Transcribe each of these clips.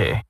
Okay.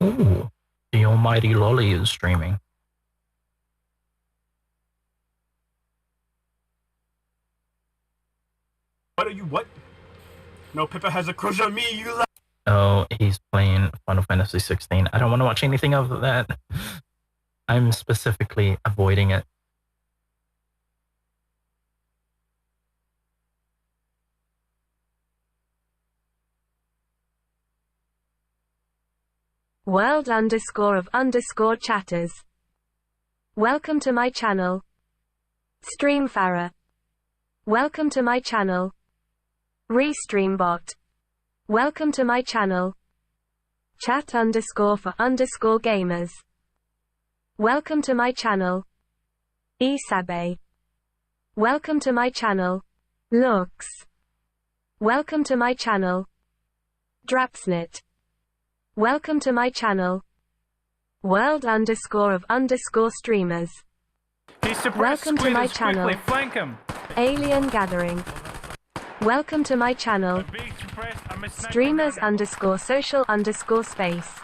Ooh, the almighty Lolly is streaming. What are you, what? No, Pippa has a crush on me, you Oh, he's playing Final Fantasy 16. I don't want to watch anything of that. I'm specifically avoiding it. World_of_chatters. Welcome to my channel. Streamfarer. Welcome to my channel. Restreambot. Welcome to my channel. Chat_for_gamers. Welcome to my channel. Isabe. Welcome to my channel. Lux. Welcome to my channel. Drapsnit. Welcome to my channel. World_of_streamers. Welcome to my channel. Flank him. Alien Gathering. Welcome to my channel. Streamers_social_space.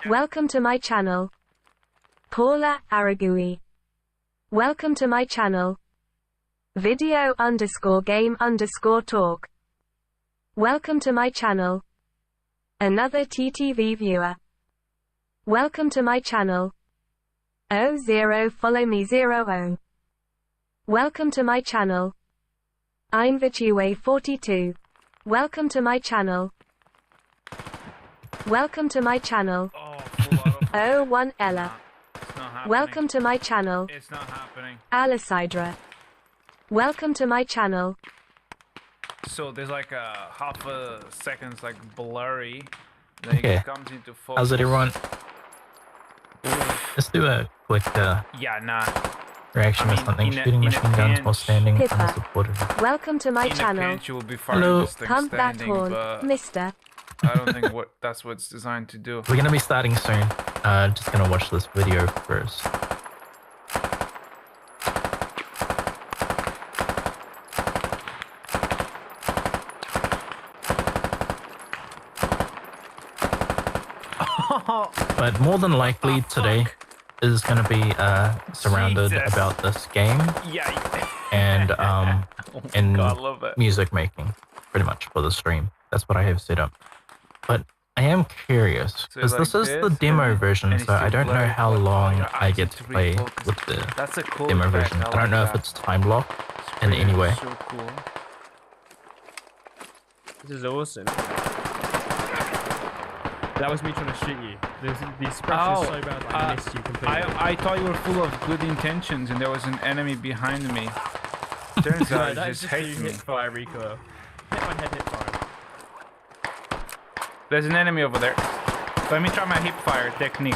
Welcome to my channel. Paula Aragui. Welcome to my channel. Video_game_talk. Welcome to my channel. Another TTV viewer. Welcome to my channel. 00 follow me 00. Welcome to my channel. I'm Vitue42. Welcome to my channel. Welcome to my channel. Oh, 01 Ella. Welcome to my channel. It's not happening. Alicidra. Welcome to my channel. So there's like a half a second's like blurry. Then Okay. it comes into focus. How's it, everyone? Let's do a quick Yeah, nah. reaction I or mean, something. in a Shooting machine guns while pinch. standing Pippa. unsupported. Welcome to my In a channel. pinch, you will be firing Hello. this thing Pump that standing, horn, but mister. I don't think that's what it's designed to do. We're gonna be starting soon. Just gonna watch this video first. But more than likely today is gonna be surrounded Jesus. about this game Yeah. and Oh and God, I love it. music making, pretty much for the stream. That's what I have set up. But I am curious So because like this is the this, demo and version, it's so I still don't know blurry, how but long your I eyes get need to to play refocus. with the That's a cool demo effect. version. I like don't know that. if it's time locked It's in pretty- any way. So cool. This is awesome. That was me trying to shoot you. The expression is so bad that I missed you completely. I thought you were full of good intentions and there was an enemy behind me. Turns No, out that you is just just you hate me. hit fire recoil. Hit my head, hit fire. There's an enemy over there. Let me try my hip fire technique.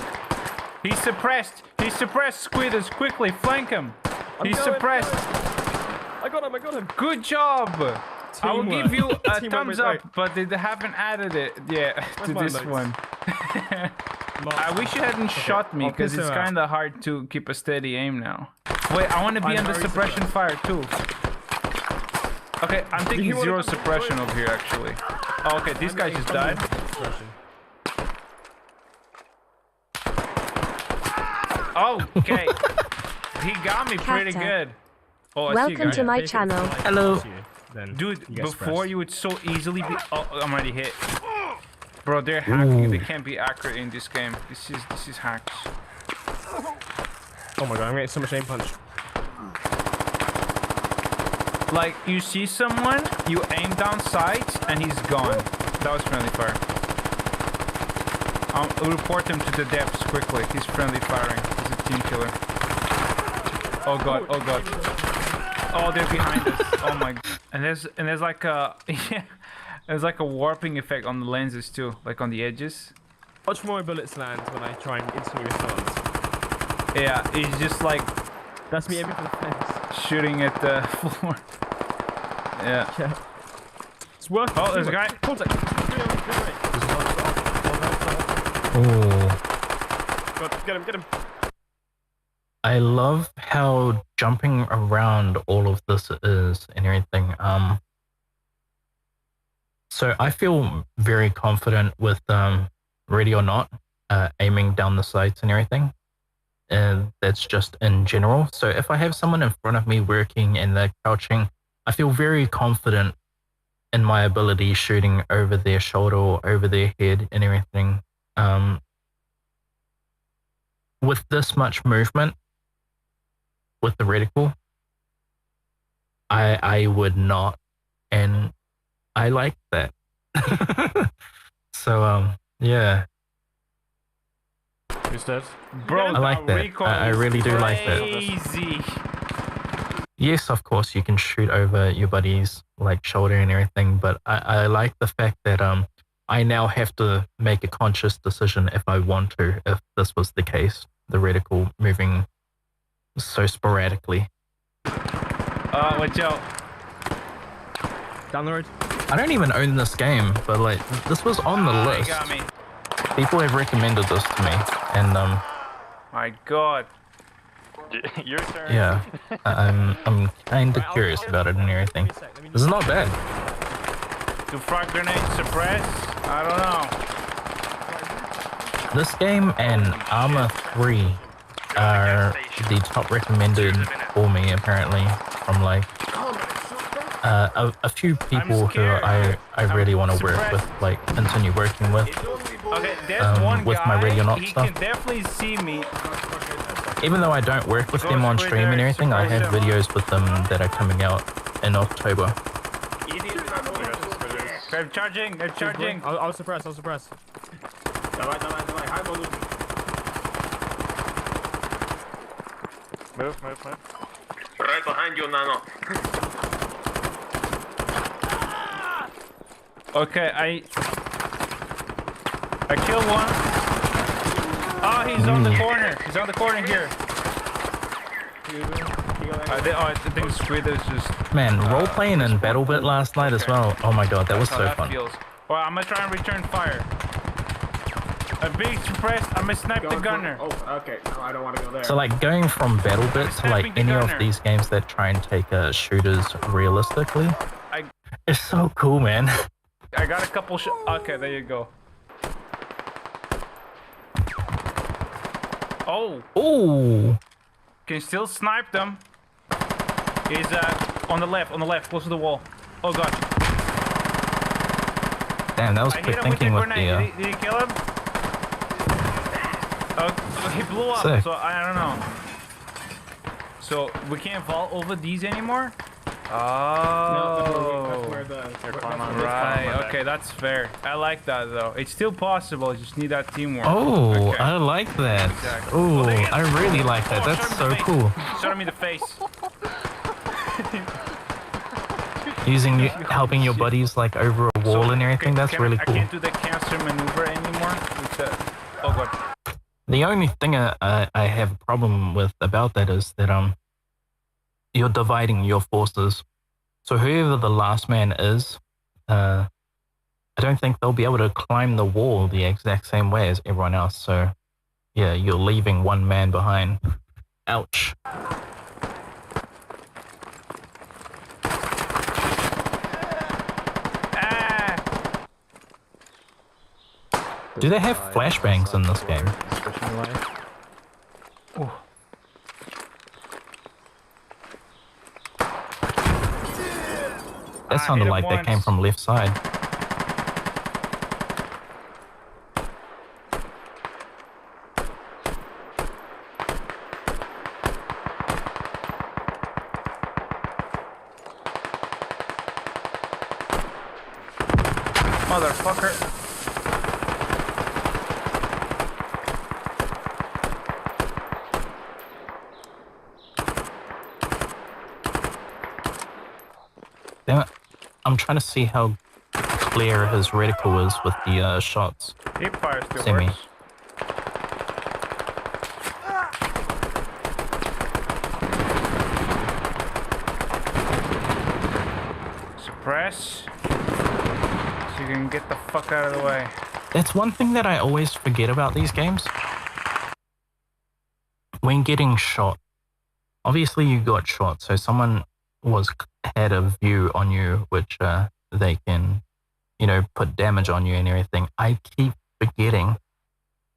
He's suppressed. He's suppressed, Squiders. Quickly, flank him. He's going, suppressed. I got him, I got him. Good job. I will Teamwork. give you a Teamwork thumbs was up, right. but they haven't added it yet to my this notes? one. I wish you hadn't shot me I'll because piss it's her off. kind of hard to keep a steady aim now. Wait, I want to be I'm under very suppression fire too. Okay, I'm taking you wanna zero come suppression destroy over here actually. Oh, okay, this guy just died. Oh, okay. He got me pretty Kata. good. Oh, I see you Welcome guys. to my channel. Hello. then Dude, you get before suppressed. you would so easily be. Oh, I'm already hit. Bro, they're hacking. They can't be accurate in this game. This is hacks. Oh my god, I'm getting so much aim punch. Like, you see someone, you aim down sights, and he's gone. That was friendly fire. I'll report him to the depths quickly. He's friendly firing. He's a team killer. Oh god, oh god. Oh, they're behind us. Oh my god. And there's like a yeah, there's like a warping effect on the lenses too, like on the edges. Watch for my bullets land when I try and instantly respond. Yeah, it's just like That's me aiming for the fence. shooting at the floor. Yeah. Yeah. It's working. Oh, there's a guy. Contact. Oh, Get him, get him. I love how jumping around all of this is and everything. So I feel very confident with ready or not, aiming down the sights and everything. And that's just in general. So if I have someone in front of me working and they're crouching, I feel very confident in my ability shooting over their shoulder or over their head and everything. With this much movement, with the reticle, I would not, and I like that. So that. Who's dead? Bro, I like that. I really do like that. Crazy. Yes, of course, you can shoot over your buddy's like shoulder and everything, but I like the fact that I now have to make a conscious decision if I want to, if this was the case, the reticle moving so sporadically. Watch out. Down the road. I don't even own this game, but like this was on the He list. got me. People have recommended this to me, and My god. Your turn. yeah, I'm kind of curious about it and everything. This is not bad. Do frag grenades suppress? I don't know. This game and Arma 3 are the top recommended for me apparently from like a few people who I really want to work with, like continue working with. Okay, there's one with guy. my ready or not he stuff. can definitely see me. Even though I don't work with them on stream and everything, I have videos with them that are coming out in October. They're charging. They're charging. I'll suppress, I'll suppress. Move. Right behind you, Nano. Okay, I killed one. Oh, he's on the corner. He's on the corner here. I think Squid is just... Man, role-playing in BattleBit last night as well. Oh my god, that was That's so how that fun. feels. Well, I'm gonna try and return fire. I'm being suppressed. I'm gonna snipe the gunner. Oh, okay. No, I don't want to go there. So like going from BattleBit to like any of these games that try and take shooters realistically, it's so cool, man. I got a couple okay, there you go. Oh, Ooh, can still snipe them. He's on the left, close to the wall. Oh god. damn, that was I hit quick him with the thinking with grenade. the. Did he kill him? Oh, he blew up, Sick. so I don't know. So we can't vault over these anymore? Oh. Right, okay, that's fair. I like that though. It's still possible, you just need that teamwork. Oh, Okay. I like that. Exactly. Ooh, Well, they get- I really like that. Oh, That's shot so him in the cool. face. Shot him in the face. Helping your buddies like over a wall and everything. That's really I cool. can't do the cancer maneuver anymore. Oh god. The only thing I have a problem with about that is that you're dividing your forces. So whoever the last man is, I don't think they'll be able to climb the wall the exact same way as everyone else. So yeah, you're leaving one man behind. Ouch. Ah! Do they have flashbangs in this game? That sounded hit him like that came once. from left side. Motherfucker. Damn it. I'm trying to see how clear his reticle is with the shots. Hip fire still Semi. works. Suppress. So you can get the fuck out of the way. That's one thing that I always forget about these games. When getting shot, obviously you got shot, so someone had a view on you, which they can, you know, put damage on you and everything. I keep forgetting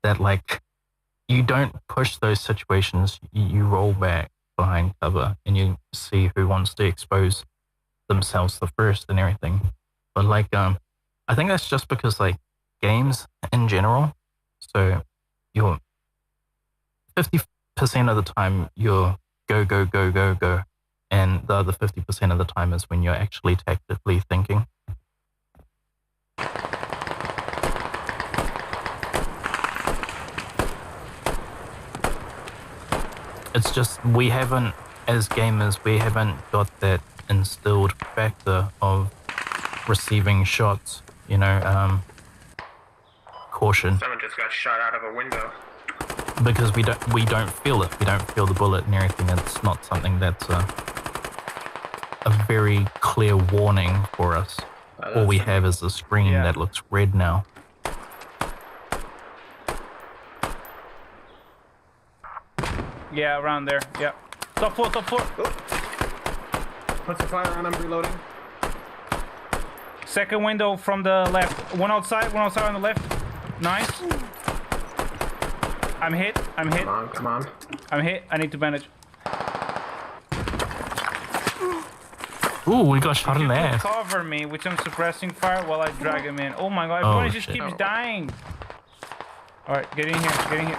that, like, you don't push those situations. You roll back behind cover and you see who wants to expose themselves the first and everything. But like, I think that's just because, like, games in general, so you're 50% of the time you're go, and the other 50% of the time is when you're actually tactically thinking. It's just as gamers, we haven't got that instilled factor of receiving shots, you know, caution. Someone just got shot out of a window. Because we don't feel it. We don't feel the bullet and everything. It's not something that's a very clear warning for us. All we have is a screen that looks red now. Yeah, around there. Yeah. Top floor, top floor. Put some fire on, I'm reloading. Second window from the left. One outside on the left. Nice. I'm hit. Come on. I'm hit. I need to bandage. Ooh, we got shot in the ass. Cover me with some suppressing fire while I drag him in. Oh my god, everyone just keeps dying. Alright, get in here.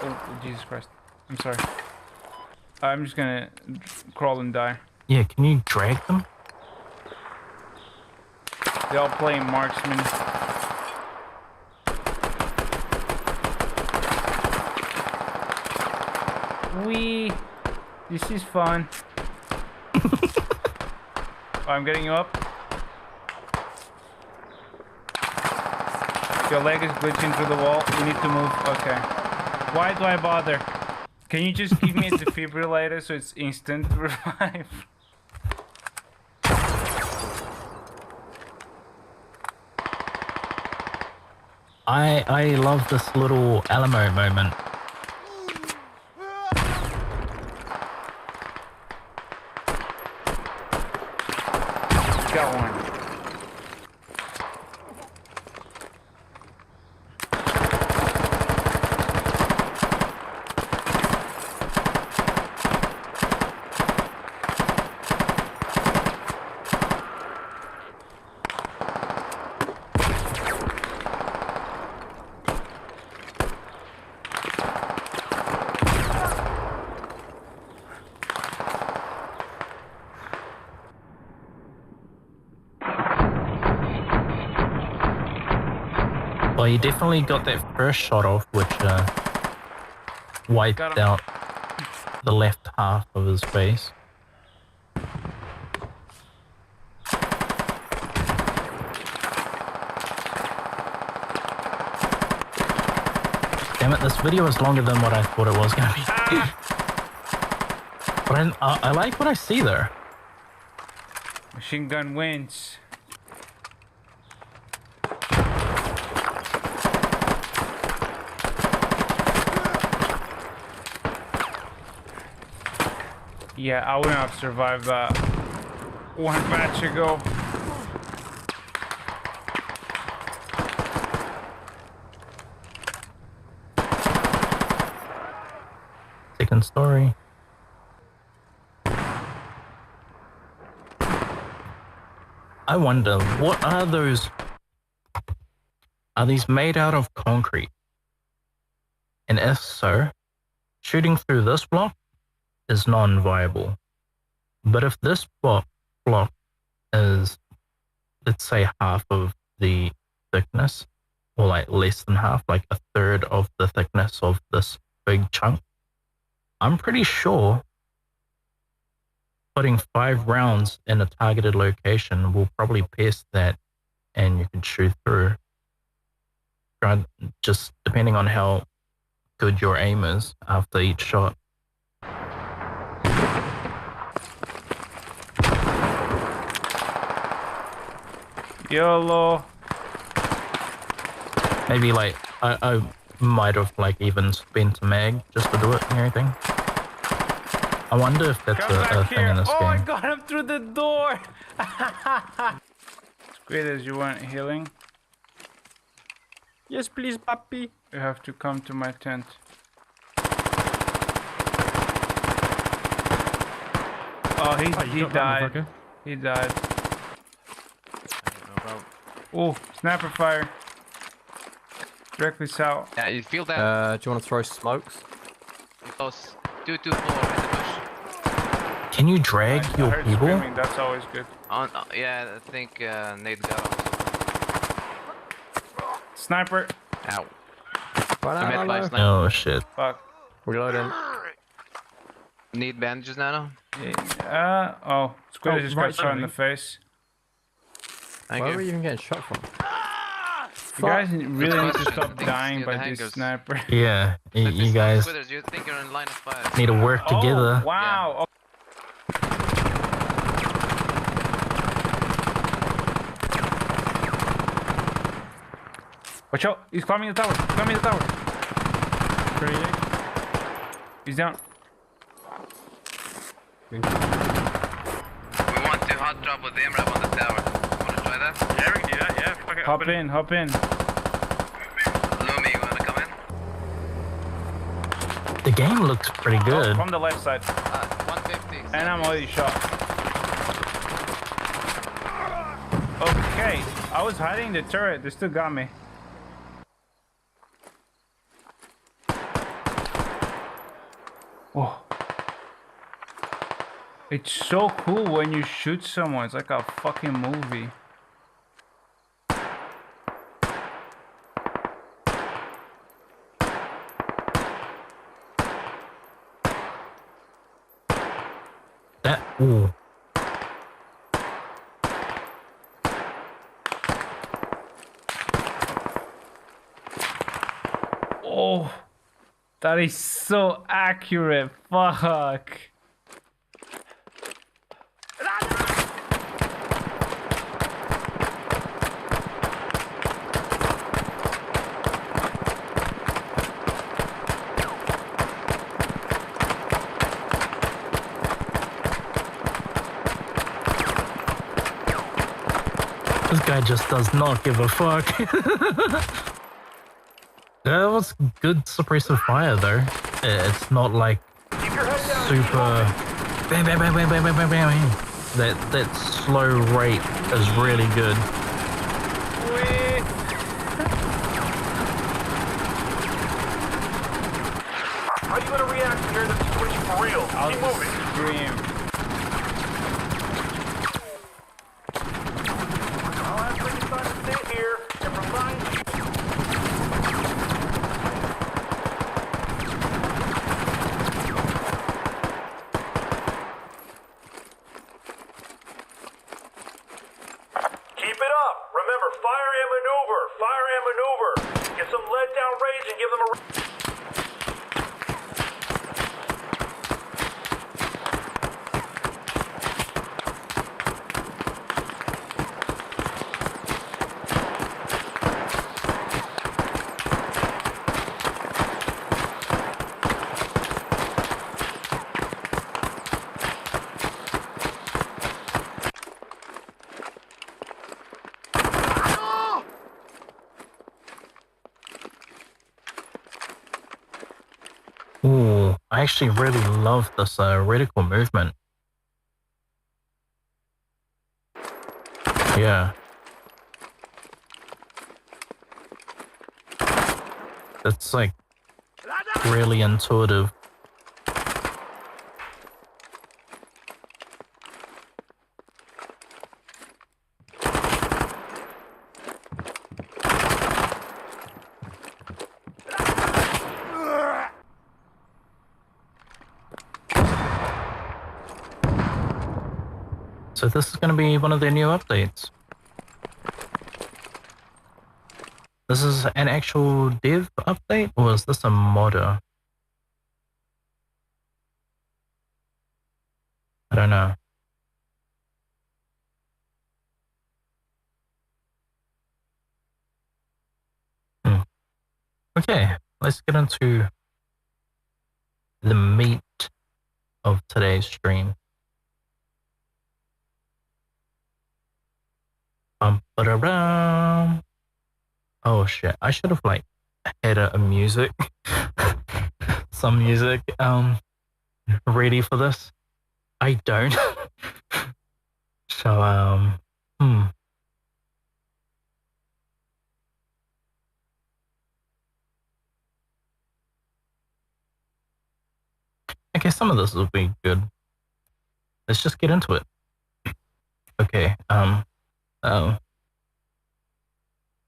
Oh, Jesus Christ. I'm sorry. I'm just gonna crawl and die. Yeah, can you drag them? They all playing marksman. This is fun. I'm getting you up. Your leg is glitching through the wall. You need to move. Okay. Why do I bother? Can you just give me a defibrillator so it's instant revive? I love this little Alamo moment. Got one. Well, you definitely got that first shot off, which wiped out the left half of his face. Damn it, this video is longer than what I thought it was going to be. But I like what I see there. Machine gun wins. Yeah, I wouldn't have survived that one match ago. Second story. I wonder, what are those? Are these made out of concrete? And if so, shooting through this block is non-viable. But if this block is, let's say, half of the thickness, or like less than half, like a third of the thickness of this big chunk, I'm pretty sure putting 5 rounds in a targeted location will probably pierce that and you can shoot through. Just depending on how good your aim is after each shot. YOLO. Maybe like I might have like even spent a mag just to do it and everything. I wonder if that's a thing in this game. Oh, I got him through the door. Great as you want healing. Yes, please, puppy. You have to come to my tent. Oh, he died. He died. Oh, sniper fire. Directly south. Yeah, you feel that? Do you want to throw smokes? Close. 224 in the bush. Can you drag I your heard people? screaming, that's always good. Yeah, I think Nate got him. Sniper. Ow. Right I'm hit by a now, sniper. Oh shit. Fuck. reloading. Need bandages, Nano? Oh, Squid just got right shot in side. the face. Thank Where you. were you even getting shot from? You guys really need to question. I stop think dying it's by near the this hangars. sniper. Yeah, you guys Squiders, you think you're in line of fire? need to work together. Oh, wow. Watch out! He's climbing the tower! He's climbing the tower! He's down. We want to hot drop with the MRAP on the tower. Wanna try that? Yeah, we can do that, yeah. Fuck it, Hop in, hop in. Lumi, you wanna come in? The game looks pretty good. From the left side. 150. And I'm already shot. Okay, I was hiding the turret. They still got me. Oh. It's so cool when you shoot someone. It's like a fucking movie. That ooh. Oh, that is so accurate. Fuck. This guy just does not give a fuck. That was good suppressive fire though. It's not like super bam bam bam bam bam bam bam bam. That slow rate is really good. How are you gonna react when you're in the situation for real? Keep moving. Scream. I'll ask for you to stay here and remind you. Keep it up. Remember, fire and maneuver. Fire and maneuver. Get some lead down range and give them a... Ooh, I actually really love this reticle movement. Yeah. It's like really intuitive. So this is going to be one of their new updates. This is an actual dev update, or is this a modder? I don't know. Okay, let's get into the meat of today's stream. Ba-da-dum. Oh shit, I should have like had a music, some music ready for this. I don't. So okay, some of this will be good. Let's just get into it. Okay,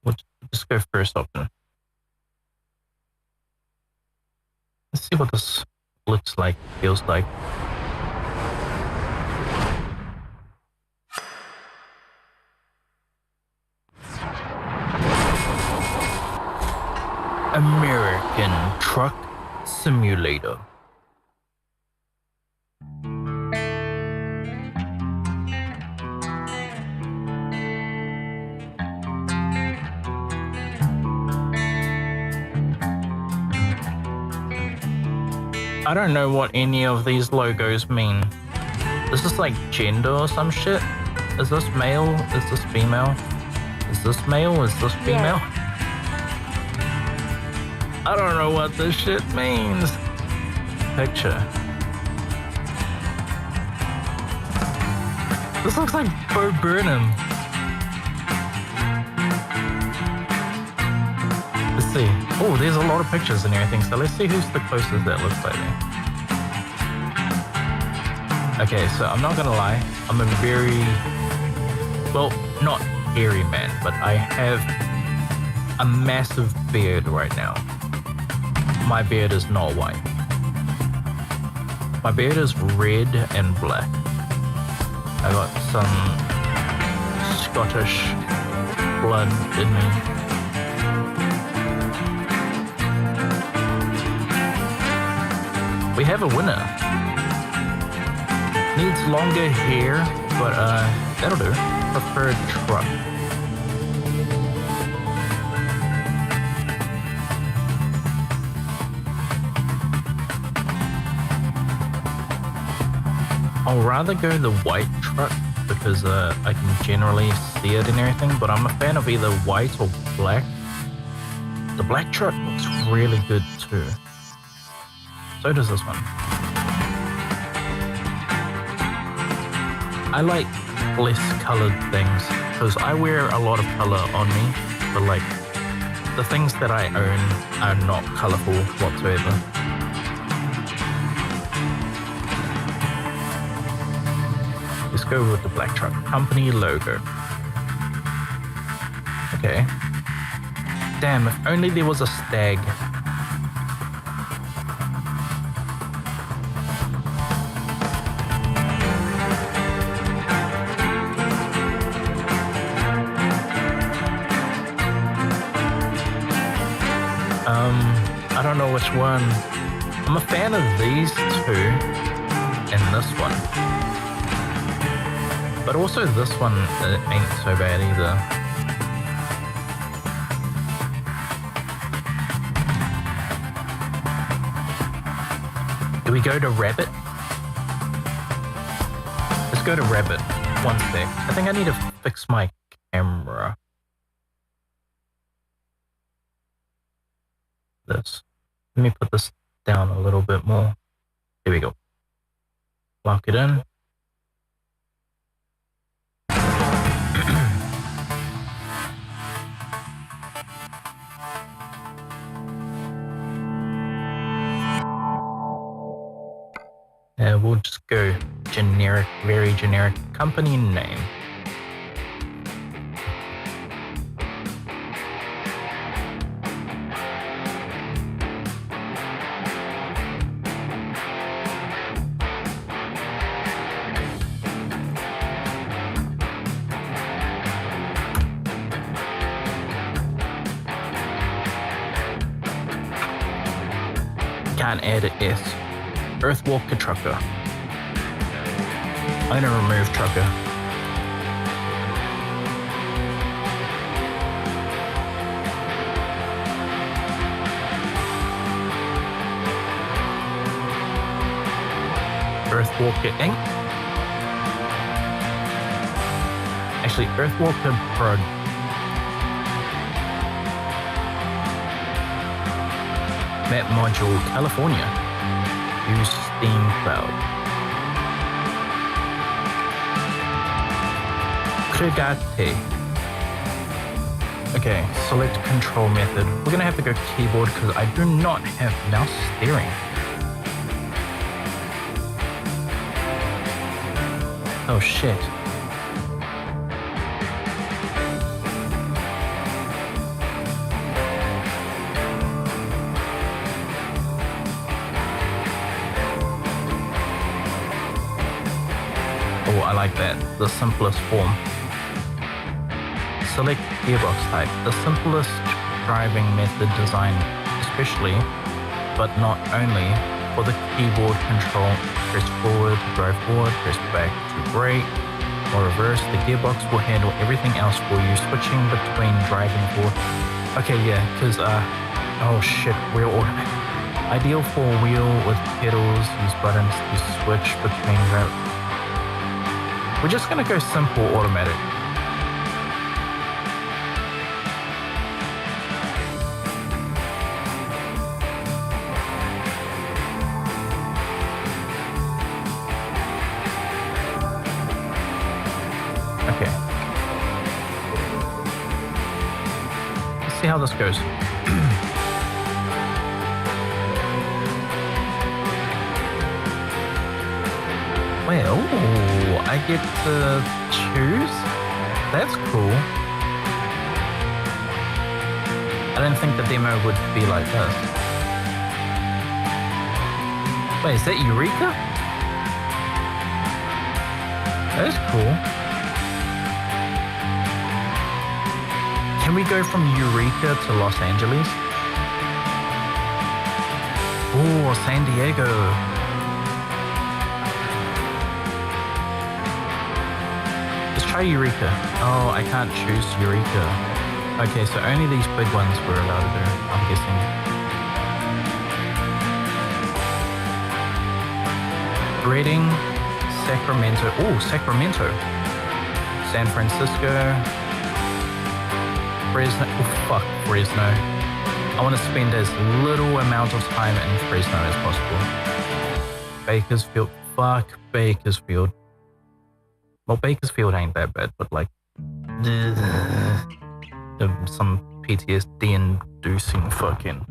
we'll just go first option. Let's see what this looks like, feels like. American Truck Simulator. I don't know what any of these logos mean. This is like gender or some shit. Is this male? Is this female? Is this male? Is this female? Yeah. I don't know what this shit means. Picture. This looks like Bo Burnham. Let's see. Oh, there's a lot of pictures and everything, so let's see who's the closest that looks like me. Okay, so I'm not gonna lie. I'm a very, well, not hairy man, but I have a massive beard right now. My beard is not white. My beard is red and black. I got some Scottish blood in me. We have a winner. Needs longer hair, but that'll do. Preferred truck. I'll rather go the white truck because I can generally see it and everything, but I'm a fan of either white or black. The black truck looks really good too. So does this one. I like less colored things because I wear a lot of color on me, but like the things that I own are not colorful whatsoever. Let's go with the black truck. Company logo. Okay. Damn, if only there was a stag. I don't know which one. I'm a fan of these two and this one. But also this one ain't so bad either. Do we go to rabbit? Let's go to rabbit. One sec. I think I need to fix my camera. This. Let me put this down a little bit more. Here we go. Lock it in. we'll just go generic, very generic company name. Can't add an S. Earthwalker Trucker. I'm gonna remove Trucker. Earthwalker Inc. Actually, Earthwalker Prod. Map Module, California. Use Steam Cloud. Krigate. Okay, select control method. We're gonna have to go keyboard because I do not have mouse steering. Oh shit. Oh, I like that. The simplest form. Select gearbox type. The simplest driving method design, especially, but not only, for the keyboard control. Press forward to drive forward, press back to brake, or reverse. The gearbox will handle everything else for you, switching between driving forward. Okay, yeah, because, oh shit, wheel automatic. Ideal for wheel with pedals, use buttons to switch between routes. We're just gonna go simple automatic. Okay. Let's see how this goes. Well, I get to choose? That's cool. I didn't think the demo would be like this. Wait, is that Eureka? That is cool. Can we go from Eureka to Los Angeles? Oh, San Diego. Try Eureka. Oh, I can't choose Eureka. Okay, so only these big ones were allowed to do, I'm guessing. Reading, Sacramento. Oh, Sacramento. San Francisco. Fresno. Oh, fuck, Fresno. I want to spend as little amount of time in Fresno as possible. Bakersfield. Fuck Bakersfield. Well, Bakersfield ain't that bad, but like some PTSD-inducing fucking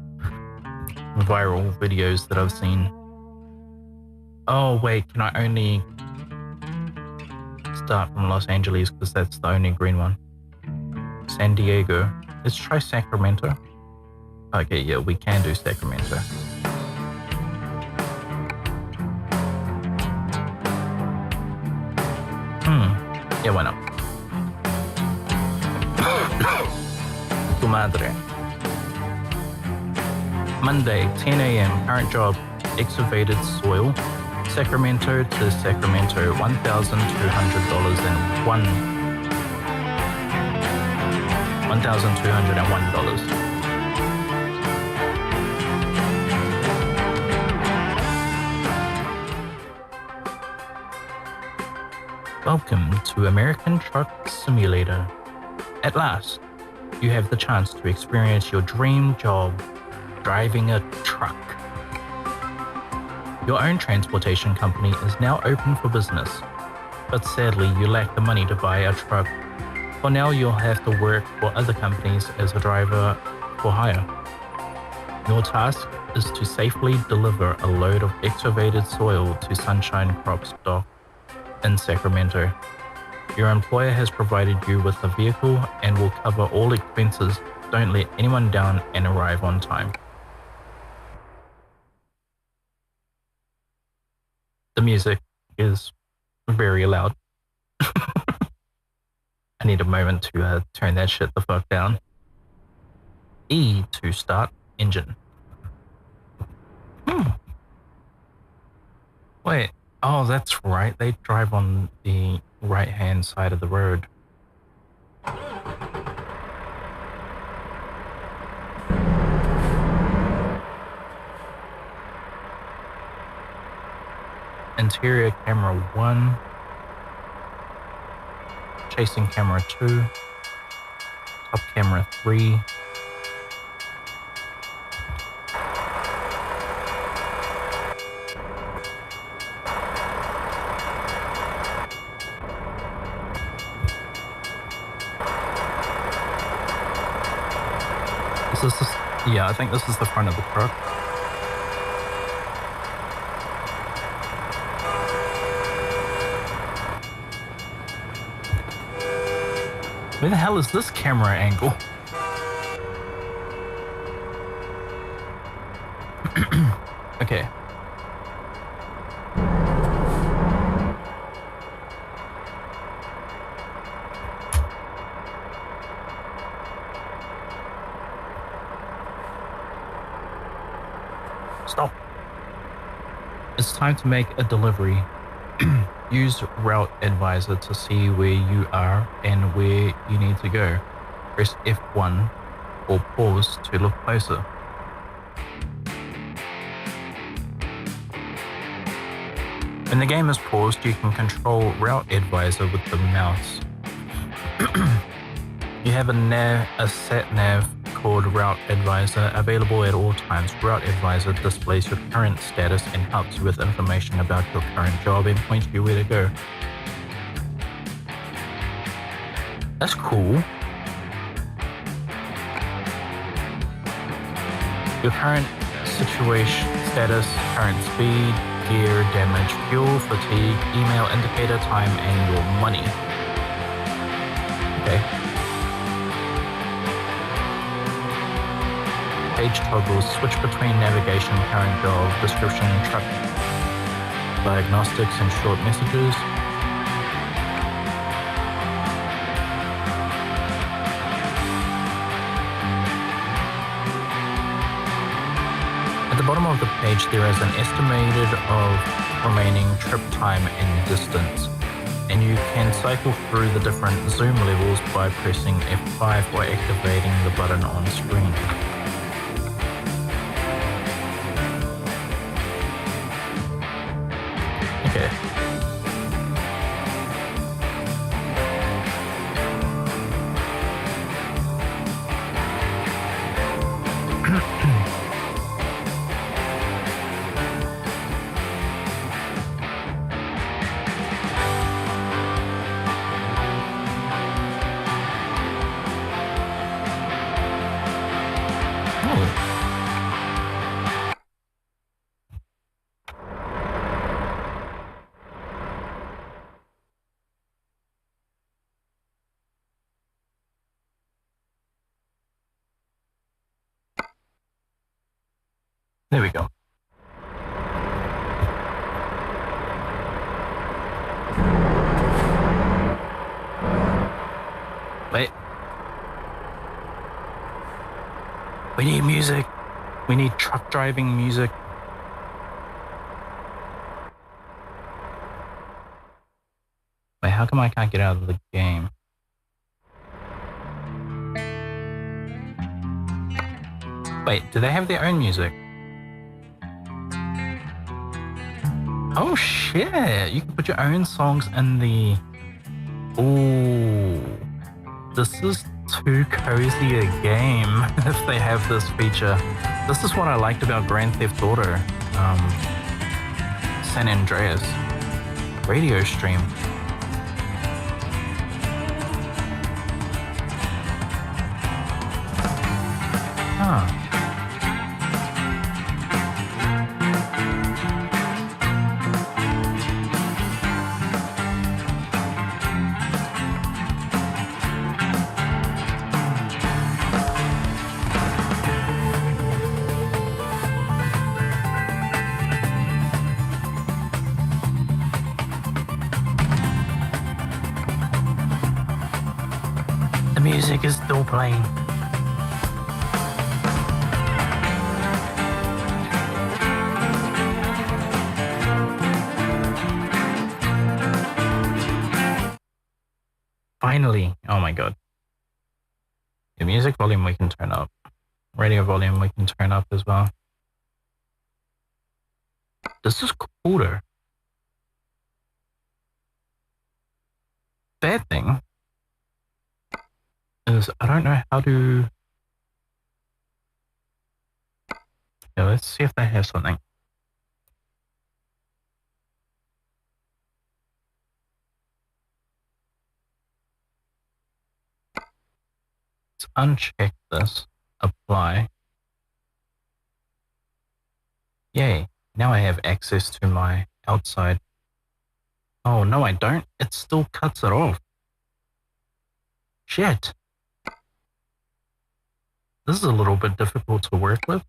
viral videos that I've seen. Oh wait, can I only start from Los Angeles because that's the only green one? San Diego. Let's try Sacramento. Okay, yeah, we can do Sacramento. Yeah, why not? Tu madre. Monday, 10 a.m. Current job, excavated soil. Sacramento to Sacramento, $1,200 and $1,201. Welcome to American Truck Simulator. At last, you have the chance to experience your dream job, driving a truck. Your own transportation company is now open for business, but sadly you lack the money to buy a truck. For now, you'll have to work for other companies as a driver for hire. Your task? is to safely deliver a load of excavated soil to Sunshine Crops Dock in Sacramento. Your employer has provided you with a vehicle and will cover all expenses. Don't let anyone down and arrive on time. The music is very loud. I need a moment to turn that shit the fuck down. E to start engine. Wait, oh, that's right. They drive on the right-hand side of the road. Interior camera 1. Chasing camera 2. Top camera 3. Yeah, I think this is the front of the truck. Where the hell is this camera angle? Okay. Stop. It's time to make a delivery. Use Route Advisor to see where you are and where you need to go. Press F1 or pause to look closer. When the game is paused, you can control Route Advisor with the mouse. You have a sat nav called Route Advisor available at all times. Route Advisor displays your current status and helps you with information about your current job and points you where to go. That's cool. Your current situation, status, current speed, gear, damage, fuel, fatigue, email indicator, time, and your money. Okay. Page toggles switch between navigation, current job, description, truck diagnostics, and short messages. At the bottom of the page, there is an estimated of remaining trip time and distance, and you can cycle through the different zoom levels by pressing F5 or activating the button on screen. Okay. There we go. Wait. We need music. We need truck driving music. Wait, how come I can't get out of the game? Wait, do they have their own music? Oh shit, you can put your own songs in the... Ooh, this is too cozy a game if they have this feature. This is what I liked about Grand Theft Auto, San Andreas. Radio stream. Huh. The music is still playing. Finally. Oh my god. The music volume we can turn up. Radio volume we can turn up as well. This is cooler. Bad thing is I don't know how to... Yeah, let's see if they have something. Let's uncheck this. Apply. Yay. Now I have access to my outside. Oh, no, I don't. It still cuts it off. Shit. This is a little bit difficult to work with.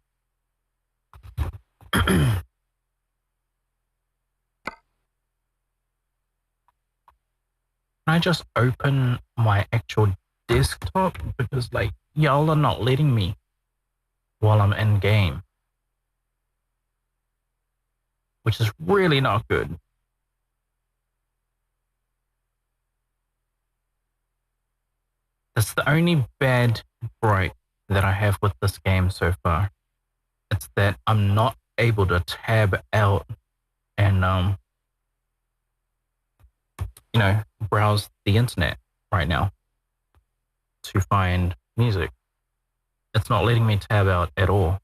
Can I just open my actual desktop? Because, like, y'all are not letting me while I'm in game. Which is really not good. That's the only bad break that I have with this game so far. It's that I'm not able to tab out and, you know, browse the internet right now to find music. It's not letting me tab out at all.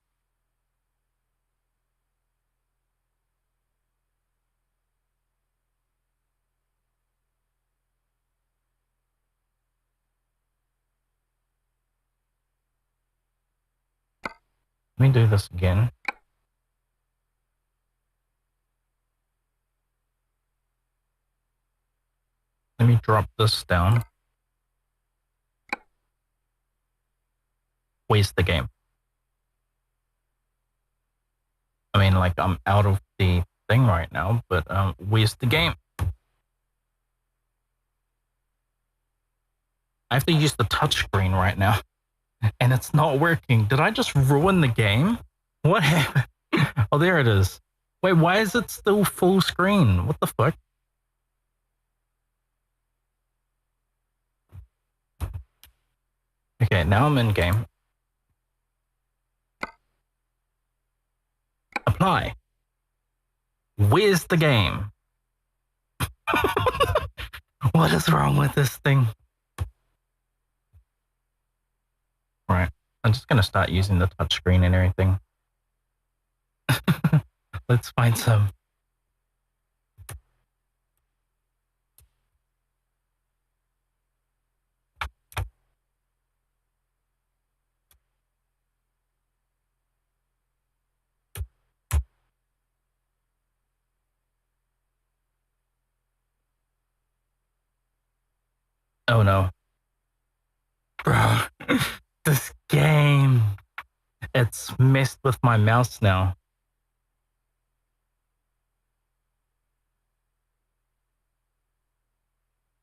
Let me do this again. Let me drop this down. Where's the game? I mean, like, I'm out of the thing right now, but where's the game? I have to use the touchscreen right now. And it's not working. Did I just ruin the game? What happened? Oh, there it is. Wait, why is it still full screen? What the fuck? Okay, now I'm in game. Apply. Where's the game? What is wrong with this thing? Right, I'm just gonna start using the touchscreen and everything. Let's find some. Oh no. Bro. This game, it's messed with my mouse now.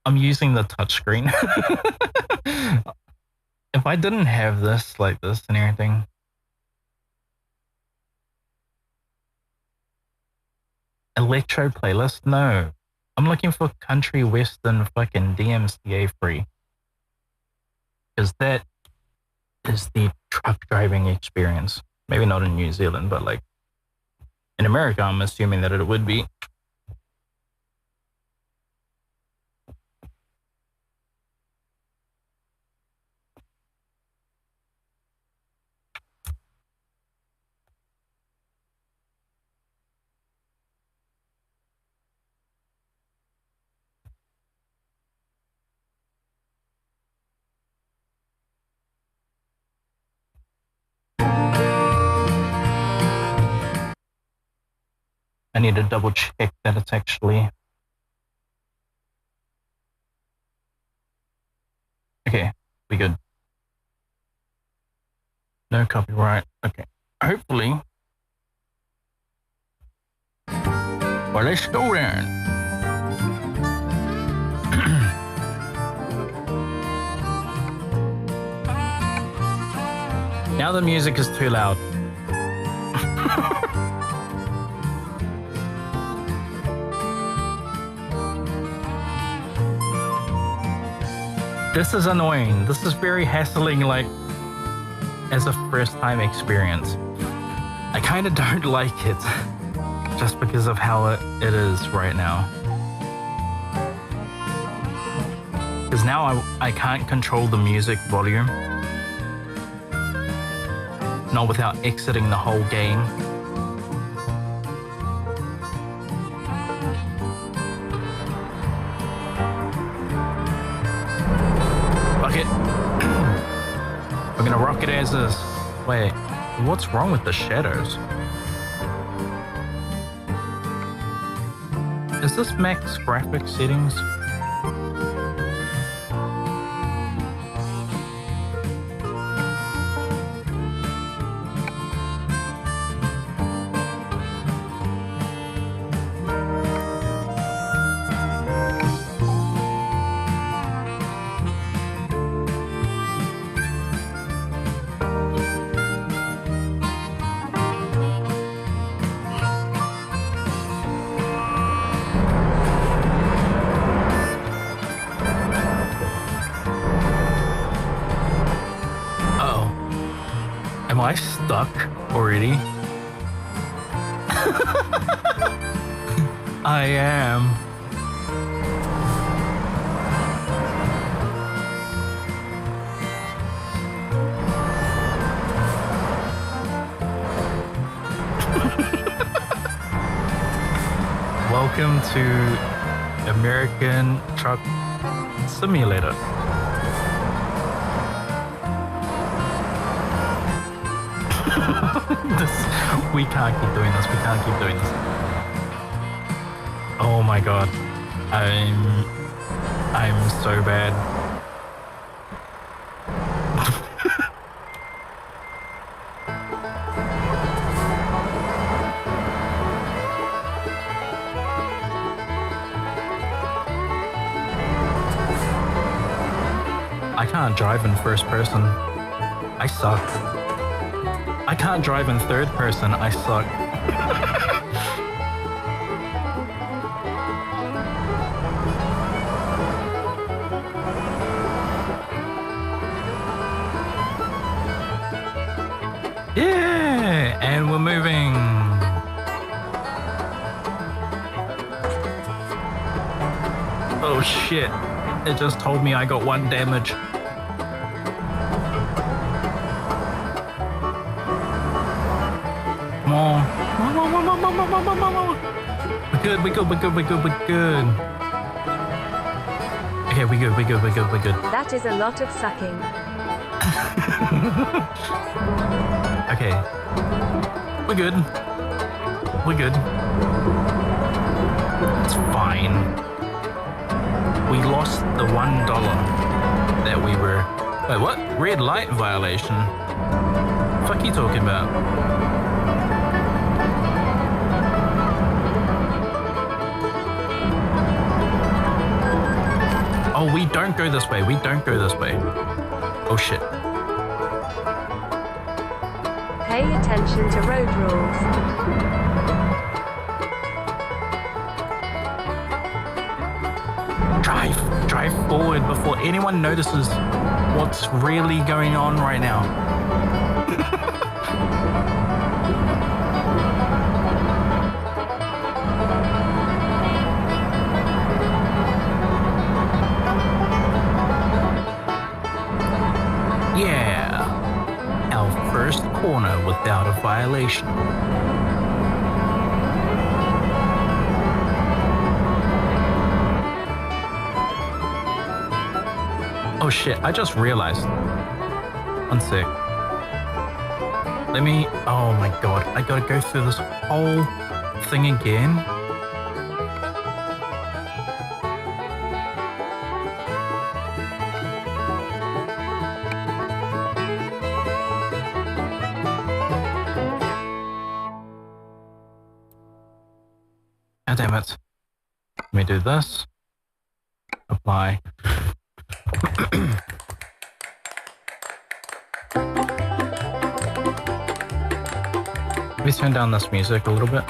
I'm using the touchscreen. If I didn't have this like this and everything. Electro playlist? No. I'm looking for country western fucking DMCA free. Because that is the truck driving experience. Maybe not in New Zealand, but like in America, I'm assuming that it would be. I need to double check that it's actually... Okay, we good. No copyright. Okay. Hopefully. Well, let's go then. Now the music is too loud. This is annoying. This is very hassling, like, as a first-time experience. I kind of don't like it, just because of how it is right now. Because now I can't control the music volume. Not without exiting the whole game. Fuck it. We're gonna rock it as is. Wait, what's wrong with the shadows? Is this max graphics settings? Am I stuck already? I am. Welcome to American Truck Simulator. We can't keep doing this. We can't keep doing this. Oh my god. I'm so bad. I can't drive in first person. I suck. I can't drive in third person. I suck. Yeah, and we're moving. Oh shit. It just told me I got 1 damage. We're good. Okay, we're good. That is a lot of sucking. Okay. We're good. It's fine. We lost the $1 that we were... Wait, what? Red light violation? The fuck are you talking about? Oh, we don't go this way. Oh shit. Pay attention to road rules. Drive forward before anyone notices what's really going on right now. Yeah, our first corner without a violation. Oh shit, I just realized. 1 sec. Let me... Oh my god, I gotta go through this whole thing again. Ah, damn it. Let me do this. Apply. Let me turn down this music a little bit.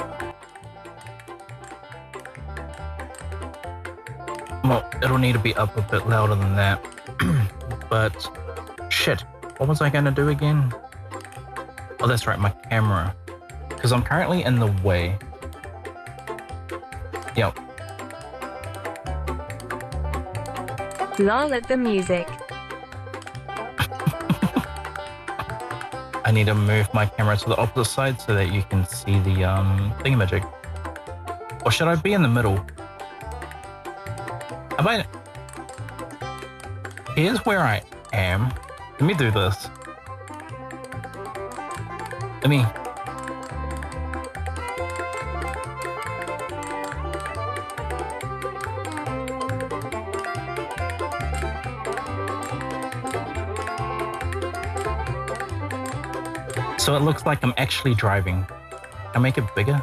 Well, it'll need to be up a bit louder than that. But shit, what was I gonna do again? Oh, that's right, my camera. Because I'm currently in the way. Yep. Lol at the music. I need to move my camera to the opposite side so that you can see the thingamajig. Or should I be in the middle? Here's where I am. Let me do this. Let me... So it looks like I'm actually driving. Can I make it bigger?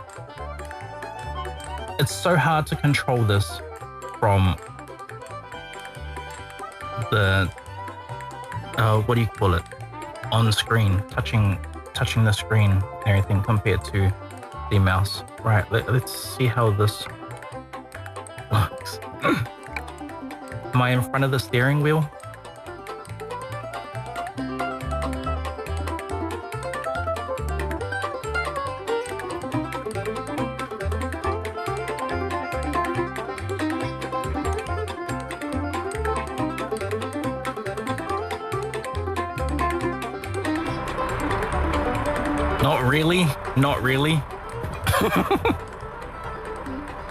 It's so hard to control this from the what do you call it? On screen, touching the screen and everything compared to the mouse. Right, let's see how this looks. Am I in front of the steering wheel? Not really, not really.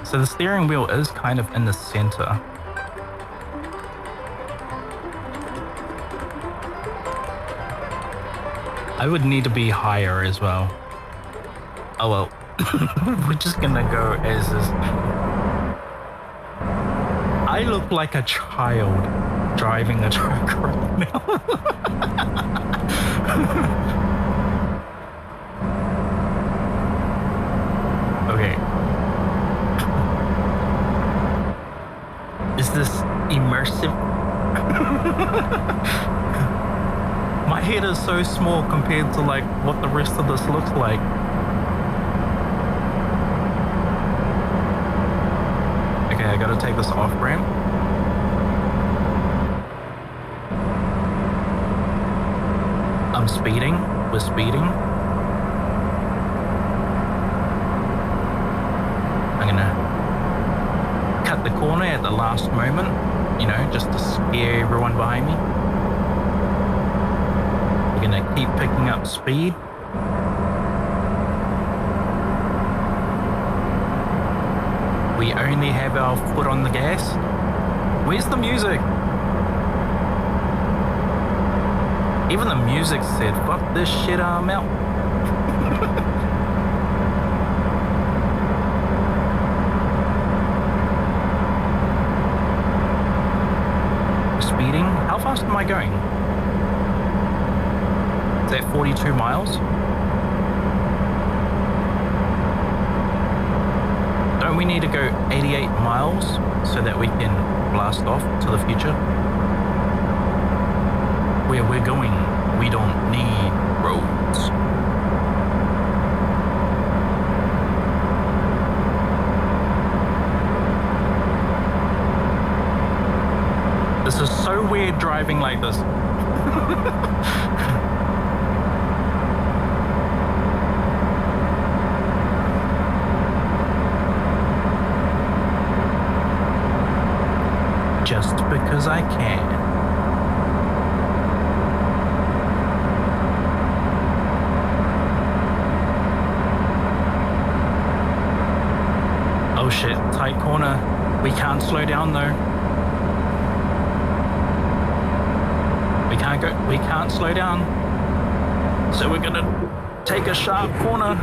So the steering wheel is kind of in the center. I would need to be higher as well. Oh well, we're just gonna go as is. I look like a child driving a truck right now. Okay. Is this immersive? My head is so small compared to like what the rest of this looks like. Okay, I gotta take this off ramp. I'm speeding. We're speeding. I'm gonna cut the corner at the last moment, you know, just to scare everyone behind me. We're gonna keep picking up speed. We only have our foot on the gas. Where's the music? Even the music said, fuck this shit, I'm out. Speeding? How fast am I going? Is that 42 miles? Don't we need to go 88 miles so that we can blast off to the future? Where we're going, we don't need roads. This is so weird driving like this. Just because I can. Oh shit, tight corner. We can't slow down though. We can't slow down. So we're gonna take a sharp corner.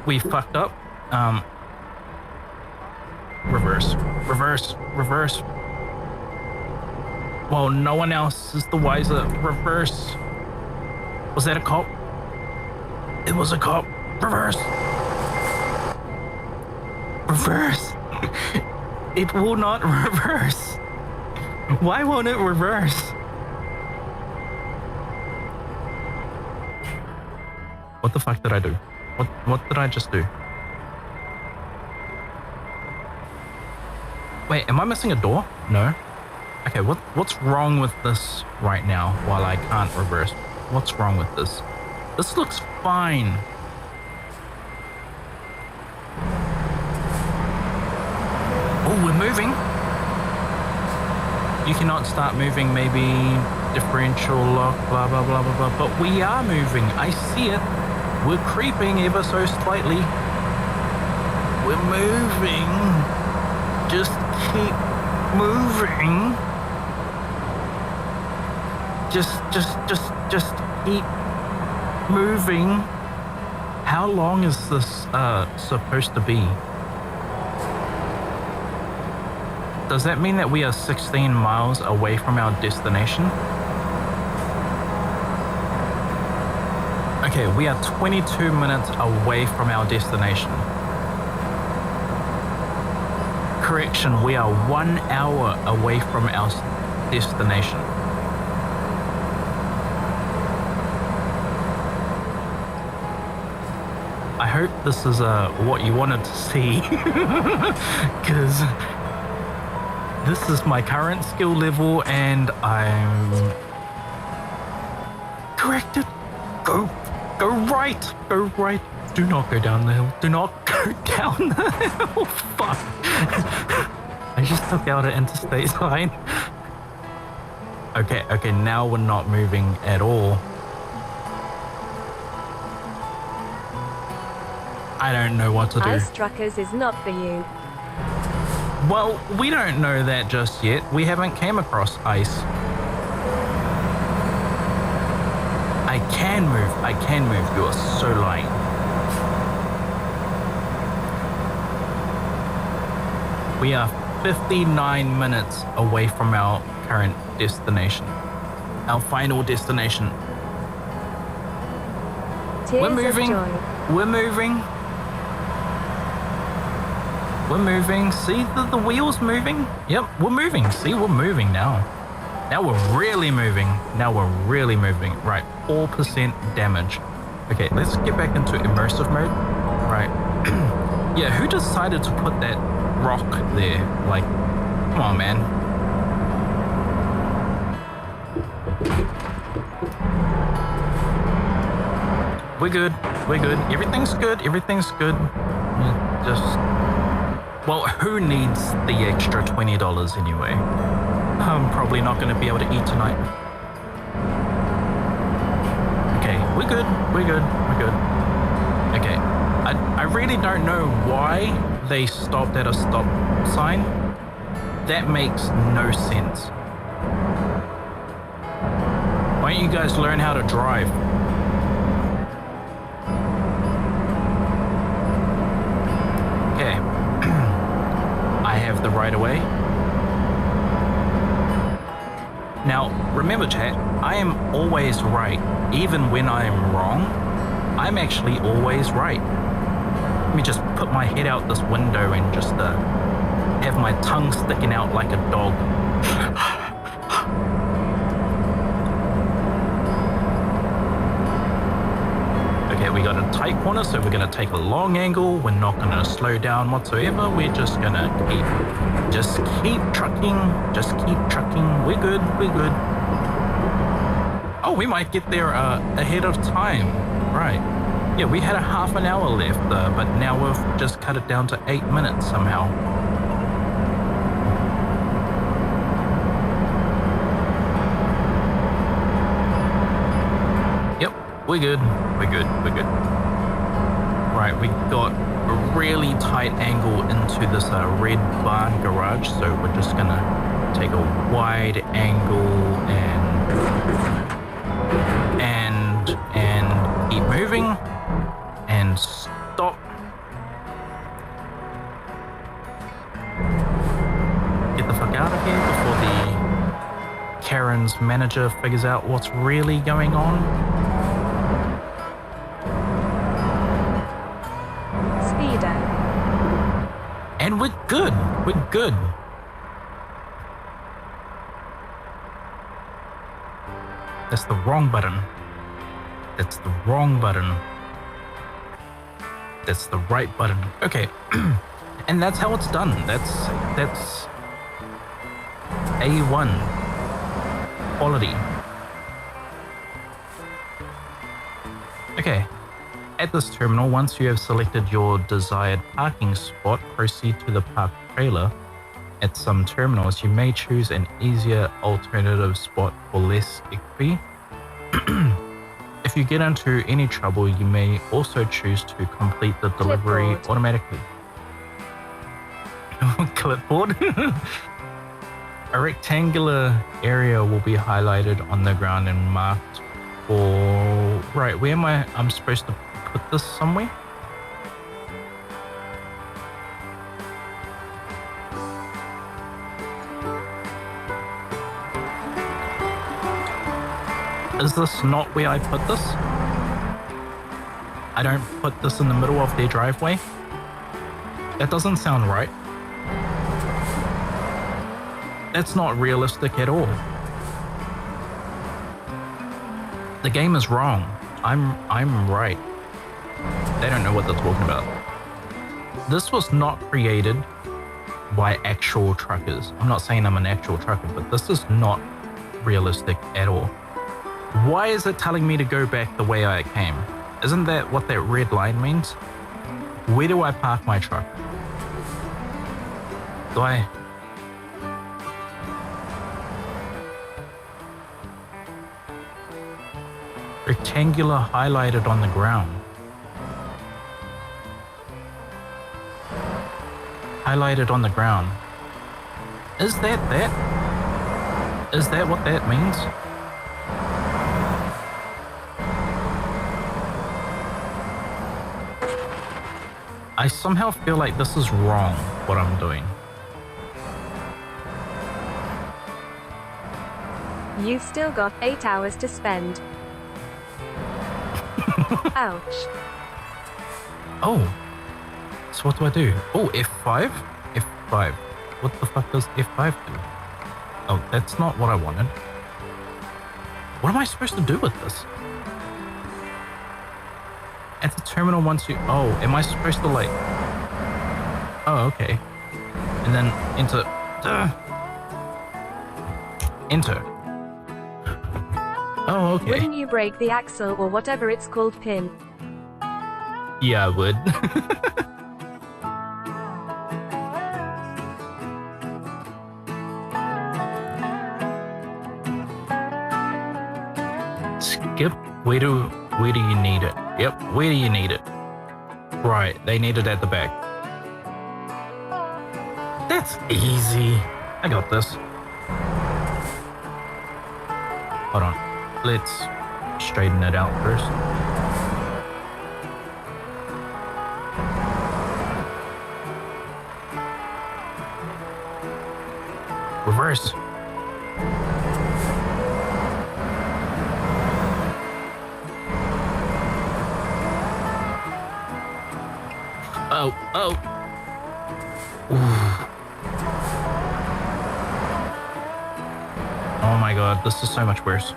We fucked up. Reverse. Well, no one else is the wiser. Reverse. Was that a cop? It was a cop. Reverse. Reverse. It will not reverse. Why won't it reverse? What the fuck did I do? What did I just do? Wait, am I missing a door? No. Okay, what's wrong with this right now while I can't reverse? What's wrong with this? This looks fine. Oh, we're moving. You cannot start moving, maybe differential lock, blah, blah, blah, blah, blah. But we are moving. I see it. We're creeping ever so slightly. We're moving. Just keep moving. Just keep moving. How long is this supposed to be? Does that mean that we are 16 miles away from our destination? Okay, we are 22 minutes away from our destination. Correction, we are 1 hour away from our destination. I hope this is what you wanted to see, because this is my current skill level and I'm corrected. Go right, go right. Do not go down the hill. Do not go down the hill. Fuck. I just took out an interstate sign. Okay, now we're not moving at all. I don't know what to do. Ice Truckers is not for you. Well, we don't know that just yet. We haven't came across ice. I can move. You are so lying. We are 59 minutes away from our current destination. Our final destination. Tears We're moving. of joy. We're moving. We're moving. See the wheels moving? Yep, we're moving. See, we're moving now. Now we're really moving. Right, 4% damage. Okay, let's get back into immersive mode. Right. Yeah, who decided to put that rock there? Like, come on, man. We're good. Everything's good. Just... Well, who needs the extra $20 anyway? I'm probably not going to be able to eat tonight. Okay, we're good. Okay, I really don't know why they stopped at a stop sign. That makes no sense. Why don't you guys learn how to drive? Okay. I have the right of way. Now, remember chat, I am always right. Even when I am wrong, I'm actually always right. Let me just put my head out this window and just have my tongue sticking out like a dog. Okay, we got a tight corner, so we're gonna take a long angle. We're not gonna slow down whatsoever. We're just gonna keep trucking. We're good. Oh, we might get there ahead of time. Right. Yeah, we had a half an hour left, but now we've just cut it down to 8 minutes somehow. Yep, we're good. Right, we got a really tight angle into this red barn garage, so we're just gonna take a wide angle and keep moving and stop. Get the fuck out of here before the Karen's manager figures out what's really going on. Speeder. And we're good. That's the wrong button. That's the right button. Okay. And that's how it's done. That's A1 quality. Okay. At this terminal, once you have selected your desired parking spot, proceed to the parked trailer. At some terminals, you may choose an easier alternative spot for less equity. If you get into any trouble, you may also choose to complete the delivery Clipboard. automatically. Clipboard. A rectangular area will be highlighted on the ground and marked for... Right, where am I? I'm supposed to put this somewhere? Is this not where I put this? I don't put this in the middle of their driveway? That doesn't sound right. That's not realistic at all. The game is wrong. I'm right. They don't know what they're talking about. This was not created by actual truckers. I'm not saying I'm an actual trucker, but this is not realistic at all. Why is it telling me to go back the way I came? Isn't that what that red line means? Where do I park my truck? Do I... Rectangular highlighted on the ground. Highlighted on the ground. Is that? Is that what that means? I somehow feel like this is wrong, what I'm doing. You've still got 8 hours to spend. Ouch. Oh. So what do I do? Oh, F5? F5. What the fuck does F5 do? Oh, that's not what I wanted. What am I supposed to do with this? At the terminal once you... Oh, am I supposed to like... Oh, okay. And then enter... Enter. Oh, okay. Wouldn't you break the axle or whatever it's called pin? Yeah, I would. Skip. Where do you need it? Yep, where do you need it? Right, they need it at the back. That's easy. I got this. Hold on. Let's straighten it out first. Reverse. Oh. Ooh. Oh my god, this is so much worse.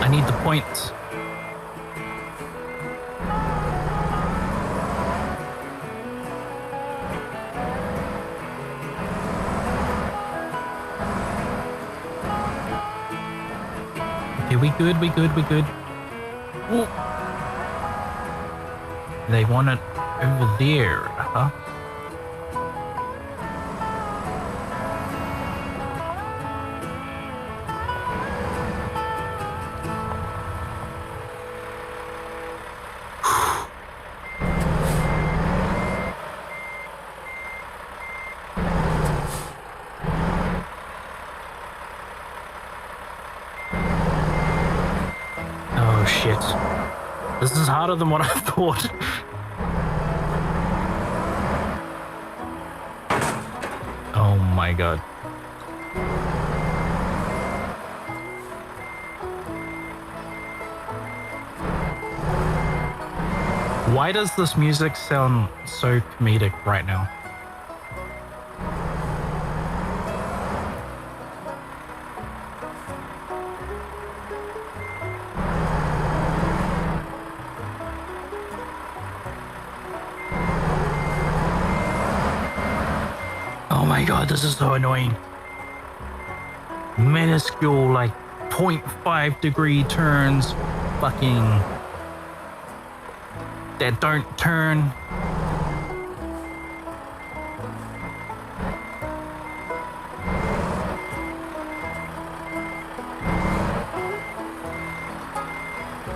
I need the points. Okay, we good. Ooh. They want it over there, huh? Shit. This is harder than what I thought. Oh my god. Why does this music sound so comedic right now? Oh my god, this is so annoying. Minuscule, like 0.5 degree turns, fucking that don't turn.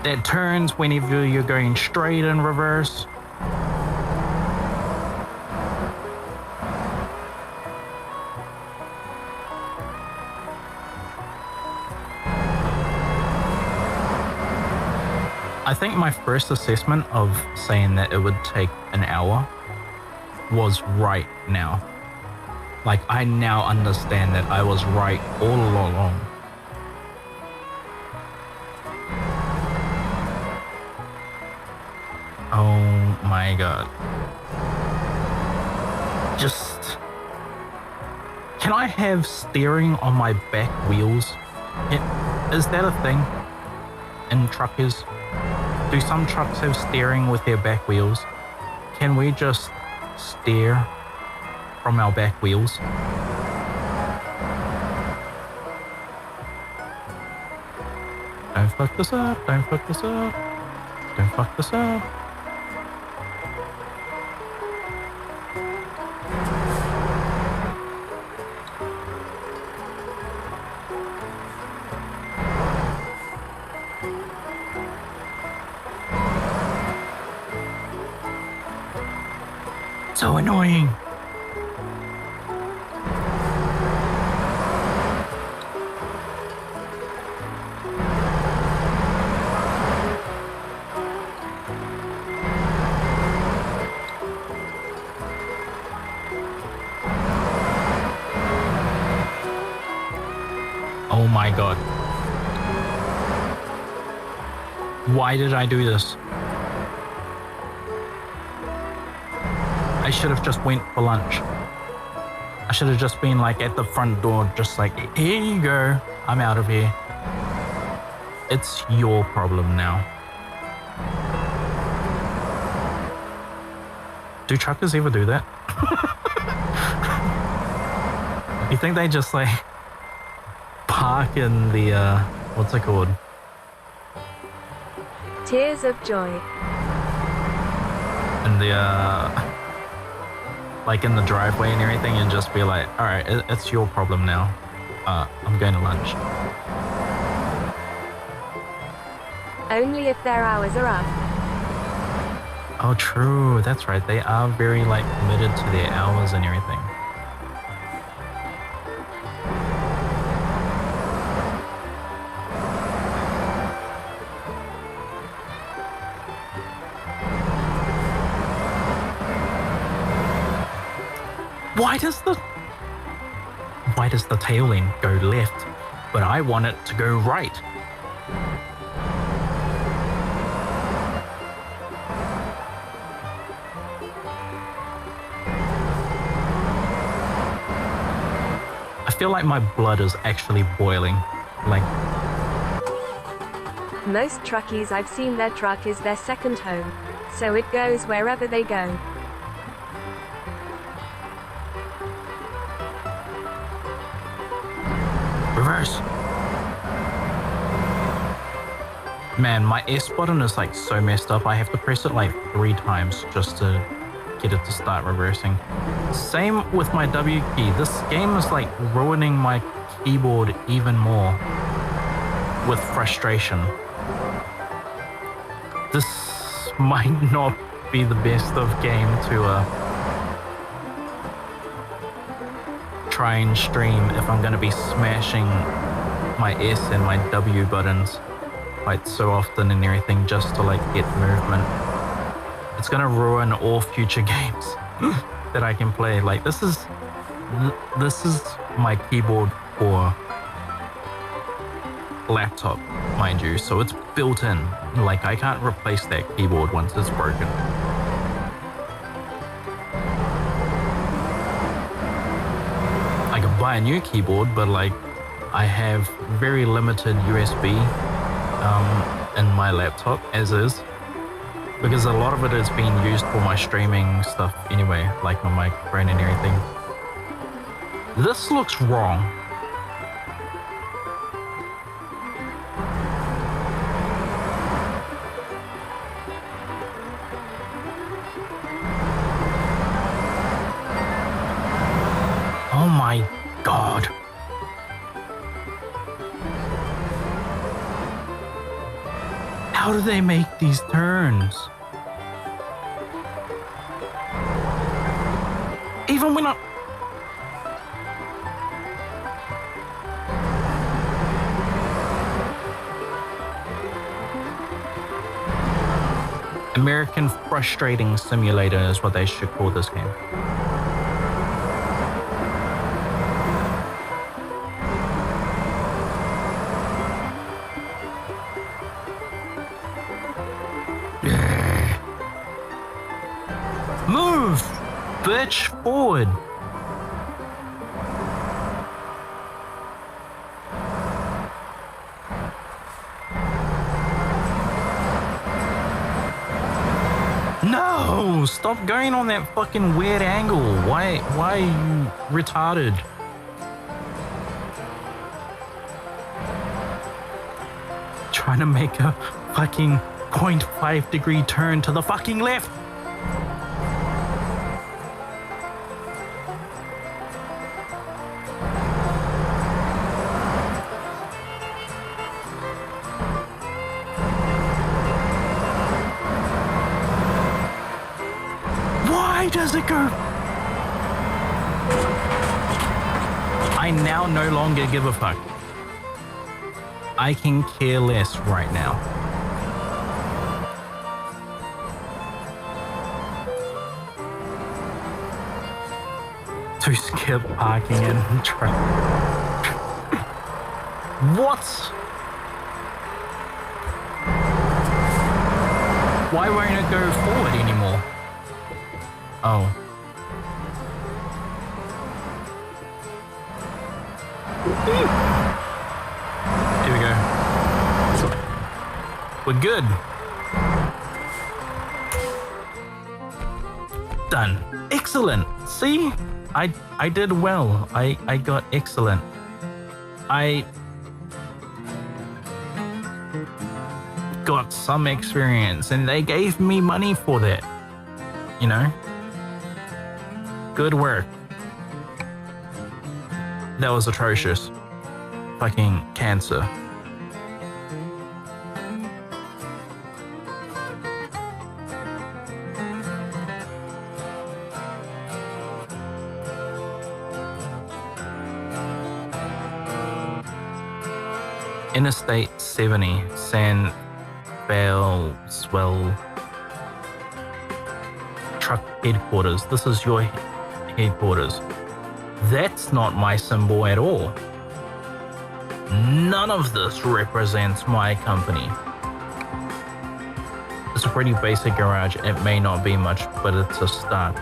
That turns whenever you're going straight in reverse. I think my first assessment of saying that it would take an hour was right now. Like, I now understand that I was right all along. Oh my god. Just... Can I have steering on my back wheels? Is that a thing in truckers? Do some trucks have steering with their back wheels? Can we just steer from our back wheels? Don't fuck this up, don't fuck this up, don't fuck this up. So annoying. Oh my god. Why did I do this? I should have just went for lunch. I should have just been like at the front door, just like, here you go, I'm out of here. It's your problem now. Do truckers ever do that? You think they just like park in the, what's it called? Tears of joy. In the, like in the driveway and everything, and just be like, all right, it's your problem now. I'm going to lunch. Only if their hours are up. Oh, true. That's right. They are very like committed to their hours and everything. Why does the tail end go left, but I want it to go right? I feel like my blood is actually boiling. Like, Most truckies I've seen, their truck is their second home, so it goes wherever they go. reverse. Man, my S button is like so messed up. I have to press it like 3 times just to get it to start reversing. Same with my W key. This game is like ruining my keyboard even more with frustration. This might not be the best of game to try and stream if I'm gonna be smashing my S and my W buttons like so often and everything just to like get movement. It's gonna ruin all future games that I can play. Like this is my keyboard for laptop, mind you, so it's built in. Like, I can't replace that keyboard once it's broken. I can buy a new keyboard, but like, I have very limited USB in my laptop as is, because a lot of it is being used for my streaming stuff anyway, like my microphone and everything. This looks wrong. Oh my God. How do they make these turns? Even when I... American Frustrating Simulator is what they should call this game. Move, bitch, forward. No, stop going on that fucking weird angle. Why are you retarded? Trying to make a fucking 0.5 degree turn to the fucking left. Why does it go? I now no longer give a fuck. I can care less right now. To skip parking and traffic. What? Why won't it go forward anymore? Oh. Here we go. We're good. Done. Excellent. See? I did well. I got excellent. I got some experience and they gave me money for that. You know? Good work. That was atrocious. Fucking cancer. Interstate 70, San Falswell truck headquarters. This is your headquarters. That's not my symbol at all. None of this represents my company. It's a pretty basic garage. It may not be much, but it's a start.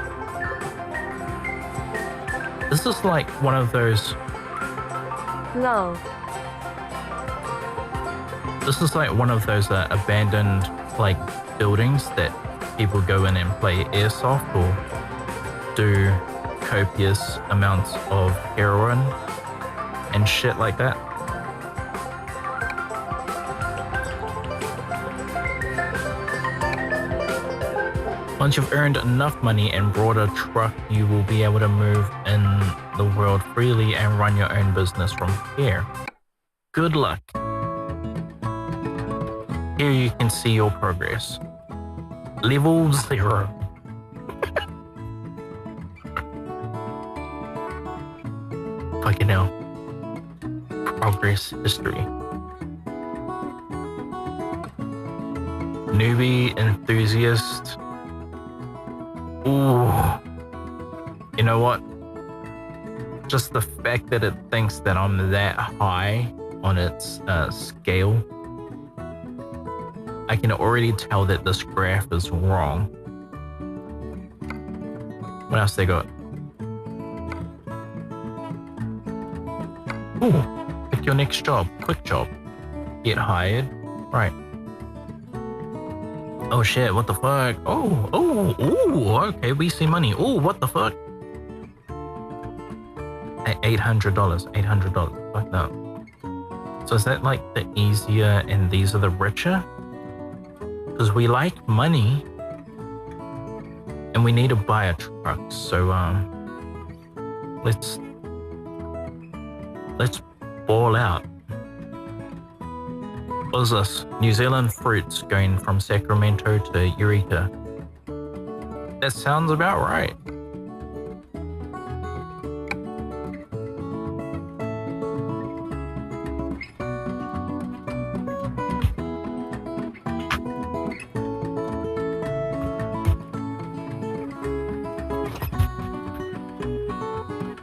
This is like one of those... Lol. This is like one of those abandoned like buildings that people go in and play airsoft or do copious amounts of heroin and shit like that. Once you've earned enough money and bought a truck, you will be able to move in the world freely and run your own business from here. Good luck. Here you can see your progress. Level 0. Fucking hell. Progress history. Newbie enthusiast. Ooh. You know what? Just the fact that it thinks that I'm that high on its scale, I can already tell that this graph is wrong. What else they got? Ooh, pick your next job. Quick job. Get hired. Right. Oh shit, what the fuck? Okay, we see money. Oh, what the fuck? $800, $800. Fuck no. So is that like the easier and these are the richer? Because we like money and we need to buy a truck. So let's ball out. What is this? New Zealand fruits going from Sacramento to Eureka. That sounds about right.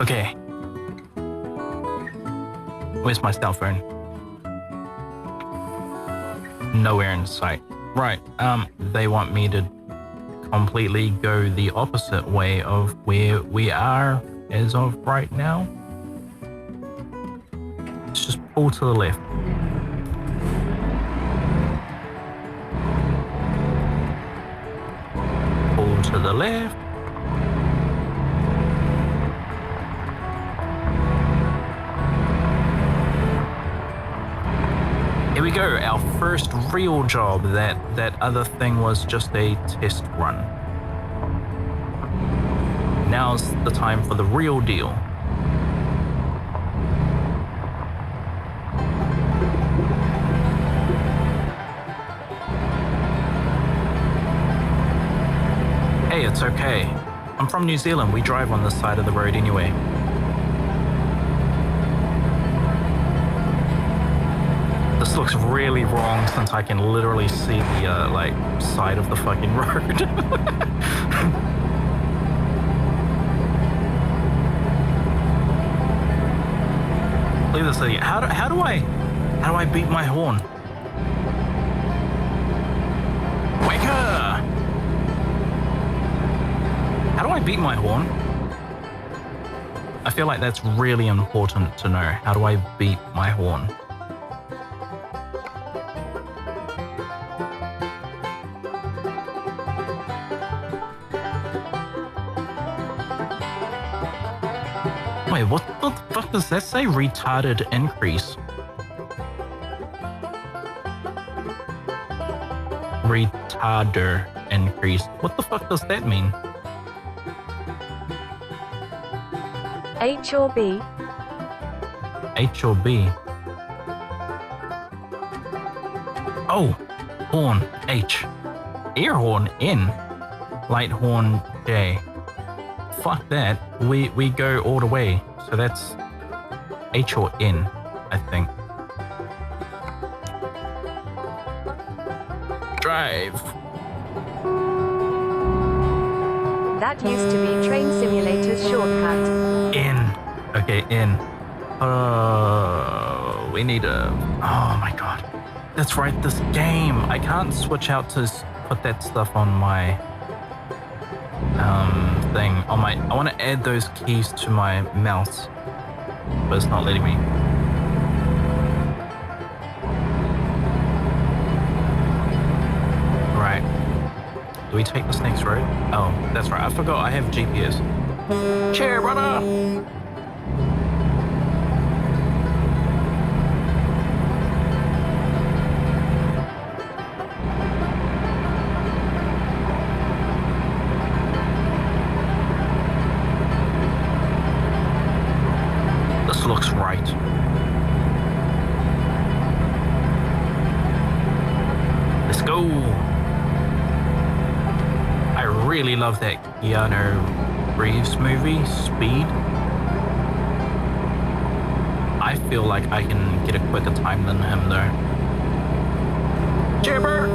Okay. Where's my cell phone? Nowhere in sight. Right, they want me to completely go the opposite way of where we are as of right now. Let's just pull to the left. Pull to the left. Here we go, our first real job. That other thing was just a test run. Now's the time for the real deal. Hey, it's okay. I'm from New Zealand. We drive on this side of the road anyway. This looks really wrong since I can literally see the like side of the fucking road. Leave this idiot. How do I beat my horn? Wake up! How do I beat my horn? I feel like that's really important to know. How do I beat my horn? Wait, what the fuck does that say? Retarded increase. Retarder increase. What the fuck does that mean? H or B? H or B? Oh, horn, H. Air horn, N. Light horn, J. Fuck that. We go all the way. So that's H or N, I think. Drive. That used to be Train Simulator's shortcut. N. Okay, N. We need a... Oh my god. That's right, this game. I can't switch out to put that stuff on my... thing. On my... I want to add those keys to my mouse. But it's not letting me. Right. Do we take this next road? Oh, that's right. I forgot I have GPS. Cheer, brother! This looks right. Let's go! I really love that Keanu Reeves movie, Speed. I feel like I can get a quicker time than him though. Jibber!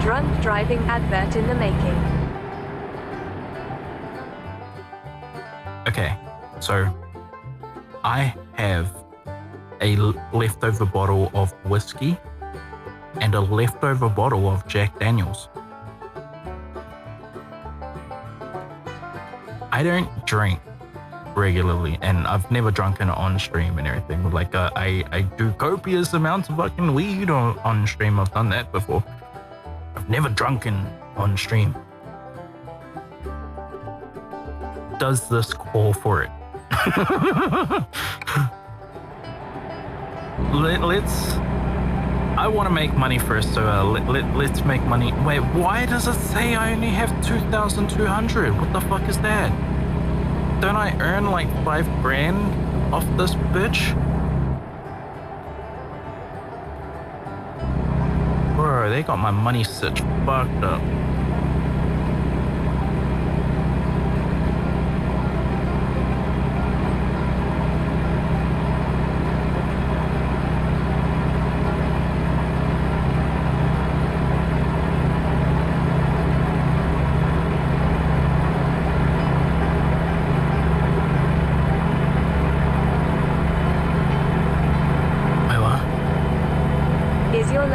Drunk driving advert in the making. Okay. So I have a leftover bottle of whiskey and a leftover bottle of Jack Daniels. I don't drink regularly, and I've never drunken on stream and everything. Like I do copious amounts of fucking weed on stream. I've done that before. I've never drunken on stream. Does this call for it? Let's. I want to make money first, so let's make money. Wait, why does it say I only have 2,200? What the fuck is that? Don't I earn like 5 grand off this bitch? Bro, they got my money such fucked up.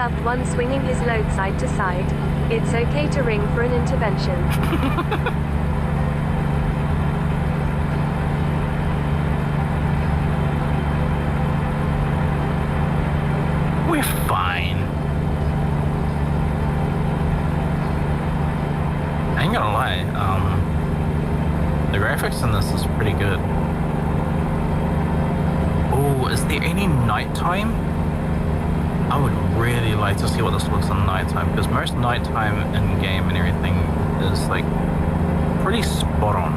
Loved one swinging his load side to side. It's okay to ring for an intervention. We're fine. I ain't gonna lie, the graphics in this is pretty good. Oh, is there any nighttime? I would really like to see what this looks on nighttime, because most nighttime in game and everything is like pretty spot on.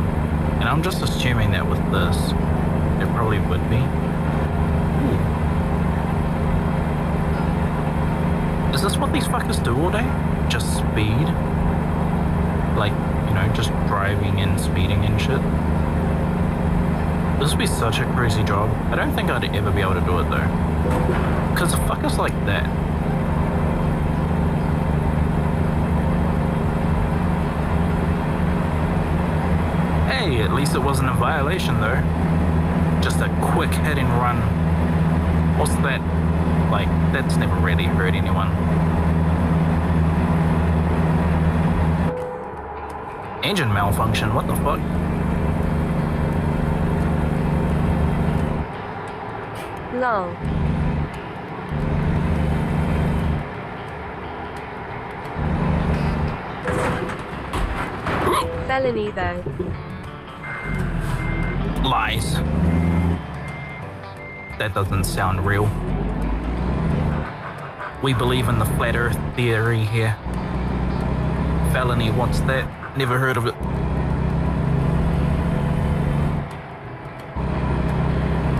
And I'm just assuming that with this, it probably would be. Ooh. Is this what these fuckers do all day? Just speed? Like, you know, just driving and speeding and shit? This would be such a crazy job. I don't think I'd ever be able to do it though. Because the fuckers like that. Hey, at least it wasn't a violation though. Just a quick hit and run. What's that? Like, that's never really hurt anyone. Engine malfunction, what the fuck? Lol. Felony though. Lies. That doesn't sound real. We believe in the flat earth theory here. Felony, what's that? Never heard of it.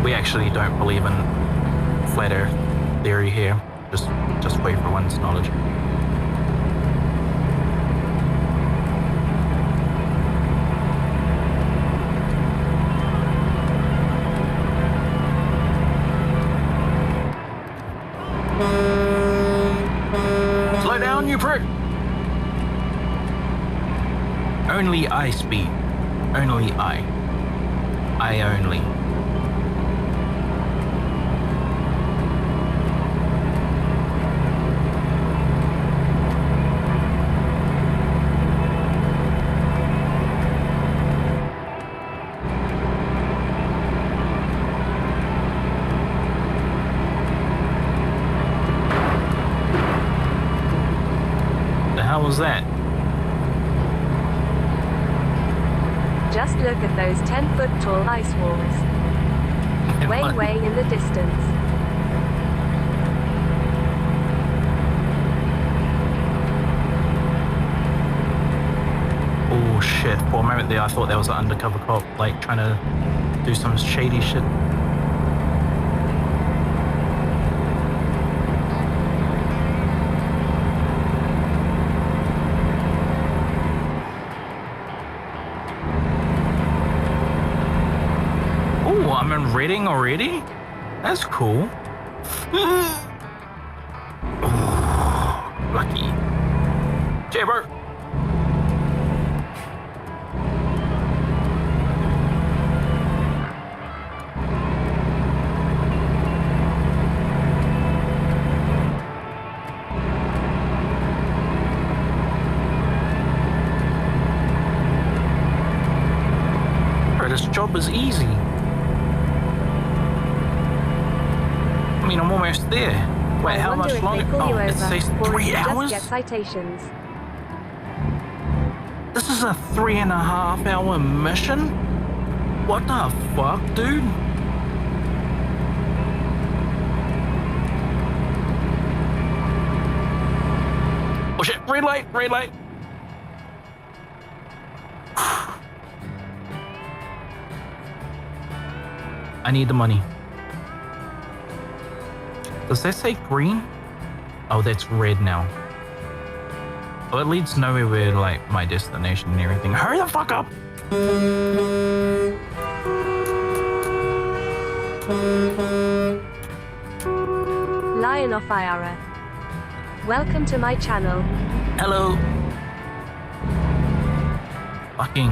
We actually don't believe in flat earth theory here. Just for everyone's knowledge. Slow down, you prick! Only I speed. Only I. I only. How was that? Just look at those 10-foot tall ice walls. Way in the distance. Oh shit, for a moment there I thought that was an undercover cop, like trying to do some shady shit. I'm in Reading already? That's cool. Lucky. Jabber! job is easy. I mean, I'm almost there. Wait, how much longer? Oh, it says 3 hours? Just get citations. This is a 3.5 hour mission? What the fuck, dude? Oh shit, red light, red light. I need the money. Does that say green? Oh, that's red now. Well, it leads nowhere where, like, my destination and everything. Hurry the fuck up! Lion of Iara. Welcome to my channel. Hello. Fucking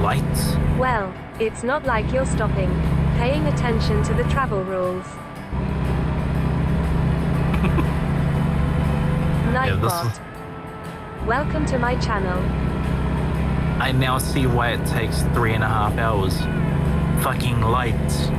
lights. Well, it's not like you're stopping, paying attention to the travel rules. Nightbot. Welcome to my channel. I now see why it takes 3.5 hours. Fucking lights.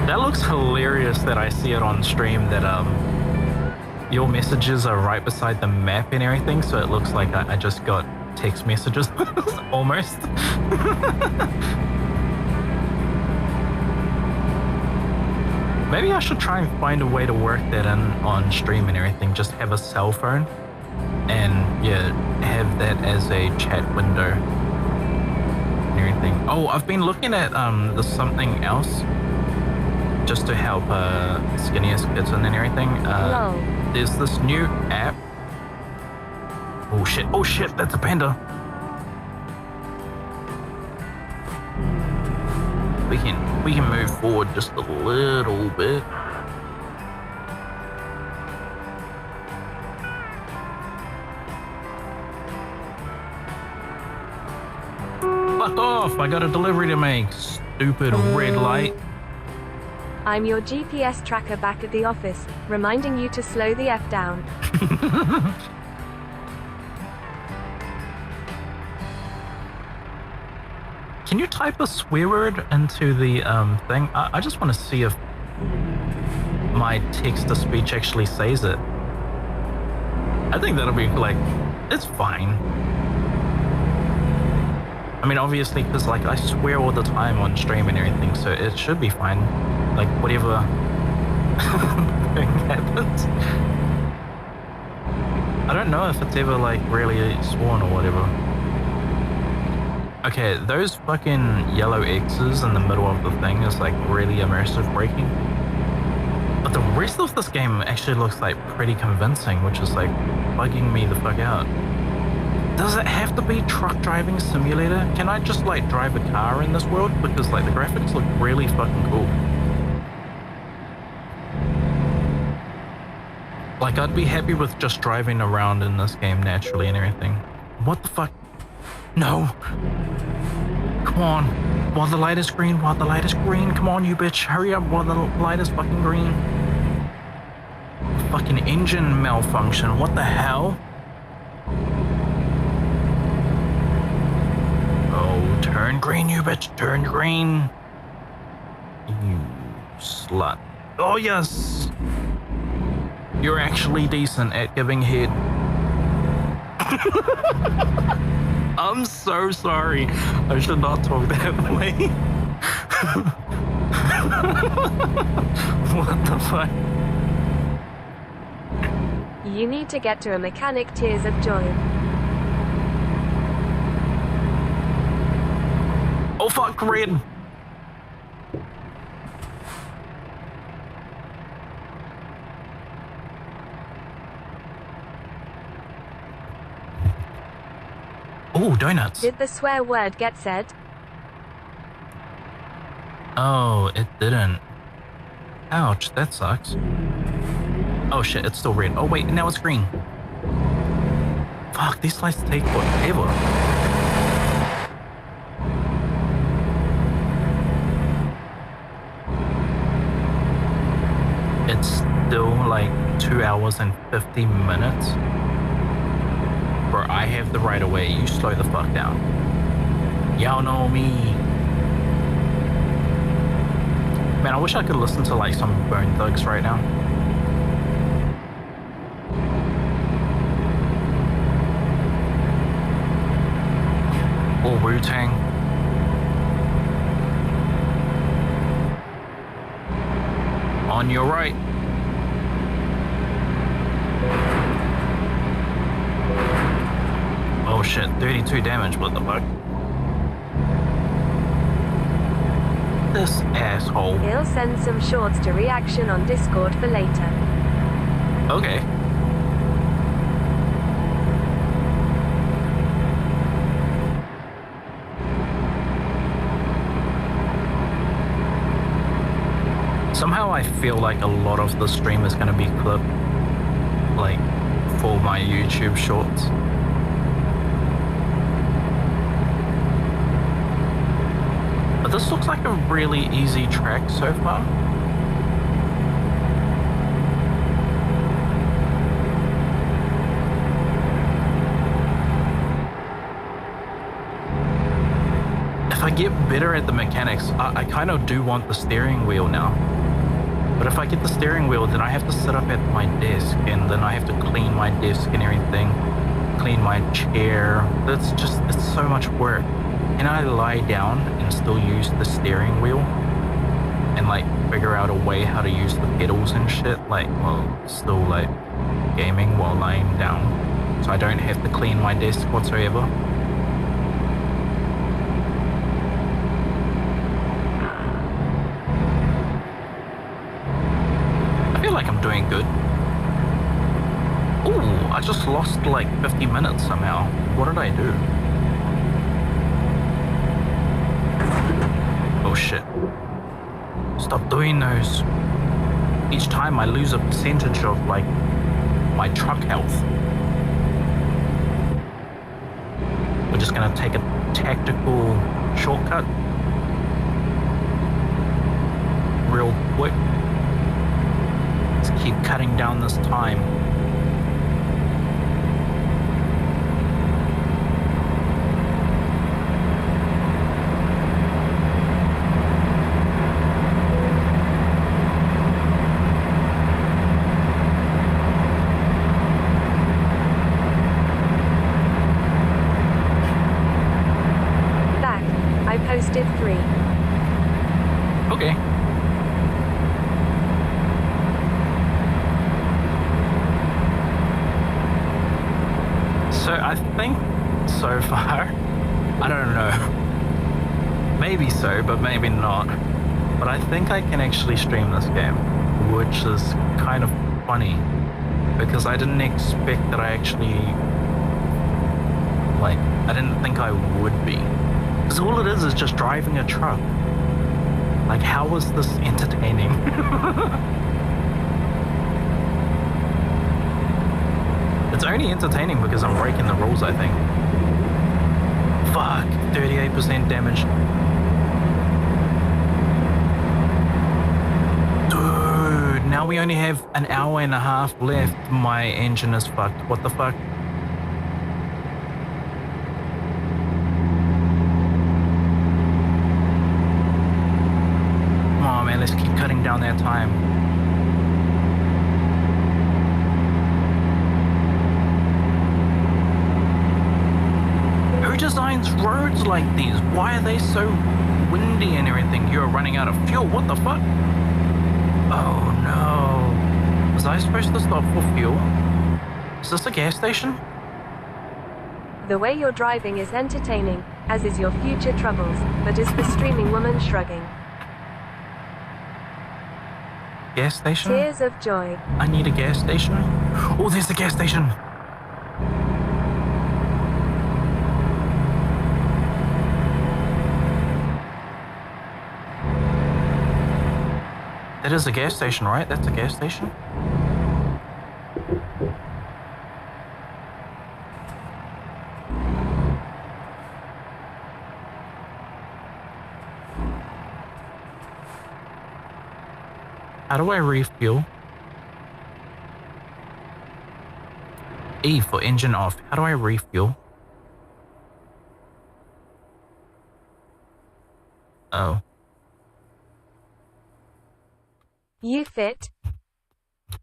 That looks hilarious that I see it on stream that your messages are right beside the map and everything, so it looks like I just got text messages almost. Maybe I should try and find a way to work that in on stream and everything. Just have a cell phone and yeah, have that as a chat window and everything. Oh, I've been looking at the something else just to help skinniest kids and everything. There's this new app. Oh shit, that's a panda. We can move forward just a little bit. Fuck off, I got a delivery to make. Stupid red light. I'm your GPS tracker back at the office, reminding you to slow the F down. Can you type a swear word into the thing? I just want to see if my text-to-speech actually says it. I think that'll be like, it's fine. I mean, obviously, because like I swear all the time on stream and everything, so it should be fine. Like whatever thing happens. I don't know if it's ever like really sworn or whatever. Okay, those fucking yellow X's in the middle of the thing is like really immersive braking. But the rest of this game actually looks like pretty convincing, which is like bugging me the fuck out. Does it have to be truck driving simulator? Can I just like drive a car in this world? Because like the graphics look really fucking cool. Like I'd be happy with just driving around in this game naturally and everything. What the fuck? No. Come on. While the light is green, while the light is green. Come on, you bitch. Hurry up while the light is fucking green. Fucking engine malfunction. What the hell? Oh, turn green, you bitch. Turn green. You slut. Oh, yes. You're actually decent at giving head. I'm so sorry. I should not talk that way. What the fuck? You need to get to a mechanic. Tears of joy. Oh fuck, red. Oh, donuts. Did the swear word get said? Oh, it didn't. Ouch, that sucks. Oh shit, it's still red. Oh wait, now it's green. Fuck, these lights take forever. it's still like 2 hours and 50 minutes. Bro, I have the right of way. You slow the fuck down. Y'all know me. Man, I wish I could listen to like some Bone Thugs right now. Or Wu-Tang. On your right. Oh shit, 32 damage, what the fuck? This asshole. He'll send some shorts to reaction on Discord for later. Okay. Somehow I feel like a lot of the stream is gonna be clipped, like, for my YouTube shorts. But this looks like a really easy track so far. If I get better at the mechanics, I kind of do want the steering wheel now. But if I get the steering wheel, then I have to sit up at my desk, and then I have to clean my desk and everything, clean my chair. It's so much work. Can I lie down and still use the steering wheel? And like figure out a way how to use the pedals and shit, like, well, still like gaming while lying down. So I don't have to clean my desk whatsoever. Like I'm doing good. Ooh, I just lost like 50 minutes somehow. What did I do? Oh shit. Stop doing those. Each time I lose a percentage of like my truck health. We're just gonna take a tactical shortcut. Real quick. Keep cutting down this time. Back. I posted 3. Okay. So I think so far, I don't know, maybe so, but maybe not, but I think I can actually stream this game, which is kind of funny, because I didn't expect that I actually, like, I didn't think I would be, because all it is just driving a truck. Like, how is this entertaining? It's only entertaining because I'm breaking the rules, I think. Fuck, 38% damage. Dude, now we only have an hour and a half left. My engine is fucked. What the fuck? Come on, man, let's keep cutting down that time. Designs roads like these? Why are they so windy and everything? You're running out of fuel. What the fuck? Oh no. Was I supposed to stop for fuel? Is this a gas station? The way you're driving is entertaining, as is your future troubles, but is the streaming woman shrugging. Gas station? Tears of joy. I need a gas station. Oh, there's the gas station. That is a gas station, right? That's a gas station. How do I refuel? E for engine off. How do I refuel? Oh. You fit.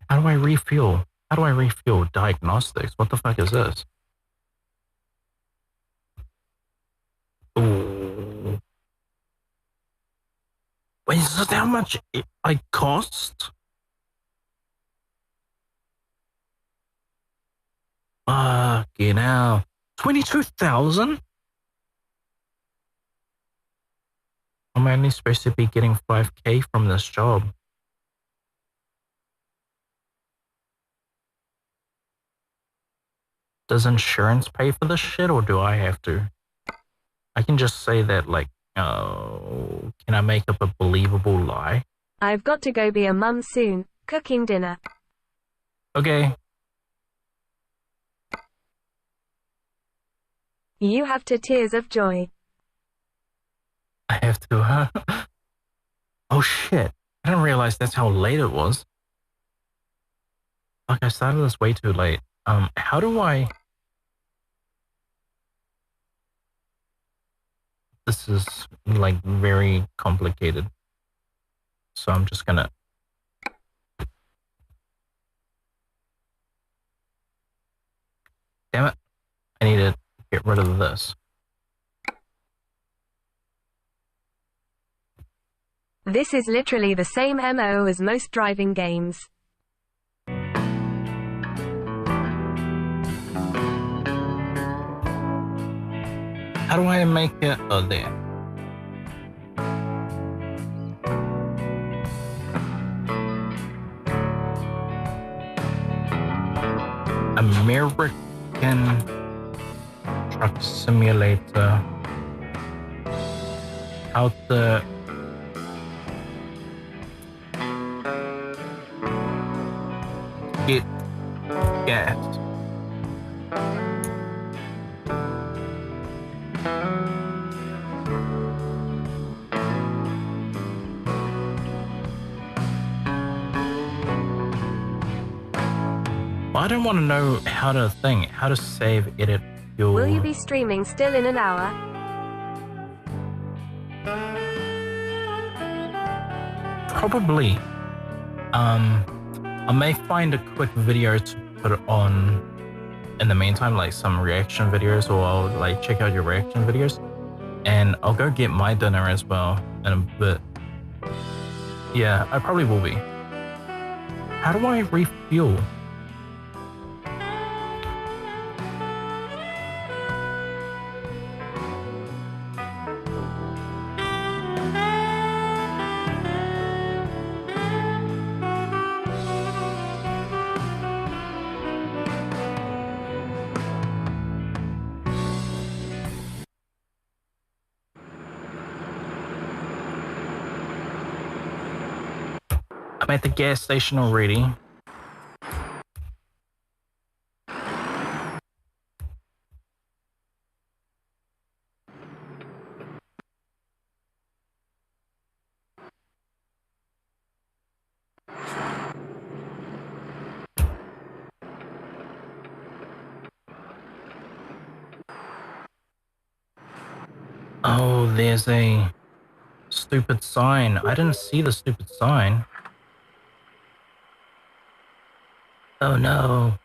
How do I refuel? How do I refuel? Diagnostics. What the fuck is this? Ooh. Wait, is that how much it costs? Fucking hell. 22,000? I'm only supposed to be getting 5k from this job. Does insurance pay for this shit or do I have to? I can just say that, like, oh, can I make up a believable lie? I've got to go be a mum soon, cooking dinner. Okay. You have to tears of joy. I have to, huh? Oh shit. I didn't realize that's how late it was. Like, I started this way too late. How do I... This is, like, very complicated. So I'm just gonna... Damn it. I need to get rid of this. This is literally the same MO as most driving games. How do I make it? Oh, there. American Truck Simulator. How to... get gas. Well, I don't want to know how to how to save, edit, fuel. Will you be streaming still in an hour? Probably. I may find a quick video to put on in the meantime, like some reaction videos, or I'll like check out your reaction videos, and I'll go get my dinner as well in a bit. Yeah, I probably will be. How do I refuel? I'm at the gas station already. Oh, there's a stupid sign. I didn't see the stupid sign. Oh no.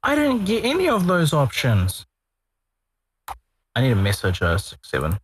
I didn't get any of those options. I need to message 67.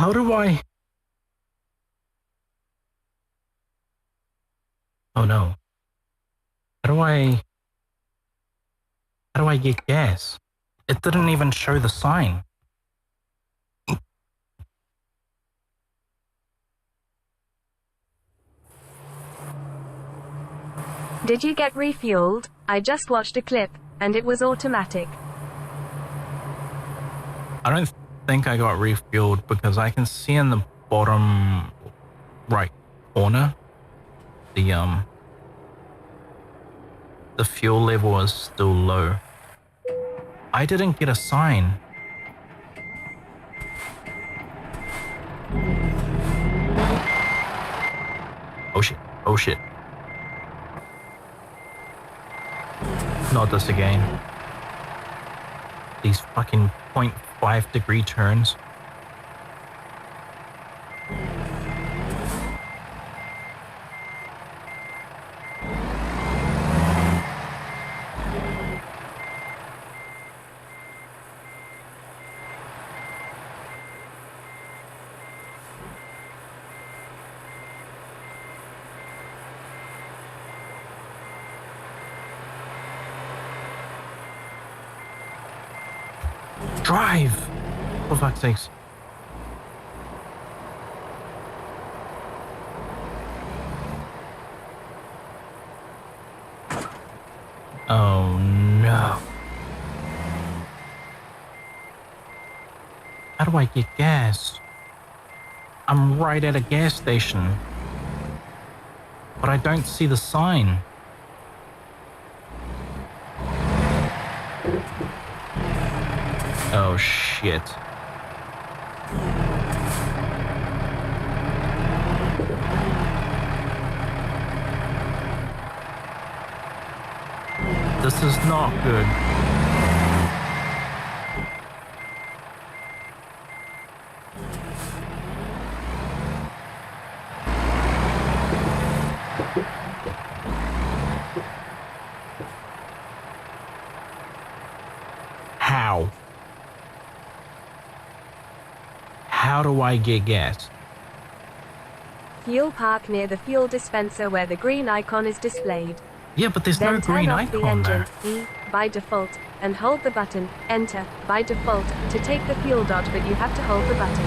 How do I... Oh no. How do I get gas? It didn't even show the sign. Did you get refueled? I just watched a clip, and it was automatic. I don't think I got refueled because I can see in the bottom right corner the fuel level is still low. I didn't get a sign. Oh shit, oh shit. Not this again. These fucking 0.5 degree turns. Drive! For fuck's sakes. Oh no. How do I get gas? I'm right at a gas station. But I don't see the sign. Oh shit. This is not good. How? How do I get gas? Fuel park near the fuel dispenser where the green icon is displayed. Yeah, but there's Then no turn green off the icon engine, there. E, by default, and hold the button, Enter, by default, to take the fuel dot, but you have to hold the button.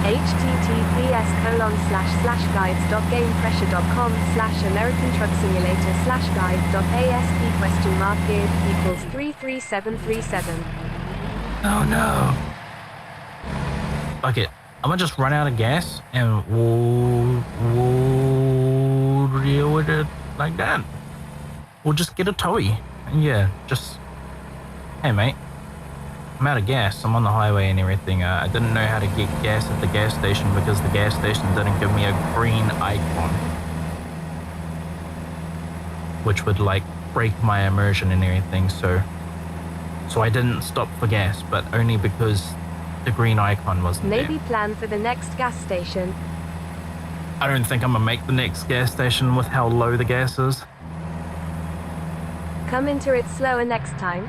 https://guides.gamepressure.com/americanTruck Simulator/guide.asp?guide=33737. Oh no. Fuck it. I'm gonna just run out of gas and we'll deal with it like that. We'll just get a towie. And yeah, just... Hey mate, I'm out of gas. I'm on the highway and everything. I didn't know how to get gas at the gas station because the gas station didn't give me a green icon, which would like break my immersion and everything. So I didn't stop for gas, but only because the green icon wasn't Maybe there. plan for the next gas station. I don't think I'm gonna make the next gas station with how low the gas is. Come into it slower next time.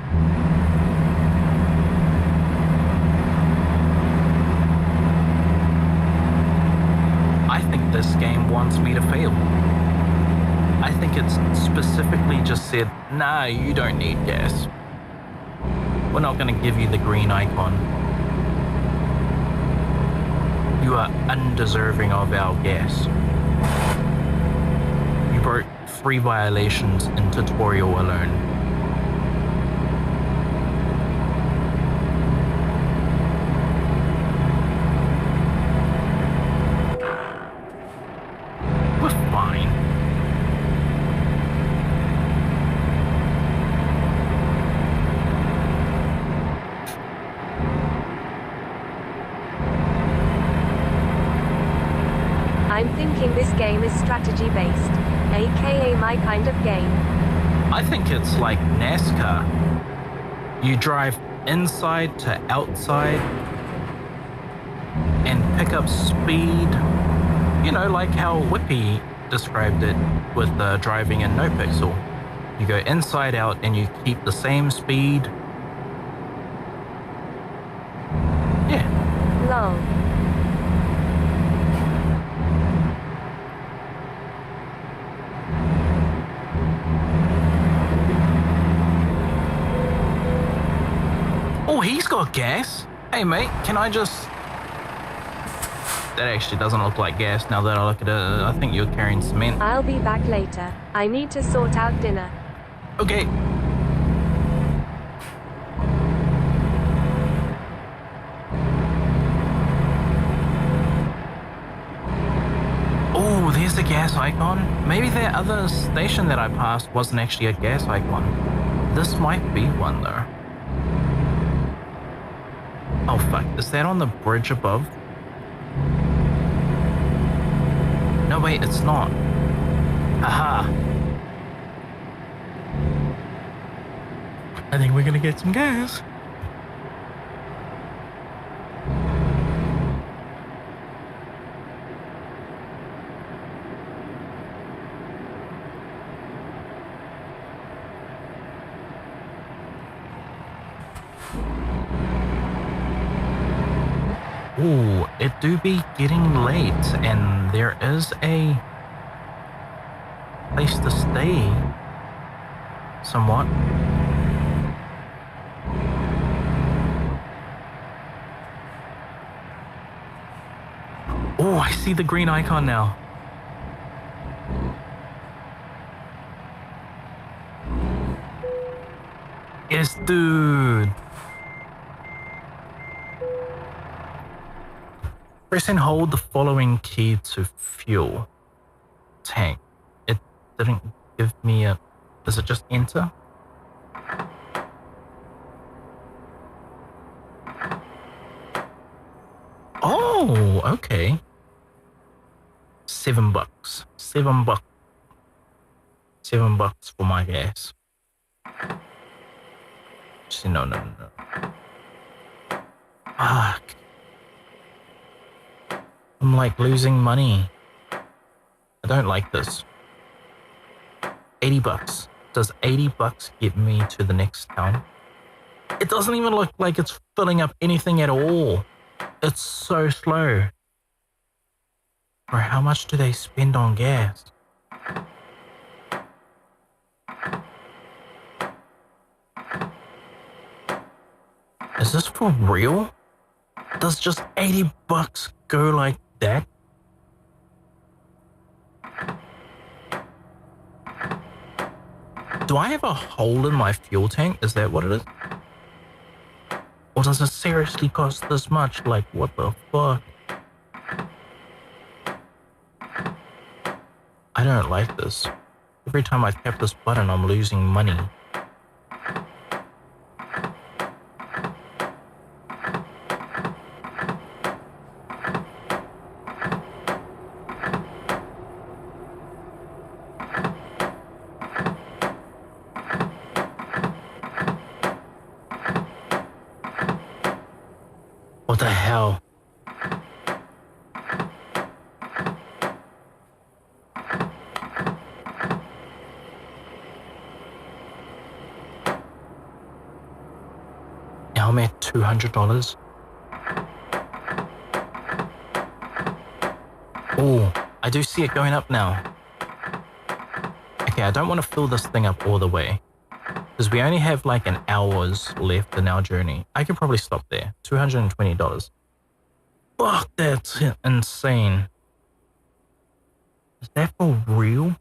I think this game wants me to fail. I think it's specifically just said, nah, you don't need gas. We're not gonna give you the green icon. You are undeserving of our gas. You broke 3 violations in tutorial alone. We're fine. I'm thinking this game is strategy based, aka my kind of game. I think it's like NASCAR. You drive inside to outside and pick up speed. You know, like how Whippy described it with driving in NoPixel. You go inside out and you keep the same speed. Yeah. Lol. Oh, he's got gas. Hey, mate, can I just... That actually doesn't look like gas now that I look at it. I think you're carrying cement. I'll be back later. I need to sort out dinner. Okay. Oh, there's the gas icon. Maybe that other station that I passed wasn't actually a gas icon. This might be one, though. Oh, fuck. Is that on the bridge above? No, wait, it's not. Aha. I think we're gonna get some gas. Ooh, it do be getting late, and there is a place to stay, somewhat. Oh, I see the green icon now. Yes, dude. Press and hold the following key to fuel tank. It didn't give me a... Does it just enter? Oh, okay. $7. $7. $7 for my gas. No. Fuck. I'm like losing money. I don't like this. $80. Does $80 get me to the next town? It doesn't even look like it's filling up anything at all. It's so slow. Or how much do they spend on gas? Is this for real? Does just $80 go like that? Do I have a hole in my fuel tank? Is that what it is? Or does it seriously cost this much? Like, what the fuck? I don't like this. Every time I tap this button, I'm losing money. What the hell? Now I'm at $200. Oh, I do see it going up now. Okay, I don't want to fill this thing up all the way, because we only have like an hour's left in our journey. I could probably stop there. $220. Fuck, that's insane. Is that for real?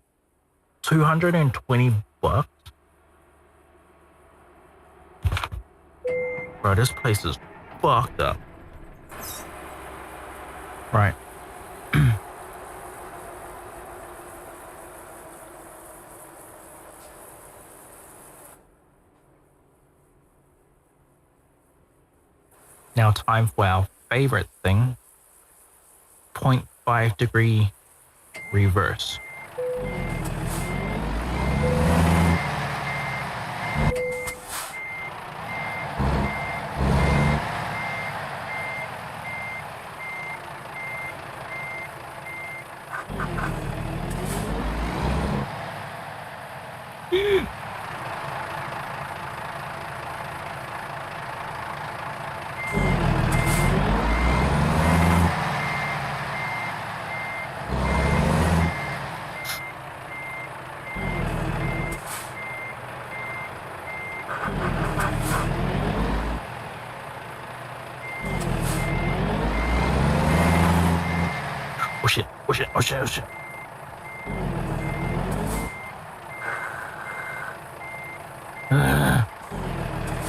$220? Bro, this place is fucked up. Right. Now time for our favorite thing. 0.5 degree reverse. Oh shit, oh shit, oh shit, oh shit.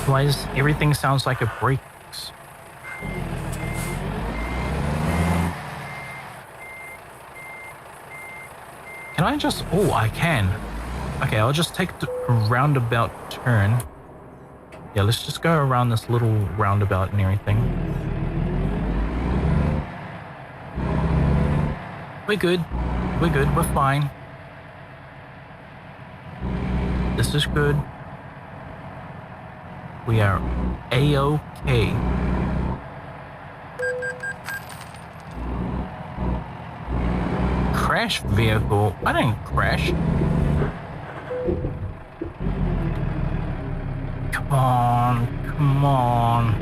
Why does everything sounds like it breaks? Can I just... Oh, I can. Okay, I'll just take the roundabout turn. Yeah, let's just go around this little roundabout and everything. We're good. We're good. We're fine. This is good. We are A-OK. Crash vehicle? I didn't crash. Come on. Come on.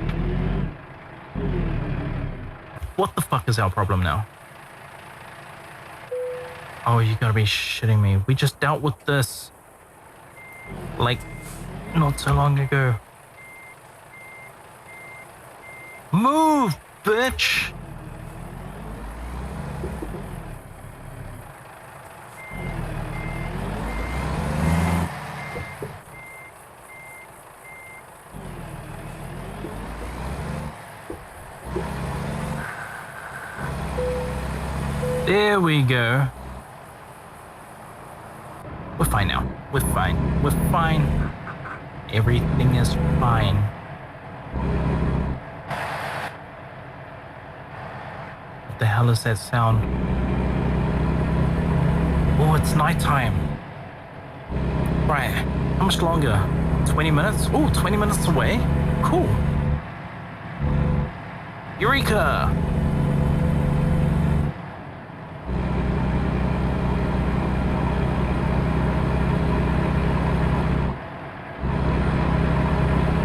What the fuck is our problem now? Oh, you gotta be shitting me. We just dealt with this. Like, not so long ago. Move, bitch! There we go. We're fine now. We're fine. We're fine. Everything is fine. What the hell is that sound? Oh, it's nighttime. Right. How much longer? 20 minutes? Oh, 20 minutes away? Cool. Eureka!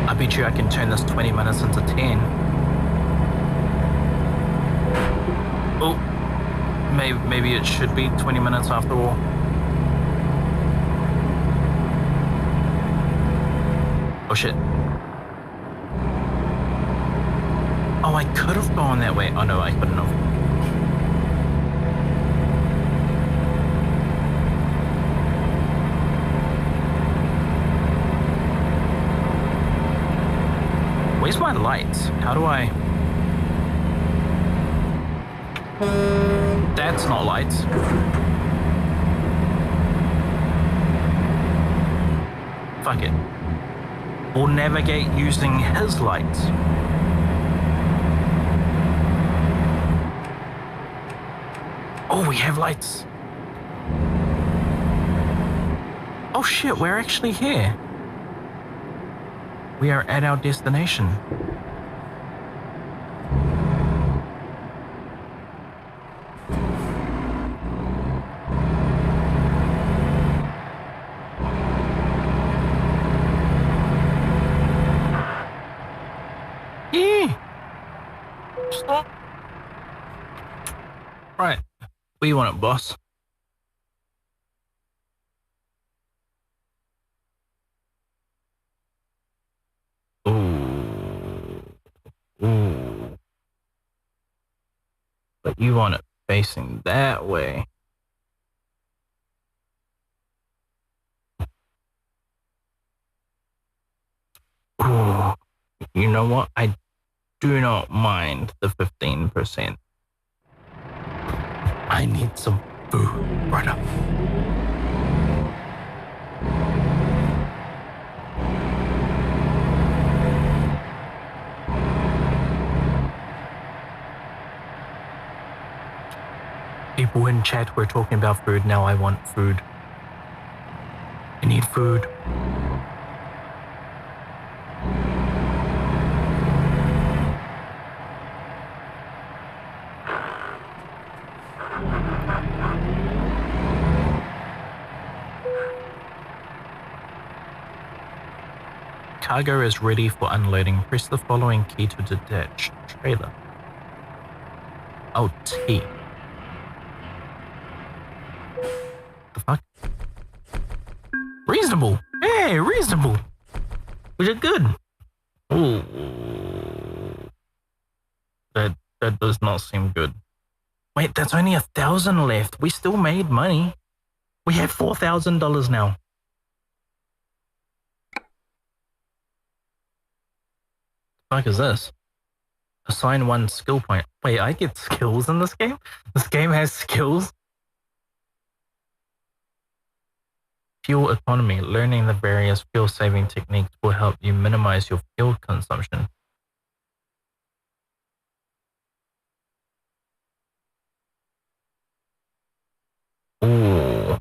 I bet you I can turn this 20 minutes into 10. Oh, maybe it should be 20 minutes after all. Oh shit. Oh, I could have gone that way. Oh no, I couldn't have. Where's my lights? How do I... That's not lights. Fuck it. We'll navigate using his lights. Oh, we have lights. Oh shit, we're actually here. We are at our destination. Stop. Right. What do you want it, boss? Ooh. But you want it facing that way. Ooh. You know what? I do not mind the 15%. I need some food, brother. People in chat were talking about food. Now I want food. I need food. Cargo is ready for unloading. Press the following key to detach trailer. Oh, T. The fuck? Reasonable. Hey, reasonable. which are good. Ooh, that does not seem good. Wait, that's only 1,000 left. We still made money. We have $4,000 now. The fuck is this? Assign 1 skill point. Wait, I get skills in this game? This game has skills? Fuel economy. Learning the various fuel-saving techniques will help you minimize your fuel consumption. Ooh.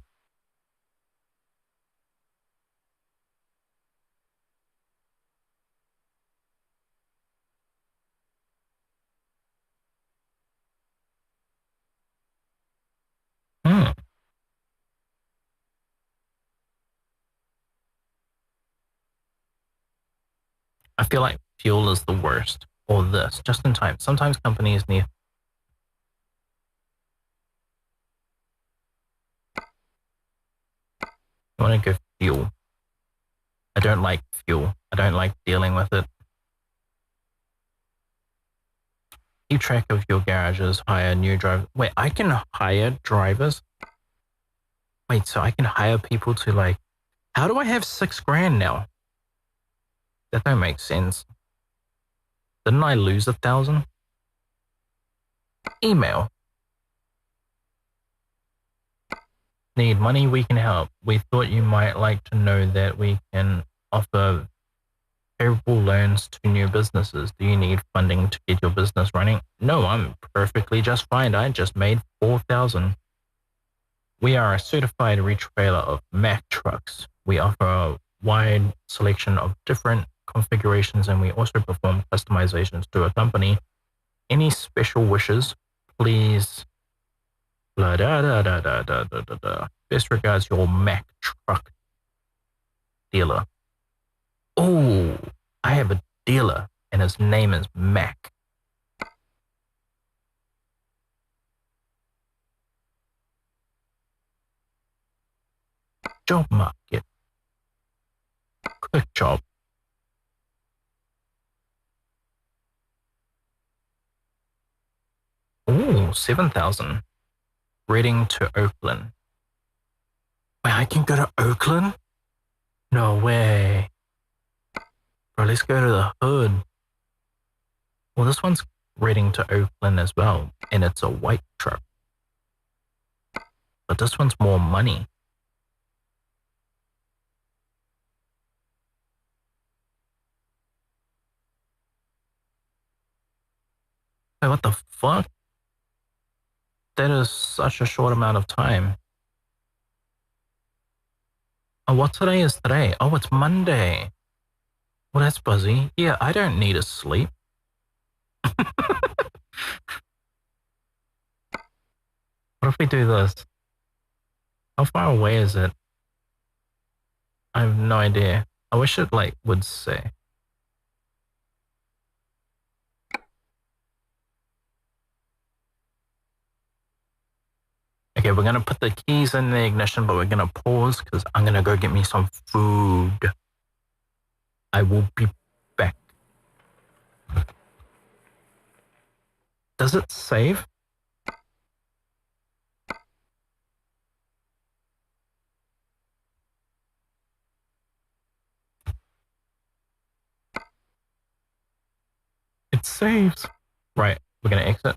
I feel like fuel is the worst. Or this, just in time. Sometimes companies need... I want to go fuel. I don't like fuel. I don't like dealing with it. Keep track of your garages, hire new drivers. Wait, I can hire drivers? Wait, so I can hire people to like... How do I have $6,000 now? That don't make sense. Didn't I lose 1,000? Email. Need money? We can help. We thought you might like to know that we can offer favorable loans to new businesses. Do you need funding to get your business running? No, I'm perfectly just fine. I just made 4,000. We are a certified retrailer of Mack trucks. We offer a wide selection of different configurations, and we also perform customizations to accompany any special wishes. Please. Blah, da, da, da, da, da, da, da, da. Best regards, your Mack truck dealer. Oh, I have a dealer, and his name is Mac. Job market. Quick job. Oh, 7,000. Reading to Oakland. Wait, I can go to Oakland? No way. Bro, let's go to the hood. Well, this one's reading to Oakland as well, and it's a white truck. But this one's more money. Wait, what the fuck? That is such a short amount of time. Oh, what today is today? Oh, it's Monday. Well, that's buzzy. Yeah, I don't need a sleep. What if we do this? How far away is it? I have no idea. I wish it like would say. Okay, we're gonna put the keys in the ignition, but we're gonna pause because I'm gonna go get me some food. I will be back. Does it save? It saves. Right, we're gonna exit.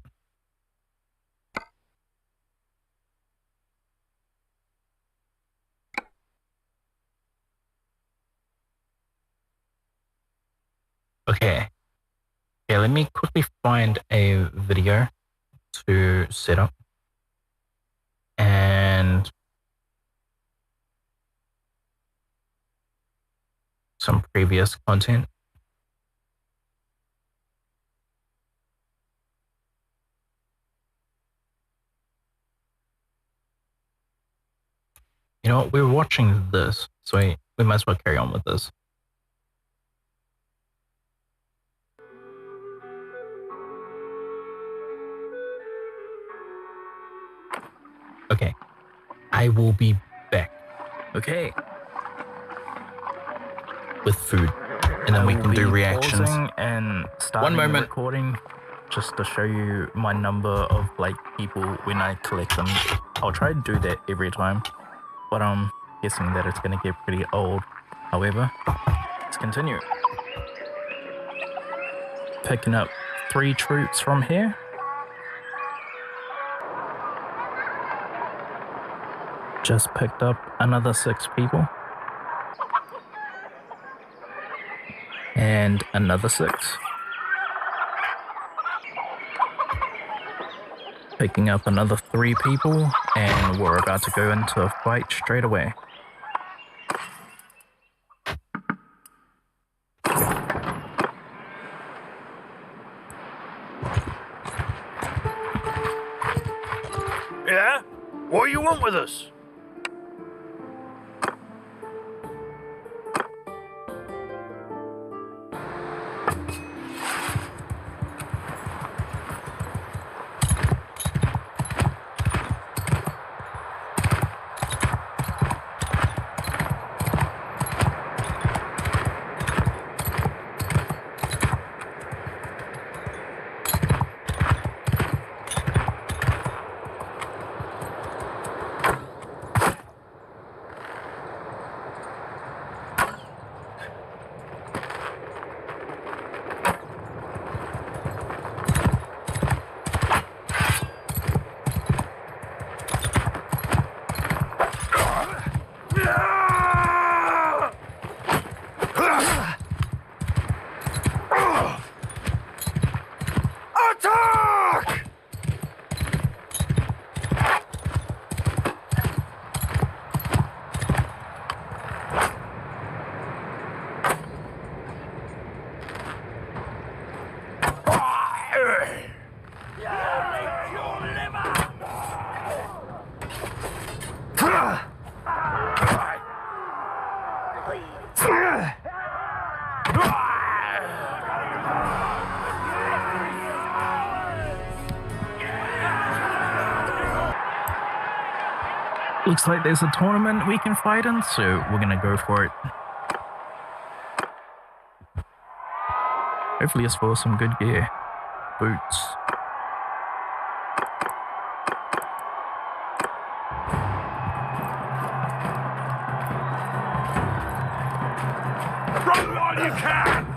Okay. Okay, let me quickly find a video to set up. And some previous content. You know what? We're watching this, so we might as well carry on with this. Okay. I will be back. Okay. With food. and then we I will can do be reactions. pausing and starting the moment. recording just to show you my number of like people when I collect them. I'll try to do that every time, but I'm guessing that it's gonna get pretty old. However, let's continue. Picking up 3 troops from here. Just picked up another 6 people. And another 6. Picking up another 3 people, and we're about to go into a fight straight away. Yeah? What do you want with us? Looks like there's a tournament we can fight in, so we're gonna go for it. Hopefully it's for some good gear. Boots. Run while you can!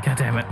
God damn it.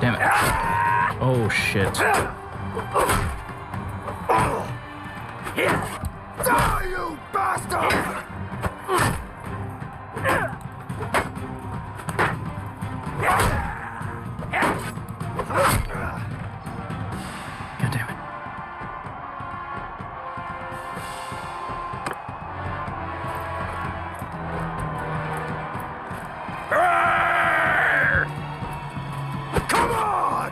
Damn it. Oh shit. Die, you bastard! God damn it. Come on!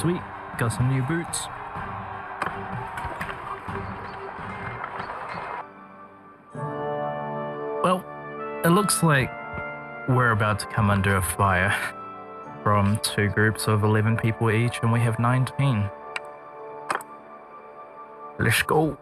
Sweet, got some new boots. Well, it looks like we're about to come under a fire from 2 groups of 11 people each, and we have 19. Let's go.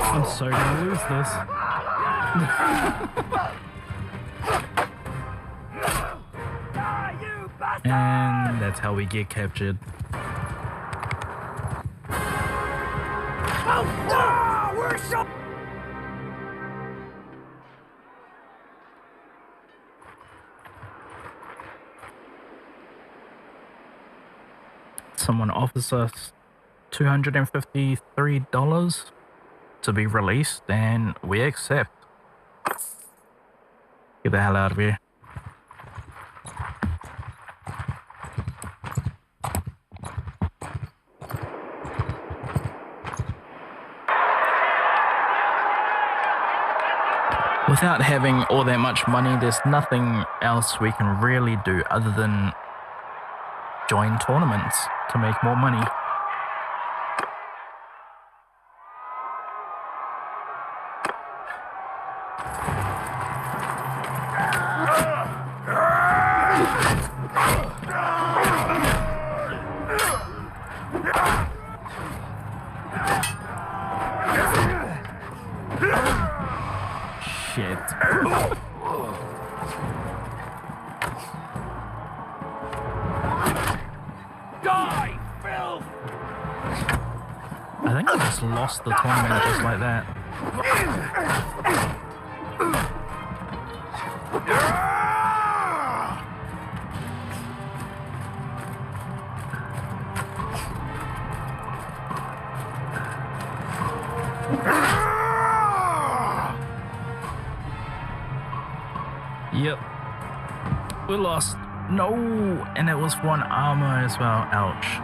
I'm so gonna lose this. And that's how we get captured. Someone offers us $253 to be released, and we accept. Get the hell out of here. Without having all that much money, there's nothing else we can really do other than join tournaments to make more money. Shit. Die, filth! I think I just lost the tournament just like that. Yep. We lost. No, and it was 1 armor as well. Ouch.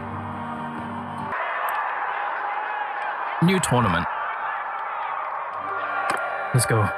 New tournament. Let's go.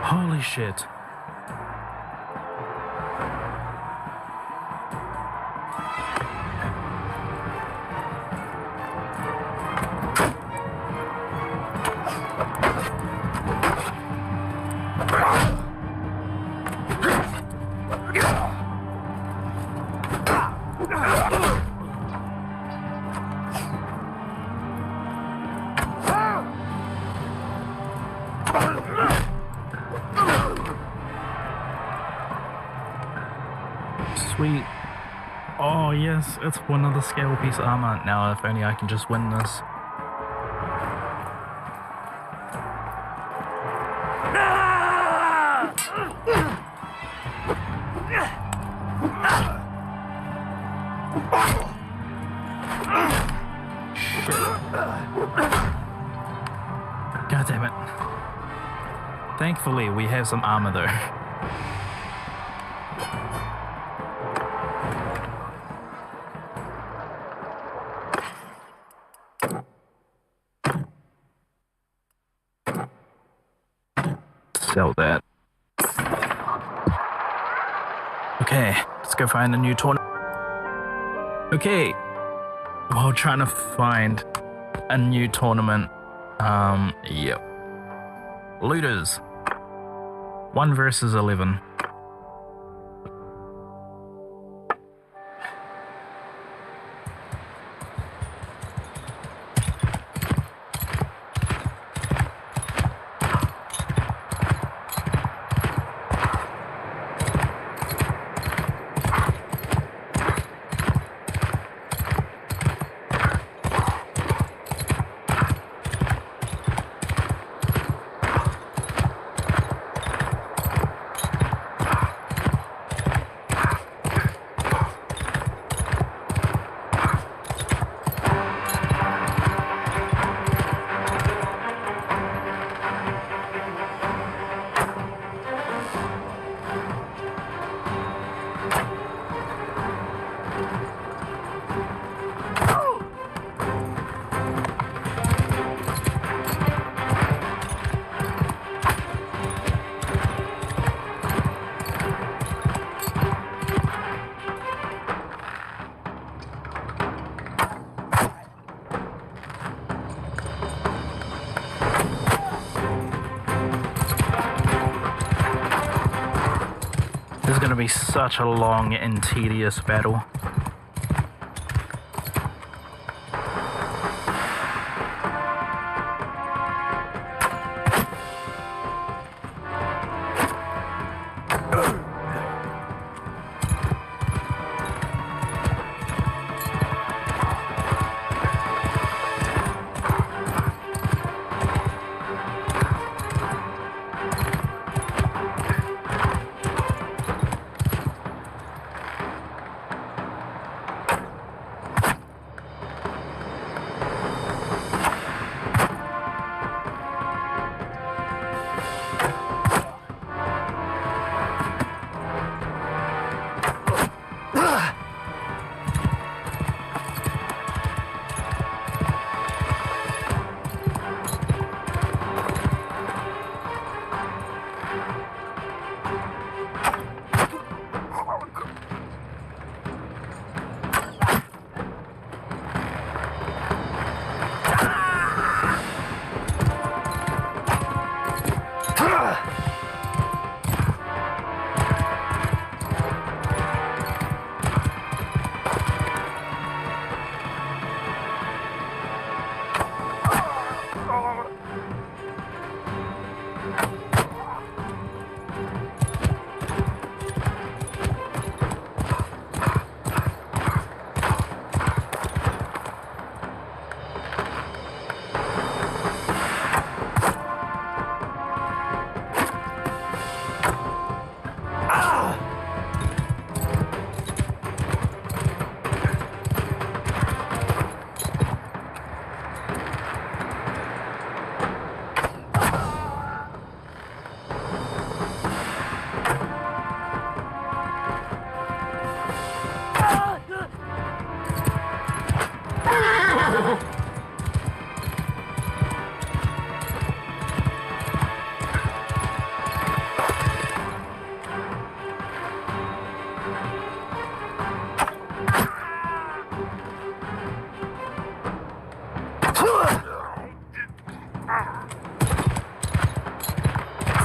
Holy shit. sweet. Oh yes, it's one of the scale piece of armor. Now if only I can just win this. God damn it. Thankfully, we have some armor though. Sell that. Okay, let's go find a new tournament. Okay, while trying to find a new tournament, yep. Looters. 1 versus 11. This is going to be such a long and tedious battle.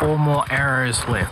Four more arrows left.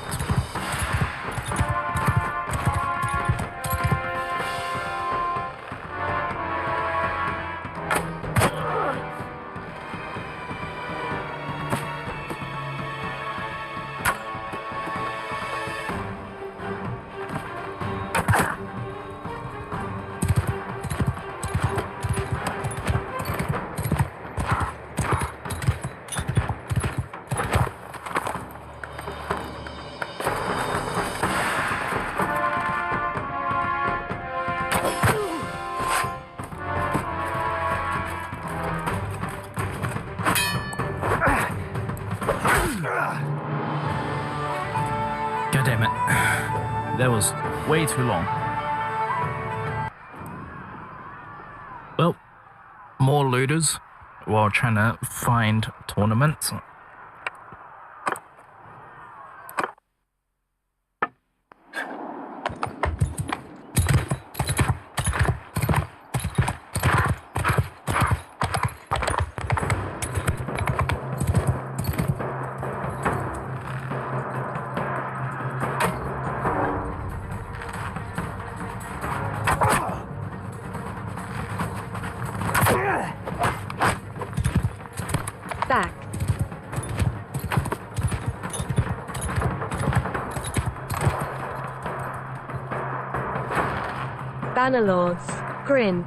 that was way too long. Well, more looters while trying to find tournaments. Back. Bannerlords. Grin.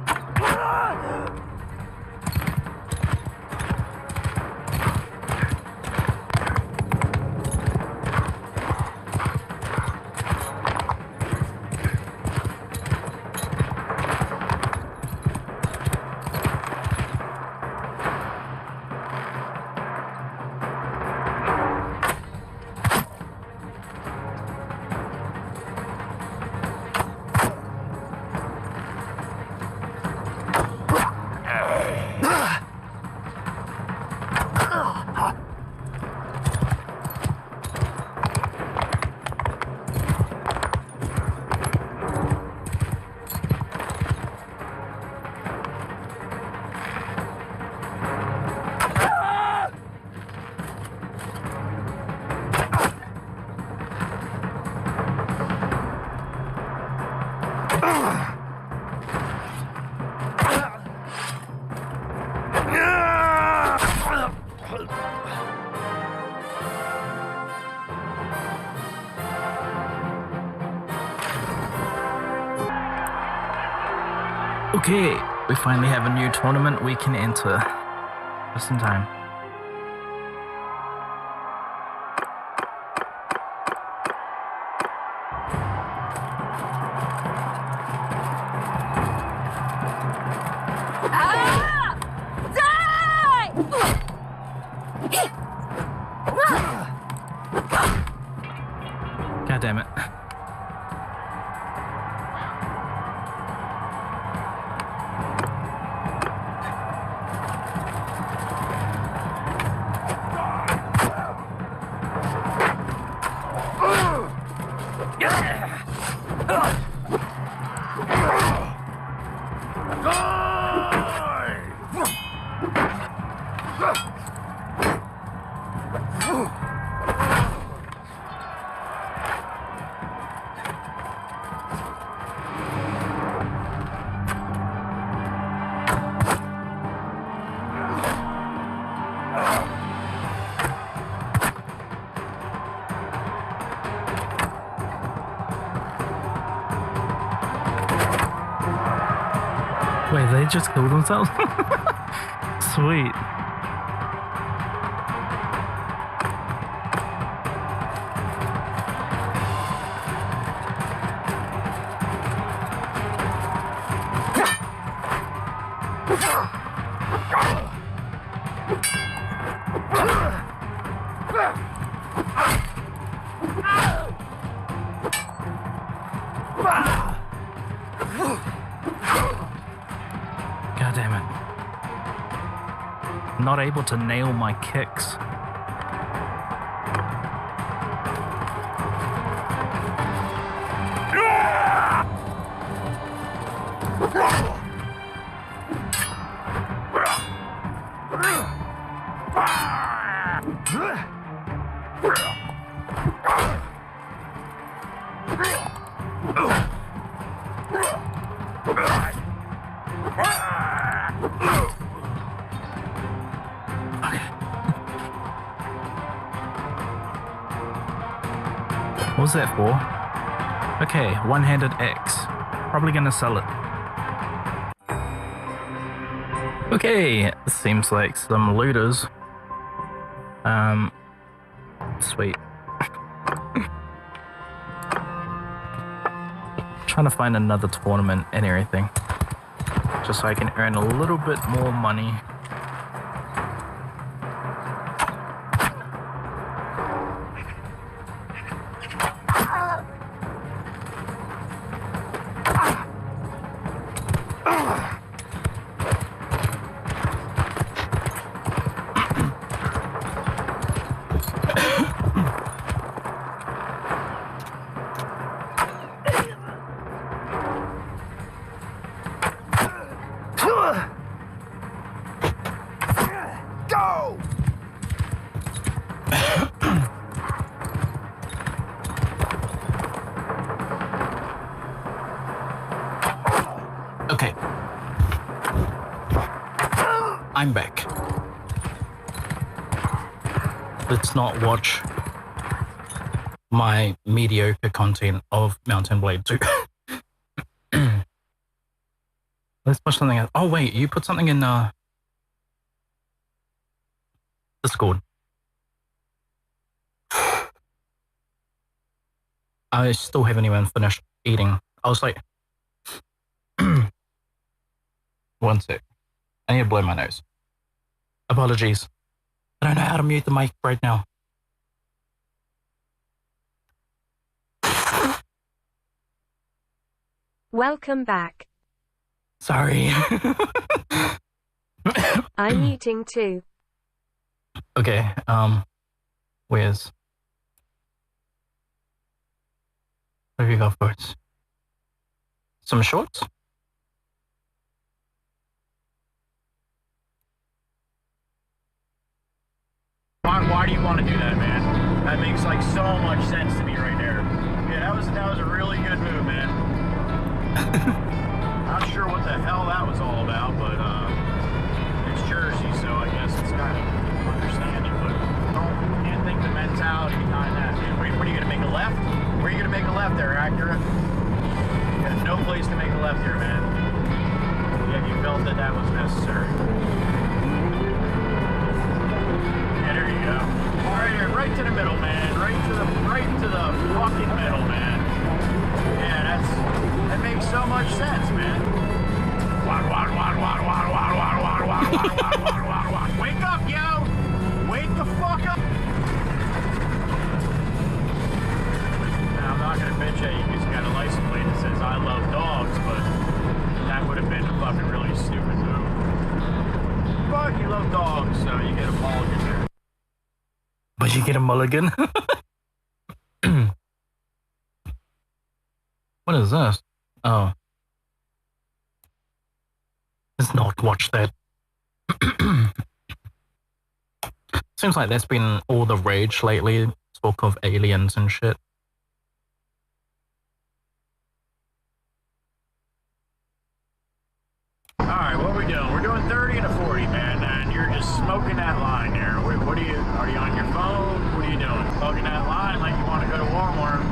Okay, we finally have a new tournament we can enter. Just in time. God damn it. Wait, they just killed themselves? Sweet. God damn it. Not able to nail my kicks. What was that for? Okay, one-handed axe. Probably gonna sell it. Okay, seems like some looters. Sweet. Trying to find another tournament and everything. Just so I can earn a little bit more money. I'm back. Let's not watch my mediocre content of Mountain Blade 2. Let's push something else. Oh wait, you put something in Discord. I still haven't even finished eating. I was like, one sec. I need to blow my nose. Apologies. I don't know how to mute the mic right now. Welcome back. Sorry. I'm eating too. Okay, where's... What have you got first? Some shorts? Why do you want to do that, man? That makes like so much sense to me right there. Yeah, that was a really good move, man. Not sure what the hell that was all about, but it's Jersey, so I guess it's kind of understanding, but can't think the mentality behind that, man. What are you gonna make a left? Where are you gonna make a left there, Acura? You got no place to make a left here, man. Yeah, you felt that was necessary. There you go. Right here, right to the middle, man. Right to the fucking middle, man. Yeah, that makes so much sense, man. Wake up, yo! Wake the fuck up! Now, I'm not gonna bitch at you because you got a license plate that says I love dogs, but that would have been a fucking really stupid move. But you love dogs, so you get a mulligan there. But you get a mulligan? What is this? Oh. Let's not watch that. Seems like that's been all the rage lately. Talk of aliens and shit. Alright, what are we doing? We're doing 30 and a 40, man, and you're just smoking that line there. What are you on your phone? What are you doing? Smoking that line like you want to go to Walmart.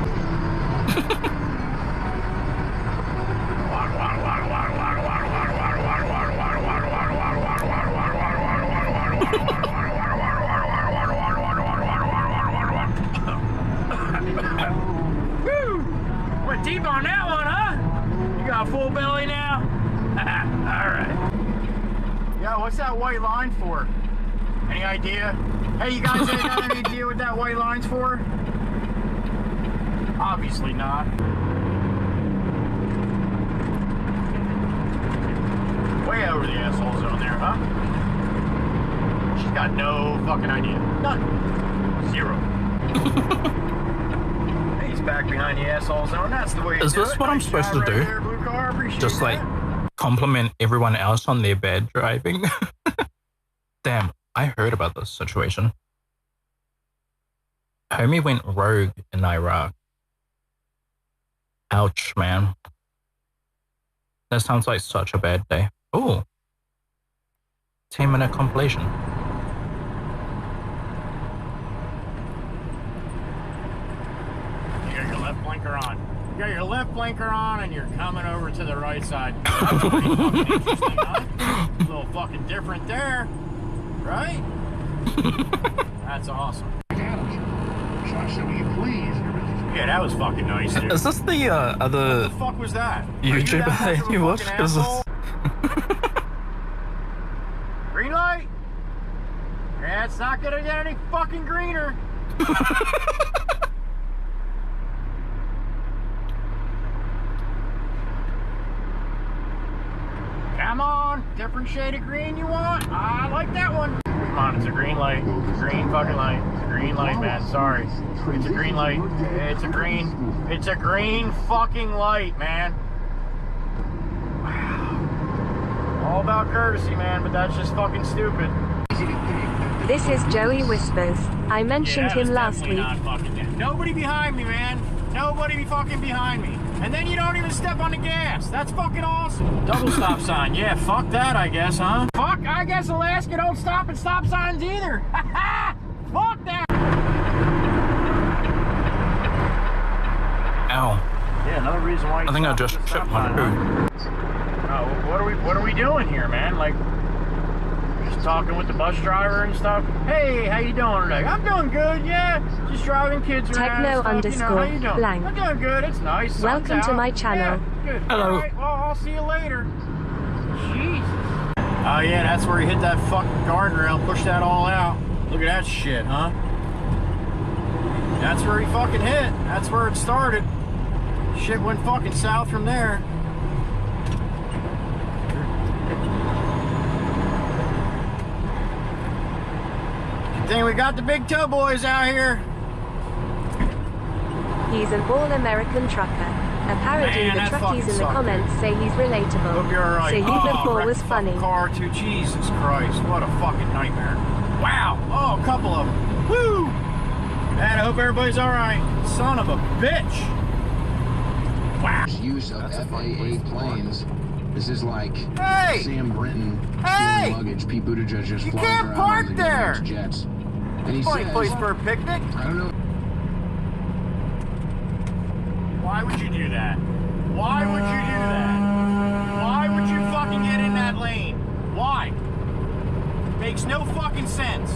Woo! Went deep on that one, huh? You got a full belly now? Alright. Yo, what's that white line for? Any idea? Hey, you guys got any idea what that white line's for? Obviously not. Way over the asshole zone there, huh? She's got no fucking idea. None. Zero. He's back behind the asshole zone. That's the way Is this what I'm supposed to do? Just like compliment everyone else on their bad driving? Damn, I heard about this situation. Homie went rogue in Iraq. Ouch, man. That sounds like such a bad day. Oh. 10-minute completion. You got your left blinker on. You got your left blinker on and you're coming over to the right side. That's pretty fucking interesting, huh? A little fucking different there. Right? That's awesome. Yeah, that was fucking nice, dude. Is this the other What the fuck was that? YouTuber that you watch? Is this... Green light? Yeah, it's not gonna get any fucking greener. Come on, different shade of green you want? I like that one. Come on, it's a green light. It's a green fucking light. It's a green light, man. Sorry. It's a green light. It's a green fucking light, man. Wow. All about courtesy, man, but that's just fucking stupid. This is Joey Whispers. I mentioned him last week. Nobody behind me, man. Nobody be fucking behind me. And then you don't even step on the gas. That's fucking awesome. Double stop sign. Yeah, fuck that, I guess, huh? Fuck, I guess Alaska don't stop at stop signs either. Fuck that. Ow. Yeah, another reason why. I think I just chipped my food. Oh, what are we doing here, man? Like, just talking with the bus driver and stuff. Hey, how you doing today? I'm doing good. Yeah, just driving kids around. Techno and stuff. You know, how you doing? blank. I'm doing good. It's nice. Sun's Welcome to out. my channel. Yeah, good. Hello. All right, well, I'll see you later. Jesus. Oh yeah, that's where he hit that fucking guardrail, pushed that all out. Look at that shit, huh? That's where he fucking hit. That's where it started. Shit went fucking south from there. Good thing we got the big toe boys out here. He's an all-American trucker. Apparently Man, the that truckies fucking in the sucker. comments say he's relatable. Hope you're alright. So you before wrecked was the funny. fucking car too. Jesus Christ, what a fucking nightmare. Wow. Oh, a couple of them. Woo! Man, I hope everybody's alright. Son of a bitch. Wow. Use of FAA planes. This is like Hey! Sam Brinton Hey! stealing luggage. Pete Buttigieg just You flies can't around park on the there! government's jets. And he Funny says, place for a picnic. I don't know. Why would you do that? Why would you do that? Why would you fucking get in that lane? Why? Makes no fucking sense.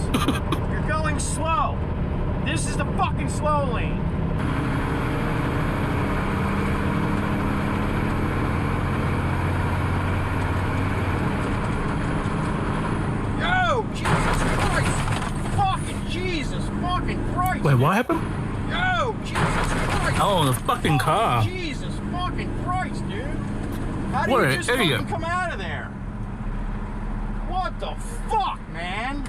You're going slow. This is the fucking slow lane. Yo, Jesus Christ! Fucking Jesus fucking Christ! Wait, what happened? Yo, Jesus Christ! Oh, the fucking car. Jesus fucking Christ, dude! How do What you an just idiot. fucking come out of there? What the fuck, man?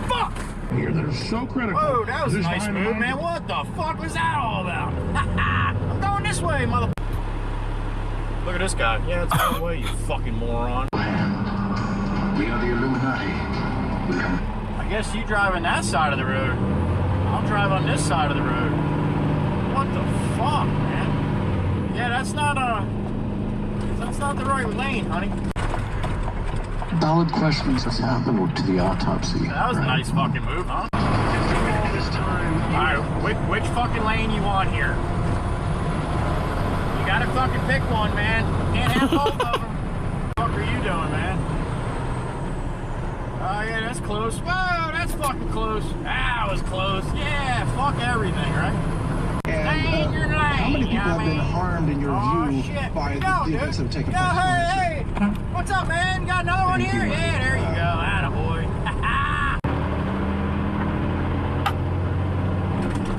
Fuck! Here, that are so critical. Whoa, that was a This nice line move, of- man. What the fuck was that all about? I'm going this way, mother. Look at this guy. Yeah, it's my way, you fucking moron. We are the Illuminati. We come. I guess you drive on that side of the road. I'll drive on this side of the road. What the fuck, man? Yeah, that's not the right lane, honey. Valid questions. What's happened to the autopsy? That was a nice fucking move, huh? All this time. Alright, which fucking lane you want here? You gotta fucking pick one, man. Can't have both of them. What the fuck are you doing, man? Oh yeah, that's close. Whoa, that's fucking close. That was close. Yeah, fuck everything, right? Stay in your lane, How many people you know have what I been mean? harmed in your Oh, view shit. by Yo, the dude. events that have taken Yo, place? hey, what's up, man? Got another one here? Yeah, there you go. Attaboy.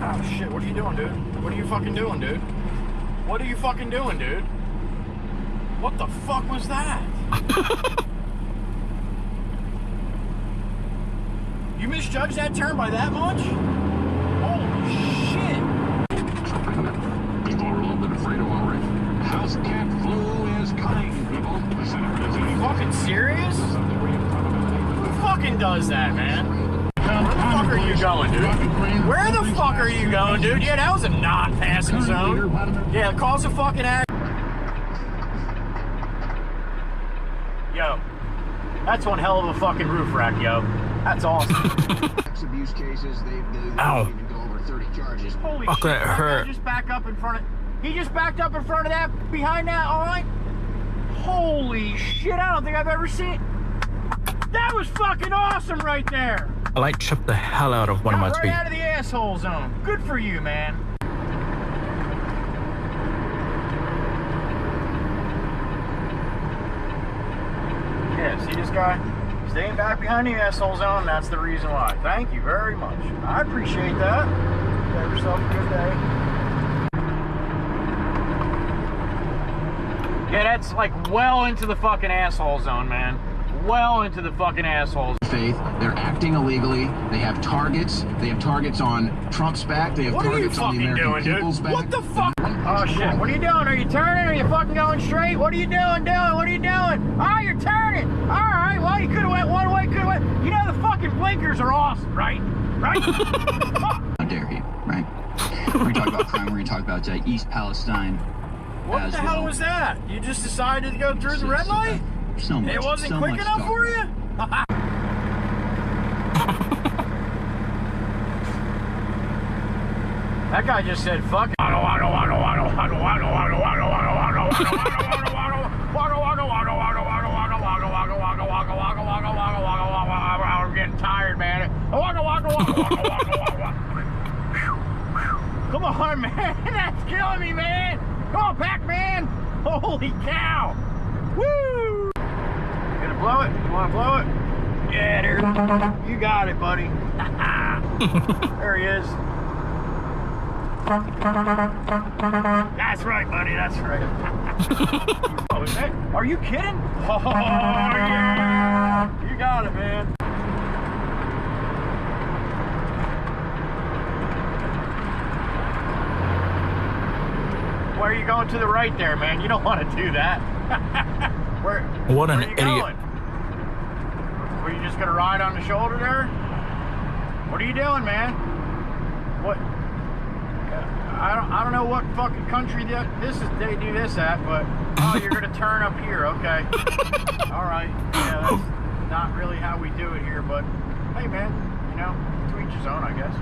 Oh, shit. What are you doing, dude? What are you fucking doing, dude? What are you fucking doing, dude? What the fuck was that? You misjudged that turn by that much? Holy shit. People are a little bit afraid of already. House cat flu is coming, people. Are you fucking serious? Who fucking does that, man? Where the fuck are you going, dude? Where the fuck are you going, dude? Yeah, that was a non-passing zone. Yeah, cause a fucking accident. Yo, that's one hell of a fucking roof rack, yo. That's awesome. Abuse cases, they Ow. don't even go over 30 charges. Holy Fuck, shit, that hurt. He just backed up in front of that, behind that line. Holy shit, I don't think I've ever seen. That was fucking awesome right there. I like chipped the hell out of one of my Got feet. right out of the asshole zone. Good for you, man. Yeah, see this guy? Staying back behind the asshole zone, that's the reason why. Thank you very much. I appreciate that. Have yourself a good day. Yeah, that's like well into the fucking asshole zone, man. well into the fucking assholes. Faith, they're acting illegally. They have targets. They have targets on Trump's back. They have targets on the American people's back. What the fuck? Oh shit, what are you doing? Are you turning? Are you fucking going straight? What are you doing? What are you doing? Oh, you're turning. Alright, well you could have went one way, could have went. You know the fucking blinkers are awesome, right? Right? How dare you, right? We're gonna talk about crime, we're gonna talk about East Palestine. What the hell was that? You just decided to go through the red light? So much, it wasn't so quick much enough talk. for you? That guy just said, fuck it. I'm getting tired, man. Come on, man. That's killing me, man. Come on, Pac-Man. Holy cow. Woo. Gonna blow it? You wanna blow it? Yeah, dude. You got it, buddy. There he is. That's right, buddy. That's right. Oh, is that? Are you kidding? Oh, yeah. You got it, man. Where are you going to the right there, man? You don't want to do that. What an where are you idiot. going? Were you just going to ride on the shoulder there? What are you doing, man? What? I don't know what fucking country they do this at, but oh, you're gonna turn up here, okay? All right, yeah, that's not really how we do it here, but hey, man, you know, to each his own, I guess.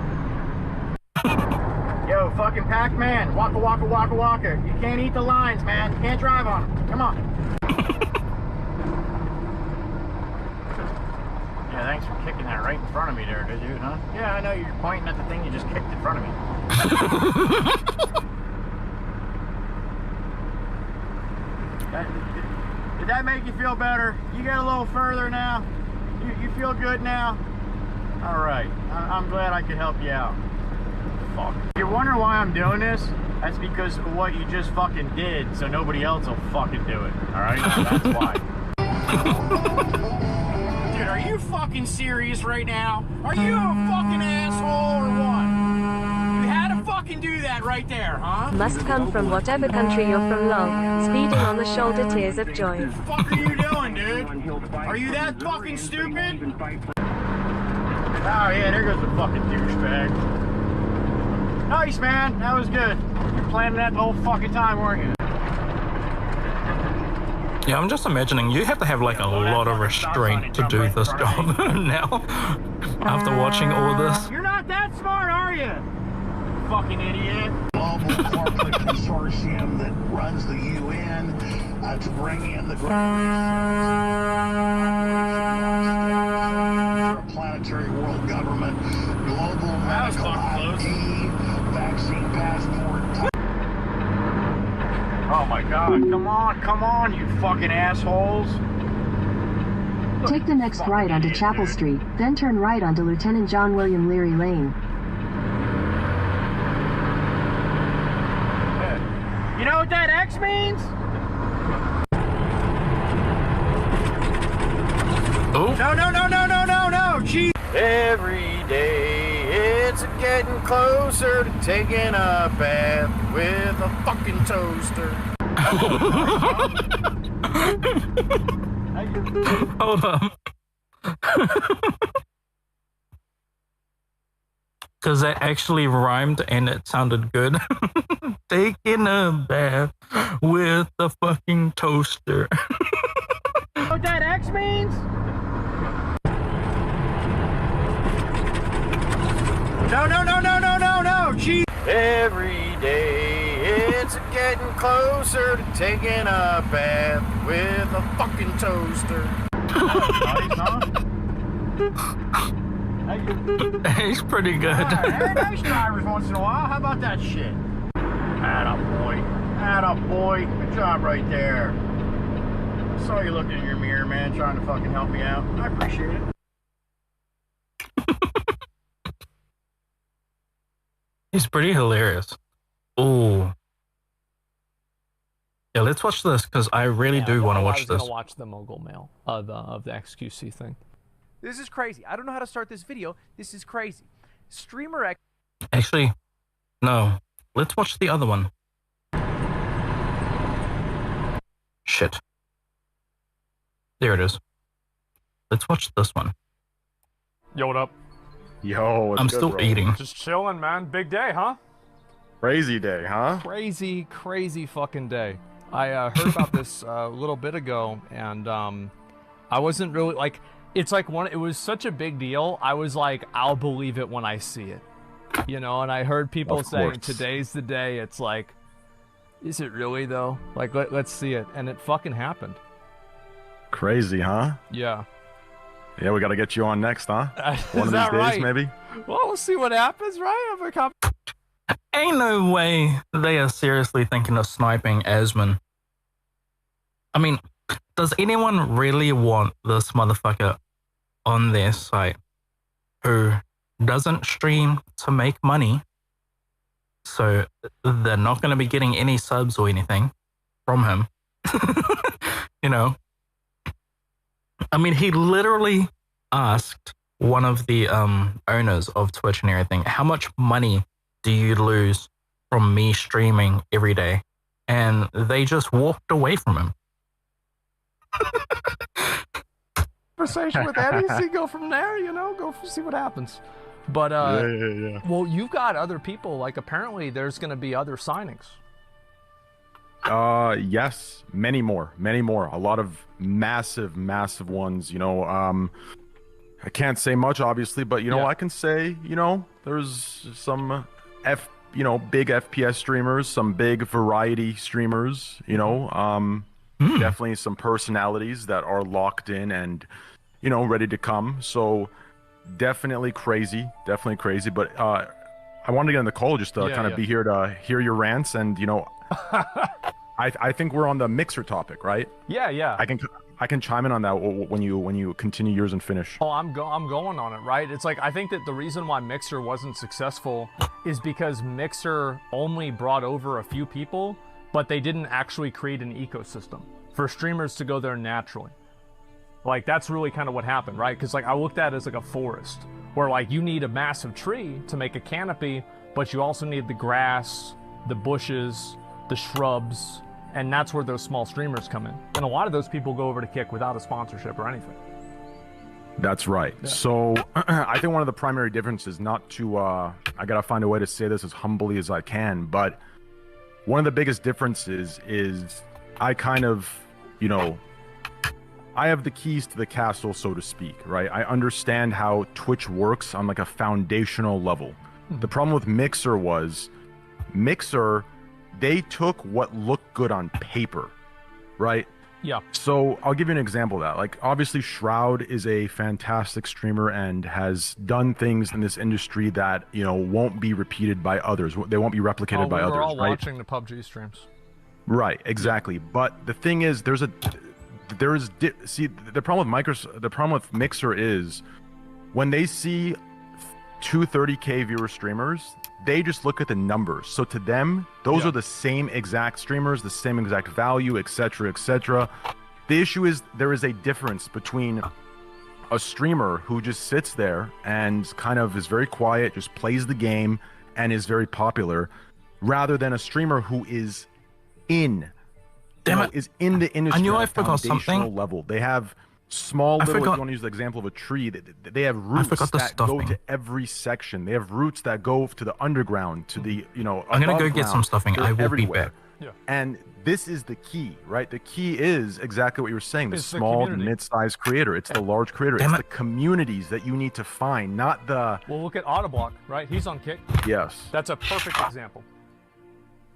Yo, fucking Pac-Man, waka waka waka waka. You can't eat the lines, man. You can't drive on them. Come on. Yeah, thanks for kicking that right in front of me there, did you, huh? Yeah, I know you're pointing at the thing you just kicked in front of me. Did that make you feel better? You get a little further now? You feel good now? Alright, I'm glad I could help you out. Fuck. You're wondering why I'm doing this? That's because of what you just fucking did, so nobody else will fucking do it. Alright? That's why. Dude, are you fucking serious right now? Are you a fucking asshole or what? You had to fucking do that right there, huh? Must come from whatever country you're from, lol. Speeding on the shoulder, tears of joy. What the fuck are you doing, dude? Are you that fucking stupid? Oh yeah, there goes the fucking douchebag. Nice, man. That was good. You're planning that the whole fucking time, weren't you? Yeah, I'm just imagining you have to have like a lot of restraint to do this job now. After watching all this. You're not that smart, are you? Fucking idiot. Global corporate consortium that runs the UN to bring in the planetary world government, global medical ID, vaccine passport. Oh my god, come on, you fucking assholes. Take the next right onto Chapel Street, then turn right onto Lieutenant John William Leary Lane. You know what that X means? Oh. No, gee. Every day it's getting closer to taking a bath with a fucking toaster. Hold on. Because that actually rhymed and it sounded good. Taking a bath with a fucking toaster. You know what that X means? No, gee. Every day it's getting closer to taking a bath with a fucking toaster. He's pretty good. Right, nice drivers once in a while. How about that shit? Attaboy. Good job right there. I saw you looking in your mirror, man, trying to fucking help me out. I appreciate it. He's pretty hilarious. Ooh. Yeah, let's watch this because I really do want to watch I was this. gonna watch the Mogul Mail of the XQC thing. This is crazy. I don't know how to start this video. This is crazy. Streamer X. Actually, no. Let's watch the other one. Shit. There it is. Let's watch this one. Yo, what up? Yo, what's I'm good, still bro? eating. Just chilling, man. Big day, huh? Crazy day, huh? Crazy fucking day. I heard about this a little bit ago, and I wasn't really like. It's like it was such a big deal. I was like, I'll believe it when I see it, you know. And I heard people saying today's the day. It's like, is it really though? Like, let's see it, and it fucking happened. Crazy, huh? Yeah. Yeah, we got to get you on next, huh? One of these days, maybe. Well, we'll see what happens, right? Ain't no way they are seriously thinking of sniping Asman. I mean, does anyone really want this motherfucker on their site who doesn't stream to make money? So they're not going to be getting any subs or anything from him. You know? I mean, he literally asked one of the owners of Twitch and everything, how much money do you lose from me streaming every day? And they just walked away from him. Conversation with Eddie, see, go from there, you know, go see what happens. But yeah. Well, you've got other people. Like, apparently, there's going to be other signings. Yes, many more. A lot of massive ones. You know, I can't say much, obviously, but you know, I can say, you know, there's some big FPS streamers, some big variety streamers. You know, definitely some personalities that are locked in and, you know, ready to come. So definitely crazy. But I wanted to get on the call just to kind of be here to hear your rants and, you know. I think we're on the Mixer topic, right? Yeah. I can chime in on that when you continue yours and finish. Oh, I'm going on it, right? It's like, I think that the reason why Mixer wasn't successful is because Mixer only brought over a few people, but they didn't actually create an ecosystem for streamers to go there naturally. Like, that's really kind of what happened, right? Because like, I looked at it as like a forest where like you need a massive tree to make a canopy, but you also need the grass, the bushes, the shrubs, and that's where those small streamers come in. And a lot of those people go over to Kick without a sponsorship or anything. That's right. Yeah. So I think one of the primary differences, not to, I gotta find a way to say this as humbly as I can, but one of the biggest differences is I kind of, you know, I have the keys to the castle, so to speak, right? I understand how Twitch works on like a foundational level. The problem with Mixer was, they took what looked good on paper, right? Yeah. So I'll give you an example of that. Like, obviously, Shroud is a fantastic streamer and has done things in this industry that, you know, won't be repeated by others. They won't be replicated by others, We're all right? watching the PUBG streams. Right, exactly. But the thing is, see, the problem with Mixer is when they see 230K viewer streamers, they just look at the numbers. So to them, those are the same exact streamers, the same exact value, etc., etc. The issue is there is a difference between a streamer who just sits there and kind of is very quiet, just plays the game, and is very popular, rather than a streamer who is in the industry. I knew I at a forgot foundational something. level. They have small little, if you want to use the example of a tree, they have roots that go to every section. They have roots that go to the underground, to the, you know, I'm gonna go above get ground. some stuffing. They're I will everywhere. be back. Yeah. And this is the key, right? The key is exactly what you were saying, the It's the small, community. mid-sized creator. It's the large creator. It's the communities that you need to find, not the... Well, look at Autoblock, right? He's on Kick. Yes. That's a perfect example.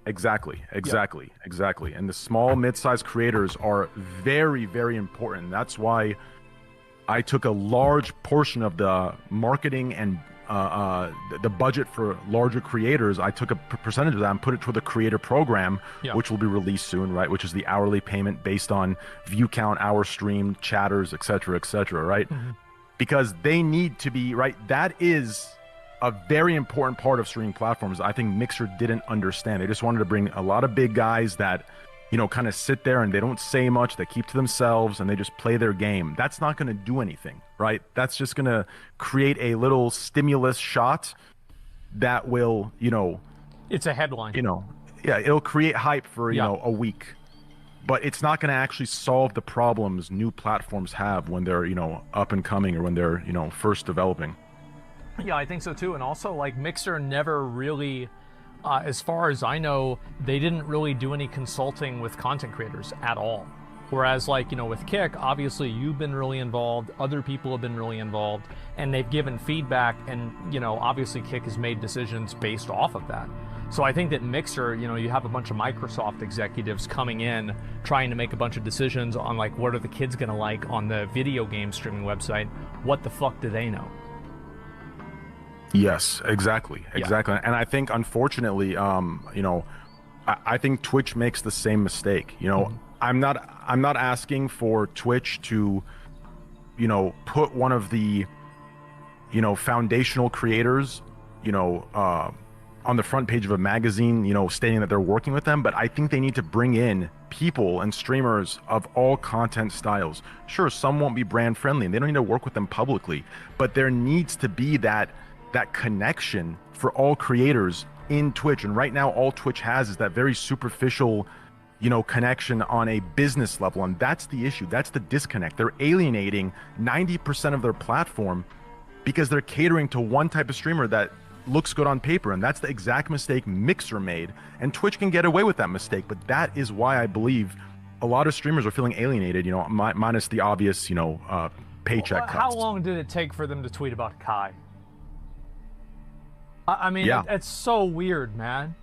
Exactly. And the small, mid-sized creators are very, very important. That's why I took a large portion of the marketing and the budget for larger creators. I took a percentage of that and put it toward the creator program, which will be released soon, right? Which is the hourly payment based on view count, hours streamed, chatters, etc., right? Because they need to be, right? That is a very important part of streaming platforms. I think Mixer didn't understand. They just wanted to bring a lot of big guys that kind of sit there and they don't say much, they keep to themselves and they just play their game. That's not going to do anything, right? That's just going to create a little stimulus shot that will, it's a headline. Yeah, it'll create hype for, a week. But it's not going to actually solve the problems new platforms have when they're, up and coming or when they're, first developing. Yeah, I think so too. And also, like, Mixer never really, as far as I know, they didn't really do any consulting with content creators at all. Whereas, like, with Kick, obviously you've been really involved, other people have been really involved, and they've given feedback, and, obviously Kick has made decisions based off of that. So I think that Mixer, you have a bunch of Microsoft executives coming in, trying to make a bunch of decisions on, like, what are the kids going to like on the video game streaming website? What the fuck do they know? Yes, exactly. Yeah. And I think, unfortunately, I think Twitch makes the same mistake. I'm not asking for Twitch to, put one of the, foundational creators, on the front page of a magazine, stating that they're working with them. But I think they need to bring in people and streamers of all content styles. Sure, some won't be brand friendly and they don't need to work with them publicly, but there needs to be that connection for all creators in Twitch. And right now, all Twitch has is that very superficial, connection on a business level. And that's the issue. That's the disconnect. They're alienating 90% of their platform because they're catering to one type of streamer that looks good on paper. And that's the exact mistake Mixer made. And Twitch can get away with that mistake. But that is why I believe a lot of streamers are feeling alienated, minus the obvious, paycheck cuts. How long did it take for them to tweet about Kai? I mean, yeah. It's so weird, man.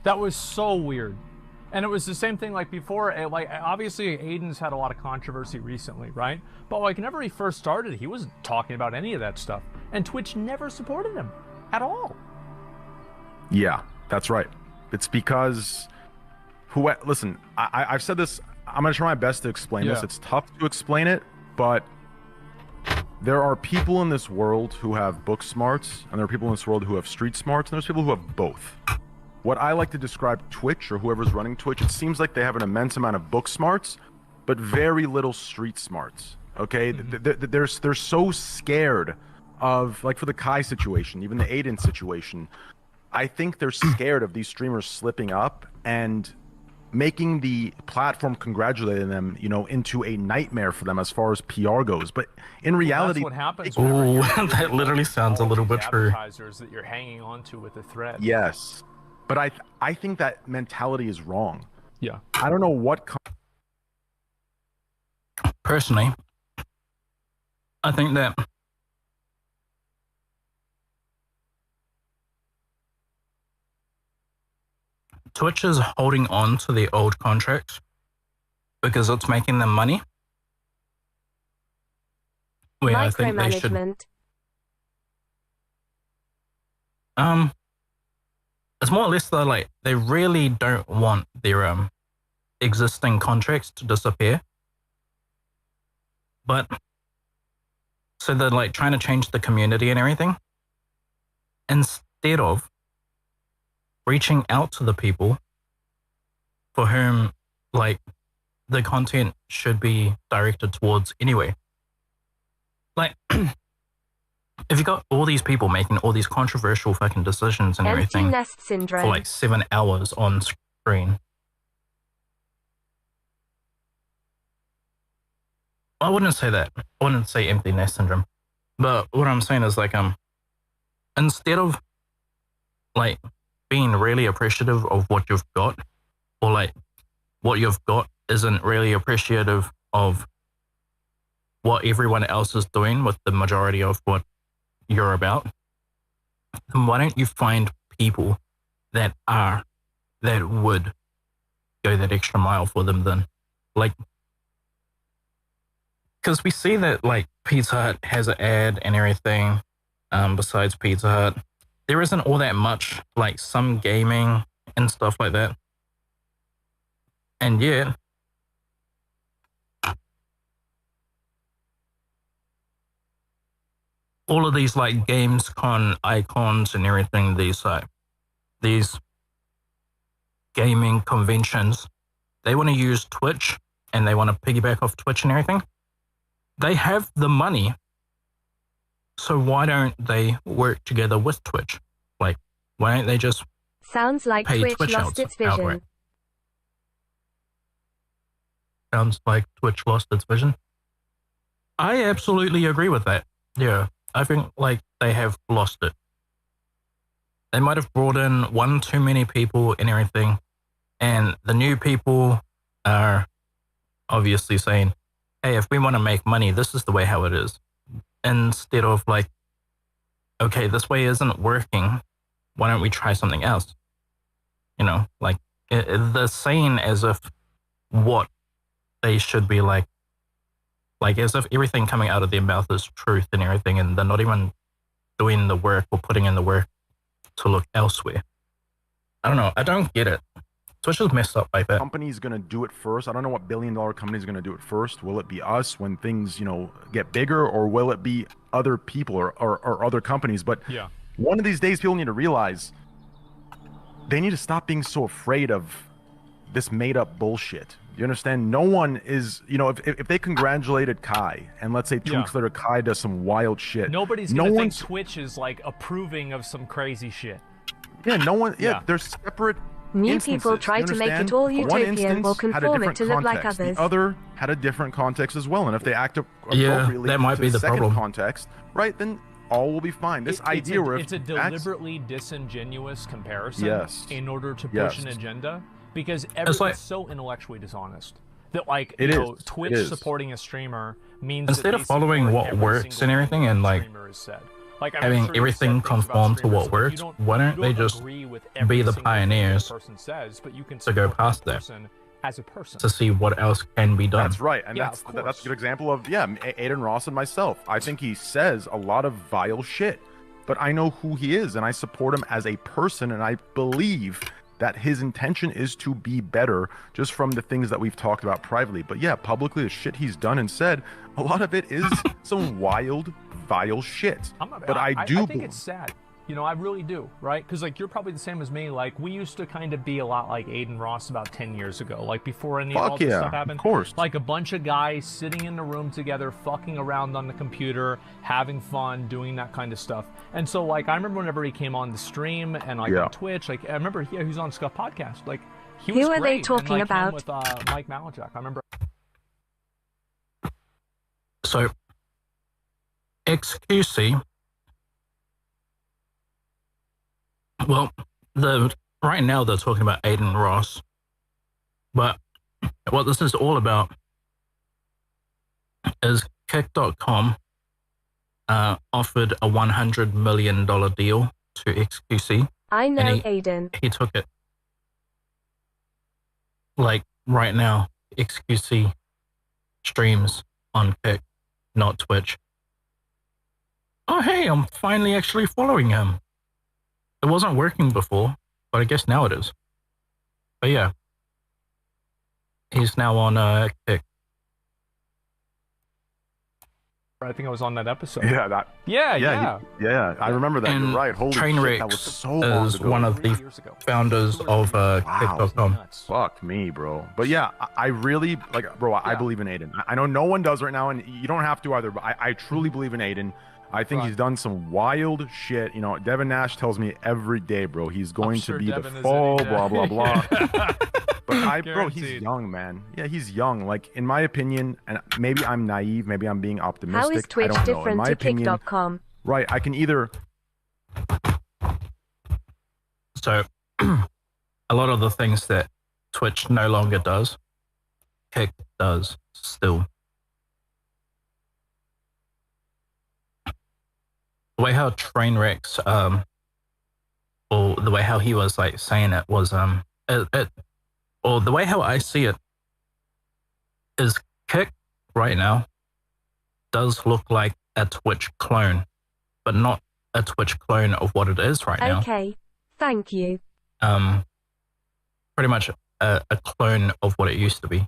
That was so weird. And it was the same thing like before. Like, obviously, Aiden's had a lot of controversy recently, right? But like, whenever he first started, he wasn't talking about any of that stuff. And Twitch never supported him at all. Yeah, that's right. It's because, listen, I've said this, I'm going to try my best to explain this. It's tough to explain it, but there are people in this world who have book smarts, and there are people in this world who have street smarts, and there's people who have both. What I like to describe Twitch, or whoever's running Twitch, it seems like they have an immense amount of book smarts, but very little street smarts, okay? They're so scared of, like for the Kai situation, even the Aiden situation, I think they're scared of these streamers slipping up and making the platform congratulating them, into a nightmare for them as far as PR goes. But in reality, that's what happens. Ooh, that literally sounds a little bit true. Advertisers that you're hanging on to with a thread. Yes, but I think that mentality is wrong. Yeah, I don't know what. Personally, I think that Twitch is holding on to the old contracts because it's making them money. Where I think they should. It's more or less though, like they really don't want their existing contracts to disappear. But so they're like trying to change the community and everything instead of reaching out to the people for whom like the content should be directed towards anyway. Like if you got all these people making all these controversial fucking decisions and everything nest syndrome for like 7 hours on screen, I wouldn't say that. I wouldn't say empty nest syndrome. But what I'm saying is like instead of like being really appreciative of what you've got, or like what you've got isn't really appreciative of what everyone else is doing with the majority of what you're about, then why don't you find people that would go that extra mile for them then? Like, because we see that like Pizza Hut has an ad and everything. Besides Pizza Hut, there isn't all that much like some gaming and stuff like that. And yet, all of these like Gamescom icons and everything, these gaming conventions they want to use Twitch and they want to piggyback off Twitch and everything, they have the money. So why don't they work together with Twitch? Like, why don't they just Sounds like pay Twitch Twitch lost its vision. outright? Sounds like Twitch lost its vision. I absolutely agree with that. Yeah, I think like they have lost it. They might have brought in one too many people and everything, and the new people are obviously saying, hey, if we want to make money, this is the way how it is. Instead of like, okay, this way isn't working, why don't we try something else? You know, like they're saying as if what they should be like as if everything coming out of their mouth is truth and everything, and they're not even doing the work or putting in the work to look elsewhere. I don't know. I don't get it. Twitch is messed up like that. Company's gonna do it first. I don't know what billion-dollar company's gonna do it first. Will it be us when things, you know, get bigger, or will it be other people or other companies? But yeah, one of these days, people need to realize they need to stop being so afraid of this made-up bullshit. You understand? No one is, you know, if they congratulated Kai, and let's say 2 weeks later Kai does some wild shit, nobody's gonna think Twitch is like approving of some crazy shit. Yeah, no one. Yeah, they're separate. New people try to make it all utopian or conform it to look like others. The other had a different context as well, and if they act appropriately that might to be the second problem. context, right, then all will be fine. This idea where it's a deliberately disingenuous comparison in order to push an agenda, because everyone's so intellectually dishonest that like Twitch supporting a streamer means instead of following what works and everything and like Like, having everything conform to what works, why don't they just be the pioneers to go past that, as a person, to see what else can be done? That's right, and that's a good example of Aiden Ross and myself. I think he says a lot of vile shit, but I know who he is, and I support him as a person, and I believe that his intention is to be better, just from the things that we've talked about privately. But yeah, publicly, the shit he's done and said, a lot of it is some wild, vile shit. But I think it's sad. You know, I really do, right? Because like you're probably the same as me. Like we used to kind of be a lot like Aiden Ross about 10 years ago, like before any of all this stuff happened. Of course. Like a bunch of guys sitting in a room together, fucking around on the computer, having fun, doing that kind of stuff. And so like I remember whenever he came on the stream and like on Twitch, like I remember he was on Scuff Podcast. Like he was Who are they great. talking and, like, about? with Mike Malajak. I remember. So XQC. Well, right now they're talking about Aiden Ross, but what this is all about is Kick.com offered a $100 million deal to XQC. I know Aiden. He took it. Like right now, XQC streams on Kick, not Twitch. Oh, hey, I'm finally actually following him. It wasn't working before, but I guess now it is. But yeah, he's now on Kick. I think I was on that episode. Yeah, that. Yeah. I remember that. And You're right. Holy shit, that was so long is ago. one of the founders of Kick.com. Fuck me, bro. But yeah, I really like, bro. I believe in Aiden. I know no one does right now, and you don't have to either. But I truly believe in Aiden. I think he's done some wild shit. You know, Devin Nash tells me every day, bro, he's going to be the fall, blah, blah, blah. But bro, he's young, man. Yeah, he's young. Like, in my opinion, and maybe I'm naive, maybe I'm being optimistic. How is Twitch different to Kick.com? Right, I can either... So, a lot of the things that Twitch no longer does, Kick does still. The way how Trainwreck's, or the way how he was like saying it was, or the way how I see it is Kick right now does look like a Twitch clone, but not a Twitch clone of what it is right now. Okay, thank you. Pretty much a clone of what it used to be.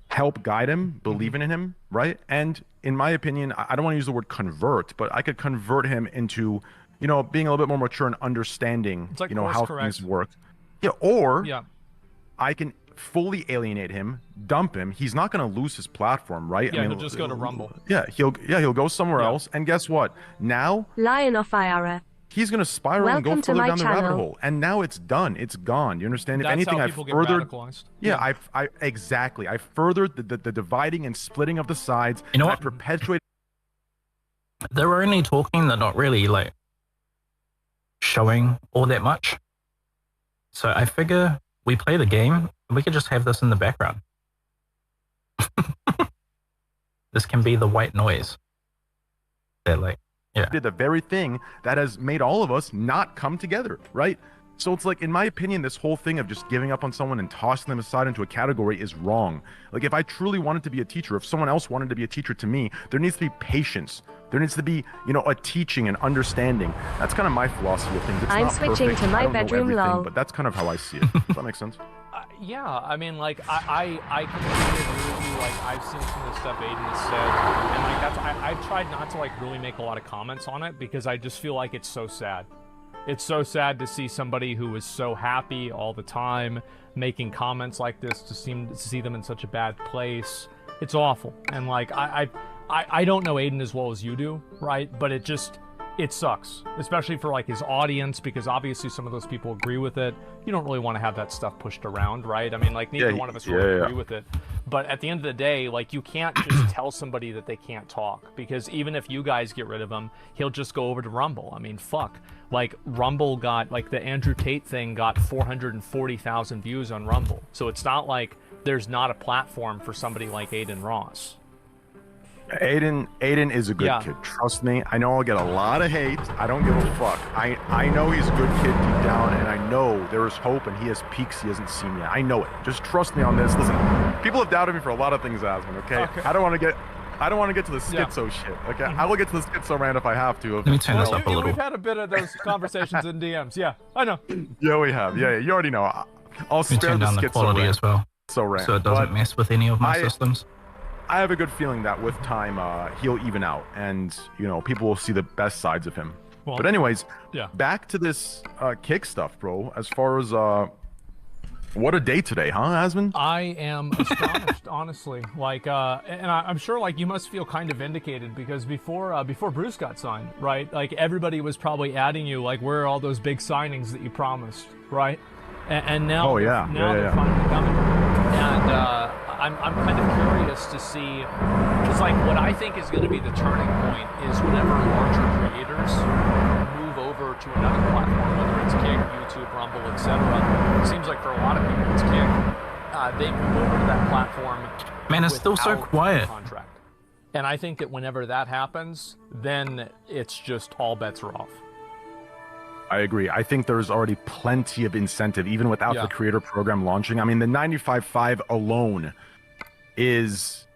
Help guide him, believing in him, right? And in my opinion, I don't want to use the word convert, but I could convert him into, you know, being a little bit more mature and understanding, like you know, how things work. Yeah, or I can fully alienate him, dump him. He's not going to lose his platform, right? Yeah, I mean, he'll just go to Rumble. Yeah, he'll go somewhere else. And guess what? Now Lion of Ira. he's going to spiral and go Welcome to further my down the rabbit channel. hole. And now it's done. It's gone. You understand? That's if anything, how I people get furthered. radicalized. Yeah, I exactly. I furthered the dividing and splitting of the sides. You know and what? I perpetuated. They're only talking, they're not really like showing all that much. So I figure we play the game and we could just have this in the background. This can be the white noise. They're like, yeah. Did the very thing that has made all of us not come together, right? So it's like, in my opinion, this whole thing of just giving up on someone and tossing them aside into a category is wrong. Like, if I truly wanted to be a teacher, if someone else wanted to be a teacher to me, there needs to be patience. There needs to be, you know, a teaching and understanding. That's kind of my philosophy of things. It's I'm not switching perfect. to my I don't know bedroom, everything, lol. but that's kind of how I see it. Does that make sense? Yeah, I mean, like, I completely agree with you. Like, I've seen some of the stuff Aiden has said, and like I've tried not to like really make a lot of comments on it because I just feel like it's so sad. It's so sad to see somebody who is so happy all the time making comments like this, to see them in such a bad place. It's awful, and like I don't know Aiden as well as you do, right? But it sucks, especially for like his audience, because obviously some of those people agree with it. You don't really want to have that stuff pushed around, right? I mean, like, neither one of us really agree with it. But at the end of the day, like, you can't just tell somebody that they can't talk, because even if you guys get rid of him, he'll just go over to Rumble. I mean, fuck. Like, Rumble got, like, the Andrew Tate thing got 440,000 views on Rumble. So it's not like there's not a platform for somebody like Aiden Ross. Aiden is a good kid. Trust me. I know I'll get a lot of hate. I don't give a fuck. I know he's a good kid deep down, and I know there is hope, and he has peaks he hasn't seen yet. I know it. Just trust me on this. Listen, people have doubted me for a lot of things, Asmund. Okay. I don't want to get to the schizo shit. Okay. I will get to the schizo rant if I have to. Let me turn this up a little. We've had a bit of those conversations in DMs. Yeah, I know. Yeah, we have. Yeah, you already know. I'll spare turn the down the schizo quality rant. as well, so it doesn't mess with any of my systems. I have a good feeling that with time, he'll even out, and you know, people will see the best sides of him. But anyways, back to this kick stuff, bro. As far as what a day today, huh, Asmund? I am astonished, honestly. Like, and I'm sure, like, you must feel kind of vindicated, because before Bruce got signed, right? Like, everybody was probably adding you, like, where are all those big signings that you promised, right? And now, they're finally coming. And I'm kind of curious to see, because like what I think is going to be the turning point is whenever larger creators move over to another platform, whether it's Kick, YouTube, Rumble, etc. It seems like for a lot of people it's Kick. They move over to that platform. Man, it's still so quiet. Contract. And I think that whenever that happens, then it's just all bets are off. I agree. I think there's already plenty of incentive, even without the creator program launching. I mean, the 95.5 alone is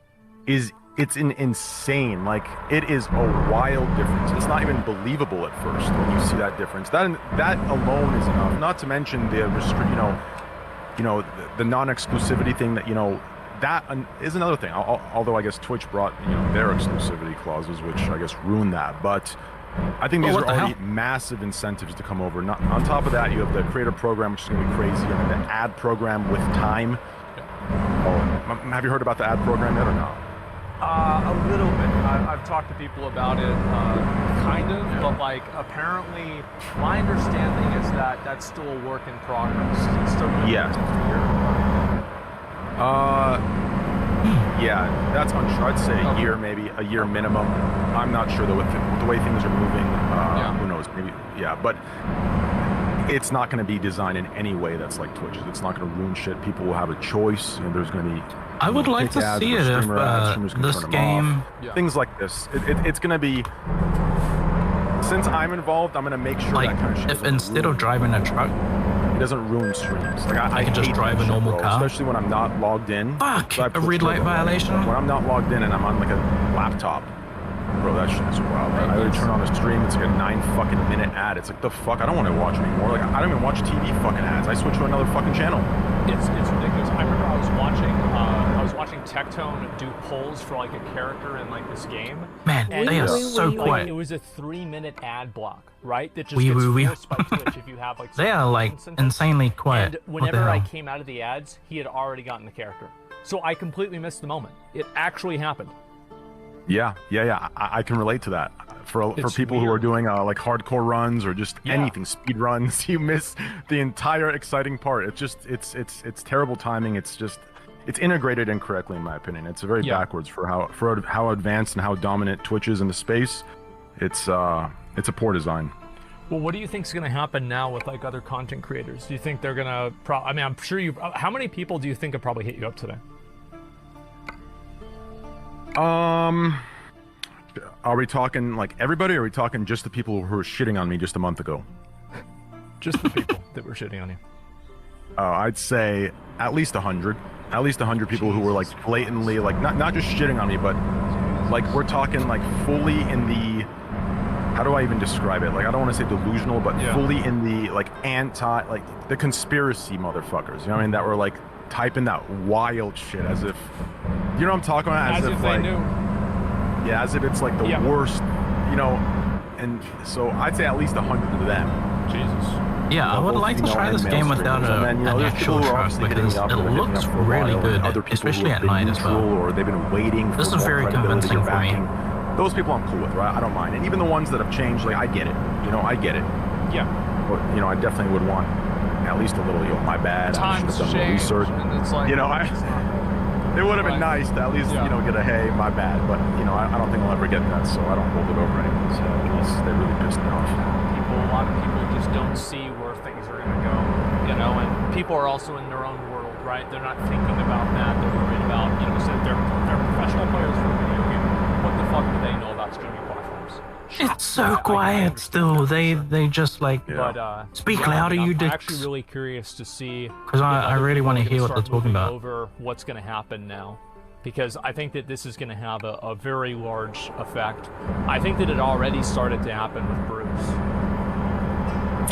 it's insane. Like, it is a wild difference. It's not even believable at first when you see that difference. That alone is enough. Not to mention the the non-exclusivity thing that that is another thing. Although I guess Twitch brought their exclusivity clauses, which I guess ruined that, but. I think these are already massive incentives to come over. On top of that, you have the creator program, which is going to be crazy, and then the ad program with time. Have you heard about the ad program yet or not? A little bit. I've talked to people about it, kind of, but like apparently, my understanding is that that's still a work in progress. It's still yeah, that's unsure. I'd say a year, maybe a year minimum. I'm not sure though with the way things are moving. Who knows? Maybe but it's not going to be designed in any way that's like Twitch's. It's not going to ruin shit. People will have a choice. There's going to be. I would like to see it if this game, things like this. It's going to be. Since I'm involved, I'm going to make sure that kind of shit. If instead of driving a truck, it doesn't ruin streams. Like I can just drive a normal car, especially when I'm not logged in. Fuck, a red light violation. When I'm not logged in and I'm on like a laptop, bro, that shit is wild. I would turn on the stream, it's like a 9-fucking-minute ad. It's like, the fuck, I don't want to watch anymore. Like, I don't even watch TV fucking ads. I switch to another fucking channel. It's ridiculous. I remember I was watching watching Tectone do polls for like a character in like this game. Man, and they are so quiet. It was a 3-minute ad block, right? That just gets forced by Twitch if you have like. They are like insanely quiet. And whenever I came out of the ads, he had already gotten the character. So I completely missed the moment. It actually happened. Yeah. I can relate to that. For people who are doing like hardcore runs or just anything, speed runs, you miss the entire exciting part. It's just it's terrible timing. It's integrated incorrectly in my opinion. It's very backwards for how advanced and how dominant Twitch is in the space. It's a poor design. Well, what do you think is going to happen now with like other content creators? Do you think they're going to? I mean, I'm sure you. How many people do you think have probably hit you up today? Are we talking like everybody, or are we talking just the people who were shitting on me just a month ago? Just the people that were shitting on you. I'd say at least 100. At least 100 people who were like blatantly like not just shitting on me, but like we're talking like fully in the, how do I even describe it? Like I don't want to say delusional, but fully in the like like the conspiracy motherfuckers. You know what I mean? That were like typing that wild shit as if, you know what I'm talking about? As if they like, knew. Yeah, as if it's like the worst, you know. And so I'd say at least 100 of them. Jesus. Yeah, I would like to try this game without an actual truck because it looks really good, especially at night as well. Or they've been waiting for this is very convincing for me. Those people I'm cool with, right? I don't mind. And even the ones that have changed, like I get it. You know, I get it. Yeah. But you know, I definitely would want at least a little, my bad. Times I should have done research. And it's like, you know, it would have been nice to at least, you know, get a hey, my bad. But you know, I don't think I'll ever get that, so I don't hold it over anyone. So they really pissed me off. A lot of people just don't see where things are going to go, you know, and people are also in their own world, right? They're not thinking about that. They're worried about, you know, so they're professional players for a video game. What the fuck do they know about streaming platforms? It's so quiet still. They just like speak louder, you dicks. I'm actually really curious to see, because I really want to hear what they're talking about. Over what's going to happen now. Because I think that this is going to have a very large effect. I think that it already started to happen with Bruce.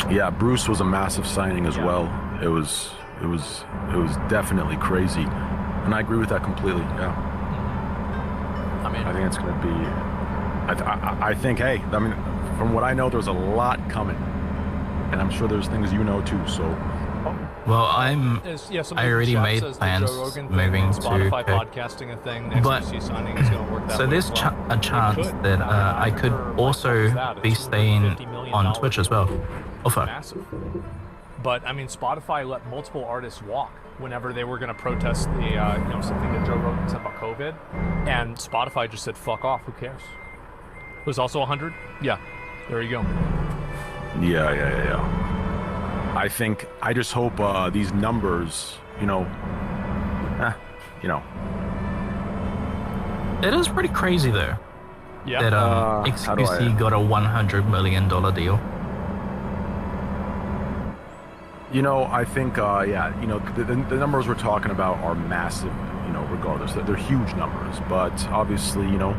Yeah, Bruce was a massive signing as well. It was definitely crazy, and I agree with that completely. Yeah. I mean, I think it's going to be. I think, hey, I mean, from what I know, there's a lot coming, and I'm sure there's things you know too. So. Well, I already made plans moving to Spotify podcasting a thing. The XQC signing is going to work that so there's a chance that I could also be staying on Twitch as well. Massive. But I mean, Spotify let multiple artists walk whenever they were going to protest the, you know, something that Joe Rogan said about COVID, and Spotify just said, "Fuck off, who cares?" It was also 100. Yeah, there you go. Yeah. I just hope these numbers, you know. It is pretty crazy though. Yeah. That XQC got a $100 million deal. You know, I think, you know, the numbers we're talking about are massive, you know, regardless. They're huge numbers, but obviously, you know,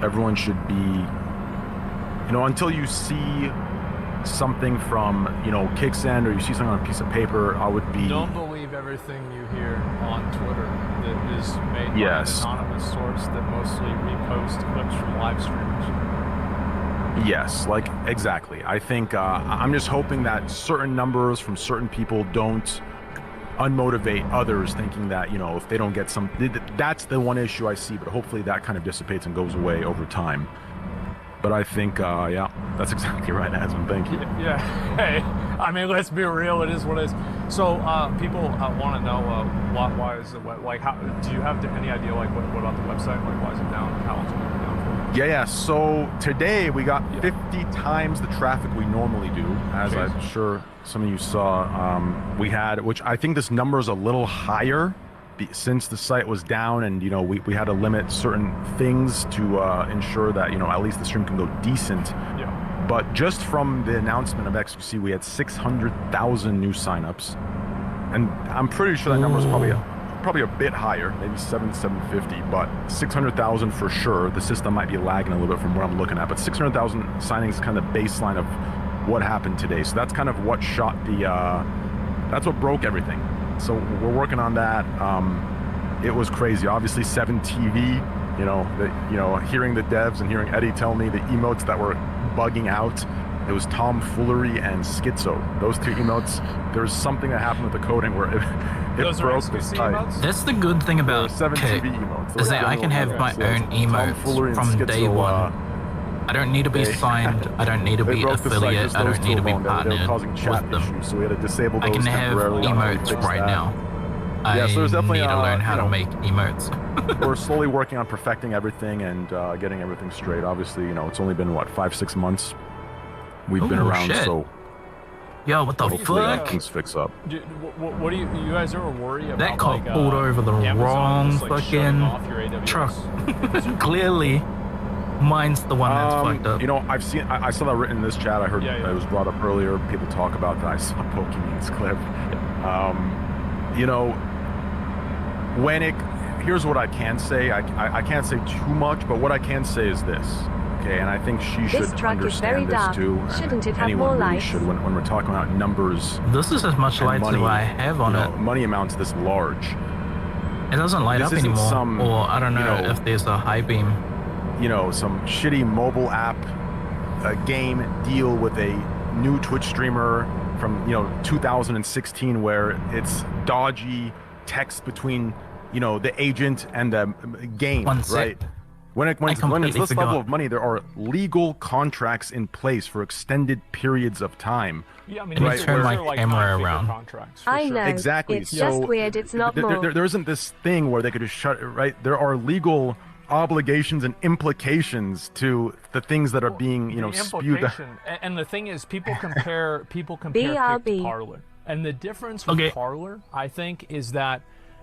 everyone should be, you know, until you see something from, you know, Kicksend or you see something on a piece of paper, I would be... Don't believe everything you hear on Twitter that is made by an anonymous source that mostly reposts clips from live streams. Yes, like, exactly. I think, I'm just hoping that certain numbers from certain people don't unmotivate others thinking that, you know, if they don't get some... That's the one issue I see, but hopefully that kind of dissipates and goes away over time. But I think, yeah, that's exactly right, Asman. Thank you. Yeah. Hey, I mean, let's be real. It is what it is. So, people want to know why is it like? How do you have any idea like what about the website? Like, why is it down? How long's it been down for? Yeah. So today we got 50 times the traffic we normally do, as I'm sure some of you saw. We had, which I think this number is a little higher. Since the site was down and, you know, we had to limit certain things to ensure that, you know, at least the stream can go decent. Yeah. But just from the announcement of XQC, we had 600,000 new signups. And I'm pretty sure that number is probably a bit higher, maybe 750, but 600,000 for sure. The system might be lagging a little bit from what I'm looking at, but 600,000 signings is kind of the baseline of what happened today. So that's kind of what shot the, that's what broke everything. So we're working on that. it was crazy. Obviously 7TV, hearing the devs and hearing Eddie tell me the emotes that were bugging out, it was tomfoolery and schizo. Those two emotes, there was something that happened with the coding where it broke the site. That's the good thing about Kick, is that I can have my own emotes from day one. I don't need to be signed. I don't need to be affiliate. I don't need to be partnered with them. So we had to disable those I can have emotes right now. Yeah, so there's definitely need to learn how to make emotes. We're slowly working on perfecting everything and getting everything straight. Obviously, it's only been 5-6 months we've been around, shit. so yo, what the hopefully fuck? things fix up. What do you guys ever worry about? That car pulled over the wrong fucking truck. Clearly, mine's the one that's fucked up. I saw that written in this chat. I heard it was brought up earlier. People talk about that. I saw Pokemon's clip. Here's what I can say. I can't say too much, but what I can say is this. Okay, and I think she should understand this too. Shouldn't it have Anyone more really lights? should when we're talking about numbers. This is as much light as I have on it. Money amounts this large. It doesn't light up anymore. Or I don't know if there's a high beam. Some shitty mobile app, a game deal with a new Twitch streamer from 2016 where it's dodgy text between the agent and the game, right? When it's this level of money, there are legal contracts in place for extended periods of time. Yeah, I mean, right? Turn my camera around. I know. Exactly. It's just weird. It's not more. There isn't this thing where they could just shut it, right? There are legal obligations and implications to the things that are being, spewed. And the thing is, people compare Kick to Parler, and the difference with Parler, I think, is that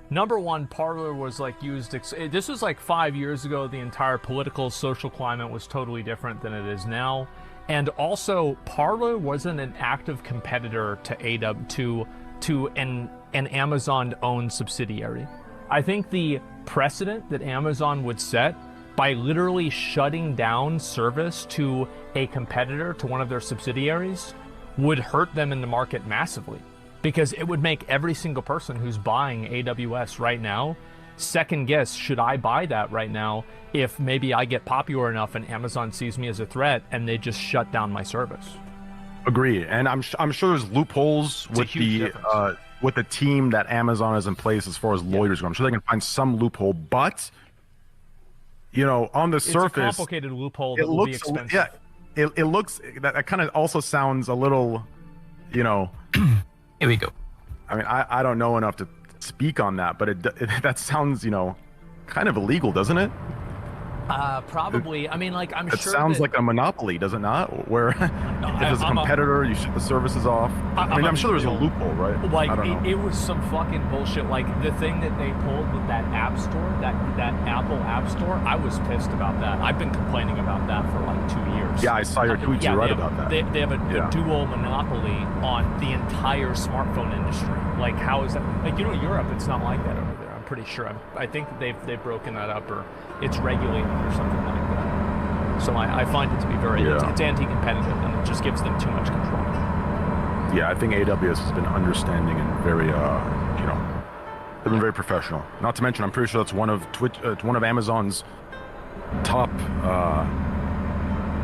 number one, Parler was used. This was 5 years ago. The entire political, social climate was totally different than it is now, and also Parler wasn't an active competitor to an Amazon-owned subsidiary. I think the precedent that Amazon would set by literally shutting down service to a competitor to one of their subsidiaries would hurt them in the market massively, because it would make every single person who's buying AWS right now second guess, should I buy that right now if maybe I get popular enough and Amazon sees me as a threat and they just shut down my service. Agree, and I'm sure there's loopholes with the team that Amazon has in place as far as lawyers go. I'm sure they can find some loophole, but on the surface, it's a complicated loophole that will be expensive. It looks that kind of also sounds a little, Here we go. I mean, I don't know enough to speak on that, but that sounds kind of illegal, doesn't it? Probably. I mean, I'm sure it sounds like a monopoly, does it not? Where if there's a competitor, you shut the services off. I'm sure there's a loophole, right? I don't know. It was some fucking bullshit. The thing that they pulled with that app store, that Apple App Store, I was pissed about that. I've been complaining about that for 2 years. Yeah, I saw your tweets. You're right about that. They have a dual monopoly on the entire smartphone industry. How is that? Europe, it's not like that over there. I'm pretty sure. I think that they've broken that up, or it's regulated or something like that. So I find it to be it's anti-competitive, and it just gives them too much control. Yeah, I think AWS has been understanding and very, they've been very professional. Not to mention, I'm pretty sure that's one of Amazon's top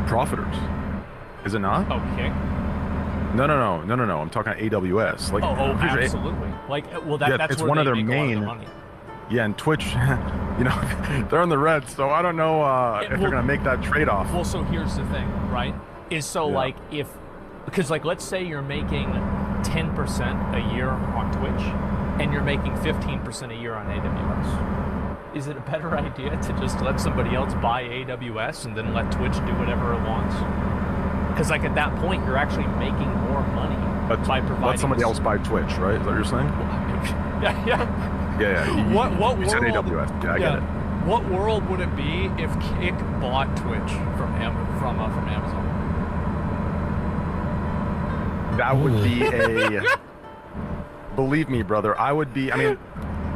profiters. Is it not? Okay. No. I'm talking AWS. Absolutely. That's it's where one of their make main. A lot of the money. Yeah, and Twitch, they're in the red, so I don't know if they're gonna make that trade-off. Well, so here's the thing, right? Because let's say you're making 10% a year on Twitch, and you're making 15% a year on AWS. Is it a better idea to just let somebody else buy AWS and then let Twitch do whatever it wants? Because at that point, you're actually making more money by providing. Let somebody else buy Twitch, right? Is that what you're saying? Yeah. Yeah. You said AWS. Yeah, I get it. What world would it be if Kick bought Twitch from Amazon? That would be believe me, brother. I would be. I mean,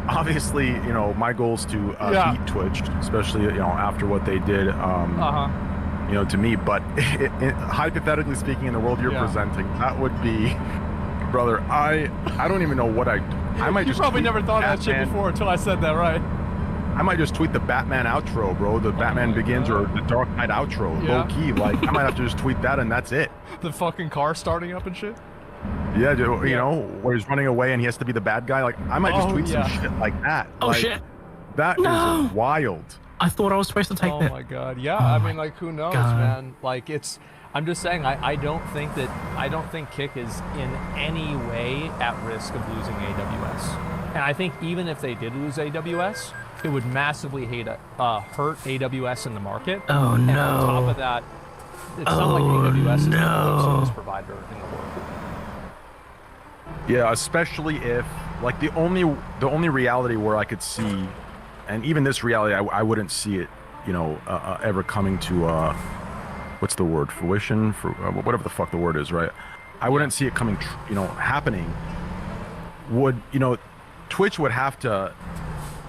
obviously, my goal is to beat Twitch, especially after what they did. To me. But hypothetically speaking, in the world you're presenting, that would be, brother. I don't even know what I I might You just probably tweet never thought of that shit Batman. before until I said that, right? I might just tweet the Batman outro, bro. The Batman Begins or the Dark Knight outro, Yeah. low key. Like I might have to just tweet that and that's it. The fucking car starting up and shit. Yeah, you know, where he's running away and he has to be the bad guy. Like I might just tweet some shit like that. Oh like, shit! That is wild. I thought I was supposed to take that. Oh my god, yeah. I mean, like, who knows, God. man? Like, it's. I'm just saying, I don't think Kick is in any way at risk of losing AWS. And I think even if they did lose AWS, it would massively hurt AWS in the market. Oh and no! On top of that, it's not like AWS is the only service provider in the world. Yeah, especially if like the only reality where I could see, and even this reality, I wouldn't see it, you know, ever coming to what's the word, fruition, for whatever the fuck the word is, right? I wouldn't see it coming, you know, happening. Would, you know, Twitch would have to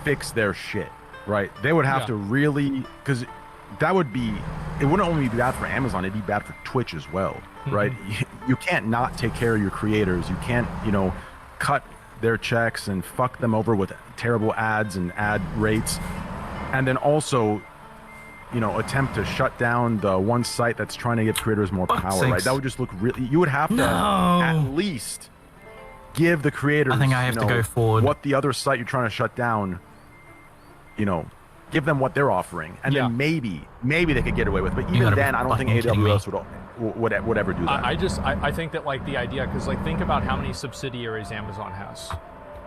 fix their shit, right? They would have to really, because that would be, it wouldn't only be bad for Amazon, it'd be bad for Twitch as well, right? You can't not take care of your creators. You can't, you know, cut their checks and fuck them over with terrible ads and ad rates, and then also, you know, attempt to shut down the one site that's trying to give creators more power, right? That would just look really, you would have to at least give the creators, I think I have to go forward. What the other site you're trying to shut down, you know, give them what they're offering, and then maybe they could get away with it. But even then, I don't think AWS would ever do that. I think that, like, the idea, because, like, think about how many subsidiaries Amazon has,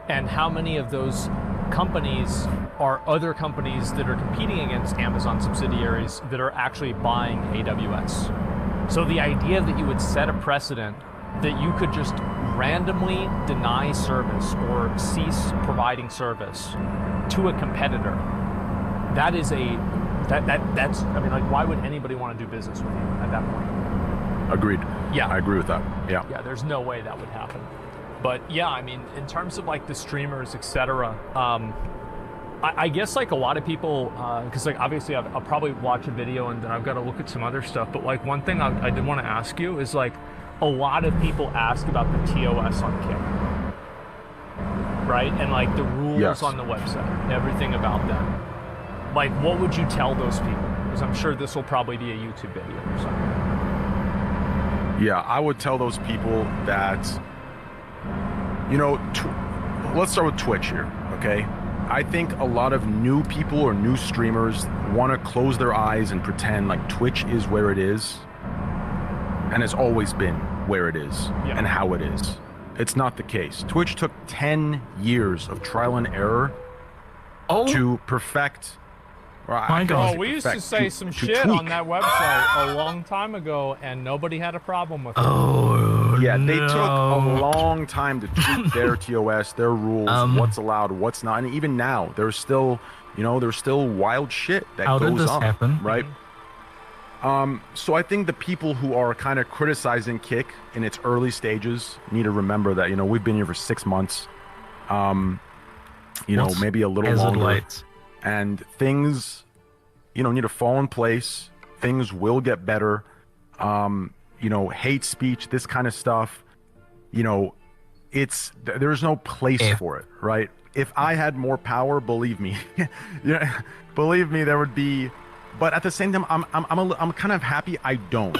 and how many of those companies are other companies that are competing against Amazon subsidiaries that are actually buying AWS. So the idea that you would set a precedent that you could just randomly deny service or cease providing service to a competitor, that's, I mean, like, why would anybody want to do business with you at that point? Agreed. Yeah. I agree with that. Yeah. Yeah, there's no way that would happen. But yeah, I mean, in terms of, like, the streamers, etc., I guess, like, a lot of people, because, like, obviously I'll probably watch a video and then I've got to look at some other stuff, but, like, one thing I did want to ask you is, like, a lot of people ask about the TOS on Kick, right? And, like, the rules on the website and everything about them. Like, what would you tell those people? Because I'm sure this will probably be a YouTube video or something. Yeah, I would tell those people that, you know, let's start with Twitch here, okay? I think a lot of new people or new streamers want to close their eyes and pretend like Twitch is where it is, and it's always been where it is and how it is. It's not the case. Twitch took 10 years of trial and error to perfect. Oh, we used to say some shit on that website a long time ago, and nobody had a problem with it. Yeah, they took a long time to tweak their TOS, their rules, what's allowed, what's not, and even now, there's still, you know, there's still wild shit that goes on. How did this happen? Right? So I think the people who are kind of criticizing Kick in its early stages need to remember that, you know, we've been here for 6 months, you know, maybe a little longer. And things, you know, need to fall in place. Things will get better. You know, hate speech, this kind of stuff, you know, there's no place for it, right? If I had more power, believe me, believe me, there would be. But at the same time, I'm kind of happy I don't,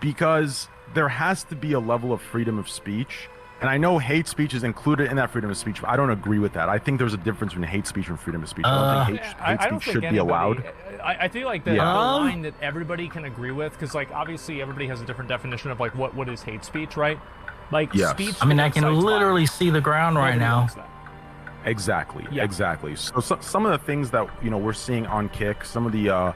because there has to be a level of freedom of speech. And I know hate speech is included in that freedom of speech, but I don't agree with that. I think there's a difference between hate speech and freedom of speech. I don't think hate speech should be allowed. I feel like the line that everybody can agree with, because, like, obviously everybody has a different definition of, like, what is hate speech, right? Like, speech. I mean, I can literally see the ground right now. Exactly. Exactly. So some of the things that, you know, we're seeing on Kick, some of the,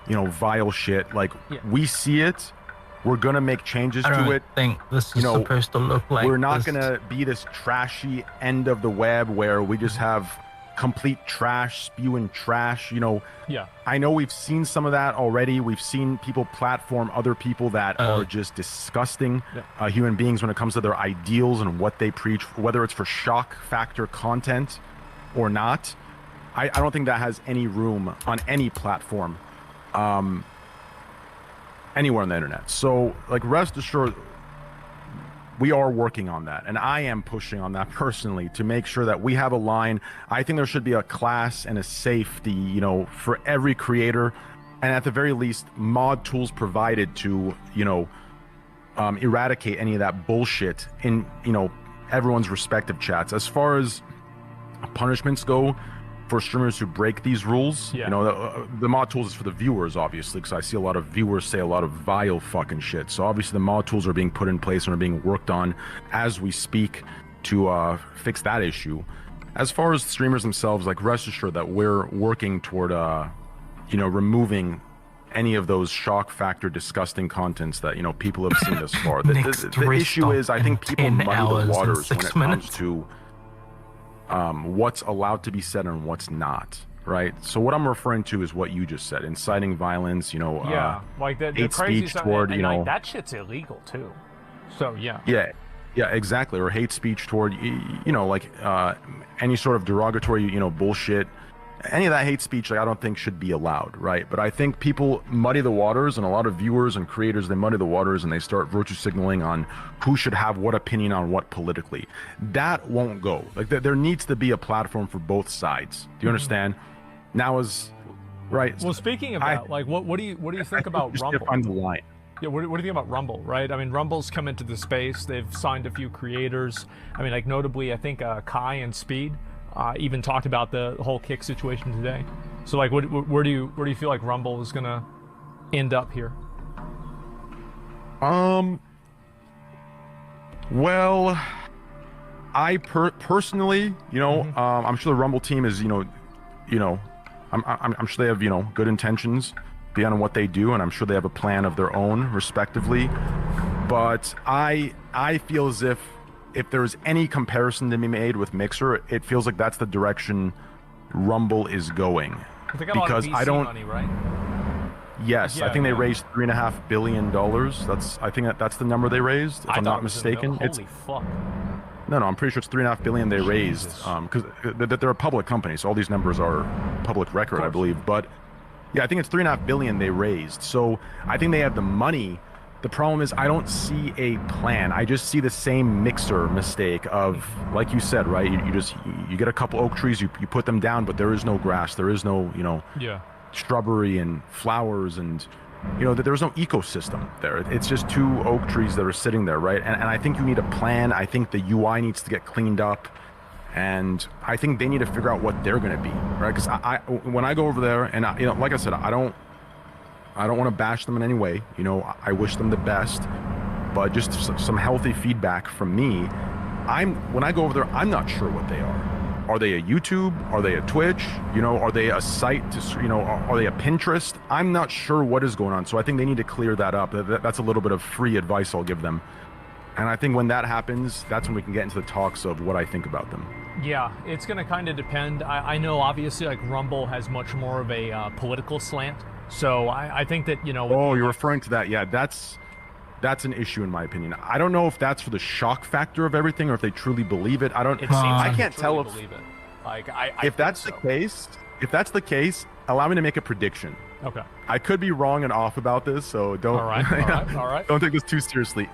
you know, vile shit, like, we see it. We're gonna make changes to it. I think this is supposed to look like. We're not gonna be this trashy end of the web where we just have complete trash, spewing trash. You know. Yeah. I know we've seen some of that already. We've seen people platform other people that are just disgusting human beings when it comes to their ideals and what they preach, whether it's for shock factor content or not. I don't think that has any room on any platform. Anywhere on the internet. So, like, rest assured, we are working on that, and I am pushing on that personally to make sure that we have a line. I think there should be a class and a safety, you know, for every creator, and at the very least, mod tools provided to, you know, eradicate any of that bullshit in, you know, everyone's respective chats. As far as punishments go for streamers who break these rules, you know, the mod tools is for the viewers, obviously, because I see a lot of viewers say a lot of vile fucking shit. So obviously the mod tools are being put in place and are being worked on as we speak to fix that issue. As far as streamers themselves, like, rest assured that we're working toward, you know, removing any of those shock factor disgusting contents that, you know, people have seen thus far. The issue is, I think people muddy the waters when it comes to what's allowed to be said and what's not, right? So what I'm referring to is what you just said: inciting violence, you know, like the hate crazy speech stuff, toward, and you know, like, that shit's illegal too. So yeah, exactly, or hate speech toward, you know, like any sort of derogatory, you know, bullshit. Any of that hate speech, like, I don't think should be allowed, right? But I think people muddy the waters, and a lot of viewers and creators, they muddy the waters and they start virtue signaling on who should have what opinion on what politically. That won't go. Like, there needs to be a platform for both sides. Do you understand? Now is right. Well, speaking of that, like, what do you think about Rumble? Find the line. Yeah, what do you think about Rumble, right? I mean, Rumble's come into the space. They've signed a few creators. I mean, like, notably, I think Kai and Speed even talked about the whole kick situation today. So, like, where do you feel like Rumble is gonna end up here? Well, I personally, you know, I'm sure the Rumble team is, you know, I'm sure they have, you know, good intentions beyond what they do, and I'm sure they have a plan of their own, respectively. But I feel as if there's any comparison to be made with Mixer, it feels like that's the direction Rumble is going. They got because a lot of VC money, right? Yes, yeah, I think they raised $3.5 billion. I think that's the number they raised, if I'm not mistaken. Holy fuck. No, I'm pretty sure it's $3.5 billion they raised, because they're a public company, so all these numbers are public record, I believe. But yeah, I think it's $3.5 billion they raised. So I think they have the money. The problem is I don't see a plan. I just see the same Mixer mistake of, like you said, right? You get a couple oak trees, you put them down, but there is no grass, there is no, you know, shrubbery and flowers, and, you know, there's no ecosystem there. It's just two oak trees that are sitting there, right? And I think you need a plan. I think the UI needs to get cleaned up, and I think they need to figure out what they're going to be, right? Because when I go over there, and you know, like I said, I don't want to bash them in any way. You know, I wish them the best, but just some healthy feedback from me. When I go over there, I'm not sure what they are. Are they a YouTube? Are they a Twitch? You know, are they a site to, you know, are they a Pinterest? I'm not sure what is going on. So I think they need to clear that up. That's a little bit of free advice I'll give them. And I think when that happens, that's when we can get into the talks of what I think about them. Yeah, it's going to kind of depend. I know, obviously, like, Rumble has much more of a political slant. So I think that, you know... Oh, you're referring to that. Yeah, that's an issue in my opinion. I don't know if that's for the shock factor of everything or if they truly believe it. I can't tell if... Believe it. Like, if that's the case, allow me to make a prediction. Okay. I could be wrong and off about this, so don't... All right. Don't take this too seriously.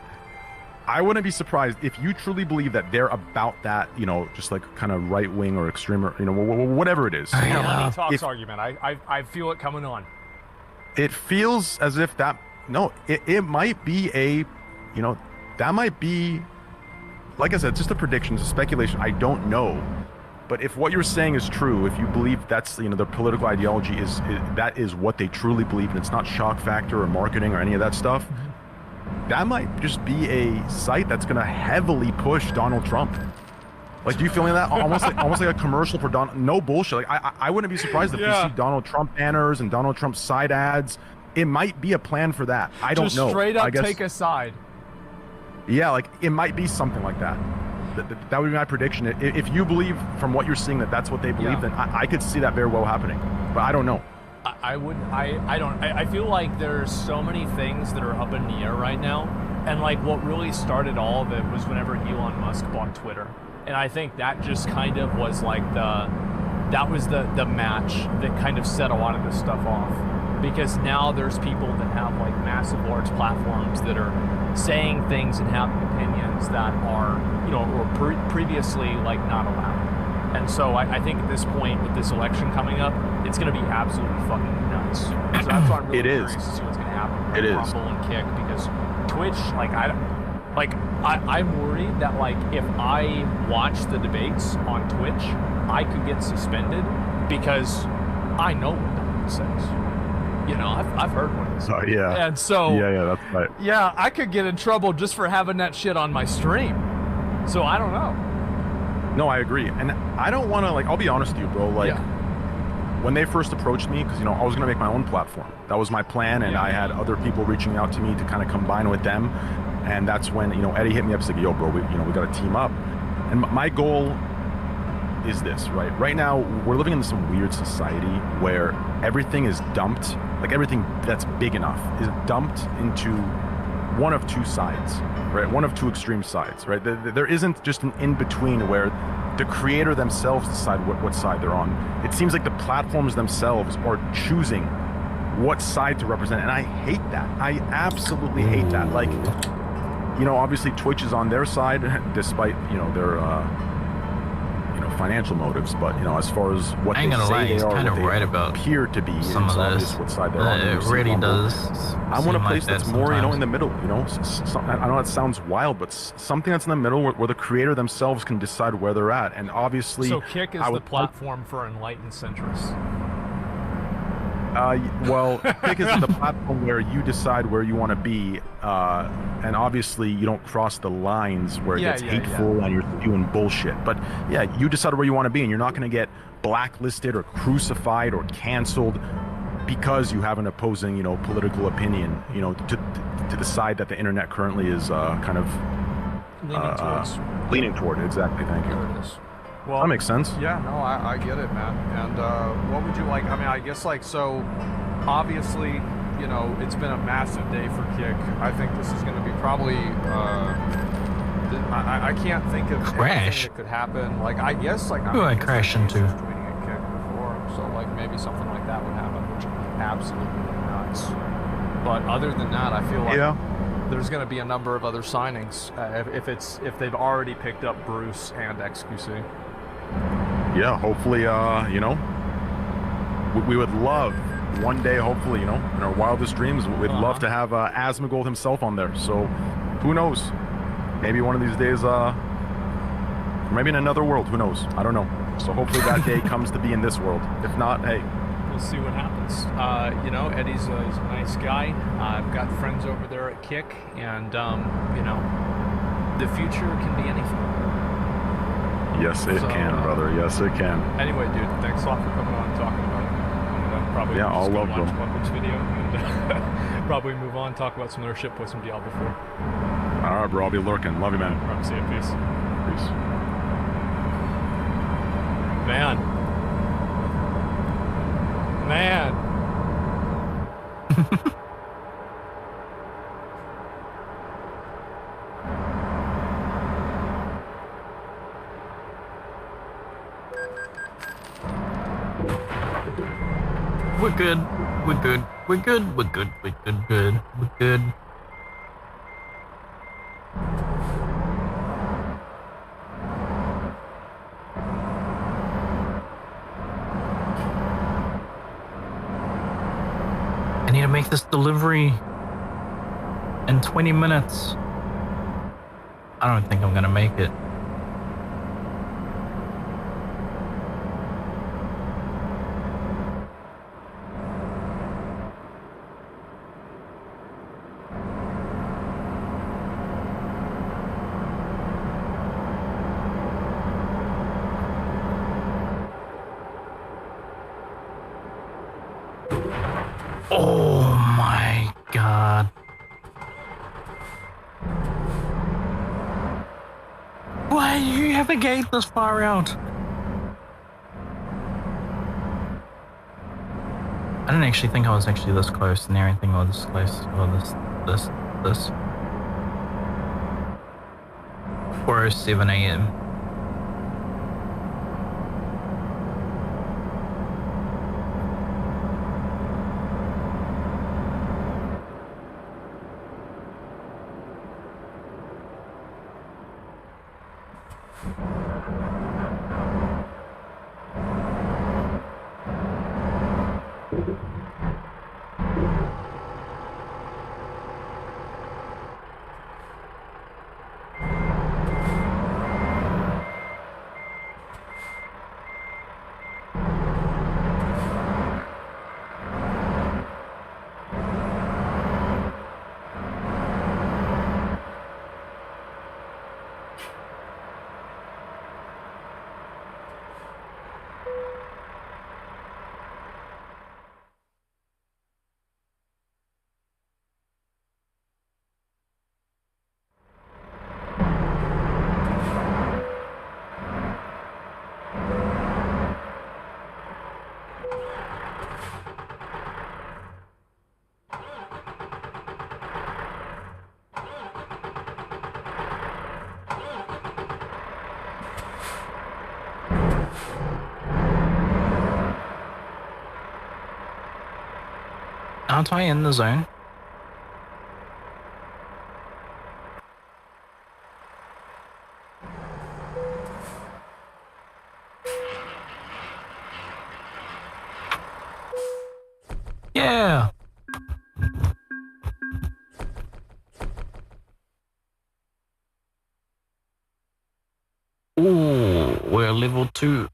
I wouldn't be surprised if you truly believe that they're about that, you know, just like kind of right wing or extreme, or, you know, whatever it is. Money talks argument. I feel it coming on. It feels as if that, no, it might be a, you know, that might be, like I said, just a prediction, it's a speculation. I don't know. But if what you're saying is true, if you believe that's, you know, their political ideology is that is what they truly believe, and it's not shock factor or marketing or any of that stuff, that might just be a site that's going to heavily push Donald Trump. Like, do you feel like that? Almost like a commercial for Donald. No bullshit. Like, I wouldn't be surprised if you see Donald Trump banners and Donald Trump side ads. It might be a plan for that. I don't know. Just straight up take a side. Yeah, like, it might be something like that. That would be my prediction. If you believe from what you're seeing that that's what they believe, then I could see that very well happening. But I don't know. I feel like there's so many things that are up in the air right now, and like what really started all of it was whenever Elon Musk bought Twitter, and I think that just kind of was like the match that kind of set a lot of this stuff off, because now there's people that have like massive large platforms that are saying things and having opinions that are, you know, or previously like not allowed. And so I think at this point with this election coming up, it's going to be absolutely fucking nuts. So that's why I'm really curious to see what's going to happen with Rumble and Kick, because Twitch, I'm worried that like if I watch the debates on Twitch, I could get suspended because I know what that says. You know, I've heard what it says. Oh yeah. And so yeah, that's right. Yeah, I could get in trouble just for having that shit on my stream. So I don't know. No, I agree, and I don't want to I'll be honest with you, bro. When they first approached me, because I was gonna make my own platform. That was my plan, and I had other people reaching out to me to kind of combine with them. And that's when Eddie hit me up, like, "Yo, bro, we got to team up." And my goal is this, right? Right now, we're living in some weird society where everything is dumped, like everything that's big enough is dumped into one of two sides, right? One of two extreme sides, right? There isn't just an in-between where the creator themselves decide what side they're on. It seems like the platforms themselves are choosing what side to represent, and I hate that. I absolutely hate that. Like, obviously Twitch is on their side, despite, their, financial motives. But, as far as what they say they are, what they appear to be, it's obvious what side they're on. It really does. I want a place that's more, in the middle, I know it sounds wild, but something that's in the middle where the creator themselves can decide where they're at. And obviously... So Kick is the platform for enlightened centrists. Well, Kick is the platform where you decide where you want to be, and obviously you don't cross the lines where it gets hateful and you're doing bullshit. But yeah, you decide where you want to be, and you're not going to get blacklisted or crucified or canceled because you have an opposing, political opinion, to the side that the internet currently is kind of leaning toward. Exactly. Thank you. There it is. Well, that makes sense. Yeah, no, I get it, man. And what would you like? I mean, I guess so obviously, it's been a massive day for Kick. I think this is going to be probably, I can't think of anything that could happen. Like, I guess, who I crash into? Tweeting at Kick before, so maybe something like that would happen, which would be absolutely nuts. But other than that, I feel like there's going to be a number of other signings if they've already picked up Bruce and XQC. Yeah, hopefully, we would love one day, hopefully, in our wildest dreams, we'd love to have Asmongold himself on there. So who knows? Maybe one of these days, maybe in another world, who knows? I don't know. So hopefully that day comes to be in this world. If not, hey. We'll see what happens. Eddie's he's a nice guy. I've got friends over there at Kick, and, the future can be anything. Yes, it can, brother. Yes, it can. Anyway, dude, thanks a lot for coming on and talking about it. And probably I'll love them. Watch video and probably move on, talk about some other shit, play some Diablo 4. All right, bro. I'll be lurking. Love you, man. All right, see you. Peace. Peace. Man. We're good. We're good. We're good. We're good. We're good. Good. We're good. I need to make this delivery in 20 minutes. I don't think I'm gonna make it. Oh my god. Why do you have a gate this far out? I didn't actually think I was actually this close and everything, or this close, or this. 4:07 a.m. Aren't I in the zone? Yeah. Ooh, we're level 2.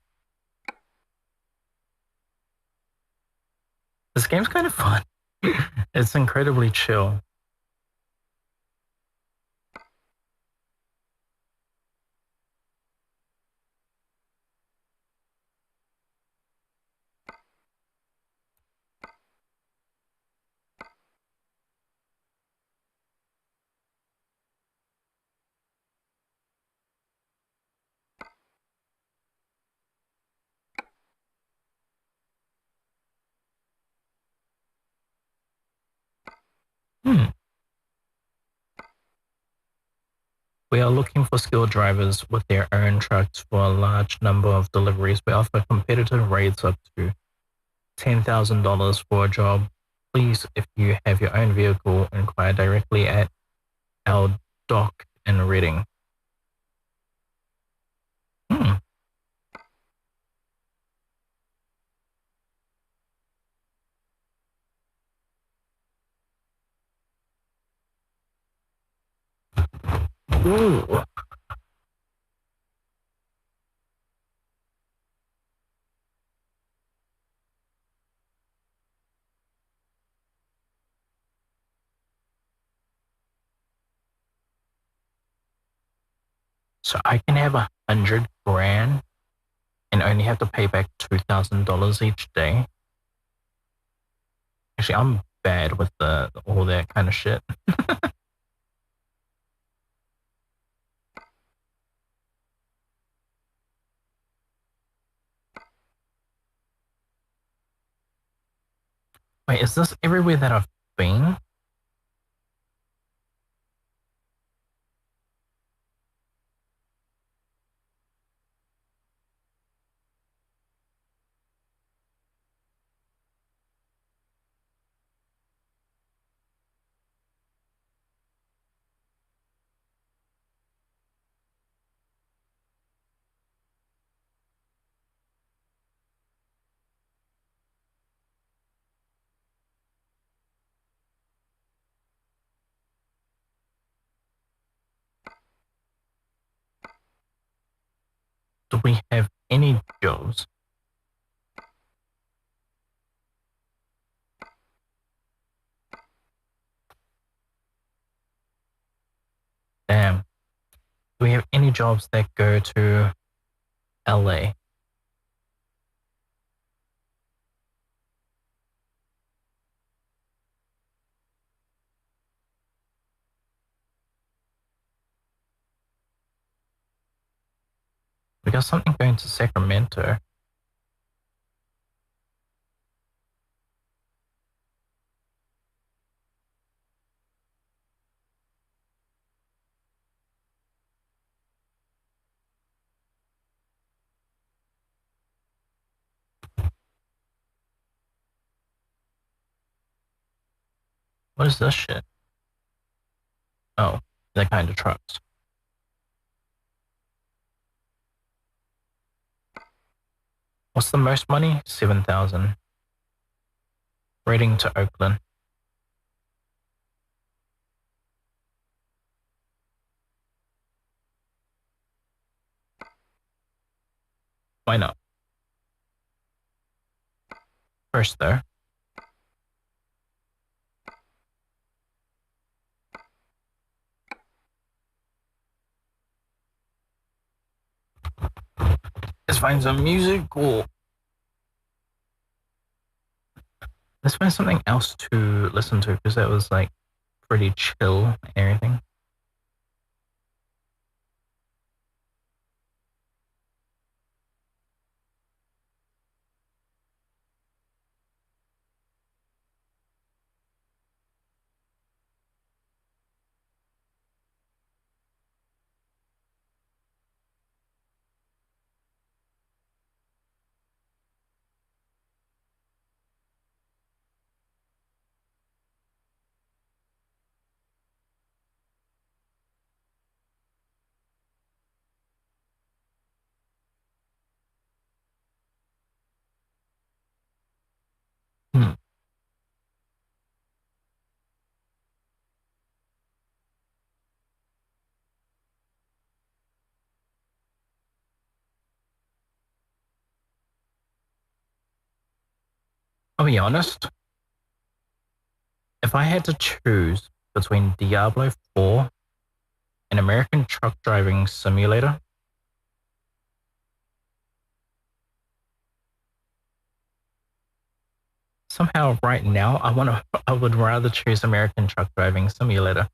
This game's kind of fun. It's incredibly chill. We are looking for skilled drivers with their own trucks for a large number of deliveries. We offer competitive rates up to $10,000 for a job. Please, if you have your own vehicle, inquire directly at our dock in Reading. Ooh. So I can have $100,000 and only have to pay back $2,000 each day. Actually, I'm bad with all that kind of shit. Wait, is this everywhere that I've been? Do we have any jobs? Damn. Do we have any jobs that go to LA? We got something going to Sacramento. What is this shit? Oh, that kind of trucks. What's the most money? 7,000. Rating to Oakland. Why not? First, though. Let's find some music or let's find something else to listen to because that was like pretty chill and everything. I'll be honest. If I had to choose between Diablo 4 and American Truck Driving Simulator, somehow right now I would rather choose American Truck Driving Simulator.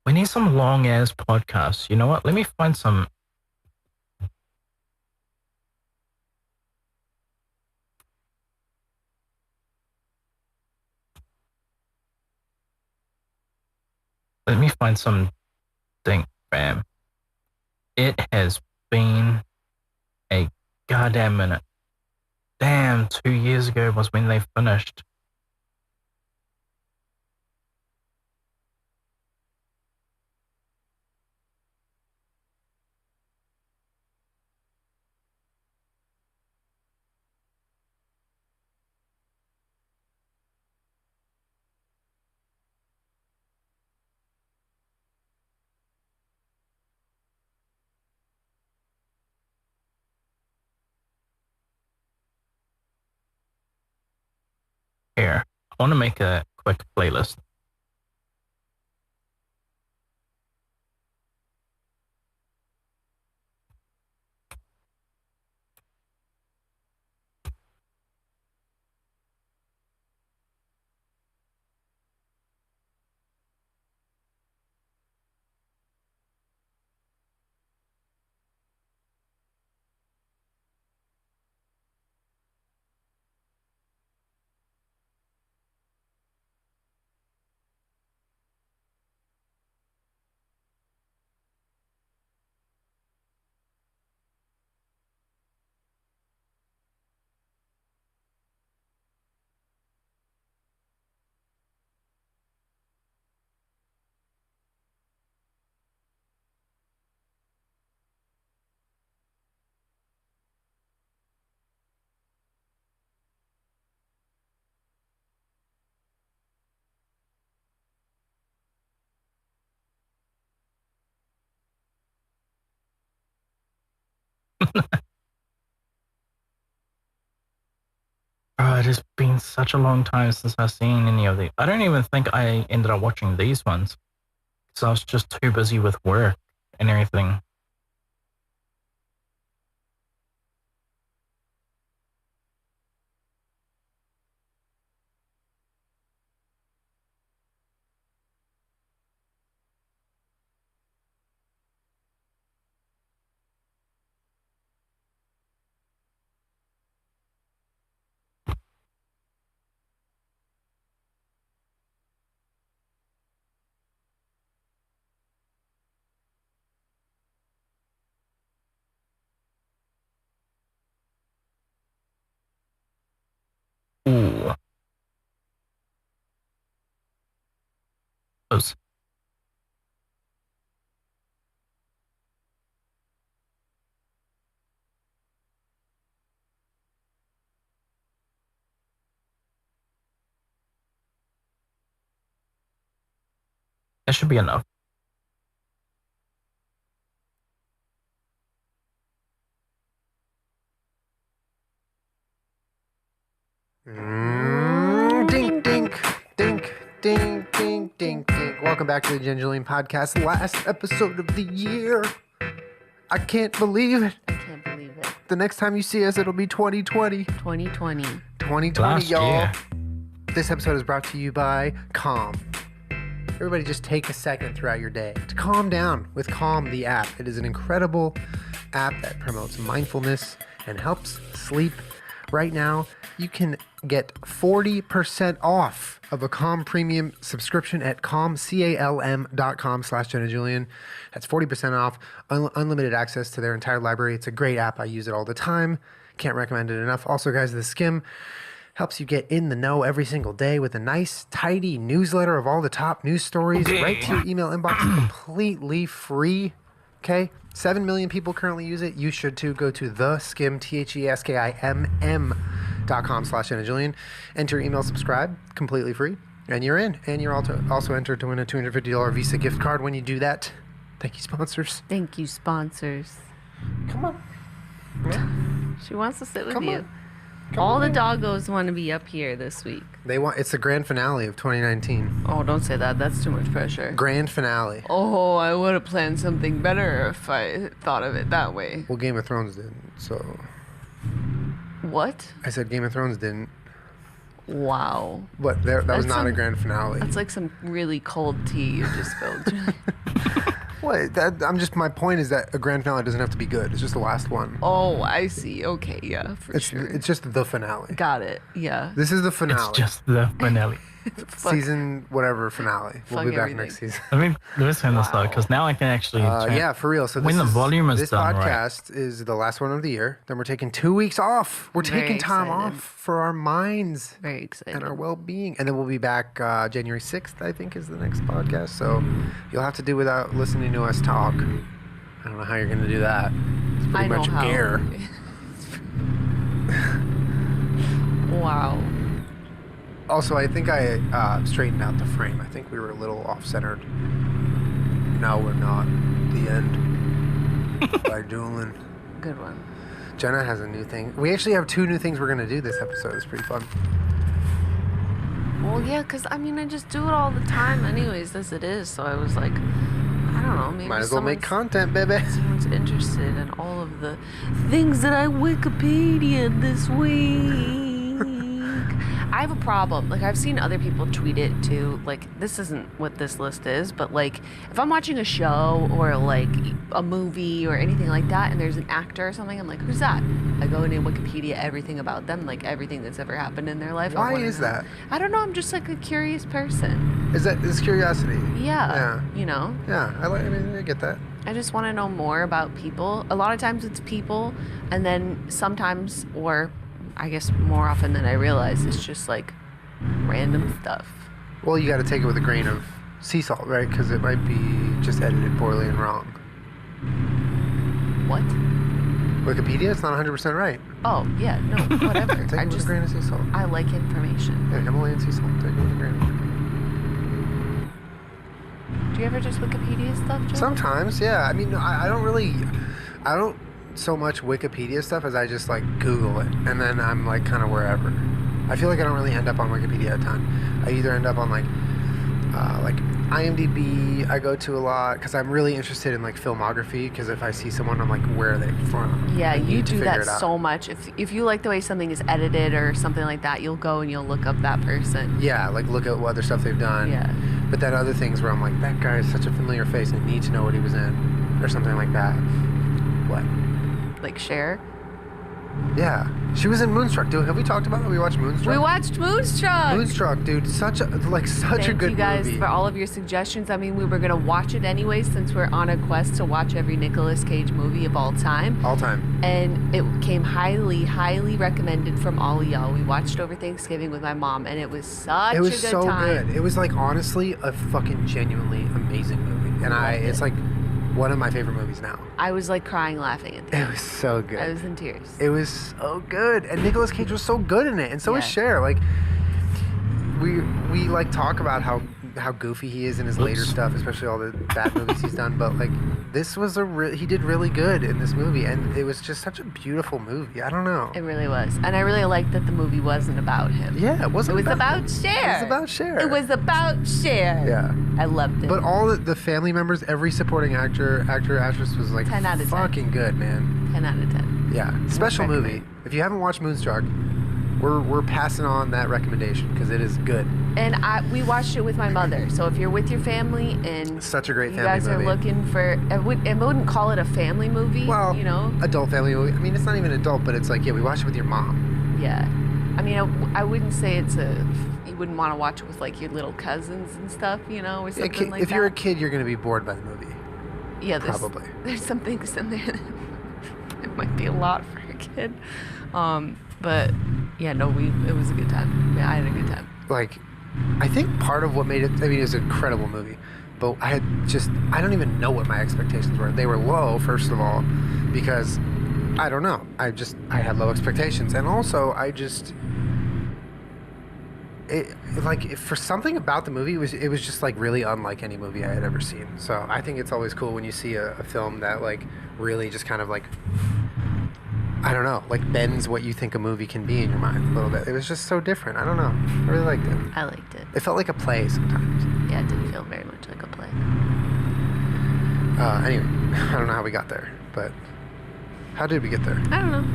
We need some long ass podcasts. You know what? Let me find some. Let me find some thing, fam. It has been a goddamn minute. Damn, 2 years ago was when they finished. Here, I want to make a quick playlist. Oh, it has been such a long time since I've seen any of these. I don't even think I ended up watching these ones. So I was just too busy with work and everything. Ooh. Those That should be enough. Dink, dink, dink, dink, dink, dink, dink. Welcome back to the Gingerlian Podcast, last episode of the year. I can't believe it. I can't believe it. The next time you see us, it'll be 2020. 2020. 2020, Last y'all. year. This episode is brought to you by Calm. Everybody just take a second throughout your day to calm down with Calm, the app. It is an incredible app that promotes mindfulness and helps sleep. Right now, you can get 40% off of a Calm premium subscription at calm.com/JennaJulian. That's 40% off, unlimited access to their entire library. It's a great app. I use it all the time. Can't recommend it enough. Also, guys, the Skim helps you get in the know every single day with a nice, tidy newsletter of all the top news stories right to your email inbox, completely free. Okay? 7 million people currently use it. You should too. Go to theskim, TheSkimm.com/JennaJulian. Enter your email, subscribe, completely free, and you're in. And you're also entered to win a $250 Visa gift card when you do that. Thank you, sponsors. Thank you, sponsors. Come on. Yeah. She wants to sit with Come you. on. All the doggos want to be up here this week. It's the grand finale of 2019. Oh, don't say that. That's too much pressure. Grand finale. Oh, I would have planned something better if I thought of it that way. Well, Game of Thrones didn't, so... What? I said Game of Thrones didn't. Wow. But that was not some- a grand finale. That's like some really cold tea you just spilled. What? My point is that a grand finale doesn't have to be good. It's just the last one. Oh, I see. Okay, yeah, for sure. It's just the finale. Got it. Yeah. This is the finale. It's just the finale. Season whatever finale. We'll Fuck be back everything. next season. I mean, let's end this though, because now I can actually. Yeah, for real. So when the volume is this done, right? podcast is the last one of the year. Then we're taking 2 weeks off. We're Very taking time excited. off for our minds Very excited. and our well-being. And then we'll be back January 6th, I think, is the next podcast. So you'll have to do without listening to us talk. I don't know how you're going to do that. It's pretty I know much how. air. Wow. Also, I think I straightened out the frame. I think we were a little off-centered. No, we're not. The end. By Julian. Good one. Jenna has a new thing. We actually have 2 new things we're going to do this episode. It's pretty fun. Well, yeah, because, I mean, I just do it all the time anyways, as it is. So I was like, I don't know, maybe Might as well make content, baby. someone's interested in all of the things that I Wikipedia this week. I have a problem. Like, I've seen other people tweet it too. Like, this isn't what this list is, but like, if I'm watching a show or like a movie or anything like that, and there's an actor or something, I'm like, who's that? I go into Wikipedia everything about them, like everything that's ever happened in their life. I Why wanna is know. that? I don't know. I'm just like a curious person. Is curiosity? Yeah. You know. Yeah. I get that. I just want to know more about people. A lot of times it's people, and then sometimes, or I guess more often than I realize, it's just like random stuff. Well, you got to take it with a grain of sea salt, right? Because it might be just edited poorly and wrong. What? Wikipedia, it's not 100% right. Oh, yeah, no, whatever. Take it with a grain of sea salt. I like information. Yeah, Himalayan sea salt. Take it with a grain. Do you ever just Wikipedia stuff, Joe? Sometimes, yeah. I mean, I don't so much Wikipedia stuff as I just like Google it, and then I'm like kind of wherever. I feel like I don't really end up on Wikipedia a ton. I either end up on like IMDb. I go to a lot because I'm really interested in like filmography. Because if I see someone, I'm like, where are they from? Yeah, I you need to do figure that it out. so much. If you like the way something is edited or something like that, you'll go and you'll look up that person. Yeah, like look at what other stuff they've done. Yeah. But then other things where I'm like, that guy is such a familiar face. I need to know what he was in, or something like that. What? Like Cher? Yeah, she was in Moonstruck, dude. Have we talked about it? We watched Moonstruck. We watched Moonstruck. Moonstruck, dude. Such a good Thank you guys movie. for all of your suggestions. I mean, we were gonna watch it anyway since we're on a quest to watch every Nicolas Cage movie of all time. All time. And it came highly, highly recommended from all of y'all. We watched over Thanksgiving with my mom, and it was such a good time. It was so good. It was like honestly a fucking genuinely amazing movie, and it's like one of my favorite movies now. I was like crying laughing at the end. It was so good. I was in tears. It was so good, and Nicolas Cage was so good in it, and so was Yeah. Cher. Like we like talk about how how goofy he is in his later stuff, especially all the bad movies he's done. But like, this was he did really good in this movie, and it was just such a beautiful movie. I don't know. It really was, and I really liked that the movie wasn't about him. Yeah, it wasn't. It was about Cher. It was about Cher. It was about Cher. Yeah, I loved it. But all the family members, every supporting actress was like 10 out of 10. Fucking good, man. 10 out of 10. Yeah, special movie. If you haven't watched Moonstruck, we're passing on that recommendation because it is good. And we watched it with my mother. So if you're with your family and such a great you family guys movie. are looking for, I wouldn't call it a family movie. Well, you know, adult family movie. I mean, it's not even adult, but it's like, yeah, we watched it with your mom. Yeah, I mean, I wouldn't say you wouldn't want to watch it with like your little cousins and stuff, you know, or something like that. If you're a kid, you're gonna be bored by the movie. Yeah, probably. There's some things in there. It might be a lot for a kid. But yeah, no, it was a good time. Yeah, I had a good time. Like, I think part of what made it, I mean, it was an incredible movie, but I don't even know what my expectations were. They were low, first of all, because I don't know. I had low expectations. And also, for something about the movie, it was just like really unlike any movie I had ever seen. So I think it's always cool when you see a film that like really just kind of like, I don't know, like bends what you think a movie can be in your mind a little bit. It was just so different. I don't know. I really liked it. I liked it. It felt like a play sometimes. Yeah, it did feel very much like a play. Anyway, I don't know how we got there, but how did we get there? I don't know.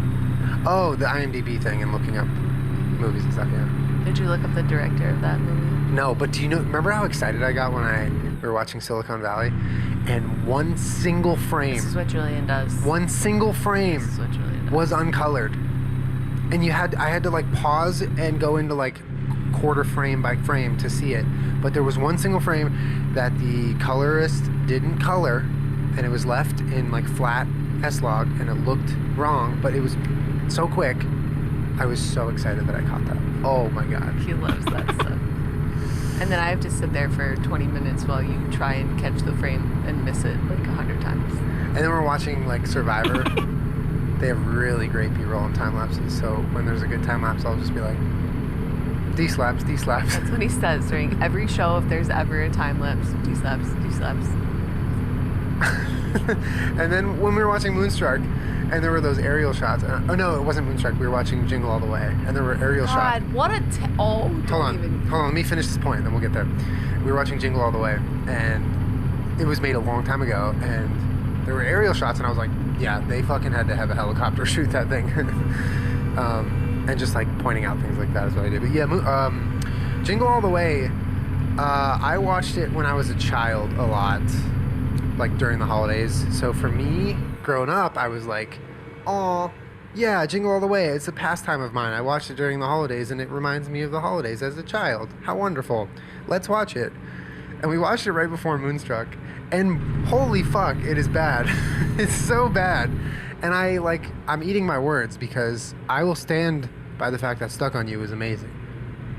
Oh, the IMDb thing and looking up movies and stuff, yeah. Did you look up the director of that movie? No, but remember how excited I got when we were watching Silicon Valley? And one single frame. This is what Julian does. One single frame This is what Julian does. was uncolored. And I had to like pause and go into like quarter frame by frame to see it. But there was one single frame that the colorist didn't color, and it was left in like flat S-Log, and it looked wrong, but it was so quick. I was so excited that I caught that. Oh my god. He loves that stuff. And then I have to sit there for 20 minutes while you try and catch the frame and miss it like 100 times. And then we're watching like Survivor. They have really great B-roll and time lapses. So when there's a good time lapse, I'll just be like, D-slaps, D-slaps. That's what he says during every show. If there's ever a time lapse, D-slaps, D-slaps. And then when we were watching Moonstruck, and there were those aerial shots. Oh no, it wasn't Moonstruck. We were watching Jingle All the Way, and there were aerial shots. God, what a hold on. Let me finish this point, then we'll get there. We were watching Jingle All the Way, and it was made a long time ago, and there were aerial shots, and I was like, yeah, they fucking had to have a helicopter shoot that thing, and just like pointing out things like that is what I did. But yeah, Jingle All the Way. I watched it when I was a child a lot, like during the holidays. So for me, growing up, I was like, oh, yeah, Jingle All the Way. It's a pastime of mine. I watched it during the holidays, and it reminds me of the holidays as a child. How wonderful. Let's watch it. And we watched it right before Moonstruck, and holy fuck, it is bad. It's so bad. And I'm eating my words because I will stand by the fact that Stuck on You is amazing.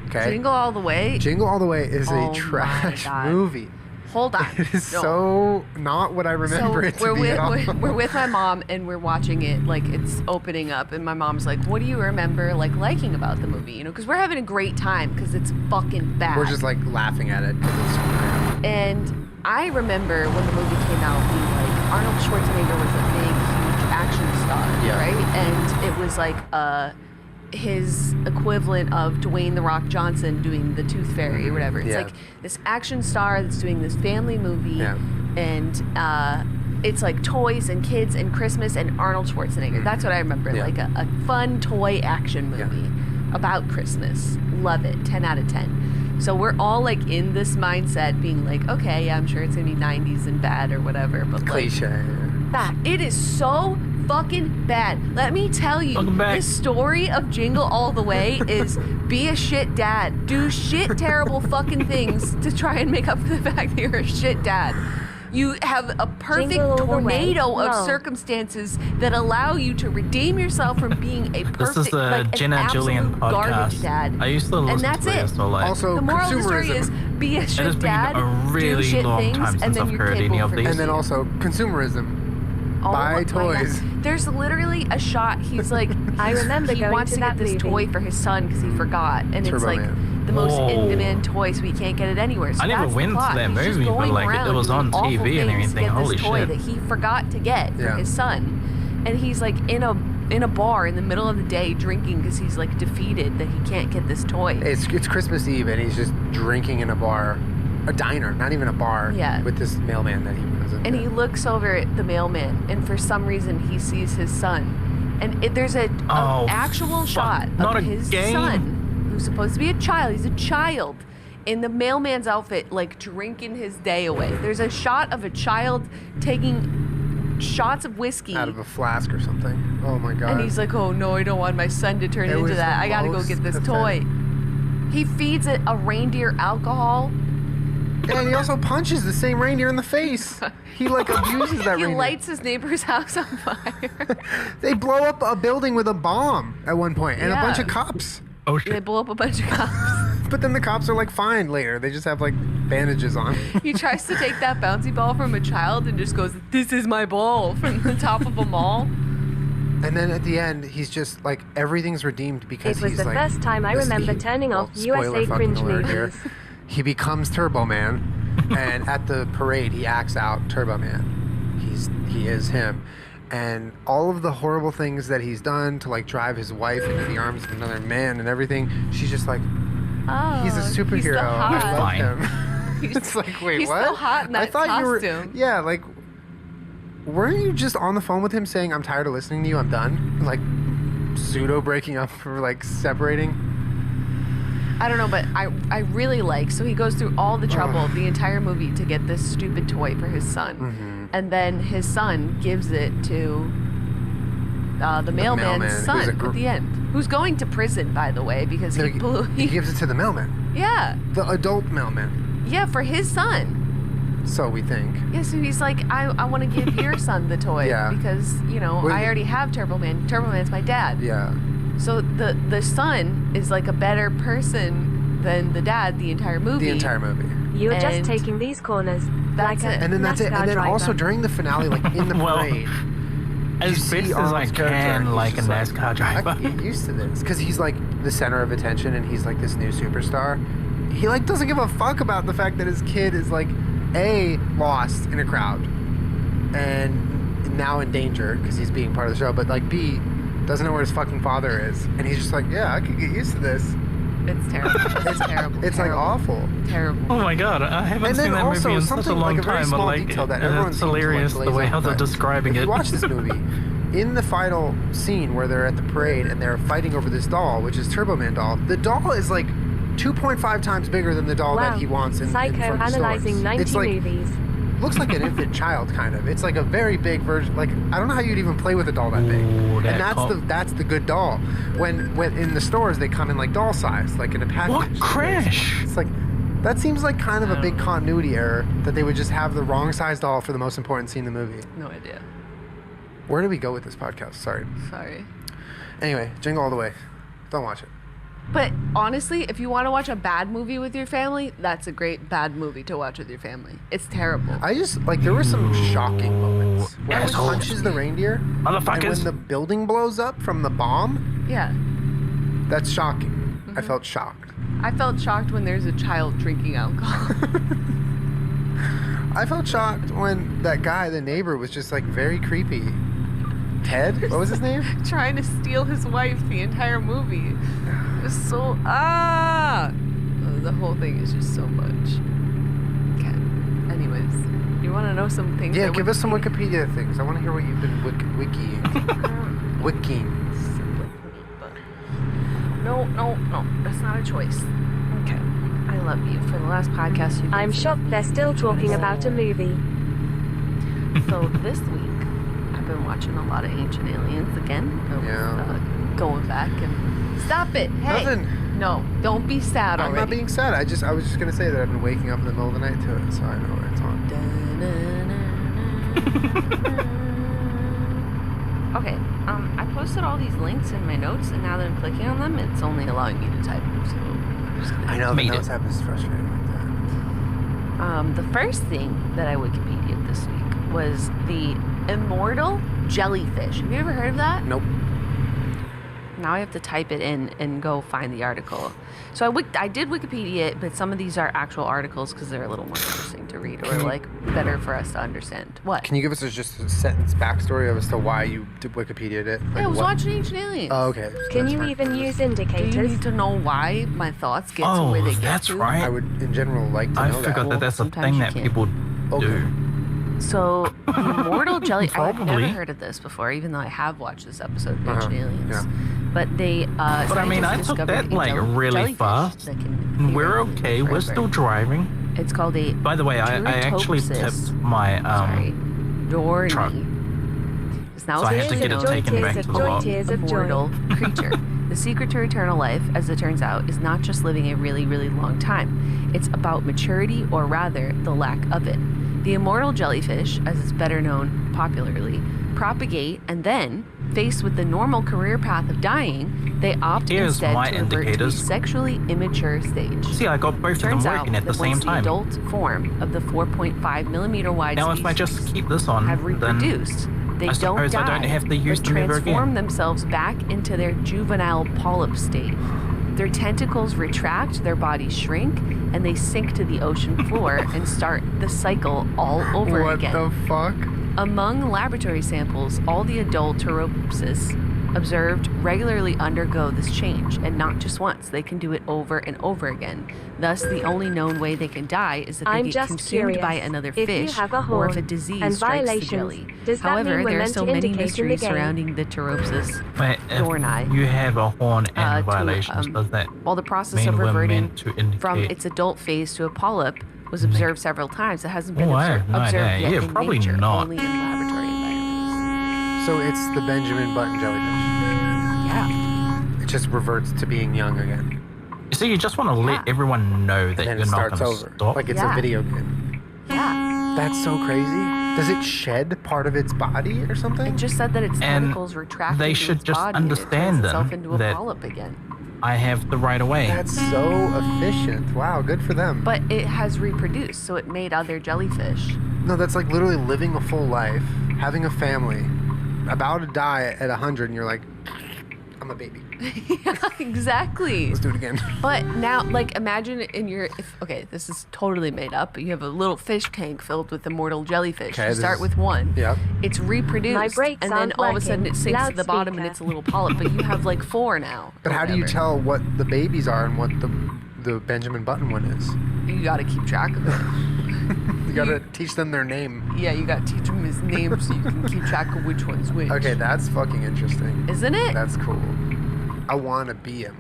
Okay? Jingle All the Way? Jingle All the Way is a trash movie. Hold on. It is so not what I remember it to be at all. We're with my mom, and we're watching it, like, it's opening up, and my mom's like, what do you remember, like, liking about the movie? You know, because we're having a great time, because it's fucking bad. We're just, like, laughing at it. And I remember when the movie came out, being like, Arnold Schwarzenegger was a big, huge action star, right? And it was, like, his equivalent of Dwayne The Rock Johnson doing The Tooth Fairy or whatever. It's like this action star that's doing this family movie, and it's like toys and kids and Christmas and Arnold Schwarzenegger. That's what I remember, like a fun toy action movie about Christmas. Love it, 10 out of 10. So we're all like in this mindset being like, okay, yeah, I'm sure it's gonna be 90s and bad or whatever, but cliche. Like, it is so fucking bad. Let me tell you, the story of Jingle All the Way is be a shit dad. Do shit terrible fucking things to try and make up for the fact that you're a shit dad. You have a perfect tornado of circumstances that allow you to redeem yourself from being a perfect, this is the like, Jenna Julian garbage podcast. dad. I used to listen and that's to it. So like, also, the moral of the story is be a it has shit been dad, a really do shit long things, time and since then I've your heard kid any will of these. And then also consumerism. Buy toys. There's literally a shot. He's like, I remember he going wants to to get that this movie. toy for his son because he forgot, and Turbo it's like Man. the most Whoa. in-demand toy, so he can't get it anywhere. So I never that's went the to plot. that He's just movie, but, going like, it around was on doing awful TV and things to everything. get Holy this toy shit. that he forgot to get for Yeah. his son, and he's like in a bar in the middle of the day drinking because he's like defeated that he can't get this toy. It's Christmas Eve and he's just drinking in a bar, a diner, not even a bar. Yeah. With this mailman that he runs into. And he looks over at the mailman, and for some reason he sees his son. And there's a actual shot Not of a his game. son, who's supposed to be a child. He's a child in the mailman's outfit, like drinking his day away. There's a shot of a child taking shots of whiskey out of a flask or something. Oh my god. and he's like, oh no, I don't want my son to turn It into was that. the I gotta go most get this pathetic. toy. He feeds it a reindeer alcohol. Yeah, and he also punches the same reindeer in the face. He like abuses that He reindeer. lights his neighbor's house on fire. They blow up a building with a bomb at one point and a bunch Yeah. of cops. Oh They blow up a bunch of cops. But then the cops are like fine later. They just have like bandages on. He tries to take that bouncy ball from a child and just goes, this is my ball, from the top of a mall. And then at the end, he's just like everything's redeemed because It was he's the like. first time I this- remember he- turning off spoiler USA fucking cringe alert movies. here. He becomes Turbo Man, and at the parade he acts out Turbo Man. He is him, and all of the horrible things that he's done to like drive his wife into the arms of another man and everything. She's just like, Oh, he's a superhero. He's still hot. I love him. He's, It's like, wait, he's what? still hot in that I thought you were. costume. Yeah, like, weren't you just on the phone with him saying, "I'm tired of listening to you. I'm done." Like, pseudo breaking up or like separating. I don't know, but I really like, so he goes through all the trouble, the entire movie, to get this stupid toy for his son. Mm-hmm. And then his son gives it to the mailman's mailman, who's son a gr- at the end. Who's going to prison, by the way, because No, he blew... He gives it to the mailman, Yeah. the adult mailman. Yeah, for his son. So we think. Yeah, so he's like, I want to give your son the toy Yeah. because, you know, Well, I already have Turbo Man. Turbo Man's my dad. Yeah. So the son is like a better person than the dad the entire movie. The entire movie. You're just And taking these corners. that's like a it. And then that's it. NASCAR And then driver. also during the finale, like in the Well, parade. As you see best as I Arnold's character, can, he's like a just NASCAR driver. I can get used to this because he's like the center of attention and he's like this new superstar. He like doesn't give a fuck about the fact that his kid is like A, lost in a crowd and now in danger because he's being part of the show, but like B, doesn't know where his fucking father is, and he's just like, yeah, I could get used to this. It's terrible. It's terrible. It's like terrible, awful. Terrible. Oh my god, I haven't And seen then that also movie in such a something long like a very time, but small like, detail that everyone it's seems to, like, hilarious the glaze way how over, they're but describing if it. you watch this movie, in the final scene where they're at the parade and they're fighting over this doll, which is Turbo Man doll, the doll is like 2.5 times bigger than the doll Wow. that he wants in front of Psychoanalyzing stores. 90 It's like, movies. looks like an infant child kind of. It's like a very big version. Like, I don't know how you'd even play with a doll that big. Ooh, that And that's the good doll. When in the stores they come in like doll size, like in a package. What crash? It's like that seems like kind of a big continuity error that they would just have the wrong size doll for the most important scene in the movie. No idea. Where do we go with this podcast? Sorry. Anyway, Jingle All the Way. Don't watch it. But honestly, if you want to watch a bad movie with your family, that's a great bad movie to watch with your family. It's terrible. I just like there were some shocking moments when he assholes. punches the reindeer, and Motherfuckers. when the building blows up from the bomb. Yeah. That's shocking. I felt shocked. I felt shocked when there's a child drinking alcohol. I felt shocked when that guy, the neighbor, was just like very creepy. Ted? What was his name? Trying to steal his wife the entire movie. It was so the whole thing is just so much. Okay. Anyways, you want to know some things? Yeah, that give us some Wikipedia things. I want to hear what you've been wikiing. Wikiing. No, that's not a choice. Okay. I love you. For the last podcast, you. I'm shocked they're still talking about a movie. So this week, I've been watching a lot of Ancient Aliens again. I was, going back and stop it. Hey. Nothing. No, don't be sad I'm already. not being sad. I was just gonna say that I've been waking up in the middle of the night to it, so I know where it's on. Okay, I posted all these links in my notes, and now that I'm clicking on them, it's only allowing me to type them. So I'm just gonna I know the notes app is frustrating like that. The first thing that I Wikipedia'd this week was the immortal jellyfish. Have you ever heard of that? Nope. Now I have to type it in and go find the article. So I did Wikipedia it, but some of these are actual articles because they're a little more interesting to read or like better for us to understand. What? Can you give us just a sentence backstory as to why you did Wikipedia it? I was watching Ancient Aliens. Oh, okay. Can you even use indicators? Do you need to know why my thoughts get to where they get that's to? right. I would, in general, like to know that. I forgot that that's a sometimes thing you that can't. people do. So, the immortal jelly... I've never Probably. heard of this before, even though I have watched this episode of Ancient Aliens. But they... But I mean, I took that like really fast. And we're okay. We're still driving. It's called a... By the way, I actually tipped my truck. It's now So I have to get it taken back to the lot. Immortal creature. The secret to eternal life, as it turns out, is not just living a really, really long time. It's about maturity, or rather, the lack of it. The immortal jellyfish, as it's better known popularly, propagate and then, faced with the normal career path of dying, they opt Here's instead my to revert to a indicators. sexually immature stage. See, I got both of them Turns working out at the that same once time. the adult form of the 4.5 millimeter wide Now, species if I just keep this on, have then reproduced, they I don't suppose die, I don't have to use but them ever transform again. themselves back into their juvenile polyp state. Their tentacles retract, their bodies shrink, and they sink to the ocean floor and start the cycle all over again. What the fuck? Among laboratory samples, all the adult Pteropsis observed regularly undergo this change, and not just once. They can do it over and over again. Thus, the only known way they can die is that they I'm get just consumed by curious. another If you fish, have a or if a horn disease and strikes the violations, jelly. does that However, mean we're there are meant still to many indicate in the mysteries game? surrounding the Pteropsis. Wait, if you have a horn and violations, does that While the process mean of we're reverting meant to indicate? from its adult phase to a polyp was observed several times. It hasn't been Oh, I have no observed idea. yet Yeah, in probably nature, not. only in laboratory environments. So it's the Benjamin Button jellyfish. Yeah. It just reverts to being young again. You see, you just want to let everyone know that And then you're it not starts going to over. stop. Like it's a video game. Yeah. That's so crazy. Does it shed part of its body or something? It just said that its And tentacles retract they into should its just body and it understand turns itself then into a that- polyp again. I have the right of way. That's so efficient. Wow, good for them. But it has reproduced, so it made other jellyfish. No, that's like literally living a full life, having a family, about to die at 100, and you're like, I'm a baby. Yeah, exactly. Let's do it again. But now, like, imagine okay, this is totally made up, but you have a little fish tank filled with immortal jellyfish. Okay, You start with one. Yep. It's reproduced. My brakes and then aren't all of a sudden it working. sinks to the bottom and Loudspeaker. it's a little polyp, but you have like 4 now. But how do you tell what the babies are and what the Benjamin Button one is? You gotta keep track of it. You gotta teach them their name. Yeah, you gotta teach him his name so you can keep track of which one's which. Okay, that's fucking interesting. Isn't it? That's cool. I want to be him.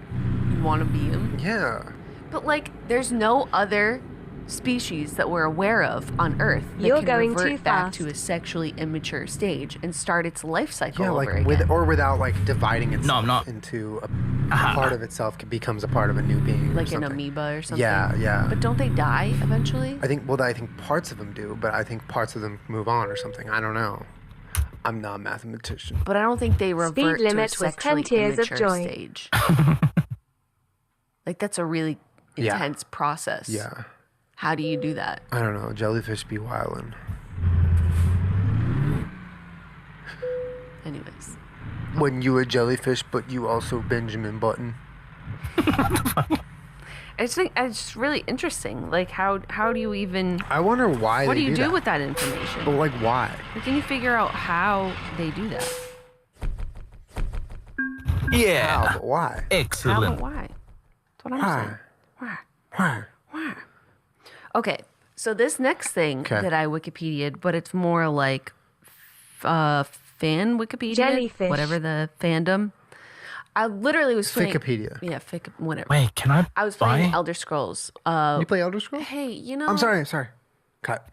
You wanna be him? Yeah. But like, there's no other species that we're aware of on Earth that You're can going revert too back fast. to a sexually immature stage and start its life cycle Yeah, over like again. with or without like dividing itself I'm not. into a part of itself becomes a part of a new being. Like or an something. amoeba or something. Yeah, yeah. But don't they die eventually? I think parts of them do, but I think parts of them move on or something. I don't know. I'm not a mathematician. But I don't think they revert Speed to a limit was 10 sexually tears of immature joy. stage. Like that's a really Yeah. intense process. Yeah. How do you do that? I don't know. Jellyfish be wildin'. Anyways. When you a jellyfish, but you also Benjamin Button. I just think it's really interesting. Like how do you even I wonder why. what they do you do that. with that information? But like why? Like, can you figure out how they do that? Yeah. How, but why? How, Excellent. but why? That's what I'm Why? saying. Why? Why? Why? Okay, so this next thing Okay. that I Wikipedia'd, but it's more like fan Wikipedia, Jellyfish. whatever the fandom. I literally was playing. Wikipedia. Yeah, whatever. Wait, can I I was playing buy? Elder Scrolls. You play Elder Scrolls? Hey, you know. I'm sorry. Cut.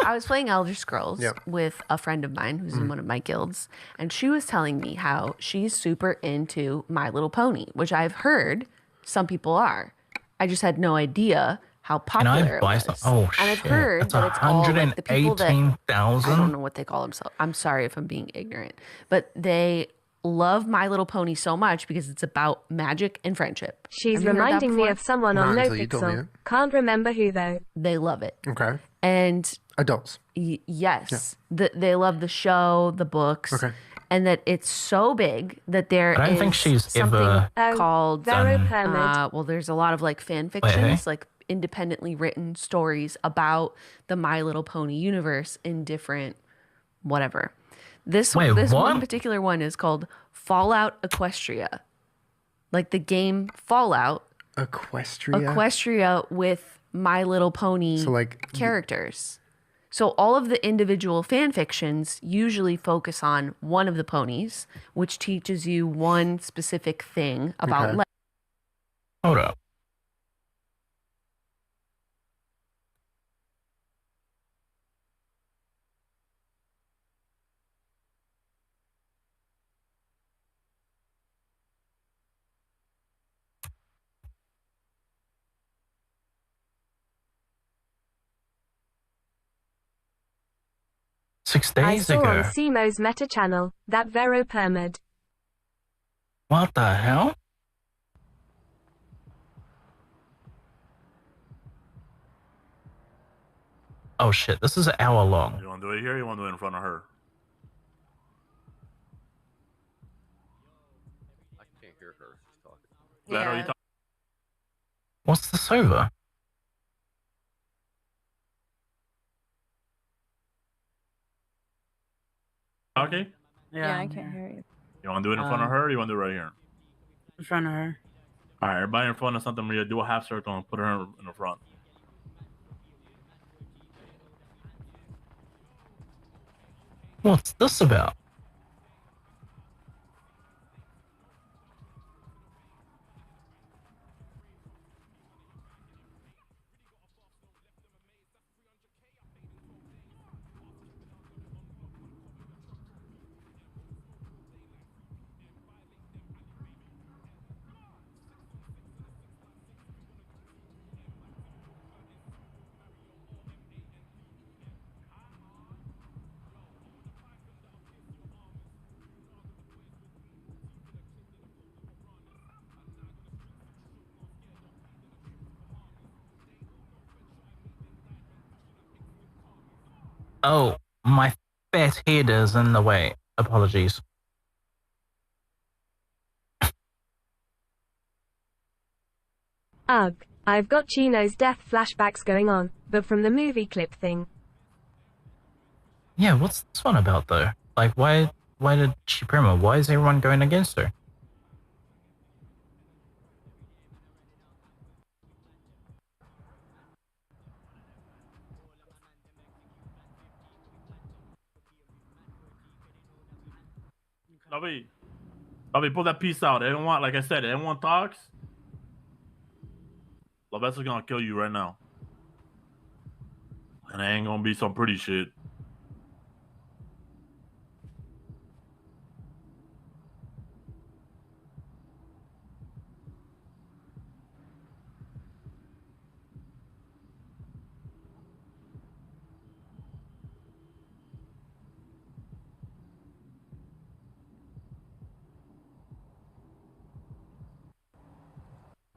I was playing Elder Scrolls Yep. with a friend of mine who's in one of my guilds, and she was telling me how she's super into My Little Pony, which I've heard some people are. I just had no idea how Can I popular buy it some? was. Oh, and I've shit. heard That's that it's all like the people that I don't 118,000? know what they call themselves. I'm sorry if I'm being ignorant, but they love My Little Pony so much because it's about magic and friendship. She's Have you heard that reminding me before? of someone on Not until you told me NoPixel. it. Can't remember who though. They love it. Okay. And Adults. yes, they love the show, the books. Okay. and that it's so big that there I don't is think she's something ever called done- well, there's a lot of like fan Wait, fictions, like independently written stories about the My Little Pony universe in different whatever. This Wait, one what? particular one is called Fallout Equestria. Like the game Fallout Equestria with My Little Pony So, like, characters. So all of the individual fan fictions usually focus on one of the ponies, which teaches you one specific thing about Okay. life. Hold up. Six I days saw on ago. Simo's Meta channel that Vero permed. What the hell? Oh shit, this is an hour long. You want to do it here or you want to do it in front of her? I can't hear her. She's talking. That or you talk- What's this over? Okay. Yeah, I can't hear you. You want to do it in front of her or you want to do it right here? In front of her. All right, everybody in front of something. Maria, do a half circle and put her in the front. What's this about? Oh, my fat head is in the way. Apologies. Ugh, I've got Chino's death flashbacks going on, but from the movie clip thing. Yeah, what's this one about though? Like, why did she perma? Why is everyone going against her? Bobby, pull that piece out. Everyone, like I said, everyone talks. Lavesa's gonna kill you right now. And it ain't gonna be some pretty shit.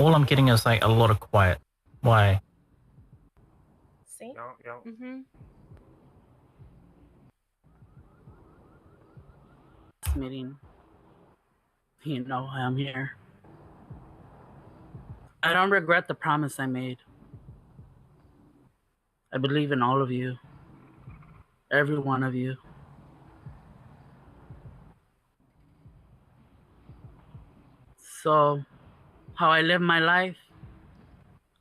All I'm getting is like a lot of quiet. Why? See? Mm-hmm. Meeting. You know why I'm here. I don't regret the promise I made. I believe in all of you. Every one of you. So, how I live my life,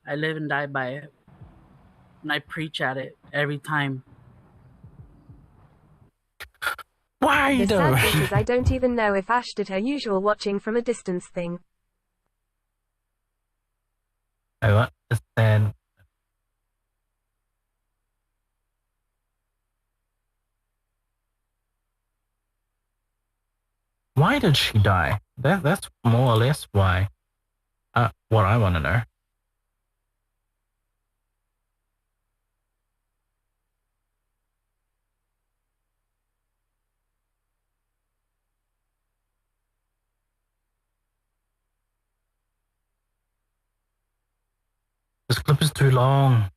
I live and die by it. And I preach at it every time. Why The sad bit is I don't even know if Ash did her usual watching from a distance thing. Oh, what? Then why did she die? That's more or less why. What I want to know. This clip is too long.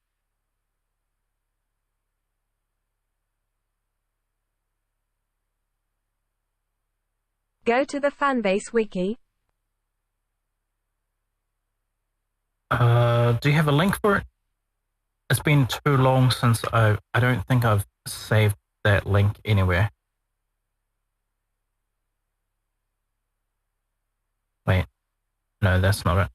Go to the fanbase wiki. Do you have a link for it? It's been too long since I don't think I've saved that link anywhere. Wait. No, that's not it.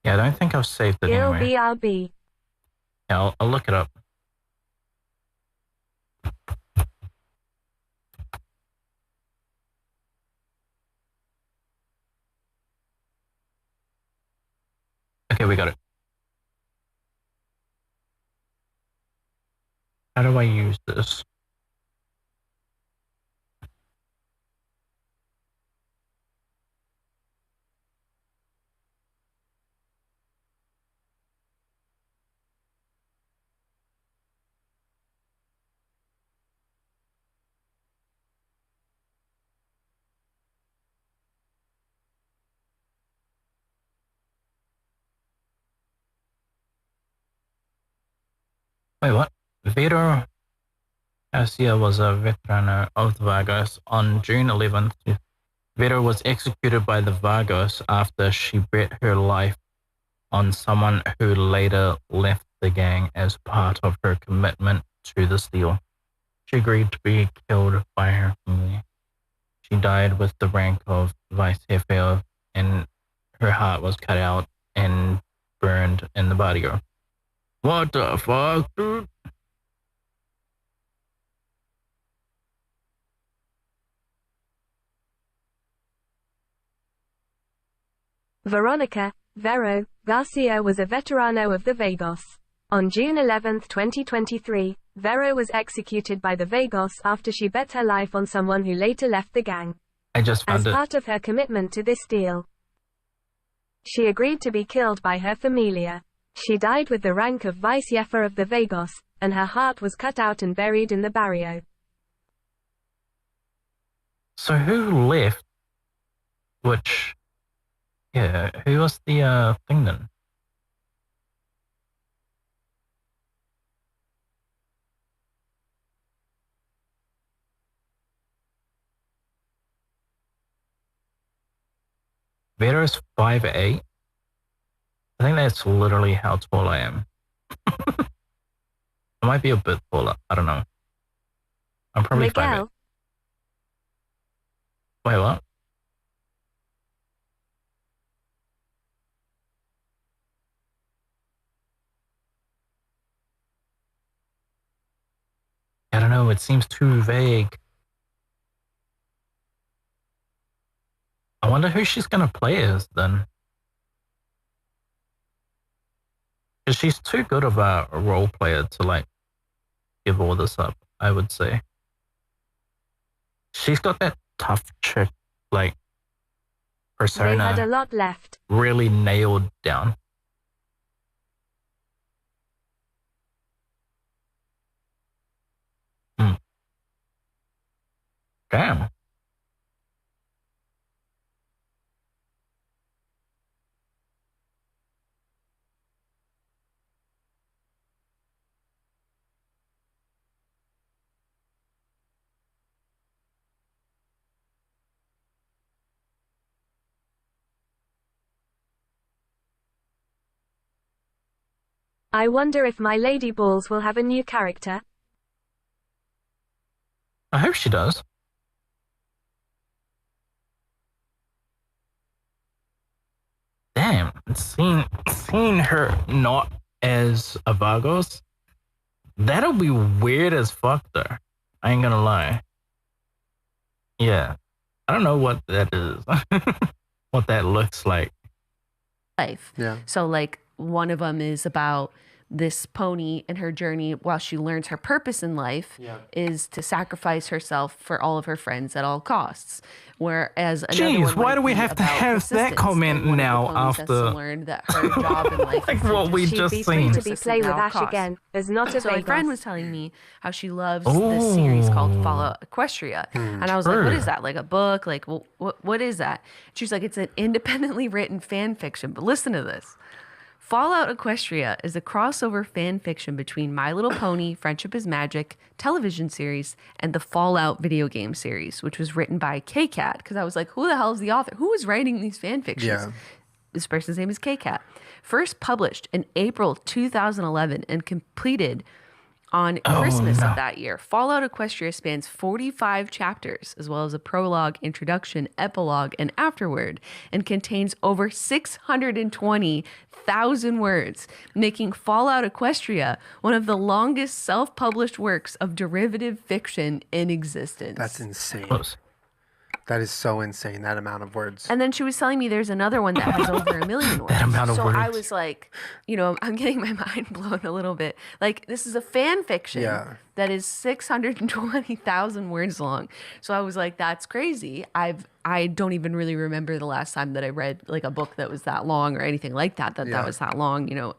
Yeah, I don't think I've saved it anywhere. BRB. Yeah, I'll look it up. Okay, we got it. How do I use this? Wait, what? Vito Garcia was a veteran of the Vagos. On June 11th, Vito was executed by the Vagos after she bet her life on someone who later left the gang as part of her commitment to this deal. She agreed to be killed by her family. She died with the rank of vice jefe, and her heart was cut out and burned in the barrio. What the fuck, dude? Veronica Vero Garcia was a veterano of the Vagos. On June 11, 2023, Vero was executed by the Vagos after she bet her life on someone who later left the gang. I just found As it. part of her commitment to this deal, she agreed to be killed by her familia. She died with the rank of vice jefe of the Vagos, and her heart was cut out and buried in the barrio. So who left? Which, yeah, who was the thing then? Vera's 5'8". I think that's literally how tall I am. I might be a bit taller. I don't know. I'm probably 5'8". Wait, what? I don't know. It seems too vague. I wonder who she's gonna play as then. Because she's too good of a role player to like give all this up, I would say. She's got that tough chick like persona. They had a lot left. Really nailed down. Damn. I wonder if My Lady Balls will have a new character. I hope she does. Damn, seeing her not as a Vagos, that'll be weird as fuck though. I ain't gonna lie. Yeah. I don't know what that is. What that looks like. Life. Yeah. So like one of them is about this pony and her journey while she learns her purpose in life is to sacrifice herself for all of her friends at all costs. Whereas another Jeez, one why do we might have be to about have that persistence, comment and one of the now ponies has to after learn that her job in life like is what we She'd just be free seen? to be play with Ash costs. again, as not a So my Vagos. friend was telling me how she loves this series called Fallout Equestria. And I was like, what is that? Like a book? Like, what is that? She's like, it's an independently written fan fiction. But listen to this. Fallout Equestria is a crossover fan fiction between My Little Pony, Friendship is Magic television series and the Fallout video game series, which was written by KCat. Because I was like, who the hell is the author? Who is writing these fan fictions? Yeah. This person's name is KCat. First published in April 2011 and completed on Christmas of that year. Fallout Equestria spans 45 chapters, as well as a prologue, introduction, epilogue, and afterword, and contains over 620,000 words, making Fallout Equestria one of the longest self-published works of derivative fiction in existence. That's insane. That is so insane, that amount of words. And then she was telling me there's another one that has over 1 million words. That amount of so words. I was like, you know, I'm getting my mind blown a little bit. Like, this is a fan fiction that is 620,000 words long. So I was like, that's crazy. I don't even really remember the last time that I read like a book that was that long or anything like that was that long. You know,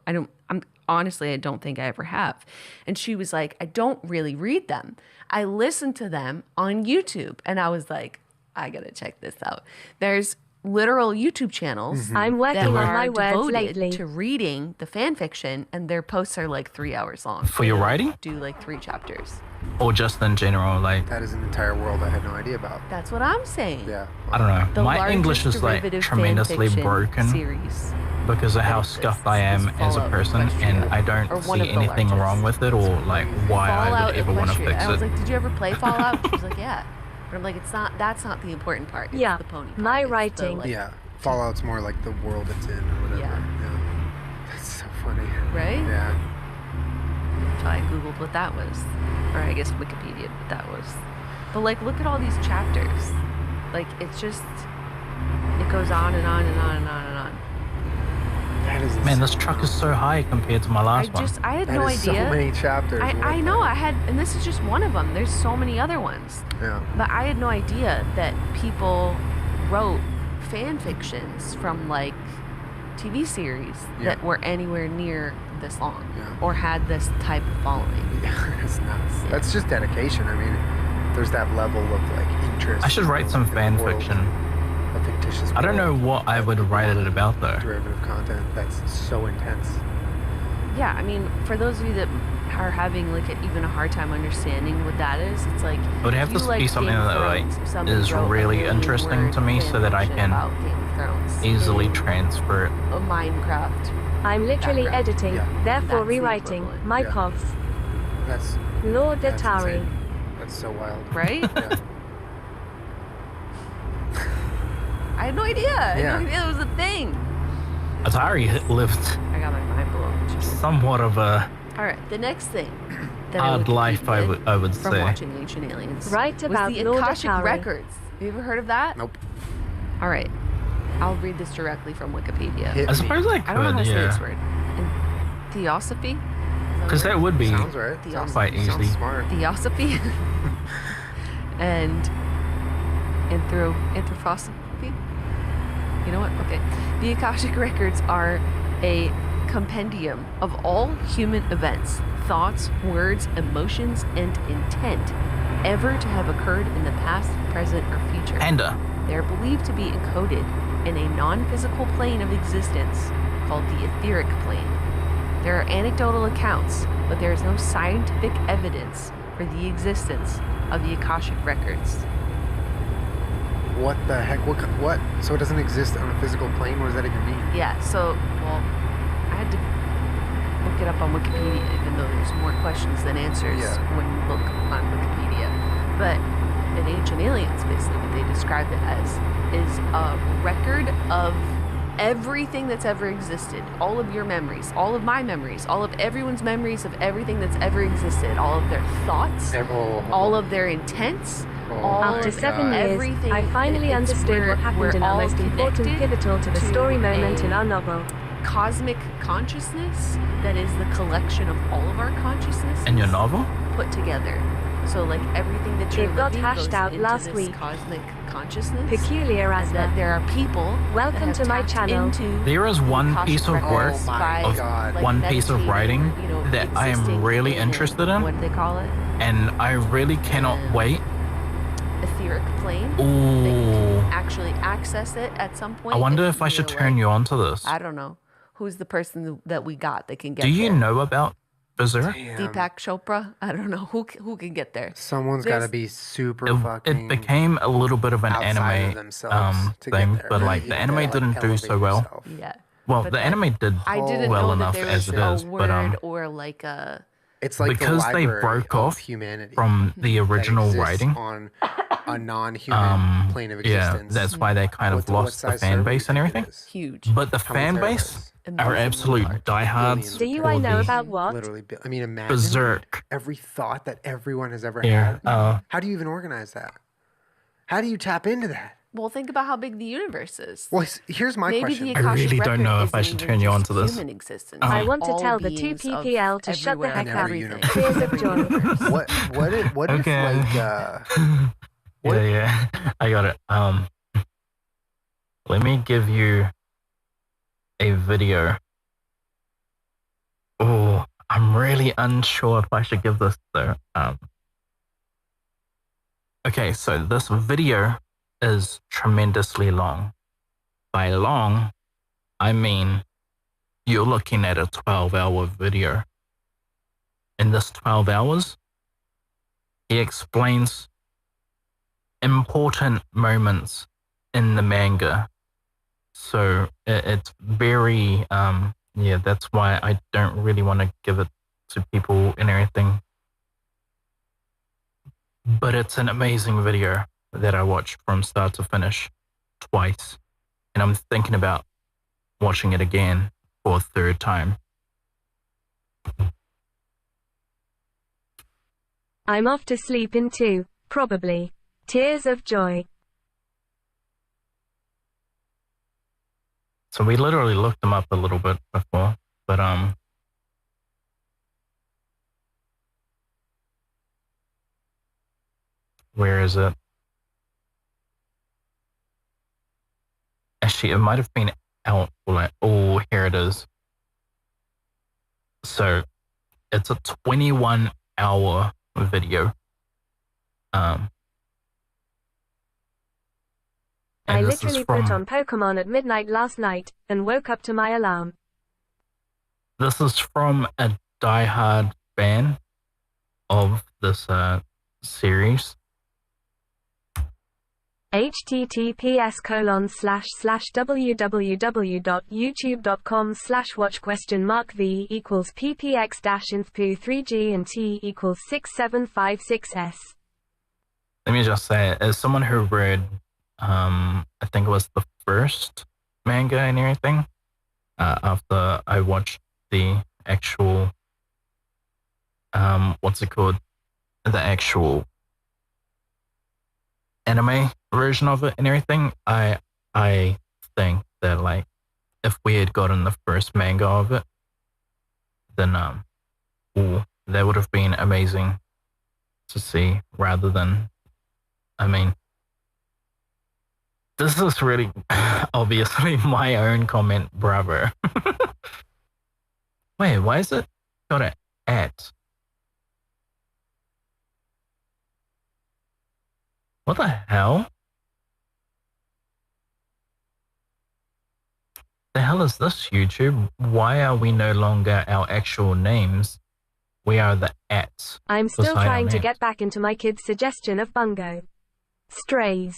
honestly, I don't think I ever have. And she was like, I don't really read them. I listen to them on YouTube. And I was like, I gotta check this out. There's literal YouTube channels I'm working that on are my words devoted lately. to reading the fan fiction, and their posts are like 3 hours long. For your writing? Do like 3 chapters. Or just in general, like that is an entire world I had no idea about. That's what I'm saying. Yeah. I don't know. The My largest English is like derivative tremendously fan fiction broken series because of how scuffed I am as a person, and I don't see anything wrong with it or like why I Fallout would ever want to Equestria. fix I was it. like, did you ever play Fallout? She was like, yeah. But I'm like, that's not the important part. It's Yeah, the pony part. my It's the, writing. like, Yeah. Fallout's more like the world it's in or whatever. Yeah. That's so funny. Right? Yeah. So I Googled what that was. Or I guess Wikipedia what that was. But like, look at all these chapters. Like, it's just, it goes on and on and on and on and on. That is Man, this truck is so high compared to my last one. I had That no is idea. so many chapters. I know, and this is just one of them. There's so many other ones. Yeah. But I had no idea that people wrote fan fictions from like TV series that were anywhere near this long or had this type of following. That's nuts. That's just dedication. I mean, there's that level of like interest. I should write some fan fiction. A fictitious. I don't know what I would write it about though. Derivative content that's so intense. Yeah, I mean, for those of you that are having like even a hard time understanding what that is, it's like It would have if you to like be something Game of that like Thrones, if somebody is wrote a really million interesting word to me, so that I fan can fiction about Game of Thrones easily in transfer it. a Minecraft. I'm literally background. editing, therefore That's the rewriting equivalent. my cogs. That's Lord that's Atari. insane. That's so wild. Right? Yeah. I had no idea. I had Yeah. no idea it was a thing. Atari lived I got my mind blown. somewhat of a All right, the next thing that hard life, I would from say. watching Ancient Aliens Right was about the Lord Akashic Atari. Records. Have you ever heard of that? Nope. All right, I'll read this directly from Wikipedia. I suppose I I don't know how to could, say this yeah. word. Theosophy? Because that would be Sounds right. Sounds quite easy. Sounds smart. Theosophy and anthroposophy. You know what? Okay. The Akashic Records are a compendium of all human events, thoughts, words, emotions, and intent ever to have occurred in the past, present, or future. Panda. They are believed to be encoded in a non-physical plane of existence called the etheric plane. There are anecdotal accounts, but there is no scientific evidence for the existence of the Akashic Records. What the heck? What? So it doesn't exist on a physical plane? What does that even mean? Yeah, so, well, I had to look it up on Wikipedia, even though there's more questions than answers when you look on Wikipedia. But in Ancient Aliens, basically what they describe it as is a record of everything that's ever existed. All of your memories, all of my memories, all of everyone's memories of everything that's ever existed. All of their thoughts, all of their intents, all After of 7 years, everything. I finally understood what happened in our most important pivotal to the story moment in our novel. Cosmic consciousness that is the collection of all of our consciousness In your novel? put together. So like everything that you're It got living hashed goes out into last this week. cosmic consciousness. Peculiar as and that that. there are people Welcome that have to my tapped channel. into There is one Akashic piece of work, records by, like, one piece of meditating, writing you know, that I am existing really in interested in, what do they call it? and I really cannot wait. Etheric plane. Ooh. Actually access it at some point. I wonder if I should turn you on to this. I don't know. Who's the person that we got that can get Do you there? know about Berserk? Deepak Chopra? I don't know. Who can get there? Someone's got to be super It became a little bit of an outside of anime themselves to get thing, there, but right? like You the gotta, anime like, didn't do elevate so well. yourself. Yeah. Well, But the anime did I didn't well know that enough there as was it is, a but word or like a. It's like because the they library broke of off humanity from the that original exists writing, on a non-human plane of existence. that's why they kind of What lost the size fan server do you base and think it everything. is? Huge. But the How many fan terabytes? base are absolute diehards Do you for I know the about what? Literally, I mean, imagine Berserk. every thought that everyone has ever Yeah, had. How do you even organize that? How do you tap into that? Well, think about how big the universe is. Well, here's my Maybe question. The I Akashic really don't record know if I isn't should even turn you just on to this. Human existence. I It's want to all tell the beings of 2PPL to shut the everywhere heck and up. everything. Tears of joy. What if Okay. like Yeah, I got it. Let me give you a video. Oh, I'm really unsure if I should give this though. Okay, so this video is tremendously long. By long, I mean you're looking at a 12-hour video. In this 12 hours, he explains important moments in the manga. So it's very, yeah, that's why I don't really want to give it to people and everything. But it's an amazing video that I watched from start to finish twice. And I'm thinking about watching it again for a third time. I'm off to sleep in 2, probably. Tears of joy. So we literally looked them up a little bit before, but where is it? Actually, it might have been out, like, oh, here it is. So it's a 21-hour video. I and this is literally from, put on Pokemon at midnight last night and woke up to my alarm. This is from a diehard fan of this series. https://www.youtube.com/watch?v equals ppx-inf3g and t equals 6756s. Let me just say, as someone who read, I think it was the first manga and everything, after I watched the actual, what's it called? The actual anime version of it and everything, I think that, like, if we had gotten the first manga of it, then ooh, that would have been amazing to see, rather than, I mean, this is really obviously my own comment, bravo. Wait, why is it got an at? What the hell? The hell is this, YouTube? Why are we no longer our actual names? We are the ats. I'm still beside our trying to names. get back into my kid's suggestion of Bungo. Strays.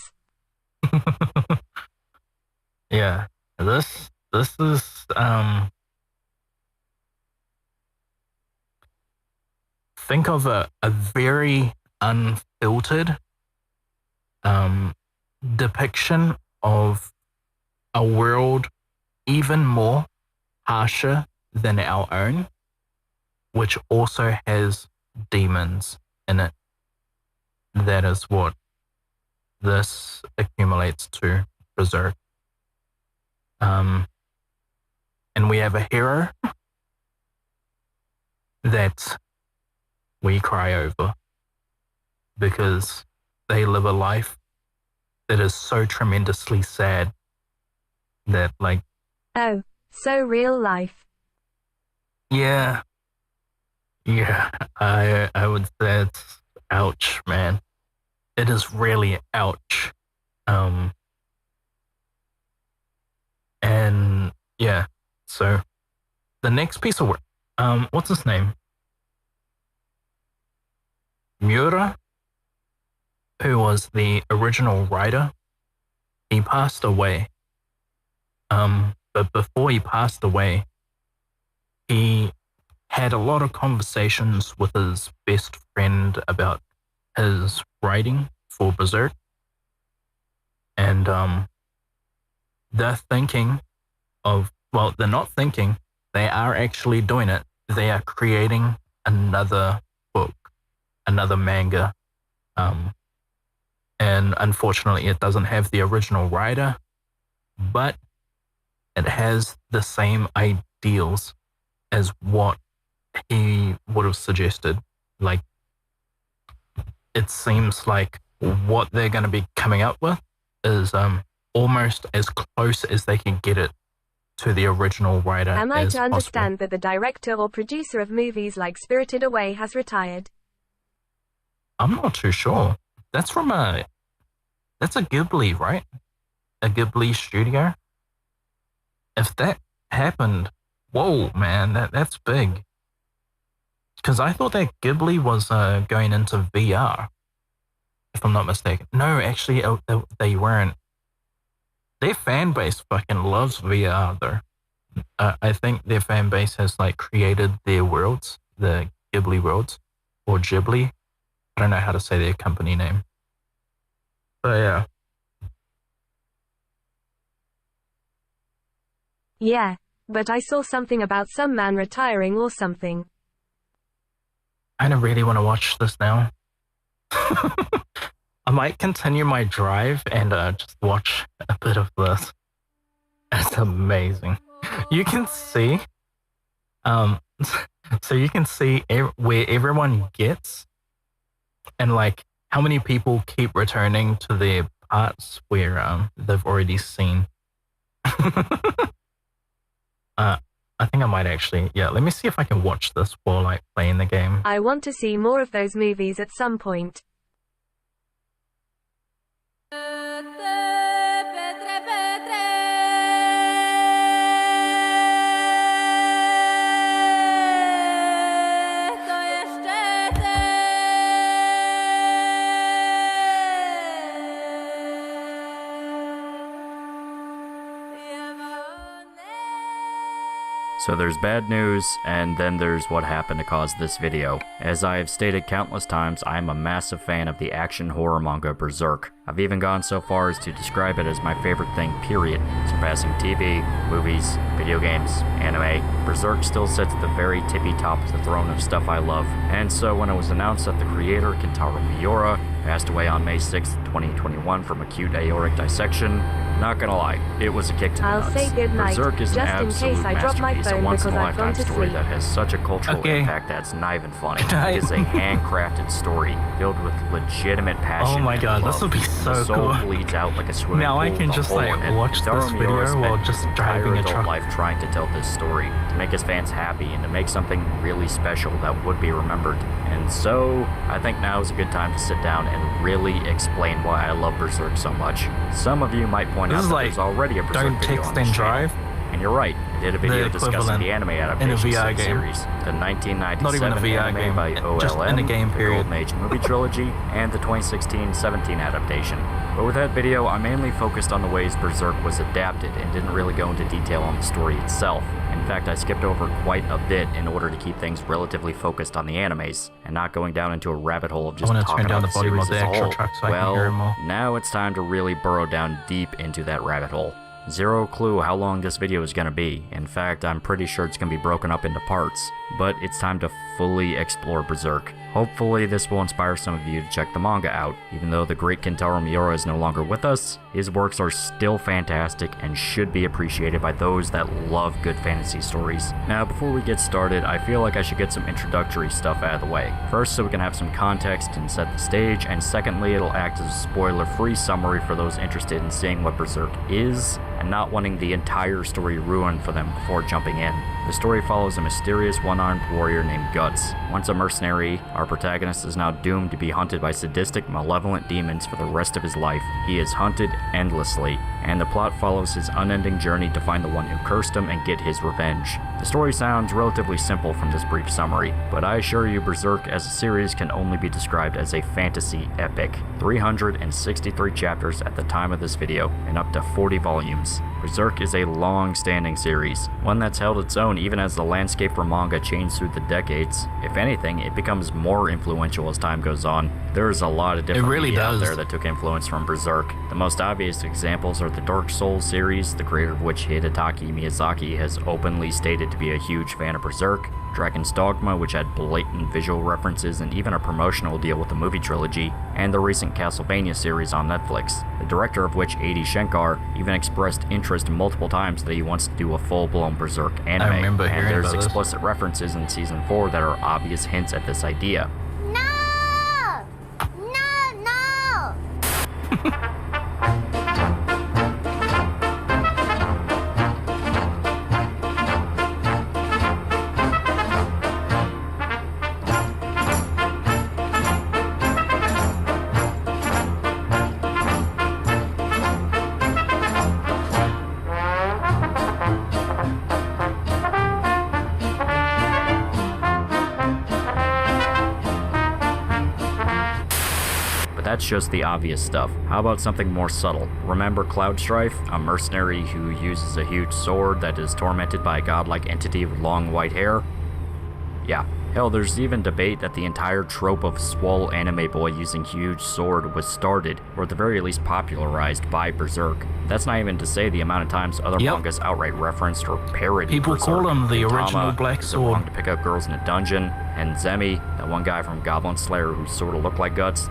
Yeah, this is think of a very unfiltered depiction of a world even more harsher than our own, which also has demons in it. That is what this accumulates to Berserk. And we have a hero that we cry over because they live a life that is so tremendously sad that, like, Oh, so real life. yeah, I would say it's ouch, man. It is really ouch. And yeah, so the next piece of work, what's his name? Miura, who was the original writer, he passed away. But before he passed away, he had a lot of conversations with his best friend about his writing for Berserk. And they're thinking of, well, they're not thinking, they are actually doing it. They are creating another book, another manga. And unfortunately, it doesn't have the original writer, but it has the same ideals as what he would have suggested. Like, it seems like what they're going to be coming up with is almost as close as they can get it to the original writer. Am I as to understand that the director or producer of movies like Spirited Away has retired? I'm not too sure. That's a Ghibli, right? A Ghibli studio. If that happened, whoa, man, that's big. Because I thought that Ghibli was going into VR, if I'm not mistaken. No, actually, they weren't. Their fan base fucking loves VR, though. I think their fan base has like created their worlds, the Ghibli worlds, or Ghibli. I don't know how to say their company name. But yeah. Yeah, but I saw something about some man retiring or something. I don't really want to watch this now. I might continue my drive and just watch a bit of this. It's amazing. You can see, so you can see where everyone gets, and like how many people keep returning to their parts where they've already seen. I think I might actually, yeah, let me see if I can watch this while like playing the game. I want to see more of those movies at some point. So there's bad news, and then there's what happened to cause this video. As I have stated countless times, I am a massive fan of the action horror manga Berserk. I've even gone so far as to describe it as my favorite thing, period, surpassing TV, movies, video games, anime. Berserk still sits at the very tippy top of the throne of stuff I love. And so when it was announced that the creator, Kentaro Miura, passed away on May 6, 2021 from acute aortic dissection, not gonna lie, it was a kick to the I'll nuts. say goodnight, Berserk is an just in absolute case I drop my masterpiece, a phone because I've gone once-in-a-lifetime to story sleep. that has such a cultural impact that's not even funny. It is a handcrafted story filled with legitimate passion. Oh my god, and this love. would be so The soul cool. bleeds out like a swimming Now I pool can with a just hole like in it. watch Kentaro this Miura video while spent just his driving entire a adult truck. life trying to tell this story, to make his fans happy, and to make something really special that would be remembered. And so, I think now is a good time to sit down and really explain why I love Berserk so much. Some of you might point This out is that like, there's already a Berserk don't video text on this and channel. drive. And you're right, I did a video discussing equivalent the anime in a adaptation VR of the game. series, the 1997 Not even a VR anime game, by just OLM, in a game the period. Golden Age movie trilogy, and the 2016-17 adaptation. But with that video, I mainly focused on the ways Berserk was adapted and didn't really go into detail on the story itself. In fact, I skipped over quite a bit in order to keep things relatively focused on the animes, and not going down into a rabbit hole of just I wanna talking turn down about the the volume series of the as a actual whole. track so I can hear 'em Well, all. now it's time to really burrow down deep into that rabbit hole. Zero clue how long this video is going to be. In fact, I'm pretty sure it's going to be broken up into parts. But it's time to fully explore Berserk. Hopefully this will inspire some of you to check the manga out. Even though the great Kentaro Miura is no longer with us, his works are still fantastic and should be appreciated by those that love good fantasy stories. Now before we get started, I feel like I should get some introductory stuff out of the way. First, so we can have some context and set the stage, and secondly, it'll act as a spoiler-free summary for those interested in seeing what Berserk is, and not wanting the entire story ruined for them before jumping in. The story follows a mysterious one-armed warrior named Guts. Once a mercenary, our Our protagonist is now doomed to be hunted by sadistic, malevolent demons for the rest of his life. He is hunted endlessly, and the plot follows his unending journey to find the one who cursed him and get his revenge. The story sounds relatively simple from this brief summary, but I assure you Berserk as a series can only be described as a fantasy epic. 363 chapters at the time of this video, and up to 40 volumes. Berserk is a long-standing series, one that's held its own even as the landscape for manga changed through the decades. If anything, it becomes more influential as time goes on. There's a lot of different media out there that took influence from Berserk. The most obvious examples are the Dark Souls series, the creator of which Hidetaki Miyazaki has openly stated to be a huge fan of Berserk, Dragon's Dogma, which had blatant visual references and even a promotional deal with the movie trilogy, and the recent Castlevania series on Netflix, the director of which, Adi Shankar, even expressed interest multiple times that he wants to do a full-blown Berserk anime, I remember and hearing there's about this. explicit references in Season 4 that are obvious hints at this idea. That's just the obvious stuff. How about something more subtle? Remember Cloudstrife, a mercenary who uses a huge sword that is tormented by a godlike entity with long white hair? Yeah. Hell, there's even debate that the entire trope of swole anime boy using huge sword was started, or at the very least popularized, by Berserk. That's not even to say the amount of times other mangas outright referenced or parodied People Berserk. call him the Gintama, original Black Is it Sword. wrong to pick up girls in a dungeon? And Zemi, that one guy from Goblin Slayer who sorta looked like Guts.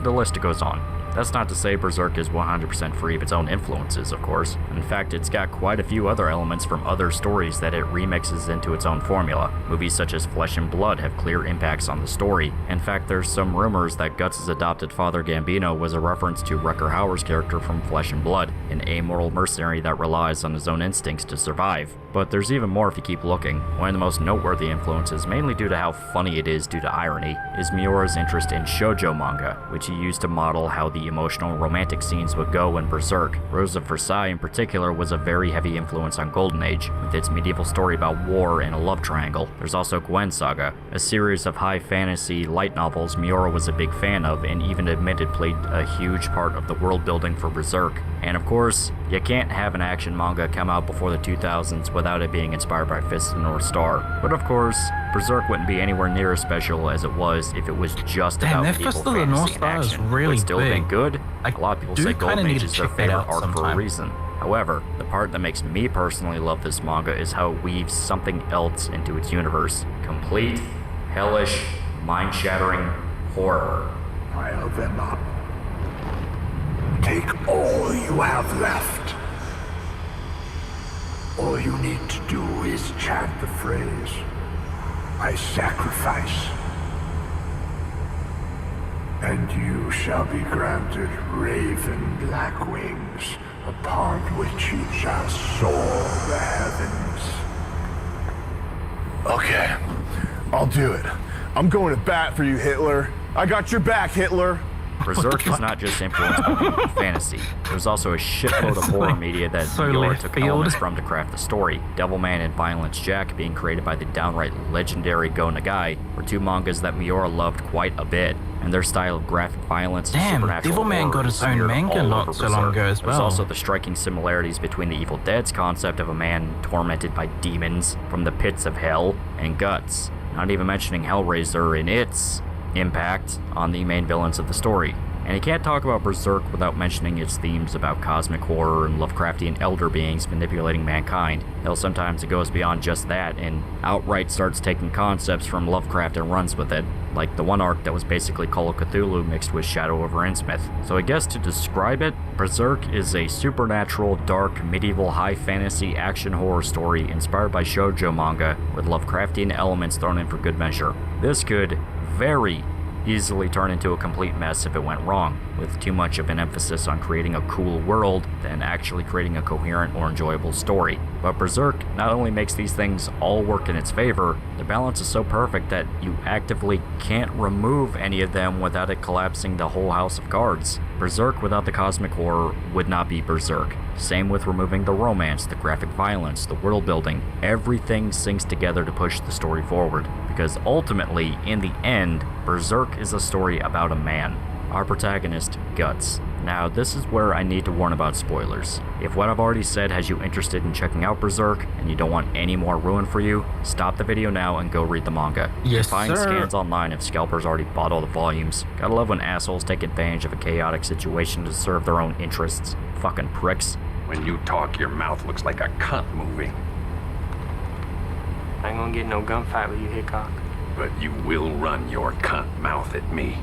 The list goes on. That's not to say Berserk is 100% free of its own influences, of course. In fact, it's got quite a few other elements from other stories that it remixes into its own formula. Movies such as Flesh and Blood have clear impacts on the story. In fact, there's some rumors that Guts' adopted father Gambino was a reference to Rutger Hauer's character from Flesh and Blood, an amoral mercenary that relies on his own instincts to survive. But there's even more if you keep looking. One of the most noteworthy influences, mainly due to how funny it is due to irony, is Miura's interest in shoujo manga, which he used to model how the emotional romantic scenes would go in Berserk. Rose of Versailles in particular was a very heavy influence on Golden Age, with its medieval story about war and a love triangle. There's also Gwen Saga, a series of high fantasy light novels Miura was a big fan of and even admitted played a huge part of the world building for Berserk. And of course, you can't have an action manga come out before the 2000s without it being inspired by Fist of the North Star. But of course, Berserk wouldn't be anywhere near as special as it was if it was just about that medieval Fist of the fantasy North and Star is action. really Would it still have been big. good? A lot of people do say kinda Golden need Age to is their check that favorite out arc for a sometime. reason. However, the part that makes me personally love this manga is how it weaves something else into its universe. Complete, hellish, mind-shattering horror. Pile them up. Take all you have left. All you need to do is chant the phrase, I sacrifice. And you shall be granted raven black wings, upon which you shall soar the heavens. Okay, I'll do it. I'm going to bat for you, Hitler. I got your back, Hitler. Berserk is not just influenced by medieval fantasy. There's also a shitload of horror media that So Miura left took field. elements from to craft the story. Devilman and Violence Jack being created by the downright legendary Go Nagai were two mangas that Miura loved quite a bit, and their style of graphic violence and Damn, supernatural Devilman horror got is his own smeared manga all not over so long Berserk. ago as There's well. also the striking similarities between the Evil Dead's concept of a man tormented by demons from the pits of hell and Guts, not even mentioning Hellraiser in its impact on the main villains of the story. And you can't talk about Berserk without mentioning its themes about cosmic horror and Lovecraftian elder beings manipulating mankind. Hell, sometimes it goes beyond just that and outright starts taking concepts from Lovecraft and runs with it, like the one arc that was basically Call of Cthulhu mixed with Shadow over Innsmouth. So I guess to describe it, Berserk is a supernatural, dark, medieval, high fantasy action horror story inspired by shoujo manga with Lovecraftian elements thrown in for good measure. This could very easily turn into a complete mess if it went wrong, with too much of an emphasis on creating a cool world than actually creating a coherent or enjoyable story. But Berserk not only makes these things all work in its favor, the balance is so perfect that you actively can't remove any of them without it collapsing the whole house of cards. Berserk without the cosmic horror would not be Berserk. Same with removing the romance, the graphic violence, the world building. Everything syncs together to push the story forward, because ultimately, in the end, Berserk is a story about a man. Our protagonist, Guts. Now, this is where I need to warn about spoilers. If what I've already said has you interested in checking out Berserk, and you don't want any more ruined for you, stop the video now and go read the manga. Yes, Find sir. scans online if scalpers already bought all the volumes. Gotta love when assholes take advantage of a chaotic situation to serve their own interests. Fucking pricks. When you talk, your mouth looks like a cunt movie. I ain't gonna get no gunfight with you, Hickok. But you will run your cunt mouth at me.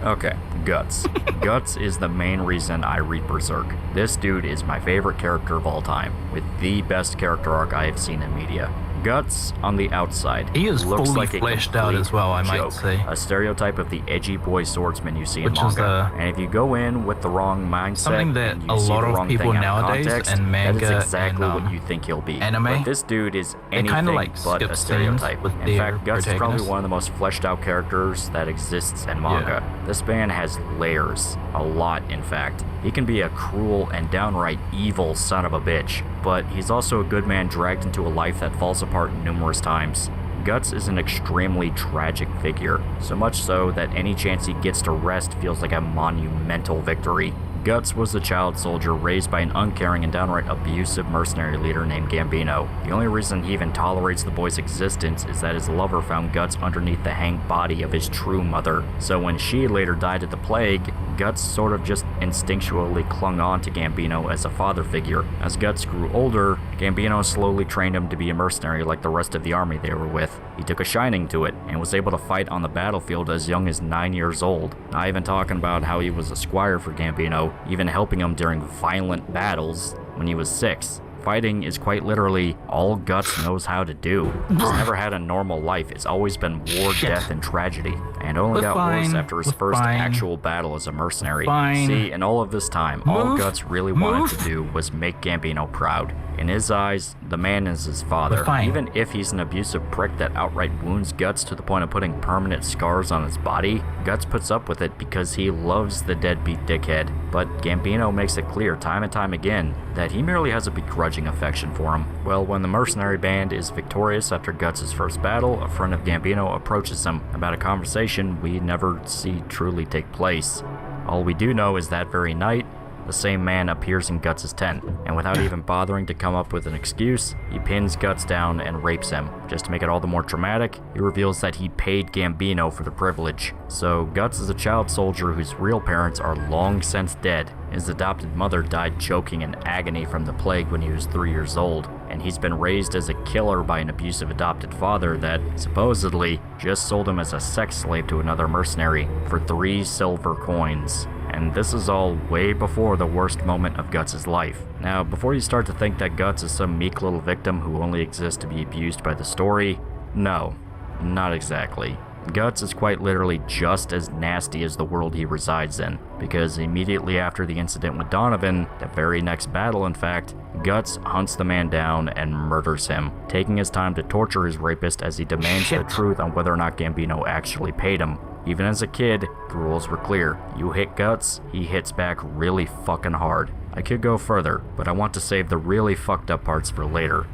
Okay, Guts. Guts is the main reason I read Berserk. This dude is my favorite character of all time, with the best character arc I have seen in media. Guts, on the outside, He is looks fully like a fleshed out complete as well, I might joke. say. A stereotype of the edgy boy swordsman you see Which in is, manga. And if you go in with the wrong mindset, something that and you a see lot the of wrong people thing out of nowadays context, and manga that is exactly and, what you think he'll be. anime, But this dude is they anything kinda, like, but skip a scenes stereotype. with In their fact, Guts is probably protagonists. one of the most fleshed out characters that exists in manga. This man has layers. A lot, in fact. He can be a cruel and downright evil son of a bitch, but he's also a good man dragged into a life that falls apart numerous times. Guts is an extremely tragic figure, so much so that any chance he gets to rest feels like a monumental victory. Guts was a child soldier raised by an uncaring and downright abusive mercenary leader named Gambino. The only reason he even tolerates the boy's existence is that his lover found Guts underneath the hanged body of his true mother. So when she later died of the plague, Guts sort of just instinctually clung on to Gambino as a father figure. As Guts grew older, Gambino slowly trained him to be a mercenary like the rest of the army they were with. He took a shining to it, and was able to fight on the battlefield as young as 9 years old. Not even talking about how he was a squire for Gambino, even helping him during violent battles when he was 6. Fighting is quite literally all Guts knows how to do. He's never had a normal life. It's always been war, death, and tragedy. And only got worse after his first actual battle as a mercenary. See, in all of this time, all Guts really wanted to do was make Gambino proud. In his eyes, the man is his father. Even if he's an abusive prick that outright wounds Guts to the point of putting permanent scars on his body, Guts puts up with it because he loves the deadbeat dickhead. But Gambino makes it clear time and time again that he merely has a begrudging affection for him. Well, when the mercenary band is victorious after Guts' first battle, a friend of Gambino approaches him about a conversation we never see truly take place. All we do know is that very night, the same man appears in Guts' tent, and without even bothering to come up with an excuse, he pins Guts down and rapes him. Just to make it all the more dramatic, he reveals that he paid Gambino for the privilege. So Guts is a child soldier whose real parents are long since dead. His adopted mother died choking in agony from the plague when he was 3 years old, and he's been raised as a killer by an abusive adopted father that, supposedly, just sold him as a sex slave to another mercenary for 3 silver coins. And this is all way before the worst moment of Guts' life. Now, before you start to think that Guts is some meek little victim who only exists to be abused by the story, no, not exactly. Guts is quite literally just as nasty as the world he resides in, because immediately after the incident with Donovan, the very next battle in fact, Guts hunts the man down and murders him, taking his time to torture his rapist as he demands the truth on whether or not Gambino actually paid him. Even as a kid, the rules were clear. You hit Guts, he hits back really fucking hard. I could go further, but I want to save the really fucked up parts for later.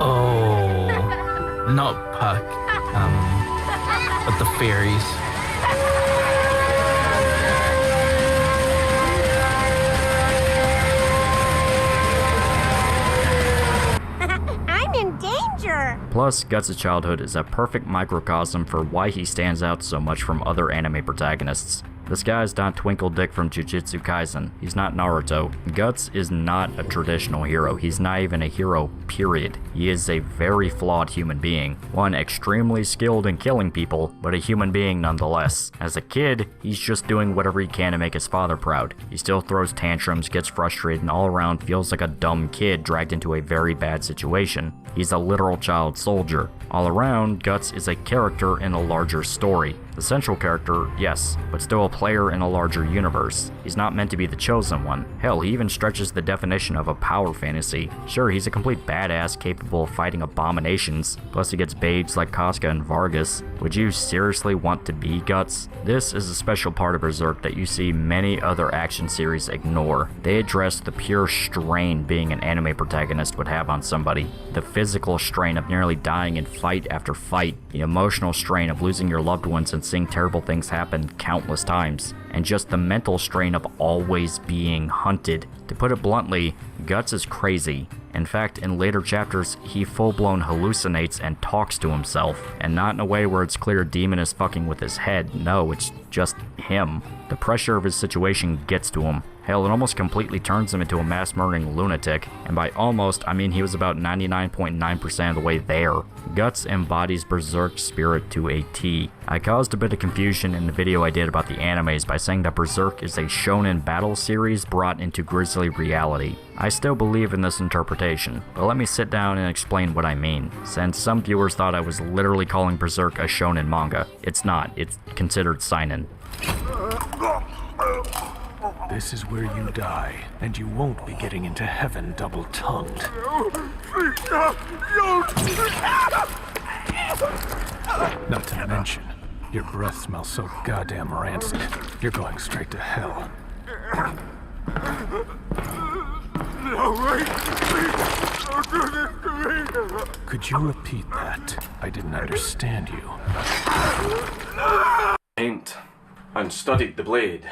Oh, not Puck, but the fairies. I'm in danger! Plus, Guts' childhood is a perfect microcosm for why he stands out so much from other anime protagonists. This guy's not Twinkle Dick from Jujutsu Kaisen. He's not Naruto. Guts is not a traditional hero. He's not even a hero, period. He is a very flawed human being. One extremely skilled in killing people, but a human being nonetheless. As a kid, he's just doing whatever he can to make his father proud. He still throws tantrums, gets frustrated, and all around feels like a dumb kid dragged into a very bad situation. He's a literal child soldier. All around, Guts is a character in a larger story. The central character, yes, but still a player in a larger universe. He's not meant to be the chosen one. Hell, he even stretches the definition of a power fantasy. Sure, he's a complete badass capable of fighting abominations, plus he gets babes like Kaotica and Vargas. Would you seriously want to be Guts? This is a special part of Berserk that you see many other action series ignore. They address the pure strain being an anime protagonist would have on somebody. The physical strain of nearly dying in fight after fight, the emotional strain of losing your loved ones and seeing terrible things happen countless times, and just the mental strain of always being hunted. To put it bluntly, Guts is crazy. In fact, in later chapters, he full-blown hallucinates and talks to himself, and not in a way where it's clear Demon is fucking with his head. No, it's just him. The pressure of his situation gets to him. Hell, it almost completely turns him into a mass-murdering lunatic, and by almost, I mean he was about 99.9% of the way there. Guts embodies Berserk spirit to a T. I caused a bit of confusion in the video I did about the animes by saying that Berserk is a shonen battle series brought into grisly reality. I still believe in this interpretation, but let me sit down and explain what I mean, since some viewers thought I was literally calling Berserk a shonen manga. It's not, it's considered seinen. This is where you die, and you won't be getting into heaven double-tongued. Not to mention, your breath smells so goddamn rancid, you're going straight to hell. Could you repeat that? I didn't understand you. Ain't and studied the blade.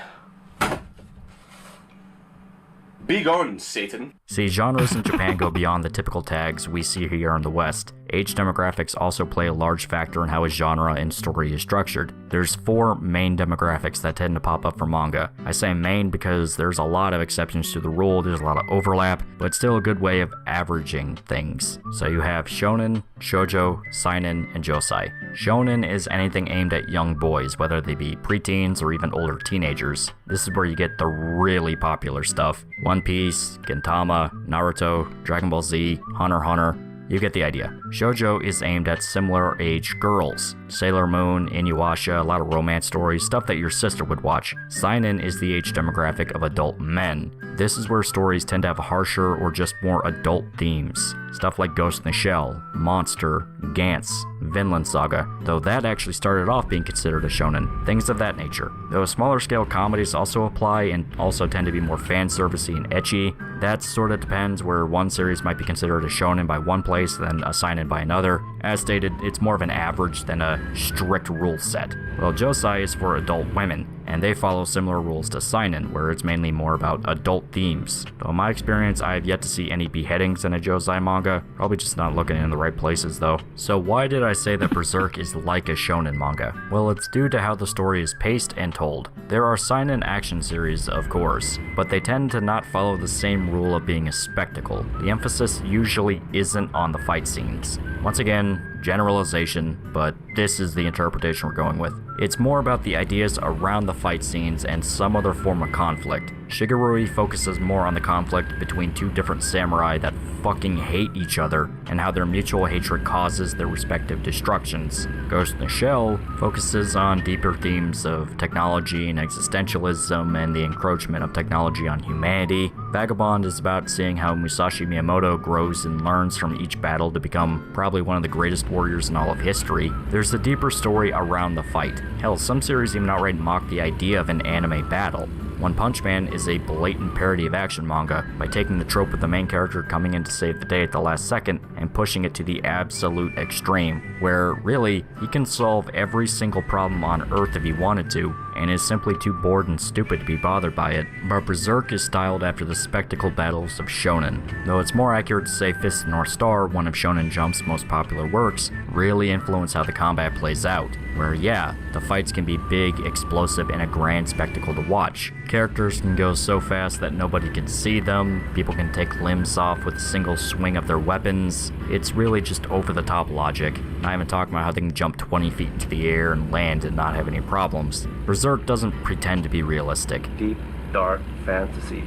Be gone, Satan. See, genres in Japan go beyond the typical tags we see here in the West. Age demographics also play a large factor in how a genre and story is structured. There's 4 main demographics that tend to pop up for manga. I say main because there's a lot of exceptions to the rule, there's a lot of overlap, but it's still a good way of averaging things. So you have shonen, shoujo, seinen, and josei. Shonen is anything aimed at young boys, whether they be preteens or even older teenagers. This is where you get the really popular stuff. One Piece, Gintama, Naruto, Dragon Ball Z, Hunter x Hunter. You get the idea. Shoujo is aimed at similar age girls. Sailor Moon, Inuyasha, a lot of romance stories, stuff that your sister would watch. Seinen is the age demographic of adult men. This is where stories tend to have harsher or just more adult themes. Stuff like Ghost in the Shell, Monster, Gantz, Vinland Saga, though that actually started off being considered a shonen. Things of that nature. Though smaller scale comedies also apply and also tend to be more fan servicey and ecchi, that sort of depends where one series might be considered a shonen by one place than a seinen by another. As stated, it's more of an average than a strict rule set. Well, josei is for adult women, and they follow similar rules to seinen, where it's mainly more about adult themes. Though in my experience, I have yet to see any beheadings in a josei manga, probably just not looking in the right places though. So why did I say that Berserk is like a shonen manga? Well, it's due to how the story is paced and told. There are seinen action series, of course, but they tend to not follow the same rule of being a spectacle. The emphasis usually isn't on the fight scenes. Once again, generalization, but this is the interpretation we're going with. It's more about the ideas around the fight scenes and some other form of conflict. Shigarui focuses more on the conflict between 2 different samurai that fucking hate each other and how their mutual hatred causes their respective destructions. Ghost in the Shell focuses on deeper themes of technology and existentialism and the encroachment of technology on humanity. Vagabond is about seeing how Musashi Miyamoto grows and learns from each battle to become probably one of the greatest warriors in all of history. There's a deeper story around the fight. Hell, some series even outright mock the idea of an anime battle. One Punch Man is a blatant parody of action manga by taking the trope of the main character coming in to save the day at the last second and pushing it to the absolute extreme, where really, he can solve every single problem on Earth if he wanted to, and is simply too bored and stupid to be bothered by it, but Berserk is styled after the spectacle battles of shonen, though it's more accurate to say Fist of the North Star, one of Shonen Jump's most popular works, really influence how the combat plays out, where yeah, the fights can be big, explosive, and a grand spectacle to watch. Characters can go so fast that nobody can see them, people can take limbs off with a single swing of their weapons. It's really just over-the-top logic, not even talking about how they can jump 20 feet into the air and land and not have any problems. Berserk doesn't pretend to be realistic. Deep, dark fantasies.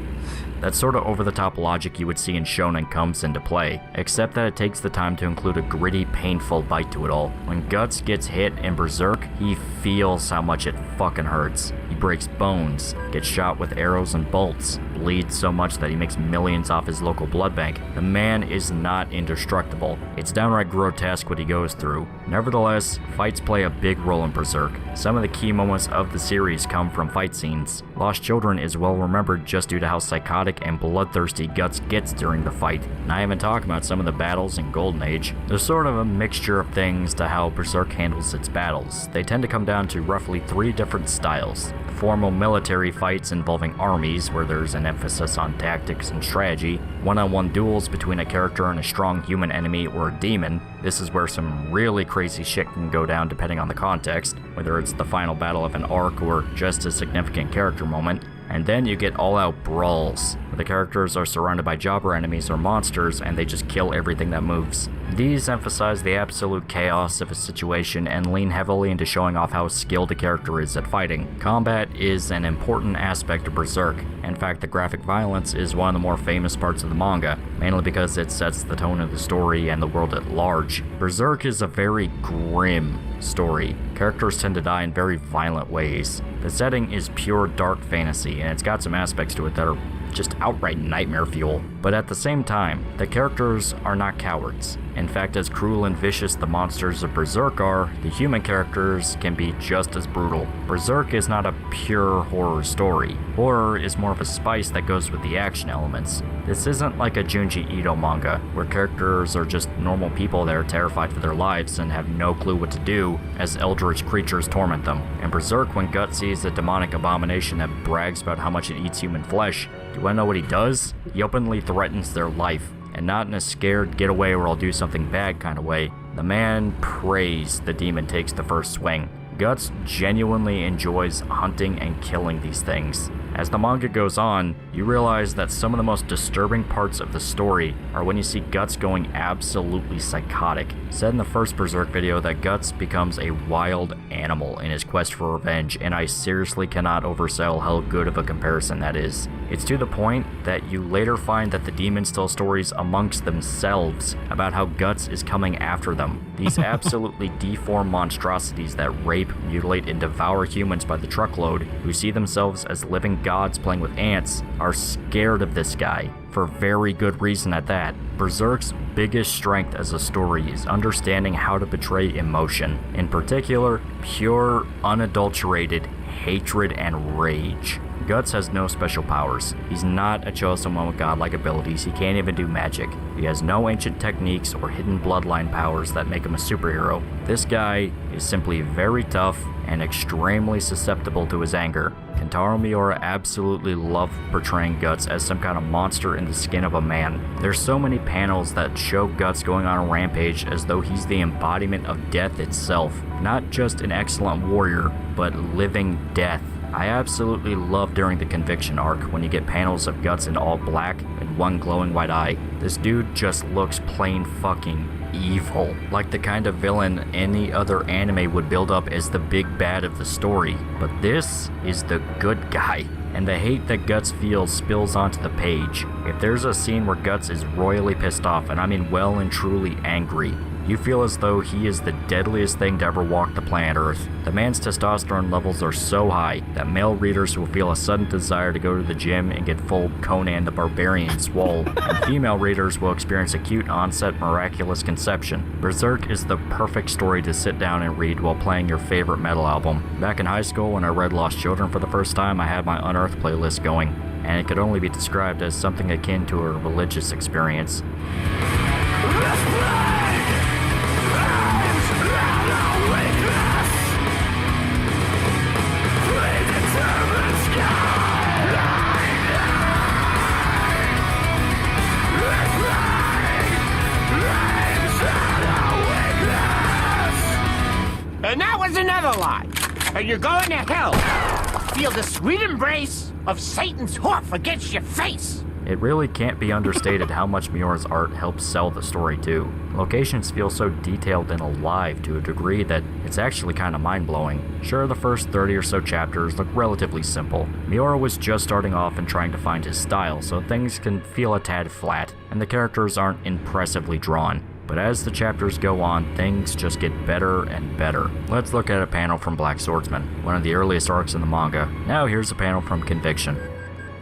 That sort of over-the-top logic you would see in shonen comes into play, except that it takes the time to include a gritty, painful bite to it all. When Guts gets hit in Berserk, he feels how much it fucking hurts. He breaks bones, gets shot with arrows and bolts, bleeds so much that he makes millions off his local blood bank. The man is not indestructible. It's downright grotesque what he goes through. Nevertheless, fights play a big role in Berserk. Some of the key moments of the series come from fight scenes. Lost Children is well remembered just due to how psychotic and bloodthirsty Guts gets during the fight. And I haven't talked about some of the battles in Golden Age. There's sort of a mixture of things to how Berserk handles its battles. They tend to come down to roughly 3 different styles. Formal military fights involving armies, where there's an emphasis on tactics and strategy, one-on-one duels between a character and a strong human enemy or a demon. This is where some really crazy shit can go down depending on the context, whether it's the final battle of an arc or just a significant character moment. And then you get all-out brawls, where the characters are surrounded by jobber enemies or monsters and they just kill everything that moves. These emphasize the absolute chaos of a situation and lean heavily into showing off how skilled a character is at fighting. Combat is an important aspect of Berserk. In fact, the graphic violence is one of the more famous parts of the manga, mainly because it sets the tone of the story and the world at large. Berserk is a very grim story. Characters tend to die in very violent ways. The setting is pure dark fantasy, and it's got some aspects to it that are just outright nightmare fuel. But at the same time, the characters are not cowards. In fact, as cruel and vicious the monsters of Berserk are, the human characters can be just as brutal. Berserk is not a pure horror story. Horror is more of a spice that goes with the action elements. This isn't like a Junji Ito manga, where characters are just normal people that are terrified for their lives and have no clue what to do as eldritch creatures torment them. In Berserk, when Guts sees a demonic abomination that brags about how much it eats human flesh, do you wanna know what he does? He openly threatens their life, and not in a scared get away or I'll do something bad kind of way. The man prays the demon takes the first swing. Guts genuinely enjoys hunting and killing these things. As the manga goes on, you realize that some of the most disturbing parts of the story are when you see Guts going absolutely psychotic. Said in the first Berserk video that Guts becomes a wild animal in his quest for revenge, and I seriously cannot oversell how good of a comparison that is. It's to the point that you later find that the demons tell stories amongst themselves about how Guts is coming after them. These absolutely deformed monstrosities that rape, mutilate, and devour humans by the truckload, who see themselves as living gods playing with ants, are scared of this guy, for very good reason at that. Berserk's biggest strength as a story is understanding how to portray emotion, in particular, pure, unadulterated hatred and rage. Guts has no special powers. He's not a chosen one with godlike abilities. He can't even do magic. He has no ancient techniques or hidden bloodline powers that make him a superhero. This guy is simply very tough and extremely susceptible to his anger. Kentaro Miura absolutely loved portraying Guts as some kind of monster in the skin of a man. There's so many panels that show Guts going on a rampage as though he's the embodiment of death itself. Not just an excellent warrior, but living death. I absolutely love during the Conviction arc when you get panels of Guts in all black and one glowing white eye. This dude just looks plain fucking evil, like the kind of villain any other anime would build up as the big bad of the story. But this is the good guy, and the hate that Guts feels spills onto the page. If there's a scene where Guts is royally pissed off, and I mean well and truly angry, you feel as though he is the deadliest thing to ever walk the planet Earth. The man's testosterone levels are so high that male readers will feel a sudden desire to go to the gym and get full Conan the Barbarian swole, and female readers will experience acute onset miraculous conception. Berserk is the perfect story to sit down and read while playing your favorite metal album. Back in high school when I read Lost Children for the first time, I had my Unearthed playlist going, and it could only be described as something akin to a religious experience. fly, and you're going to hell. Feel the sweet embrace of Satan's hoof against your face. It really can't be understated how much Miura's art helps sell the story too. Locations feel so detailed and alive to a degree that it's actually kind of mind-blowing. Sure, the first 30 or so chapters look relatively simple. Miura was just starting off and trying to find his style, so things can feel a tad flat, and the characters aren't impressively drawn. But as the chapters go on, things just get better and better. Let's look at a panel from Black Swordsman, one of the earliest arcs in the manga. Now here's a panel from Conviction.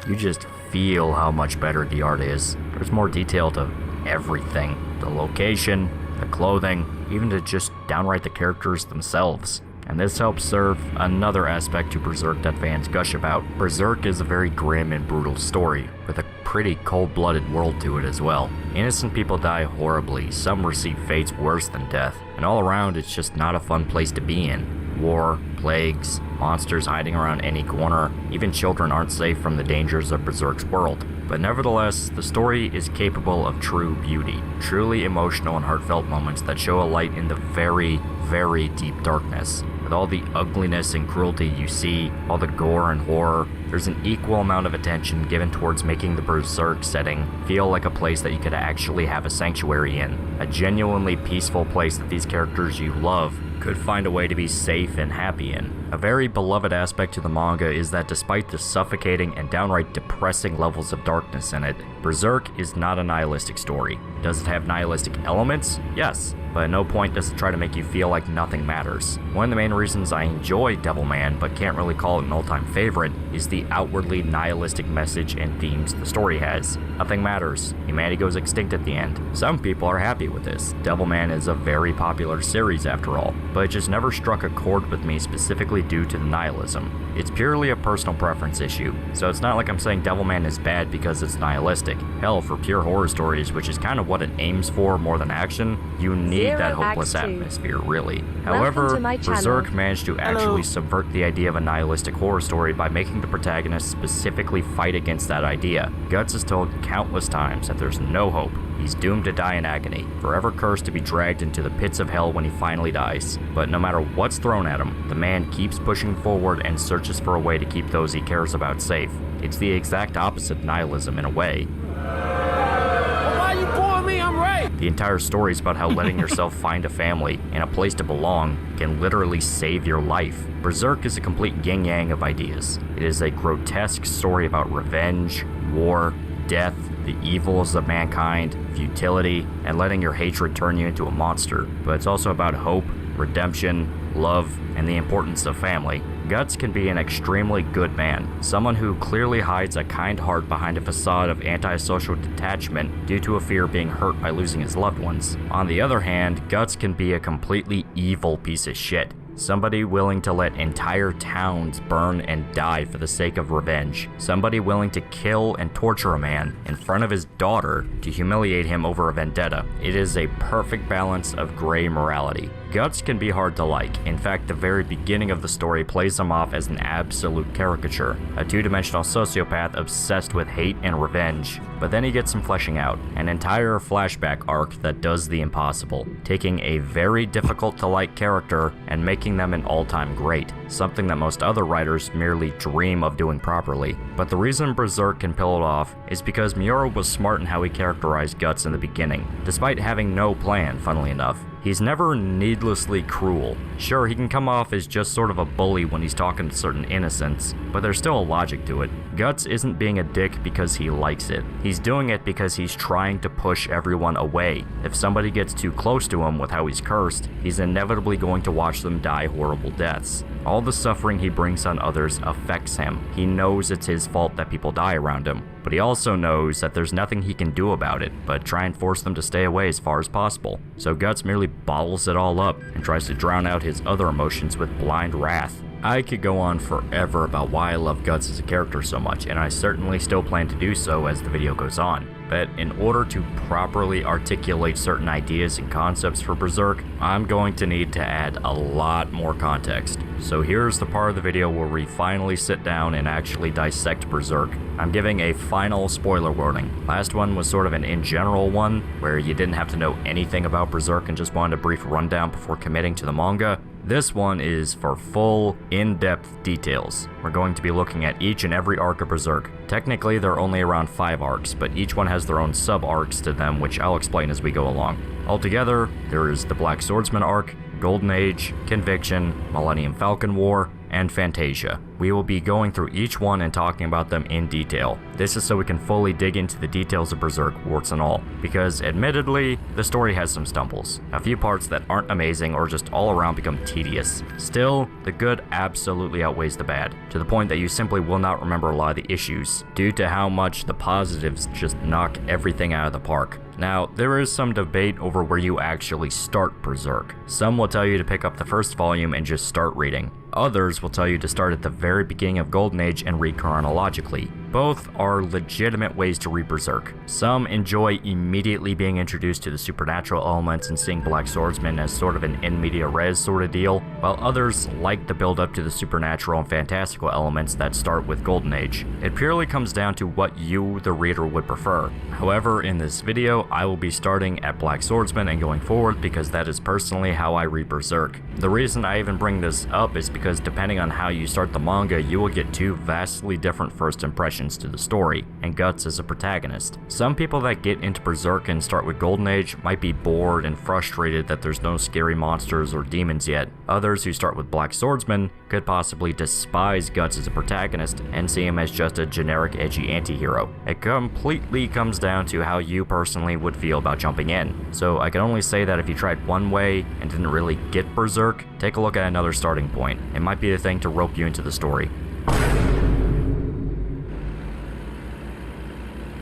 You just feel how much better the art is. There's more detail to everything. The location, the clothing, even to just downright the characters themselves. And this helps serve another aspect to Berserk that fans gush about. Berserk is a very grim and brutal story, with a pretty cold-blooded world to it as well. Innocent people die horribly, some receive fates worse than death, and all around it's just not a fun place to be in. War, plagues, monsters hiding around any corner, even children aren't safe from the dangers of Berserk's world. But nevertheless, the story is capable of true beauty, truly emotional and heartfelt moments that show a light in the very, very deep darkness. With all the ugliness and cruelty you see, all the gore and horror, there's an equal amount of attention given towards making the Berserk setting feel like a place that you could actually have a sanctuary in. A genuinely peaceful place that these characters you love could find a way to be safe and happy in. A very beloved aspect to the manga is that despite the suffocating and downright depressing levels of darkness in it, Berserk is not a nihilistic story. Does it have nihilistic elements? Yes, but at no point does it try to make you feel like nothing matters. One of the main reasons I enjoy Devilman, but can't really call it an all-time favorite, is the outwardly nihilistic message and themes the story has. Nothing matters. Humanity goes extinct at the end. Some people are happy with this. Devilman is a very popular series after all, but it just never struck a chord with me specifically due to the nihilism. It's purely a personal preference issue, so it's not like I'm saying Devilman is bad because it's nihilistic. Hell, for pure horror stories, which is kind of what it aims for more than action, you need that hopeless atmosphere, really. However, Berserk managed to actually subvert the idea of a nihilistic horror story by making the protagonist specifically fight against that idea. Guts is told countless times that there's no hope. He's doomed to die in agony, forever cursed to be dragged into the pits of hell when he finally dies. But no matter what's thrown at him, the man keeps pushing forward and searches for a way to keep those he cares about safe. It's the exact opposite of nihilism in a way. Why you pulling me? I'm right. The entire story is about how letting yourself find a family and a place to belong can literally save your life. Berserk is a complete yin-yang of ideas. It is a grotesque story about revenge, war, death, the evils of mankind, futility, and letting your hatred turn you into a monster. But it's also about hope, redemption, love, and the importance of family. Guts can be an extremely good man, someone who clearly hides a kind heart behind a facade of antisocial detachment due to a fear of being hurt by losing his loved ones. On the other hand, Guts can be a completely evil piece of shit. Somebody willing to let entire towns burn and die for the sake of revenge. Somebody willing to kill and torture a man in front of his daughter to humiliate him over a vendetta. It is a perfect balance of gray morality. Guts can be hard to like. In fact, the very beginning of the story plays him off as an absolute caricature, a two-dimensional sociopath obsessed with hate and revenge. But then he gets some fleshing out, an entire flashback arc that does the impossible, taking a very difficult to like character and making them an all-time great, something that most other writers merely dream of doing properly. But the reason Berserk can pull it off is because Miura was smart in how he characterized Guts in the beginning, despite having no plan, funnily enough. He's never needlessly cruel. Sure, he can come off as just sort of a bully when he's talking to certain innocents, but there's still a logic to it. Guts isn't being a dick because he likes it. He's doing it because he's trying to push everyone away. If somebody gets too close to him with how he's cursed, he's inevitably going to watch them die horrible deaths. All the suffering he brings on others affects him. He knows it's his fault that people die around him, but he also knows that there's nothing he can do about it but try and force them to stay away as far as possible. So Guts merely bottles it all up and tries to drown out his other emotions with blind wrath. I could go on forever about why I love Guts as a character so much, and I certainly still plan to do so as the video goes on. But in order to properly articulate certain ideas and concepts for Berserk, I'm going to need to add a lot more context. So here's the part of the video where we finally sit down and actually dissect Berserk. I'm giving a final spoiler warning. Last one was sort of an in general one, where you didn't have to know anything about Berserk and just wanted a brief rundown before committing to the manga. This one is for full, in-depth details. We're going to be looking at each and every arc of Berserk. Technically, there are only around 5 arcs, but each one has their own sub-arcs to them, which I'll explain as we go along. Altogether, there is the Black Swordsman arc, Golden Age, Conviction, Millennium Falcon War, and Fantasia. We will be going through each one and talking about them in detail. This is so we can fully dig into the details of Berserk, warts and all, because admittedly, the story has some stumbles. A few parts that aren't amazing or just all around become tedious. Still, the good absolutely outweighs the bad, to the point that you simply will not remember a lot of the issues, due to how much the positives just knock everything out of the park. Now, there is some debate over where you actually start Berserk. Some will tell you to pick up the first volume and just start reading. Others will tell you to start at the very beginning of Golden Age and read chronologically. Both are legitimate ways to read Berserk. Some enjoy immediately being introduced to the supernatural elements and seeing Black Swordsman as sort of an in media res sort of deal, while others like the build up to the supernatural and fantastical elements that start with Golden Age. It purely comes down to what you, the reader, would prefer. However, in this video, I will be starting at Black Swordsman and going forward because that is personally how I read Berserk. The reason I even bring this up is because depending on how you start the manga, you will get two vastly different first impressions to the story, and Guts is a protagonist. Some people that get into Berserk and start with Golden Age might be bored and frustrated that there's no scary monsters or demons yet. Others who start with Black Swordsman could possibly despise Guts as a protagonist and see him as just a generic edgy anti-hero. It completely comes down to how you personally would feel about jumping in. So I can only say that if you tried one way and didn't really get Berserk, take a look at another starting point. It might be the thing to rope you into the story.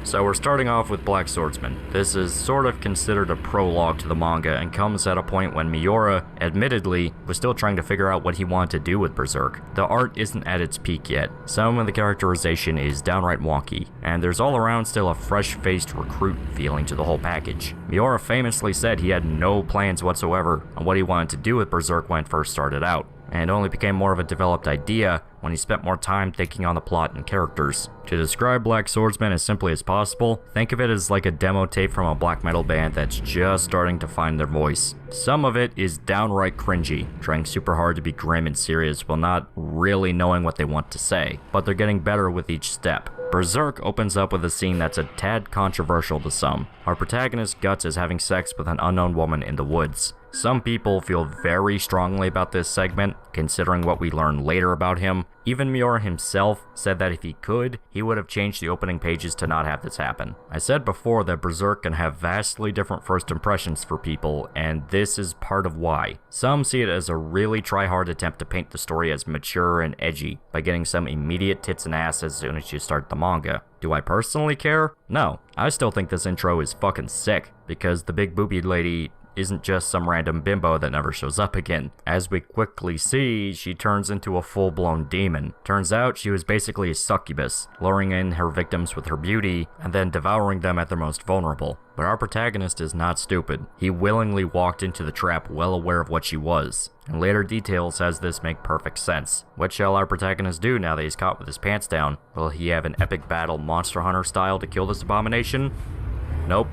So we're starting off with Black Swordsman. This is sort of considered a prologue to the manga and comes at a point when Miura, admittedly, was still trying to figure out what he wanted to do with Berserk. The art isn't at its peak yet. Some of the characterization is downright wonky, and there's all around still a fresh-faced recruit feeling to the whole package. Miura famously said he had no plans whatsoever on what he wanted to do with Berserk when it first started out, and only became more of a developed idea when he spent more time thinking on the plot and characters. To describe Black Swordsman as simply as possible, think of it as like a demo tape from a black metal band that's just starting to find their voice. Some of it is downright cringy, trying super hard to be grim and serious while not really knowing what they want to say, but they're getting better with each step. Berserk opens up with a scene that's a tad controversial to some. Our protagonist Guts is having sex with an unknown woman in the woods. Some people feel very strongly about this segment, considering what we learn later about him. Even Miura himself said that if he could, he would have changed the opening pages to not have this happen. I said before that Berserk can have vastly different first impressions for people, and this is part of why. Some see it as a really try-hard attempt to paint the story as mature and edgy, by getting some immediate tits and ass as soon as you start the manga. Do I personally care? No. I still think this intro is fucking sick, because the big boobied lady isn't just some random bimbo that never shows up again. As we quickly see, she turns into a full-blown demon. Turns out she was basically a succubus, luring in her victims with her beauty, and then devouring them at their most vulnerable. But our protagonist is not stupid. He willingly walked into the trap well aware of what she was, and later details has this make perfect sense. What shall our protagonist do now that he's caught with his pants down? Will he have an epic battle Monster Hunter style to kill this abomination? Nope.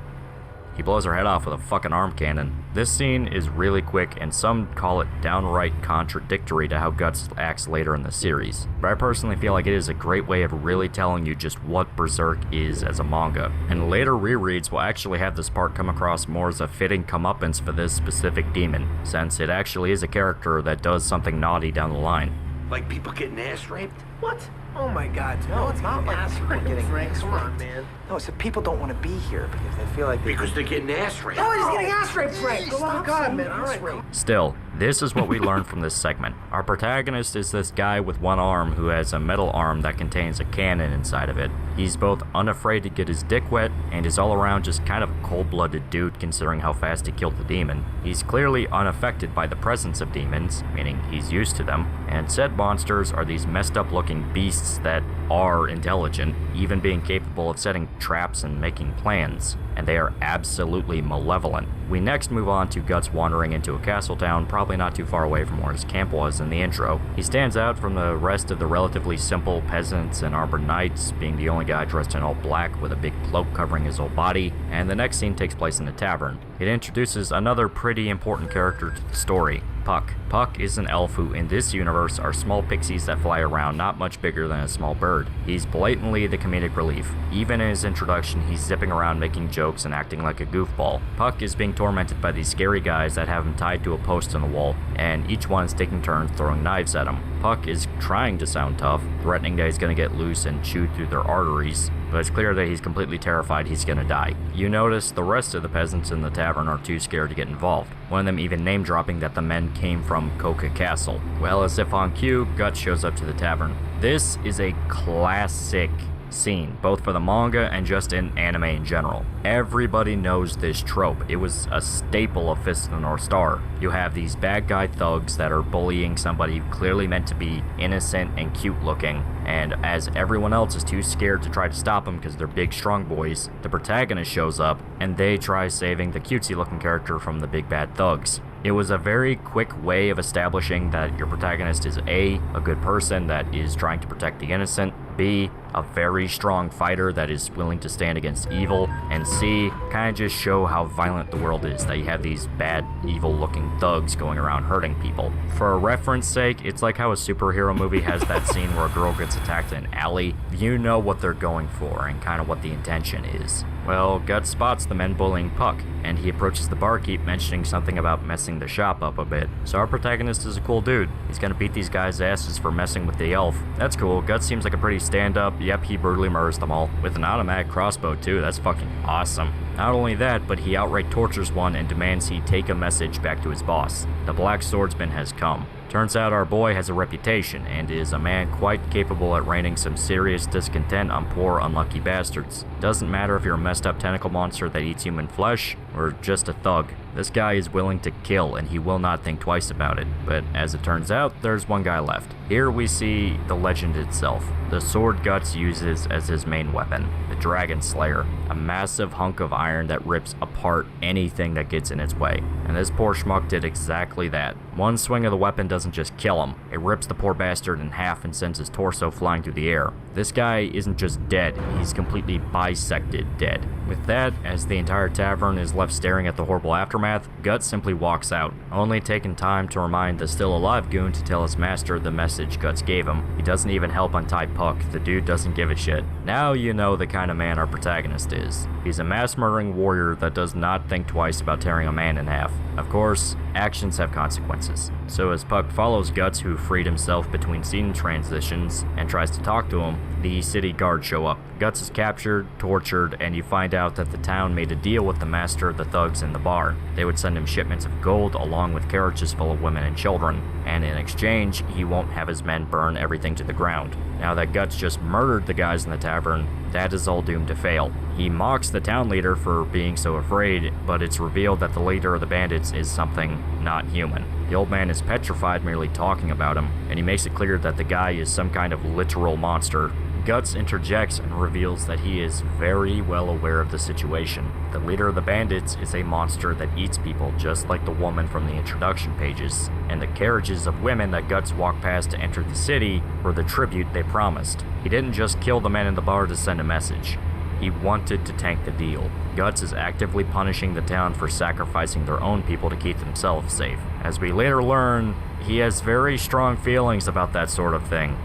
He blows her head off with a fucking arm cannon. This scene is really quick, and some call it downright contradictory to how Guts acts later in the series. But I personally feel like it is a great way of really telling you just what Berserk is as a manga. And later rereads will actually have this part come across more as a fitting comeuppance for this specific demon, since it actually is a character that does something naughty down the line. Like people getting ass raped? What? Oh my god, no, it's not like people getting ass raped, man. No, it's that people don't want to be here because they feel like Because they're getting ass raped. Oh, he's getting ass raped, Frank! Oh my god, man, alright. Still, this is what we learn from this segment. Our protagonist is this guy with one arm who has a metal arm that contains a cannon inside of it. He's both unafraid to get his dick wet and is all around just kind of a cold-blooded dude considering how fast he killed the demon. He's clearly unaffected by the presence of demons, meaning he's used to them, and said monsters are these messed up looking beasts that are intelligent, even being capable of setting traps and making plans, and they are absolutely malevolent. We next move on to Guts wandering into a castle town, probably not too far away from where his camp was in the intro. He stands out from the rest of the relatively simple peasants and armored knights, being the only guy dressed in all black with a big cloak covering his whole body, and the next scene takes place in a tavern. It introduces another pretty important character to the story. Puck. Puck is an elf who, in this universe, are small pixies that fly around, not much bigger than a small bird. He's blatantly the comedic relief. Even in his introduction, he's zipping around making jokes and acting like a goofball. Puck is being tormented by these scary guys that have him tied to a post on the wall, and each one is taking turns throwing knives at him. Puck is trying to sound tough, threatening that he's gonna get loose and chew through their arteries, but it's clear that he's completely terrified he's gonna die. You notice the rest of the peasants in the tavern are too scared to get involved, one of them even name-dropping that the men came from Kaotica Castle. Well, as if on cue, Guts shows up to the tavern. This is a classic scene, both for the manga and just in anime in general. Everybody knows this trope. It was a staple of Fist of the North Star. You have these bad guy thugs that are bullying somebody clearly meant to be innocent and cute looking, and as everyone else is too scared to try to stop them because they're big strong boys, the protagonist shows up and they try saving the cutesy looking character from the big bad thugs. It was a very quick way of establishing that your protagonist is A, a good person that is trying to protect the innocent, B, a very strong fighter that is willing to stand against evil, and C, kind of just show how violent the world is, that you have these bad, evil-looking thugs going around hurting people. For a reference sake, it's like how a superhero movie has that scene where a girl gets attacked in an alley. You know what they're going for and kind of what the intention is. Well, Guts spots the men bullying Puck, and he approaches the barkeep mentioning something about messing the shop up a bit. So our protagonist is a cool dude. He's gonna beat these guys' asses for messing with the elf. That's cool. Guts seems like a pretty stand-up. Yep, he brutally murders them all. With an automatic crossbow too, that's fucking awesome. Not only that, but he outright tortures one and demands he take a message back to his boss. The Black Swordsman has come. Turns out our boy has a reputation, and is a man quite capable at raining some serious discontent on poor unlucky bastards. Doesn't matter if you're a messed up tentacle monster that eats human flesh, or just a thug. This guy is willing to kill, and he will not think twice about it. But as it turns out, there's one guy left. Here we see the legend itself. The sword Guts uses as his main weapon, the Dragon Slayer, a massive hunk of iron that rips apart anything that gets in its way. And this poor schmuck did exactly that. One swing of the weapon doesn't just kill him, it rips the poor bastard in half and sends his torso flying through the air. This guy isn't just dead, he's completely bisected dead. With that, as the entire tavern is left staring at the horrible aftermath, Guts simply walks out, only taking time to remind the still alive goon to tell his master the message Guts gave him. He doesn't even help untie Puck, the dude doesn't give a shit. Now you know the kind of man our protagonist is. He's a mass-murdering warrior that does not think twice about tearing a man in half. Of course, actions have consequences. So as Puck follows Guts, who freed himself between scene transitions, and tries to talk to him, the city guards show up. Guts is captured, tortured, and you find out that the town made a deal with the master of the thugs in the bar. They would send him shipments of gold along with carriages full of women and children, and in exchange, he won't have his men burn everything to the ground. Now that Guts just murdered the guys in the tavern, that is all doomed to fail. He mocks the town leader for being so afraid, but it's revealed that the leader of the bandits is something not human. The old man is petrified merely talking about him, and he makes it clear that the guy is some kind of literal monster. Guts interjects and reveals that he is very well aware of the situation. The leader of the bandits is a monster that eats people just like the woman from the introduction pages, and the carriages of women that Guts walked past to enter the city were the tribute they promised. He didn't just kill the men in the bar to send a message. He wanted to tank the deal. Guts is actively punishing the town for sacrificing their own people to keep themselves safe. As we later learn, he has very strong feelings about that sort of thing.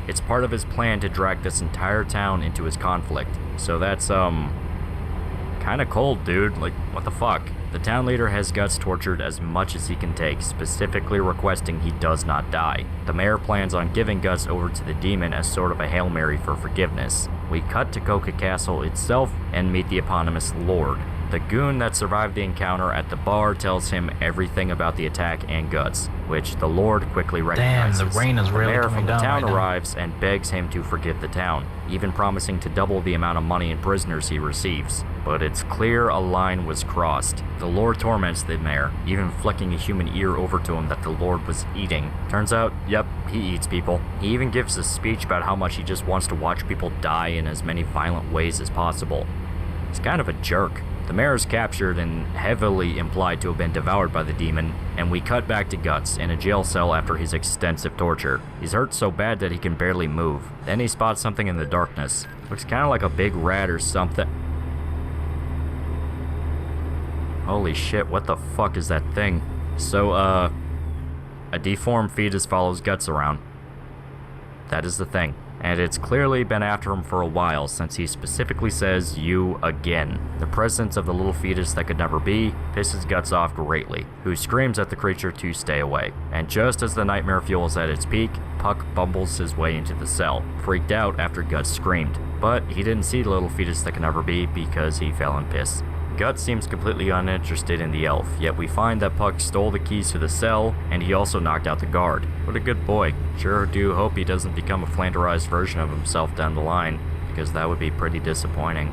It's part of his plan to drag this entire town into his conflict. So that's, kinda cold, dude. Like, what the fuck? The town leader has Guts tortured as much as he can take, specifically requesting he does not die. The mayor plans on giving Guts over to the demon as sort of a Hail Mary for forgiveness. We cut to Kaotica Castle itself and meet the eponymous Lord. The goon that survived the encounter at the bar tells him everything about the attack and Guts, which the Lord quickly recognizes. Damn, the rain is really mayor coming from the down town right now. arrives and begs him to forgive the town, even promising to double the amount of money and prisoners he receives. But it's clear a line was crossed. The Lord torments the mayor, even flicking a human ear over to him that the Lord was eating. Turns out, yep, he eats people. He even gives a speech about how much he just wants to watch people die in as many violent ways as possible. He's kind of a jerk. The mayor is captured and heavily implied to have been devoured by the demon, and we cut back to Guts in a jail cell after his extensive torture. He's hurt so bad that he can barely move. Then he spots something in the darkness. Looks kind of like a big rat or something. Holy shit, what the fuck is that thing? So, a deformed fetus follows Guts around. That is the thing. And it's clearly been after him for a while, since he specifically says, "you again." The presence of the little fetus that could never be pisses Guts off greatly, who screams at the creature to stay away. And just as the nightmare fuel is at its peak, Puck bumbles his way into the cell, freaked out after Guts screamed. But he didn't see the little fetus that could never be because he fell in piss. Guts seems completely uninterested in the elf, yet we find that Puck stole the keys to the cell, and he also knocked out the guard. What a good boy. Sure do hope he doesn't become a flanderized version of himself down the line, because that would be pretty disappointing.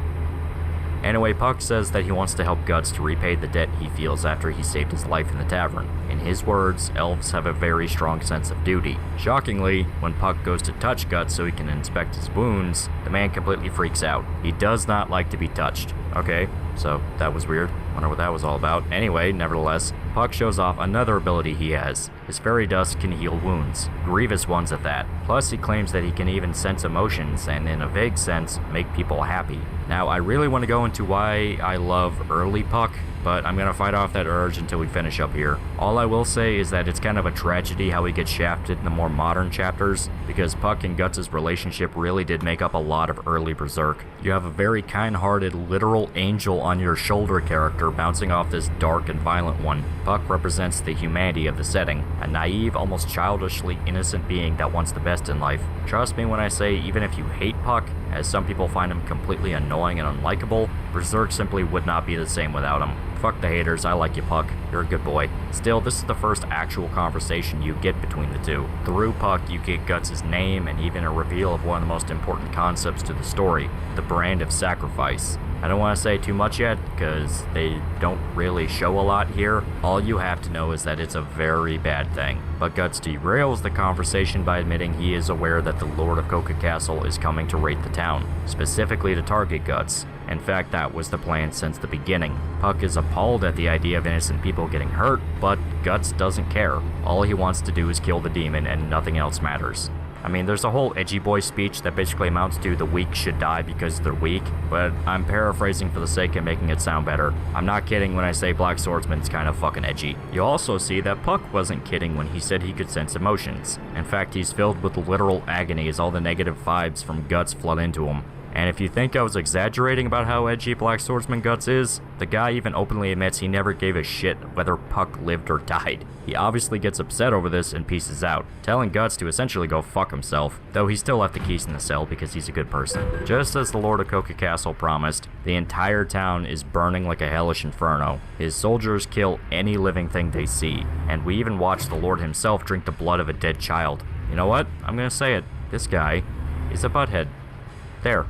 Anyway, Puck says that he wants to help Guts to repay the debt he feels after he saved his life in the tavern. In his words, elves have a very strong sense of duty. Shockingly, when Puck goes to touch Guts so he can inspect his wounds, the man completely freaks out. He does not like to be touched. Okay, so that was weird. Wonder what that was all about. Anyway, nevertheless, Puck shows off another ability he has. His fairy dust can heal wounds, grievous ones at that. Plus, he claims that he can even sense emotions and, in a vague sense, make people happy. Now, I really want to go into why I love early Puck, but I'm gonna fight off that urge until we finish up here. All I will say is that it's kind of a tragedy how he gets shafted in the more modern chapters, because Puck and Guts' relationship really did make up a lot of early Berserk. You have a very kind-hearted, literal angel on your shoulder character bouncing off this dark and violent one. Puck represents the humanity of the setting, a naive, almost childishly innocent being that wants the best in life. Trust me when I say, even if you hate Puck, as some people find him completely annoying and unlikable, Berserk simply would not be the same without him. Fuck the haters, I like you, Puck. You're a good boy. Still, this is the first actual conversation you get between the two. Through Puck, you get Guts' name and even a reveal of one of the most important concepts to the story, the brand of sacrifice. I don't want to say too much yet, because they don't really show a lot here. All you have to know is that it's a very bad thing. But Guts derails the conversation by admitting he is aware that the Lord of Coca Castle is coming to raid the town, specifically to target Guts. In fact, that was the plan since the beginning. Puck is appalled at the idea of innocent people getting hurt, but Guts doesn't care. All he wants to do is kill the demon and nothing else matters. I mean, there's a whole edgy boy speech that basically amounts to the weak should die because they're weak, but I'm paraphrasing for the sake of making it sound better. I'm not kidding when I say Black Swordsman's kind of fucking edgy. You also see that Puck wasn't kidding when he said he could sense emotions. In fact, he's filled with literal agony as all the negative vibes from Guts flood into him. And if you think I was exaggerating about how edgy Black Swordsman Guts is, the guy even openly admits he never gave a shit whether Puck lived or died. He obviously gets upset over this and pieces out, telling Guts to essentially go fuck himself, though he still left the keys in the cell because he's a good person. Just as the Lord of Coca Castle promised, the entire town is burning like a hellish inferno. His soldiers kill any living thing they see, and we even watch the Lord himself drink the blood of a dead child. You know what? I'm gonna say it. This guy is a butthead. There.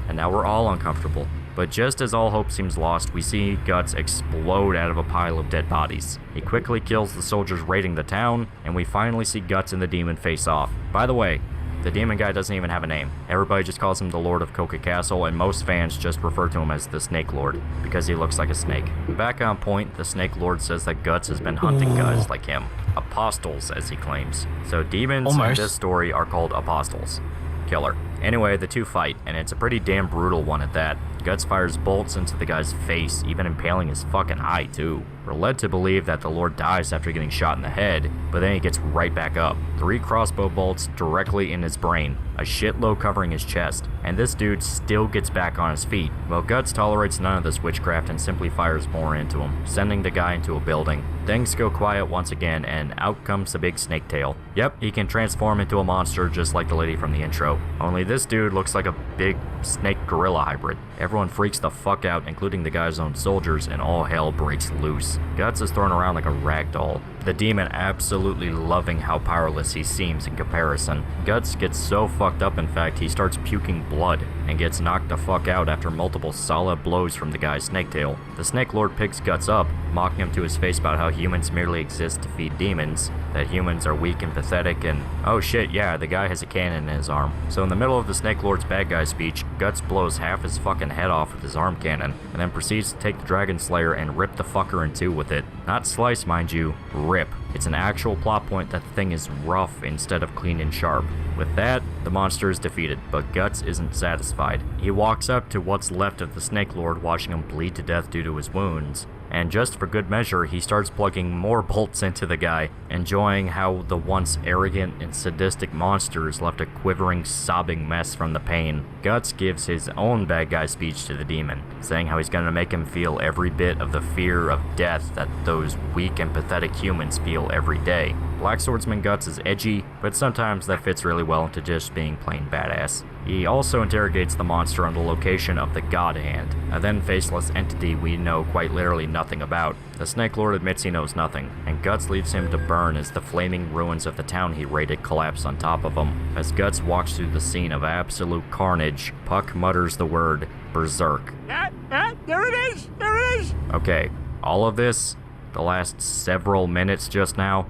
And now we're all uncomfortable. But just as all hope seems lost, we see Guts explode out of a pile of dead bodies. He quickly kills the soldiers raiding the town, and we finally see Guts and the demon face off. By the way, the demon guy doesn't even have a name. Everybody just calls him the Lord of Coca Castle, and most fans just refer to him as the Snake Lord, because he looks like a snake. Back on point, the Snake Lord says that Guts has been hunting guys like him. Apostles, as he claims. So demons in this story are called apostles. Killer. Anyway, the two fight, and it's a pretty damn brutal one at that. Guts fires bolts into the guy's face, even impaling his fucking eye too. We're led to believe that the Lord dies after getting shot in the head, but then he gets right back up. 3 crossbow bolts directly in his brain, a shitload covering his chest, and this dude still gets back on his feet. Well, Guts tolerates none of this witchcraft and simply fires more into him, sending the guy into a building. Things go quiet once again, and out comes the big snake tail. Yep, he can transform into a monster just like the lady from the intro. Only this dude looks like a big snake gorilla hybrid. Everyone freaks the fuck out, including the guy's own soldiers, and all hell breaks loose. Guts is thrown around like a rag doll. the demon absolutely loving how powerless he seems in comparison. Guts gets so fucked up, in fact, he starts puking blood and gets knocked the fuck out after multiple solid blows from the guy's snake tail. The Snake Lord picks Guts up, mocking him to his face about how humans merely exist to feed demons, that humans are weak and pathetic, and oh shit, yeah, the guy has a cannon in his arm. So in the middle of the Snake Lord's bad guy speech, Guts blows half his fucking head off with his arm cannon, and then proceeds to take the Dragon Slayer and rip the fucker in two with it. Not slice, mind you, rip. It's an actual plot point that the thing is rough instead of clean and sharp. With that, the monster is defeated, but Guts isn't satisfied. He walks up to what's left of the Snake Lord, watching him bleed to death due to his wounds, and just for good measure, he starts plugging more bolts into the guy, enjoying how the once arrogant and sadistic monster is left a quivering, sobbing mess from the pain. Guts gives his own bad guy speech to the demon, saying how he's gonna make him feel every bit of the fear of death that those weak and pathetic humans feel every day. Black Swordsman Guts is edgy, but sometimes that fits really well into just being plain badass. He also interrogates the monster on the location of the God Hand, a then faceless entity we know quite literally nothing about. The Snake Lord admits he knows nothing, and Guts leaves him to burn as the flaming ruins of the town he raided collapse on top of him. As Guts walks through the scene of absolute carnage, Puck mutters the word Berserk. There it is! There it is! Okay, all of this, the last several minutes just now,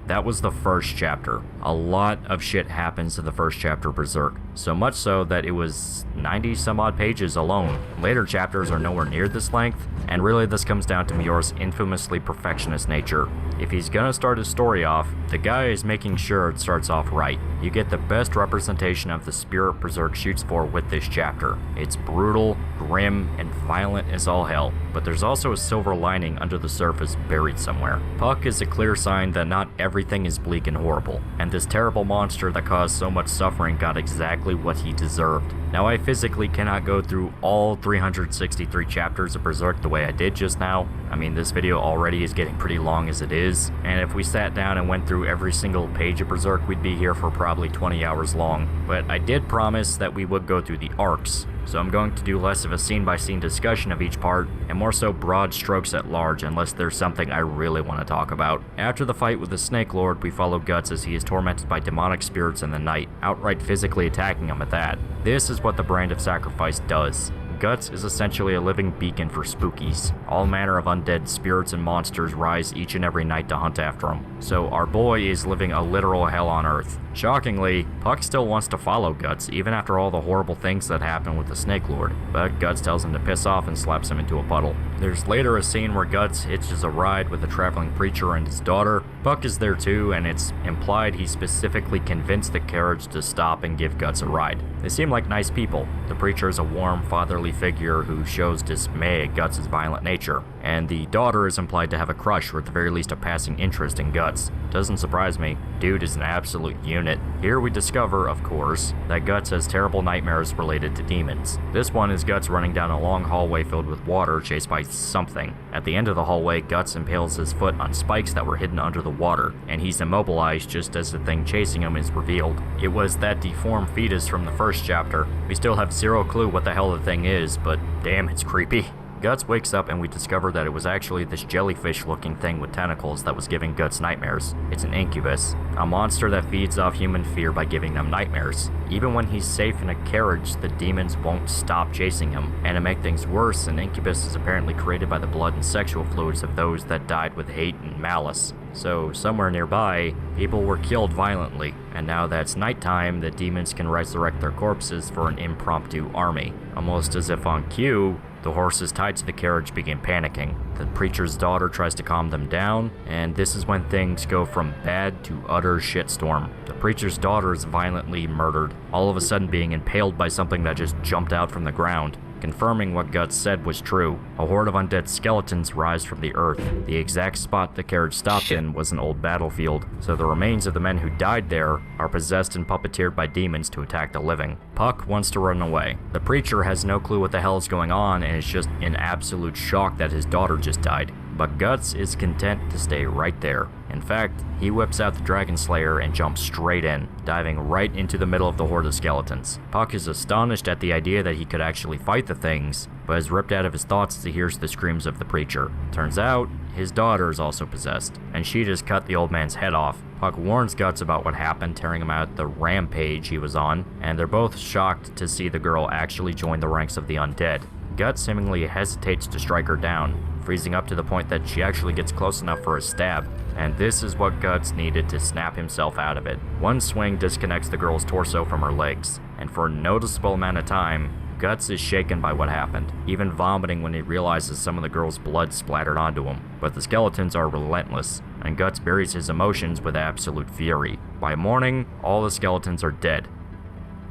that was the first chapter. A lot of shit happens in the first chapter of Berserk, so much so that it was 90 some odd pages alone. Later chapters are nowhere near this length, and really this comes down to Miura's infamously perfectionist nature. If he's gonna start his story off, the guy is making sure it starts off right. You get the best representation of the spirit Berserk shoots for with this chapter. It's brutal, grim, and violent as all hell, but there's also a silver lining under the surface buried somewhere. Puck is a clear sign that not everything is bleak and horrible, and this terrible monster that caused so much suffering got exactly what he deserved. Now, I physically cannot go through all 363 chapters of Berserk the way I did just now. I mean, this video already is getting pretty long as it is, and if we sat down and went through every single page of Berserk, we'd be here for probably 20 hours long. But I did promise that we would go through the arcs, so I'm going to do less of a scene-by-scene discussion of each part, and more so broad strokes at large unless there's something I really want to talk about. After the fight with the Snake Lord, we follow Guts as he is tormented by demonic spirits in the night, outright physically attacking him at that. This is what the brand of sacrifice does. Guts is essentially a living beacon for spookies. All manner of undead spirits and monsters rise each and every night to hunt after him. So our boy is living a literal hell on earth. Shockingly, Puck still wants to follow Guts, even after all the horrible things that happen with the Snake Lord, but Guts tells him to piss off and slaps him into a puddle. There's later a scene where Guts hitches a ride with a traveling preacher and his daughter. Puck is there too, and it's implied he specifically convinced the carriage to stop and give Guts a ride. They seem like nice people. The preacher is a warm, fatherly figure who shows dismay at Guts' violent nature, and the daughter is implied to have a crush or at the very least a passing interest in Guts. Doesn't surprise me, dude is an absolute unit. Here we discover, of course, that Guts has terrible nightmares related to demons. This one is Guts running down a long hallway filled with water chased by something. At the end of the hallway, Guts impales his foot on spikes that were hidden under the water, and he's immobilized just as the thing chasing him is revealed. It was that deformed fetus from the first chapter. We still have zero clue what the hell the thing is, but damn, it's creepy. Guts wakes up and we discover that it was actually this jellyfish-looking thing with tentacles that was giving Guts nightmares. It's an incubus, a monster that feeds off human fear by giving them nightmares. Even when he's safe in a carriage, the demons won't stop chasing him. And to make things worse, an incubus is apparently created by the blood and sexual fluids of those that died with hate and malice. So somewhere nearby, people were killed violently, and now that it's nighttime, the demons can resurrect their corpses for an impromptu army. Almost as if on cue, the horses tied to the carriage begin panicking. The preacher's daughter tries to calm them down, and this is when things go from bad to utter shitstorm. The preacher's daughter is violently murdered, all of a sudden being impaled by something that just jumped out from the ground. Confirming what Guts said was true. A horde of undead skeletons rise from the earth. The exact spot the carriage stopped in was an old battlefield, so the remains of the men who died there are possessed and puppeteered by demons to attack the living. Puck wants to run away. The preacher has no clue what the hell is going on and is just in absolute shock that his daughter just died. but Guts is content to stay right there. In fact, he whips out the Dragon Slayer and jumps straight in, diving right into the middle of the horde of skeletons. Puck is astonished at the idea that he could actually fight the things, but is ripped out of his thoughts as he hears the screams of the preacher. Turns out, his daughter is also possessed, and she just cut the old man's head off. Puck warns Guts about what happened, tearing him out the rampage he was on, and they're both shocked to see the girl actually join the ranks of the undead. Guts seemingly hesitates to strike her down, freezing up to the point that she actually gets close enough for a stab, and this is what Guts needed to snap himself out of it. One swing disconnects the girl's torso from her legs, and for a noticeable amount of time, Guts is shaken by what happened, even vomiting when he realizes some of the girl's blood splattered onto him. But the skeletons are relentless, and Guts buries his emotions with absolute fury. By morning, all the skeletons are dead.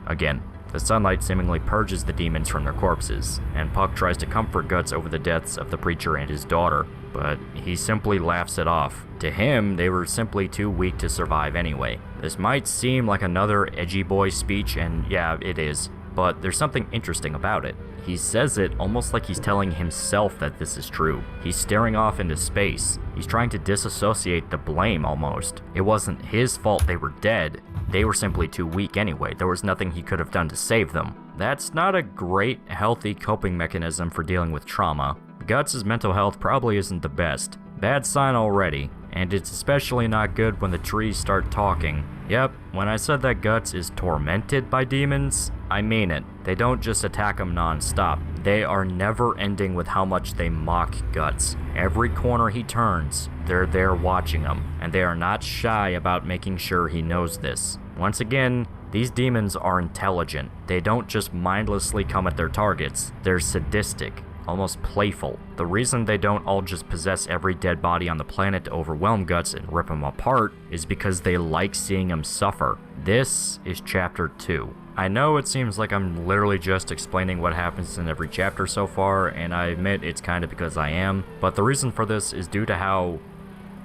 Again, the sunlight seemingly purges the demons from their corpses, and Puck tries to comfort Guts over the deaths of the preacher and his daughter, but he simply laughs it off. To him, they were simply too weak to survive anyway. This might seem like another edgy boy speech, and yeah, it is, but there's something interesting about it. He says it almost like he's telling himself that this is true. He's staring off into space. He's trying to disassociate the blame almost. It wasn't his fault they were dead. They were simply too weak anyway. There was nothing he could have done to save them. That's not a great, healthy coping mechanism for dealing with trauma. Guts' mental health probably isn't the best. Bad sign already, and it's especially not good when the trees start talking. Yep, when I said that Guts is tormented by demons, I mean it. They don't just attack him non-stop. They are never ending with how much they mock Guts. Every corner he turns, they're there watching him, and they are not shy about making sure he knows this. Once again, these demons are intelligent. They don't just mindlessly come at their targets. They're sadistic, almost playful. The reason they don't all just possess every dead body on the planet to overwhelm Guts and rip him apart is because they like seeing him suffer. This is Chapter 2. I know it seems like I'm literally just explaining what happens in every chapter so far, and I admit it's kind of because I am, but the reason for this is due to how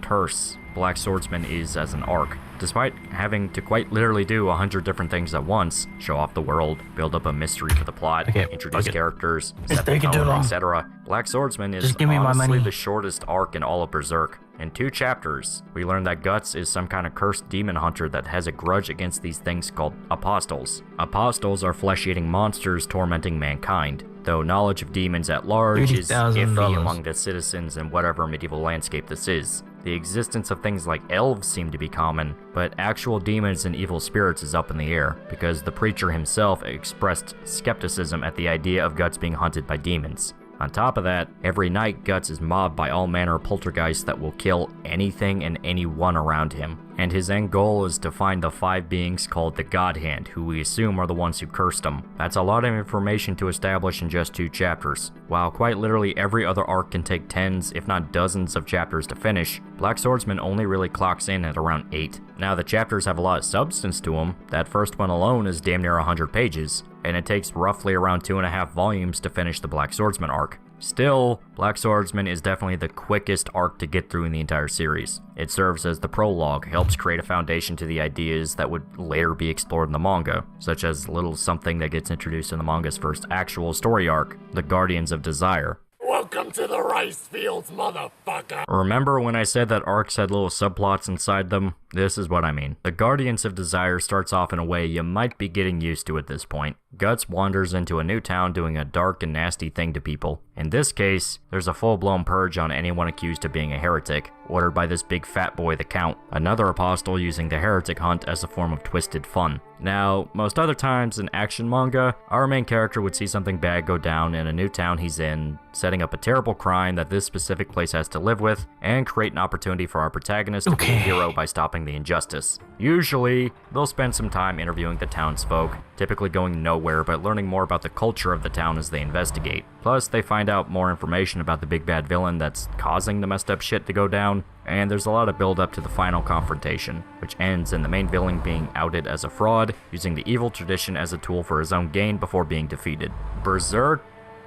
terse Black Swordsman is as an arc. Despite having to quite literally do 100 different things at once, show off the world, build up a mystery for the plot, introduce characters, set the tone, etc., Black Swordsman is honestly the shortest arc in all of Berserk. In 2 chapters, we learn that Guts is some kind of cursed demon hunter that has a grudge against these things called apostles. Apostles are flesh-eating monsters tormenting mankind, though knowledge of demons at large is iffy among the citizens in whatever medieval landscape this is. The existence of things like elves seem to be common, but actual demons and evil spirits is up in the air, because the preacher himself expressed skepticism at the idea of Guts being hunted by demons. On top of that, every night Guts is mobbed by all manner of poltergeists that will kill anything and anyone around him, and his end goal is to find the 5 beings called the God Hand, who we assume are the ones who cursed him. That's a lot of information to establish in just 2 chapters. While quite literally every other arc can take tens, if not dozens of chapters to finish, Black Swordsman only really clocks in at around 8. Now the chapters have a lot of substance to them. That first one alone is damn near 100 pages, and it takes roughly around 2.5 volumes to finish the Black Swordsman arc. Still, Black Swordsman is definitely the quickest arc to get through in the entire series. It serves as the prologue, helps create a foundation to the ideas that would later be explored in the manga, such as a little something that gets introduced in the manga's first actual story arc, the Guardians of Desire. Welcome to the rice fields, motherfucker! Remember when I said that arcs had little subplots inside them? This is what I mean. The Guardians of Desire starts off in a way you might be getting used to at this point. Guts wanders into a new town doing a dark and nasty thing to people. In this case, there's a full-blown purge on anyone accused of being a heretic, ordered by this big fat boy the Count, another apostle using the heretic hunt as a form of twisted fun. Now, most other times in action manga, our main character would see something bad go down in a new town he's in, setting up a terrible crime that this specific place has to live with, and create an opportunity for our protagonist to be a hero by stopping the injustice. Usually, they'll spend some time interviewing the townsfolk, typically going nowhere but learning more about the culture of the town as they investigate. Plus, they find out more information about the big bad villain that's causing the messed up shit to go down, and there's a lot of build up to the final confrontation, which ends in the main villain being outed as a fraud, using the evil tradition as a tool for his own gain before being defeated. Berserk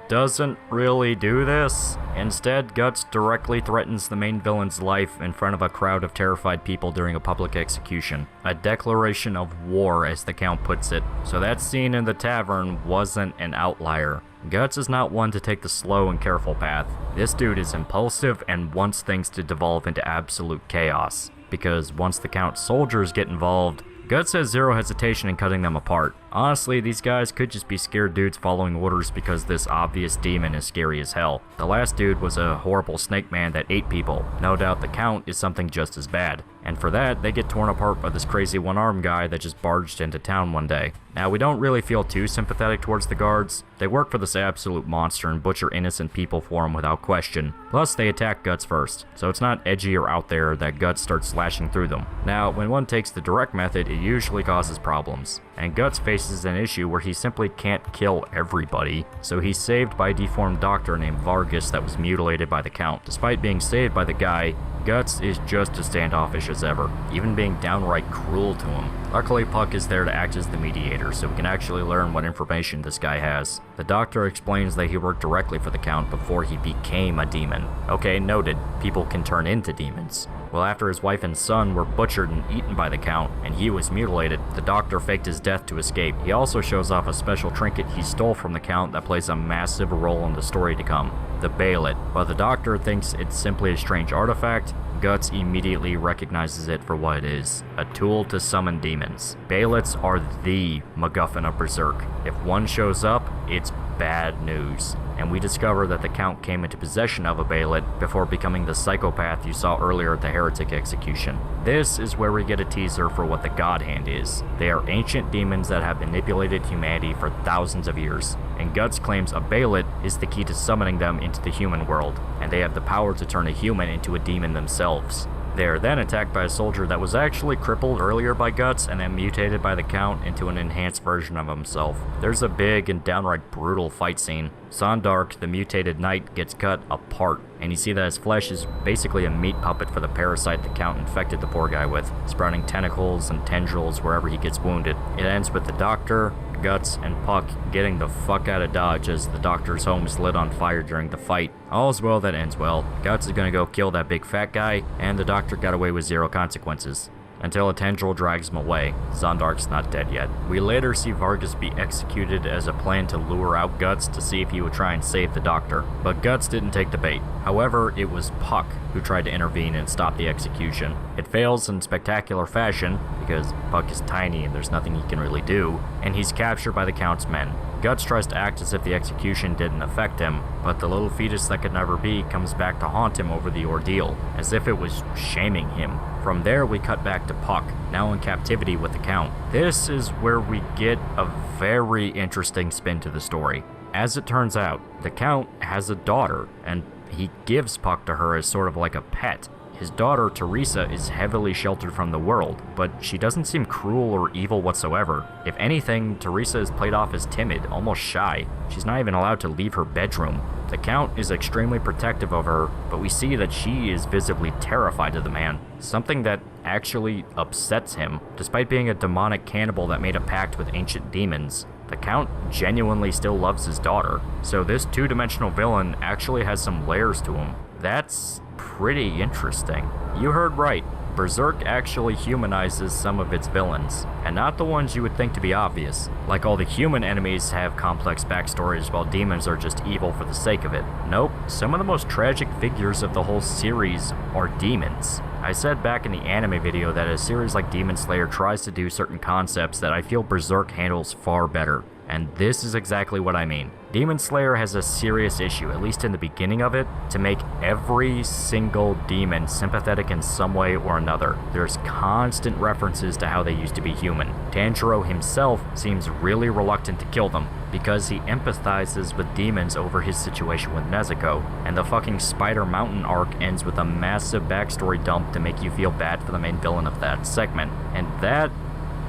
doesn't really do this. Instead, Guts directly threatens the main villain's life in front of a crowd of terrified people during a public execution. A declaration of war, as the Count puts it. So that scene in the tavern wasn't an outlier. Guts is not one to take the slow and careful path. This dude is impulsive and wants things to devolve into absolute chaos. Because once the Count's soldiers get involved, Guts has zero hesitation in cutting them apart. Honestly, these guys could just be scared dudes following orders because this obvious demon is scary as hell. The last dude was a horrible snake man that ate people. No doubt the Count is something just as bad. And for that, they get torn apart by this crazy one-armed guy that just barged into town one day. Now, we don't really feel too sympathetic towards the guards. They work for this absolute monster and butcher innocent people for him without question. Plus, they attack Guts first, so it's not edgy or out there that Guts starts slashing through them. Now, when one takes the direct method, it usually causes problems. And Guts faces an issue where he simply can't kill everybody, so he's saved by a deformed doctor named Vargas that was mutilated by the Count. Despite being saved by the guy, Guts is just as standoffish as ever, even being downright cruel to him. Luckily, Puck is there to act as the mediator, so we can actually learn what information this guy has. The doctor explains that he worked directly for the Count before he became a demon. Okay, noted, people can turn into demons. Well, after his wife and son were butchered and eaten by the Count, and he was mutilated, the doctor faked his death to escape. He also shows off a special trinket he stole from the Count that plays a massive role in the story to come. The Bailet. While the doctor thinks it's simply a strange artifact, Guts immediately recognizes it for what it is, a tool to summon demons. Bailets are the MacGuffin of Berserk. If one shows up, it's bad news. And we discover that the Count came into possession of a Bailet before becoming the psychopath you saw earlier at the heretic execution. This is where we get a teaser for what the God Hand is. They are ancient demons that have manipulated humanity for thousands of years, and Guts claims a Bailet is the key to summoning them into the human world, and they have the power to turn a human into a demon themselves. They are then attacked by a soldier that was actually crippled earlier by Guts and then mutated by the Count into an enhanced version of himself. There's a big and downright brutal fight scene. Sondark, the mutated knight, gets cut apart, and you see that his flesh is basically a meat puppet for the parasite the Count infected the poor guy with, sprouting tentacles and tendrils wherever he gets wounded. It ends with the Doctor, Guts, and Puck getting the fuck out of Dodge as the Doctor's home is lit on fire during the fight. All's well that ends well. Guts is gonna go kill that big fat guy, and the Doctor got away with zero consequences. Until a tendril drags him away. Zondark's not dead yet. We later see Vargas be executed as a plan to lure out Guts to see if he would try and save the Doctor. But Guts didn't take the bait. However, it was Puck who tried to intervene and stop the execution. It fails in spectacular fashion, because Puck is tiny and there's nothing he can really do, and he's captured by the Count's men. Guts tries to act as if the execution didn't affect him, but the little fetus that could never be comes back to haunt him over the ordeal, as if it was shaming him. From there, we cut back to Puck, now in captivity with the Count. This is where we get a very interesting spin to the story. As it turns out, the Count has a daughter, and he gives Puck to her as sort of like a pet. His daughter, Teresa, is heavily sheltered from the world, but she doesn't seem cruel or evil whatsoever. If anything, Teresa is played off as timid, almost shy. She's not even allowed to leave her bedroom. The Count is extremely protective of her, but we see that she is visibly terrified of the man, something that actually upsets him. Despite being a demonic cannibal that made a pact with ancient demons, the Count genuinely still loves his daughter. So this two-dimensional villain actually has some layers to him. That's pretty interesting. You heard right. Berserk actually humanizes some of its villains, and not the ones you would think to be obvious. Like all the human enemies have complex backstories while demons are just evil for the sake of it. Nope, some of the most tragic figures of the whole series are demons. I said back in the anime video that a series like Demon Slayer tries to do certain concepts that I feel Berserk handles far better. And this is exactly what I mean. Demon Slayer has a serious issue, at least in the beginning of it, to make every single demon sympathetic in some way or another. There's constant references to how they used to be human. Tanjiro himself seems really reluctant to kill them, because he empathizes with demons over his situation with Nezuko, and the fucking Spider Mountain arc ends with a massive backstory dump to make you feel bad for the main villain of that segment. And that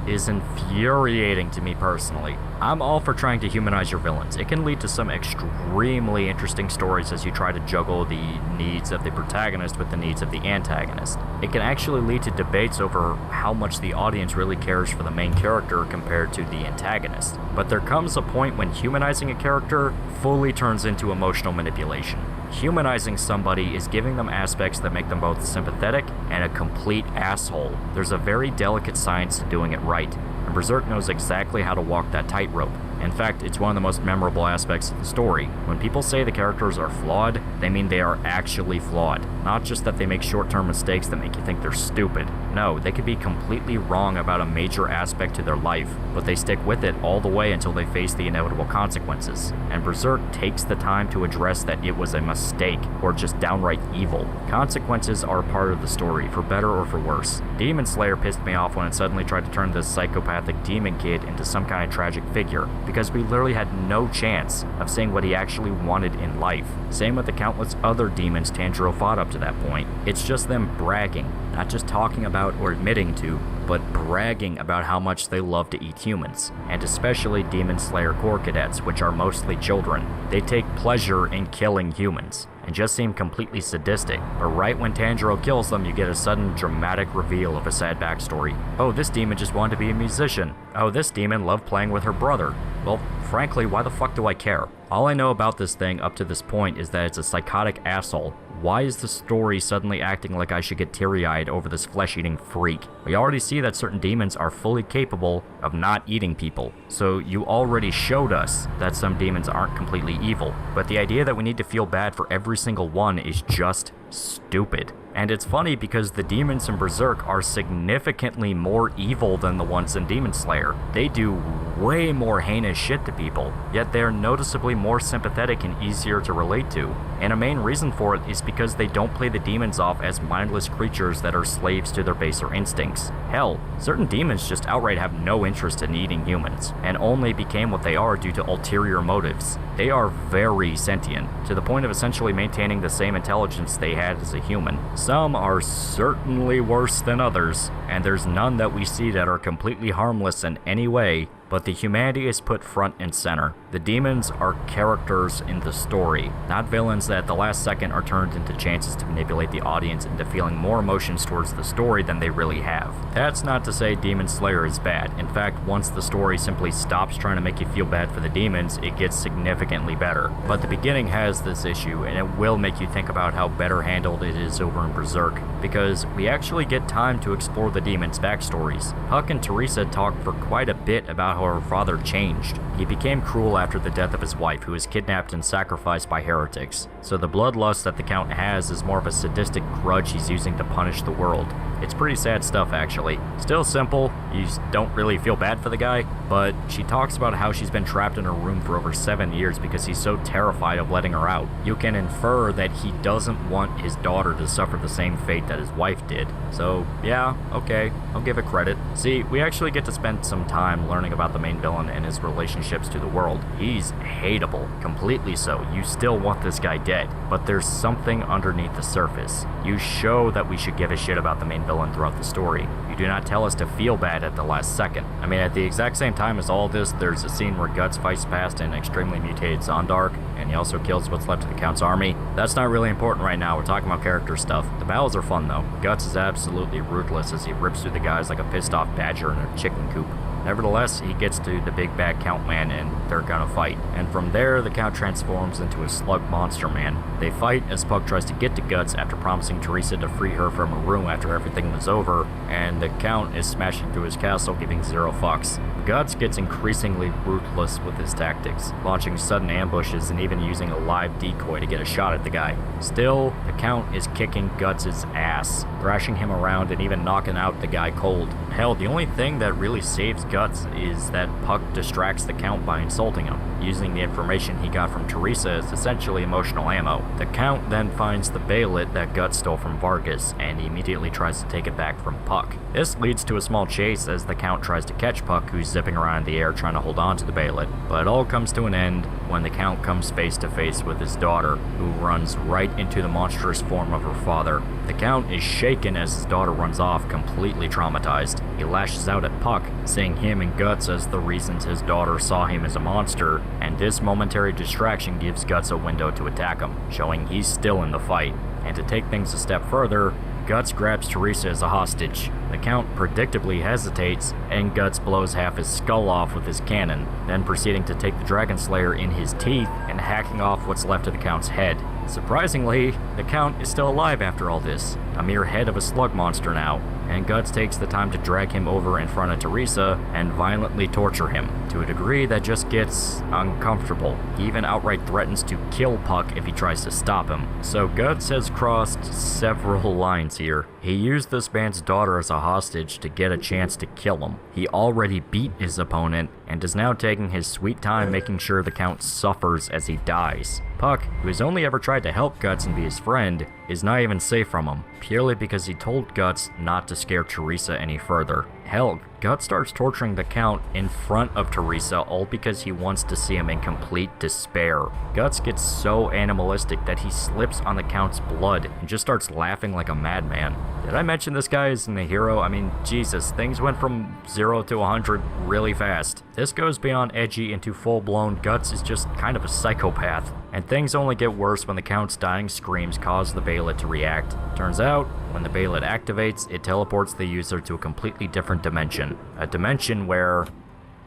is infuriating to me personally. I'm all for trying to humanize your villains. It can lead to some extremely interesting stories as you try to juggle the needs of the protagonist with the needs of the antagonist. It can actually lead to debates over how much the audience really cares for the main character compared to the antagonist. But there comes a point when humanizing a character fully turns into emotional manipulation. Humanizing somebody is giving them aspects that make them both sympathetic and a complete asshole. There's a very delicate science to doing it right, and Berserk knows exactly how to walk that tightrope. In fact, it's one of the most memorable aspects of the story. When people say the characters are flawed, they mean they are actually flawed. Not just that they make short-term mistakes that make you think they're stupid. No, they could be completely wrong about a major aspect to their life, but they stick with it all the way until they face the inevitable consequences. And Berserk takes the time to address that it was a mistake, or just downright evil. Consequences are part of the story, for better or for worse. Demon Slayer pissed me off when it suddenly tried to turn this psychopathic demon kid into some kind of tragic figure, because we literally had no chance of seeing what he actually wanted in life. Same with the countless other demons Tanjiro fought up to that point. It's just them bragging, not just talking about or admitting to, but bragging about how much they love to eat humans, and especially Demon Slayer Corps cadets, which are mostly children. They take pleasure in killing humans, and just seem completely sadistic, but right when Tanjiro kills them, you get a sudden dramatic reveal of a sad backstory. Oh, this demon just wanted to be a musician. Oh, this demon loved playing with her brother. Well, frankly, why the fuck do I care? All I know about this thing up to this point is that it's a psychotic asshole. Why is the story suddenly acting like I should get teary-eyed over this flesh-eating freak? We already see that certain demons are fully capable of not eating people, so you already showed us that some demons aren't completely evil, but the idea that we need to feel bad for every single one is just stupid. And it's funny because the demons in Berserk are significantly more evil than the ones in Demon Slayer. They do way more heinous shit to people, yet they're noticeably more sympathetic and easier to relate to. And a main reason for it is because they don't play the demons off as mindless creatures that are slaves to their baser instincts. Hell, certain demons just outright have no interest in eating humans, and only became what they are due to ulterior motives. They are very sentient, to the point of essentially maintaining the same intelligence they had as a human. Some are certainly worse than others, and there's none that we see that are completely harmless in any way, but the humanity is put front and center. The demons are characters in the story, not villains that at the last second are turned into chances to manipulate the audience into feeling more emotions towards the story than they really have. That's not to say Demon Slayer is bad. In fact, once the story simply stops trying to make you feel bad for the demons, it gets significantly better. But the beginning has this issue, and it will make you think about how better handled it is over in Berserk, because we actually get time to explore the demons' backstories. Huck and Teresa talk for quite a bit about how her father changed. He became cruel after the death of his wife, who was kidnapped and sacrificed by heretics. So the bloodlust that the Count has is more of a sadistic grudge he's using to punish the world. It's pretty sad stuff, actually. Still simple, you don't really feel bad for the guy, but she talks about how she's been trapped in her room for over 7 years because he's so terrified of letting her out. You can infer that he doesn't want his daughter to suffer the same fate that his wife did. So yeah, okay, I'll give it credit. See, we actually get to spend some time learning about the main villain and his relationships to the world. He's hateable, completely so. You still want this guy dead, but there's something underneath the surface. You show that we should give a shit about the main villain throughout the story. You do not tell us to feel bad at the last second. I mean, at the exact same time as all this, there's a scene where Guts fights past an extremely mutated Zondark, and he also kills what's left of the Count's army. That's not really important right now, we're talking about character stuff. The battles are fun though. Guts is absolutely ruthless as he rips through the guys like a pissed off badger in a chicken coop. Nevertheless, he gets to the big bad Count man and they're gonna fight. And from there, the Count transforms into a slug monster man. They fight as Puck tries to get to Guts after promising Teresa to free her from her room after everything was over, and the Count is smashing through his castle, giving zero fucks. Guts gets increasingly ruthless with his tactics, launching sudden ambushes and even using a live decoy to get a shot at the guy. Still, the Count is kicking Guts' ass, thrashing him around and even knocking out the guy cold. Hell, the only thing that really saves Guts is that Puck distracts the Count by insulting him, using the information he got from Teresa as essentially emotional ammo. The Count then finds the Baylet that Guts stole from Vargas, and he immediately tries to take it back from Puck. This leads to a small chase as the Count tries to catch Puck, who's zipping around in the air trying to hold on to the Baylet, but it all comes to an end when the Count comes face to face with his daughter, who runs right into the monstrous form of her father. The Count is shaken as his daughter runs off, completely traumatized. He lashes out at Puck, seeing him and Guts as the reasons his daughter saw him as a monster, and this momentary distraction gives Guts a window to attack him, showing he's still in the fight. And to take things a step further, Guts grabs Teresa as a hostage. The Count predictably hesitates, and Guts blows half his skull off with his cannon, then proceeding to take the Dragon Slayer in his teeth and hacking off what's left of the Count's head. Surprisingly, the Count is still alive after all this, a mere head of a slug monster now. and Guts takes the time to drag him over in front of Teresa and violently torture him, to a degree that just gets uncomfortable. He even outright threatens to kill Puck if he tries to stop him. So Guts has crossed several lines here. He used this man's daughter as a hostage to get a chance to kill him. He already beat his opponent and is now taking his sweet time making sure the Count suffers as he dies. Puck, who has only ever tried to help Guts and be his friend, is not even safe from him, purely because he told Guts not to scare Teresa any further. Hell, Guts starts torturing the Count in front of Teresa, all because he wants to see him in complete despair. Guts gets so animalistic that he slips on the Count's blood and just starts laughing like a madman. Did I mention this guy isn't a hero? I mean, Jesus, things went from 0 to 100 really fast. This goes beyond edgy into full-blown Guts is just kind of a psychopath. And things only get worse when the Count's dying screams cause the Beylet to react. Turns out, when the Beylet activates, it teleports the user to a completely different dimension. A dimension where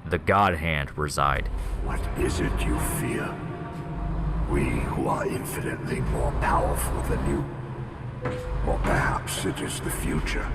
the God Hand reside. What is it you fear? We who are infinitely more powerful than you. Or perhaps it is the future.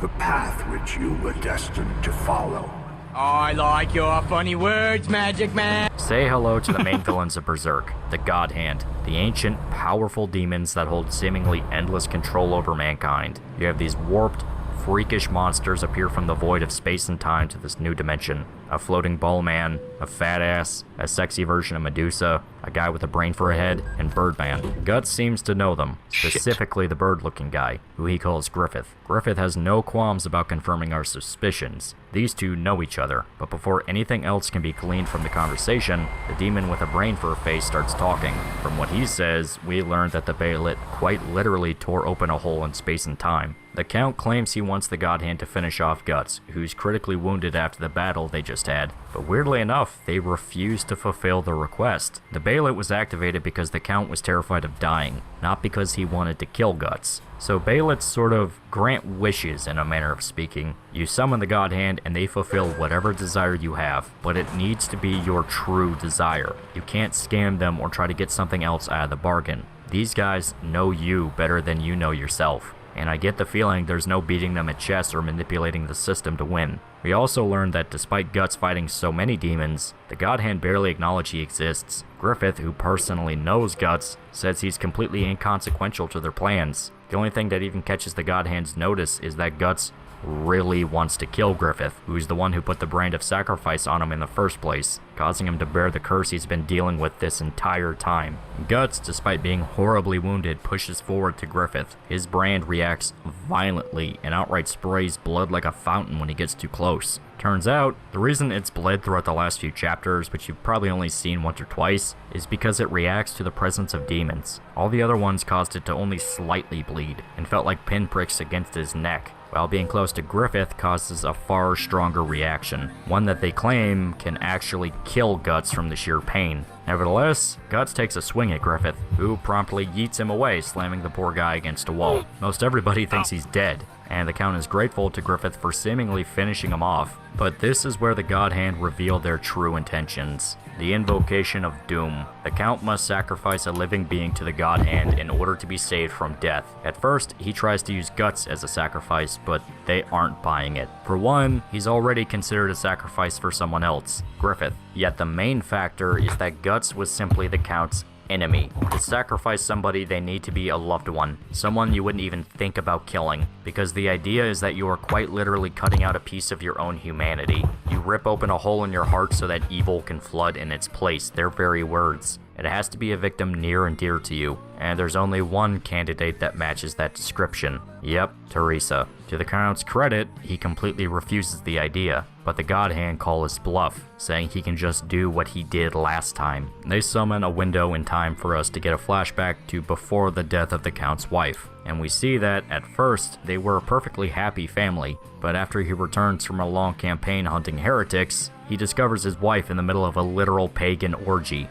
The path which you were destined to follow. I like your funny words, Magic Man. Say hello to the main villains of Berserk, the God Hand, the ancient, powerful demons that hold seemingly endless control over mankind. You have these warped, freakish monsters appear from the void of space and time to this new dimension. A floating ball man, a fat ass, a sexy version of Medusa, a guy with a brain for a head, and Birdman. Guts seems to know them, specifically the bird-looking guy, who he calls Griffith. Griffith has no qualms about confirming our suspicions. These two know each other, but before anything else can be gleaned from the conversation, the demon with a brain for a face starts talking. From what he says, we learned that the Beylet quite literally tore open a hole in space and time. The Count claims he wants the God Hand to finish off Guts, who's critically wounded after the battle they just had, but weirdly enough, they refuse to fulfill the request. The Beylet was activated because the Count was terrified of dying, not because he wanted to kill Guts. So Beylets sort of grant wishes in a manner of speaking. You summon the God Hand and they fulfill whatever desire you have, but it needs to be your true desire. You can't scam them or try to get something else out of the bargain. These guys know you better than you know yourself, and I get the feeling there's no beating them at chess or manipulating the system to win. We also learned that despite Guts fighting so many demons, the God Hand barely acknowledge he exists. Griffith, who personally knows Guts, says he's completely inconsequential to their plans. The only thing that even catches the God Hand's notice is that Guts really wants to kill Griffith, who's the one who put the brand of sacrifice on him in the first place, causing him to bear the curse he's been dealing with this entire time. Guts, despite being horribly wounded, pushes forward to Griffith. His brand reacts violently and outright sprays blood like a fountain when he gets too close. Turns out, the reason it's bled throughout the last few chapters, which you've probably only seen once or twice, is because it reacts to the presence of demons. All the other ones caused it to only slightly bleed, and felt like pinpricks against his neck, while being close to Griffith causes a far stronger reaction, one that they claim can actually kill Guts from the sheer pain. Nevertheless, Guts takes a swing at Griffith, who promptly yeets him away, slamming the poor guy against a wall. Most everybody thinks he's dead, and the Count is grateful to Griffith for seemingly finishing him off. But this is where the God Hand reveal their true intentions. The invocation of doom. The Count must sacrifice a living being to the God Hand in order to be saved from death. At first, he tries to use Guts as a sacrifice, but they aren't buying it. For one, he's already considered a sacrifice for someone else, Griffith. Yet the main factor is that Guts was simply the Count's enemy. To sacrifice somebody, they need to be a loved one, someone you wouldn't even think about killing, because the idea is that you are quite literally cutting out a piece of your own humanity. You rip open a hole in your heart so that evil can flood in its place, their very words. It has to be a victim near and dear to you, and there's only one candidate that matches that description. Yep, Teresa. To the Count's credit, he completely refuses the idea, but the God Hand call his bluff, saying he can just do what he did last time. They summon a window in time for us to get a flashback to before the death of the Count's wife, and we see that, at first, they were a perfectly happy family, but after he returns from a long campaign hunting heretics, he discovers his wife in the middle of a literal pagan orgy.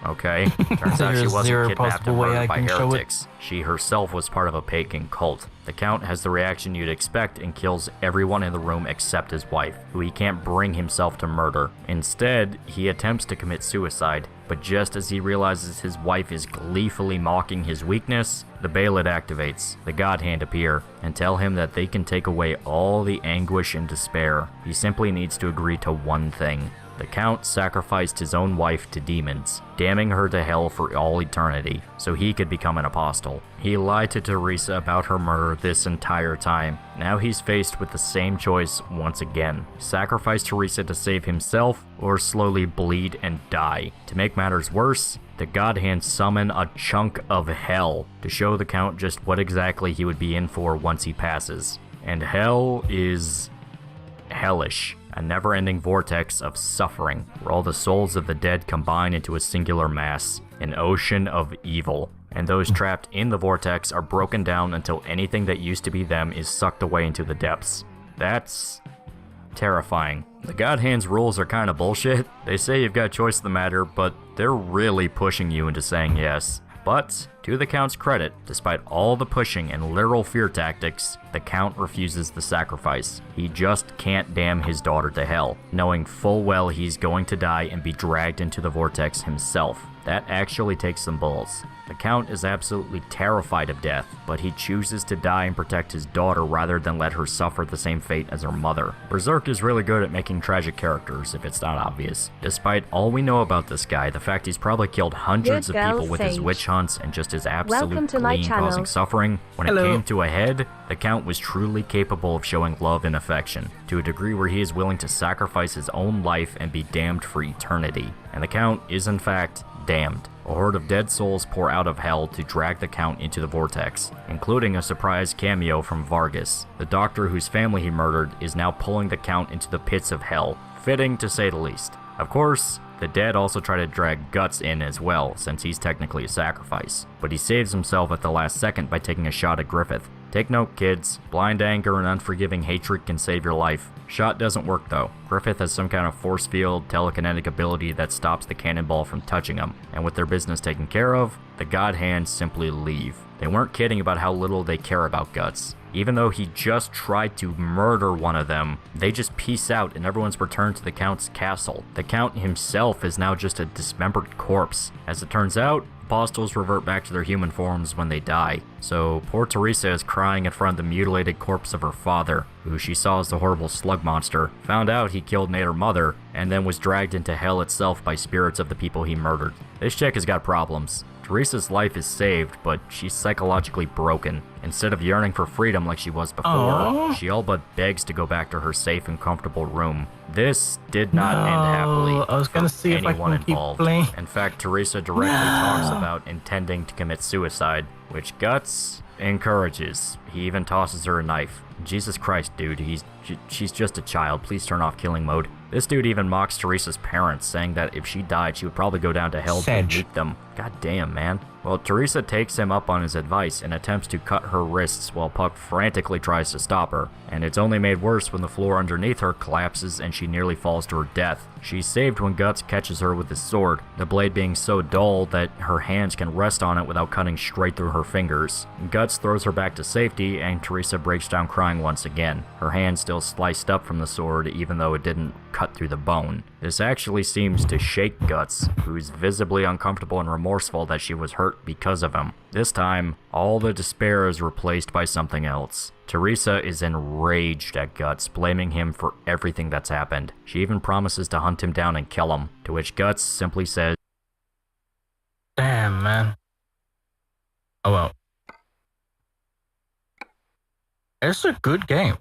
okay? Turns out she There's wasn't zero kidnapped possible and way murdered I by can show it. heretics. She herself was part of a pagan cult. The Count has the reaction you'd expect and kills everyone in the room except his wife, who he can't bring himself to murder. Instead, he attempts to commit suicide, but just as he realizes his wife is gleefully mocking his weakness, the Baelid activates, the God Hand appear, and tell him that they can take away all the anguish and despair. He simply needs to agree to one thing. The Count sacrificed his own wife to demons, damning her to hell for all eternity, so he could become an apostle. He lied to Teresa about her murder this entire time. Now he's faced with the same choice once again. Sacrifice Teresa to save himself, or slowly bleed and die. To make matters worse, the God Hand summon a chunk of hell to show the Count just what exactly he would be in for once he passes. And hell is hellish. A never-ending vortex of suffering, where all the souls of the dead combine into a singular mass, an ocean of evil, and those trapped in the vortex are broken down until anything that used to be them is sucked away into the depths. That's terrifying. The God Hand's rules are kinda bullshit. They say you've got choice in the matter, but they're really pushing you into saying yes. But, to the Count's credit, despite all the pushing and literal fear tactics, the Count refuses the sacrifice. He just can't damn his daughter to hell, knowing full well he's going to die and be dragged into the vortex himself. That actually takes some balls. The Count is absolutely terrified of death, but he chooses to die and protect his daughter rather than let her suffer the same fate as her mother. Berserk is really good at making tragic characters, if it's not obvious. Despite all we know about this guy, the fact he's probably killed hundreds of people with his witch hunts and just his absolute glee causing suffering, when it came to a head, the Count was truly capable of showing love and affection, to a degree where he is willing to sacrifice his own life and be damned for eternity. And the Count is in fact damned. A horde of dead souls pour out of hell to drag the Count into the vortex, including a surprise cameo from Vargas. The doctor whose family he murdered is now pulling the Count into the pits of hell, fitting to say the least. Of course, the dead also try to drag Guts in as well, since he's technically a sacrifice, but he saves himself at the last second by taking a shot at Griffith. Take note, kids, blind anger and unforgiving hatred can save your life. Shot doesn't work though. Griffith has some kind of force field, telekinetic ability that stops the cannonball from touching him, and with their business taken care of, the God Hands simply leave. They weren't kidding about how little they care about Guts. Even though he just tried to murder one of them, they just peace out and everyone's returned to the Count's castle. The Count himself is now just a dismembered corpse. As it turns out, apostles revert back to their human forms when they die, so poor Teresa is crying in front of the mutilated corpse of her father, who she saw as the horrible slug monster, found out he killed and ate her mother, and then was dragged into hell itself by spirits of the people he murdered. This chick has got problems. Teresa's life is saved, but she's psychologically broken. Instead of yearning for freedom like she was before, she all but begs to go back to her safe and comfortable room. This did not end happily I was gonna see if I can keep playing. In fact, Teresa directly talks about intending to commit suicide, which Guts encourages. He even tosses her a knife. Jesus Christ, dude, she's just a child. Please turn off killing mode. This dude even mocks Teresa's parents, saying that if she died, she would probably go down to hell to meet them. God damn, man. Well, Teresa takes him up on his advice and attempts to cut her wrists while Puck frantically tries to stop her. And it's only made worse when the floor underneath her collapses and she nearly falls to her death. She's saved when Guts catches her with his sword, the blade being so dull that her hands can rest on it without cutting straight through her fingers. Guts throws her back to safety and Teresa breaks down crying once again, her hand still sliced up from the sword even though it didn't cut through the bone. This actually seems to shake Guts, who's visibly uncomfortable and remorseful that she was hurt because of him. This time, all the despair is replaced by something else. Teresa is enraged at Guts, blaming him for everything that's happened. She even promises to hunt him down and kill him, to which Guts simply says, "Damn, man. Oh well. It's a good game."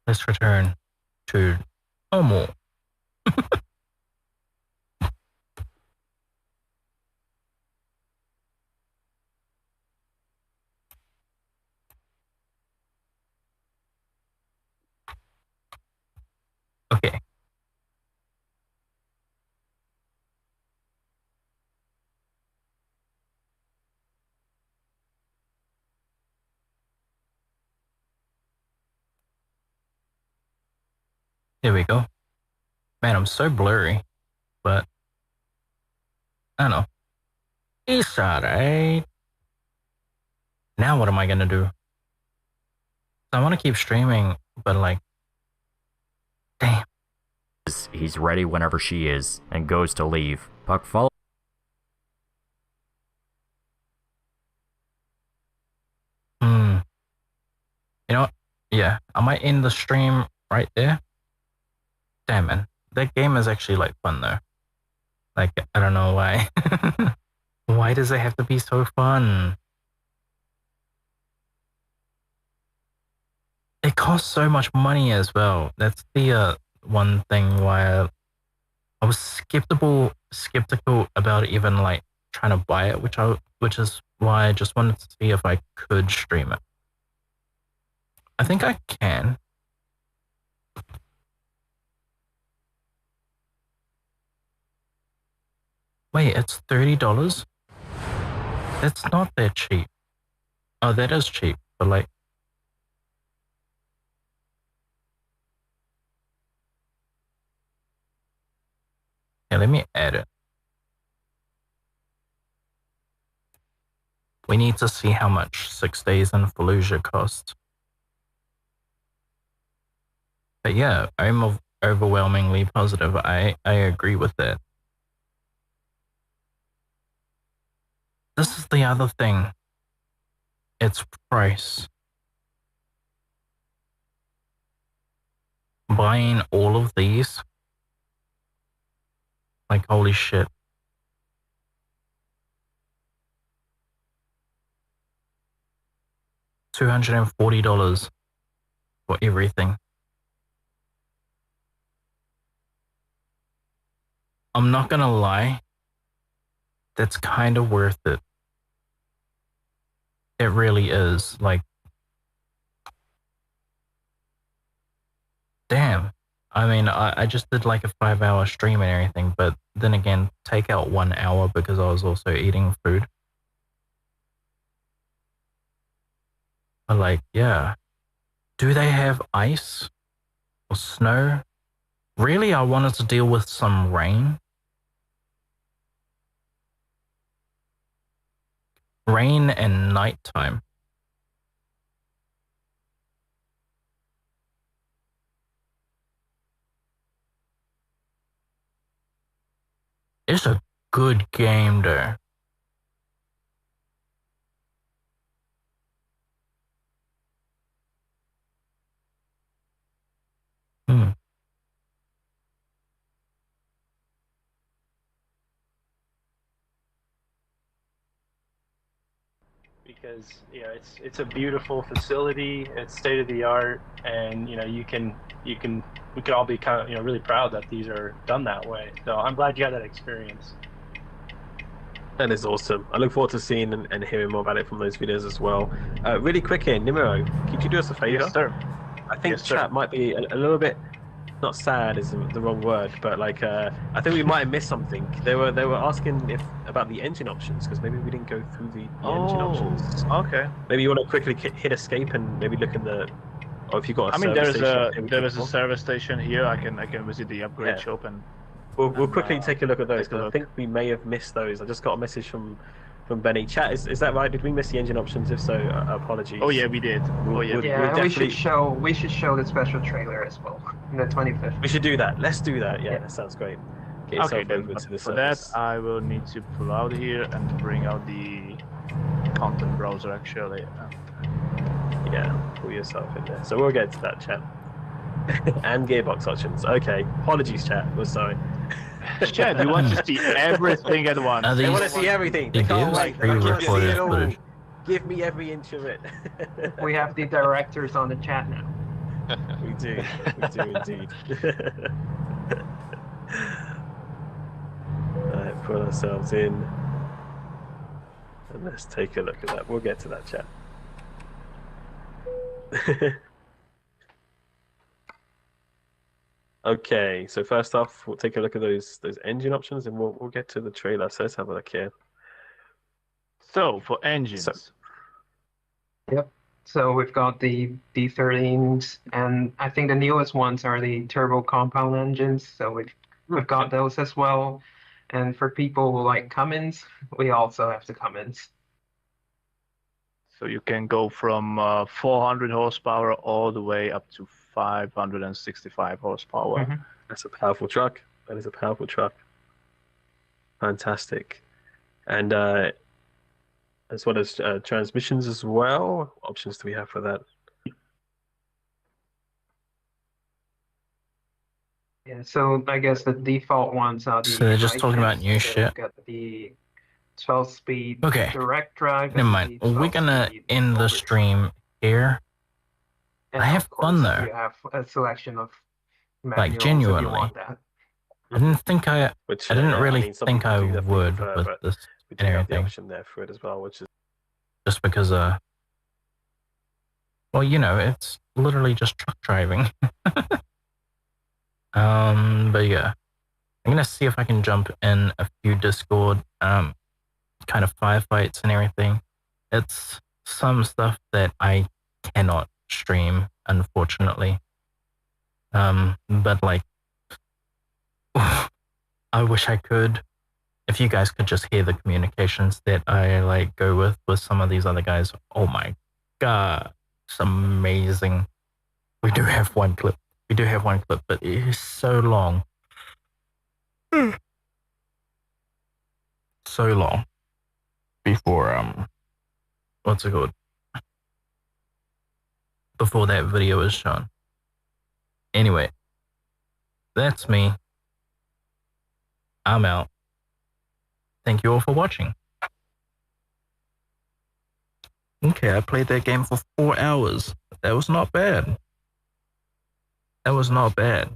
Let's return to normal. Okay. Here we go. Man, I'm so blurry, but I don't know. It's alright. Now what am I gonna do? I want to keep streaming, but like, damn. He's ready whenever she is, and goes to leave. Puck follow. You know what? Yeah, I might end the stream right there. Damn, man. That game is actually like fun though. Like, I don't know why. Why does it have to be so fun? It costs so much money as well. That's the one thing why I was skeptical about even like trying to buy it, which is why I just wanted to see if I could stream it. I think I can. Wait, it's $30? That's not that cheap. Oh, that is cheap, but like, yeah, let me add it. We need to see how much 6 days in Fallujah cost. But yeah, I'm overwhelmingly positive. I agree with that. This is the other thing. It's price. Buying all of these, like holy shit. $240 for everything. I'm not gonna lie, that's kind of worth it. It really is. Like, damn. I mean, I just did like a 5-hour stream and everything, but then again, take out 1 hour because I was also eating food. But like, yeah. Do they have ice or snow? Really, I wanted to deal with some rain. Rain and nighttime. It's a good game though. Because it's a beautiful facility, it's state of the art, and we can all be kind of really proud that these are done that way. So I'm glad you had that experience. That is awesome. I look forward to seeing and hearing more about it from those videos as well. Really quick here, Nimero, could you do us a favor? Yes, sir. I think Yes, sir. chat might be a little bit, not sad is the wrong word, but like I think we might have missed something. They were asking about the engine options, because maybe we didn't go through the engine options. Okay. Maybe you want to quickly hit escape and maybe look in the, or if you got a there service is a service station here. I can visit the upgrade shop and we'll quickly take a look at those, because I think we may have missed those. I just got a message from Benny. Chat, is that right? Did we miss the engine options? If so, apologies. Oh yeah, we did. We should show the special trailer as well on the 25th. We should do that. Let's do that. Yeah, that sounds great. Get Okay, yourself then over to the for service. that I will need to pull out here and bring out the content browser actually. Yeah, pull yourself in there. So we'll get to that, chat. And gearbox options. Okay, apologies, chat. We're sorry. Chat, you want to see everything at once. They want to see everything. They can't wait. They want to see it all. Give me every inch of it. We have the directors on the chat now. We do indeed. Alright, put ourselves in. And let's take a look at that. We'll get to that, chat. Okay, so first off, we'll take a look at those engine options, and we'll get to the trailer. So let's have a look here. So for engines. Yep. So we've got the D13s, and I think the newest ones are the turbo compound engines. So we've got those as well. And for people who like Cummins, we also have the Cummins. So you can go from 400 horsepower all the way up to 565 horsepower. Mm-hmm. That's a powerful truck. That is a powerful truck. Fantastic. And as well as transmissions as well. What options do we have for that? Yeah, so I guess the default ones are the. So they're just talking about new shit. Got the 12-speed Okay. direct drive. Never mind. We're gonna end the stream here. And I have fun though. You have a selection of Like manuals genuinely. if you want that. I didn't think I didn't really some think people I do definitely would prefer, with but this we do and have the everything. option there for it as well, which is Just because well, you know, it's literally just truck driving. But yeah. I'm gonna see if I can jump in a few Discord kind of firefights and everything. It's some stuff that I cannot stream, unfortunately. But like I wish I could. If you guys could just hear the communications that I like go with some of these other guys. Oh my god, it's amazing. We do have one clip. We do have one clip, but it is so long. So long before what's it called? Before that video is shown. Anyway, that's me. I'm out. Thank you all for watching. Okay, I played that game for 4 hours. That was not bad. That was not bad.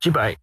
Goodbye.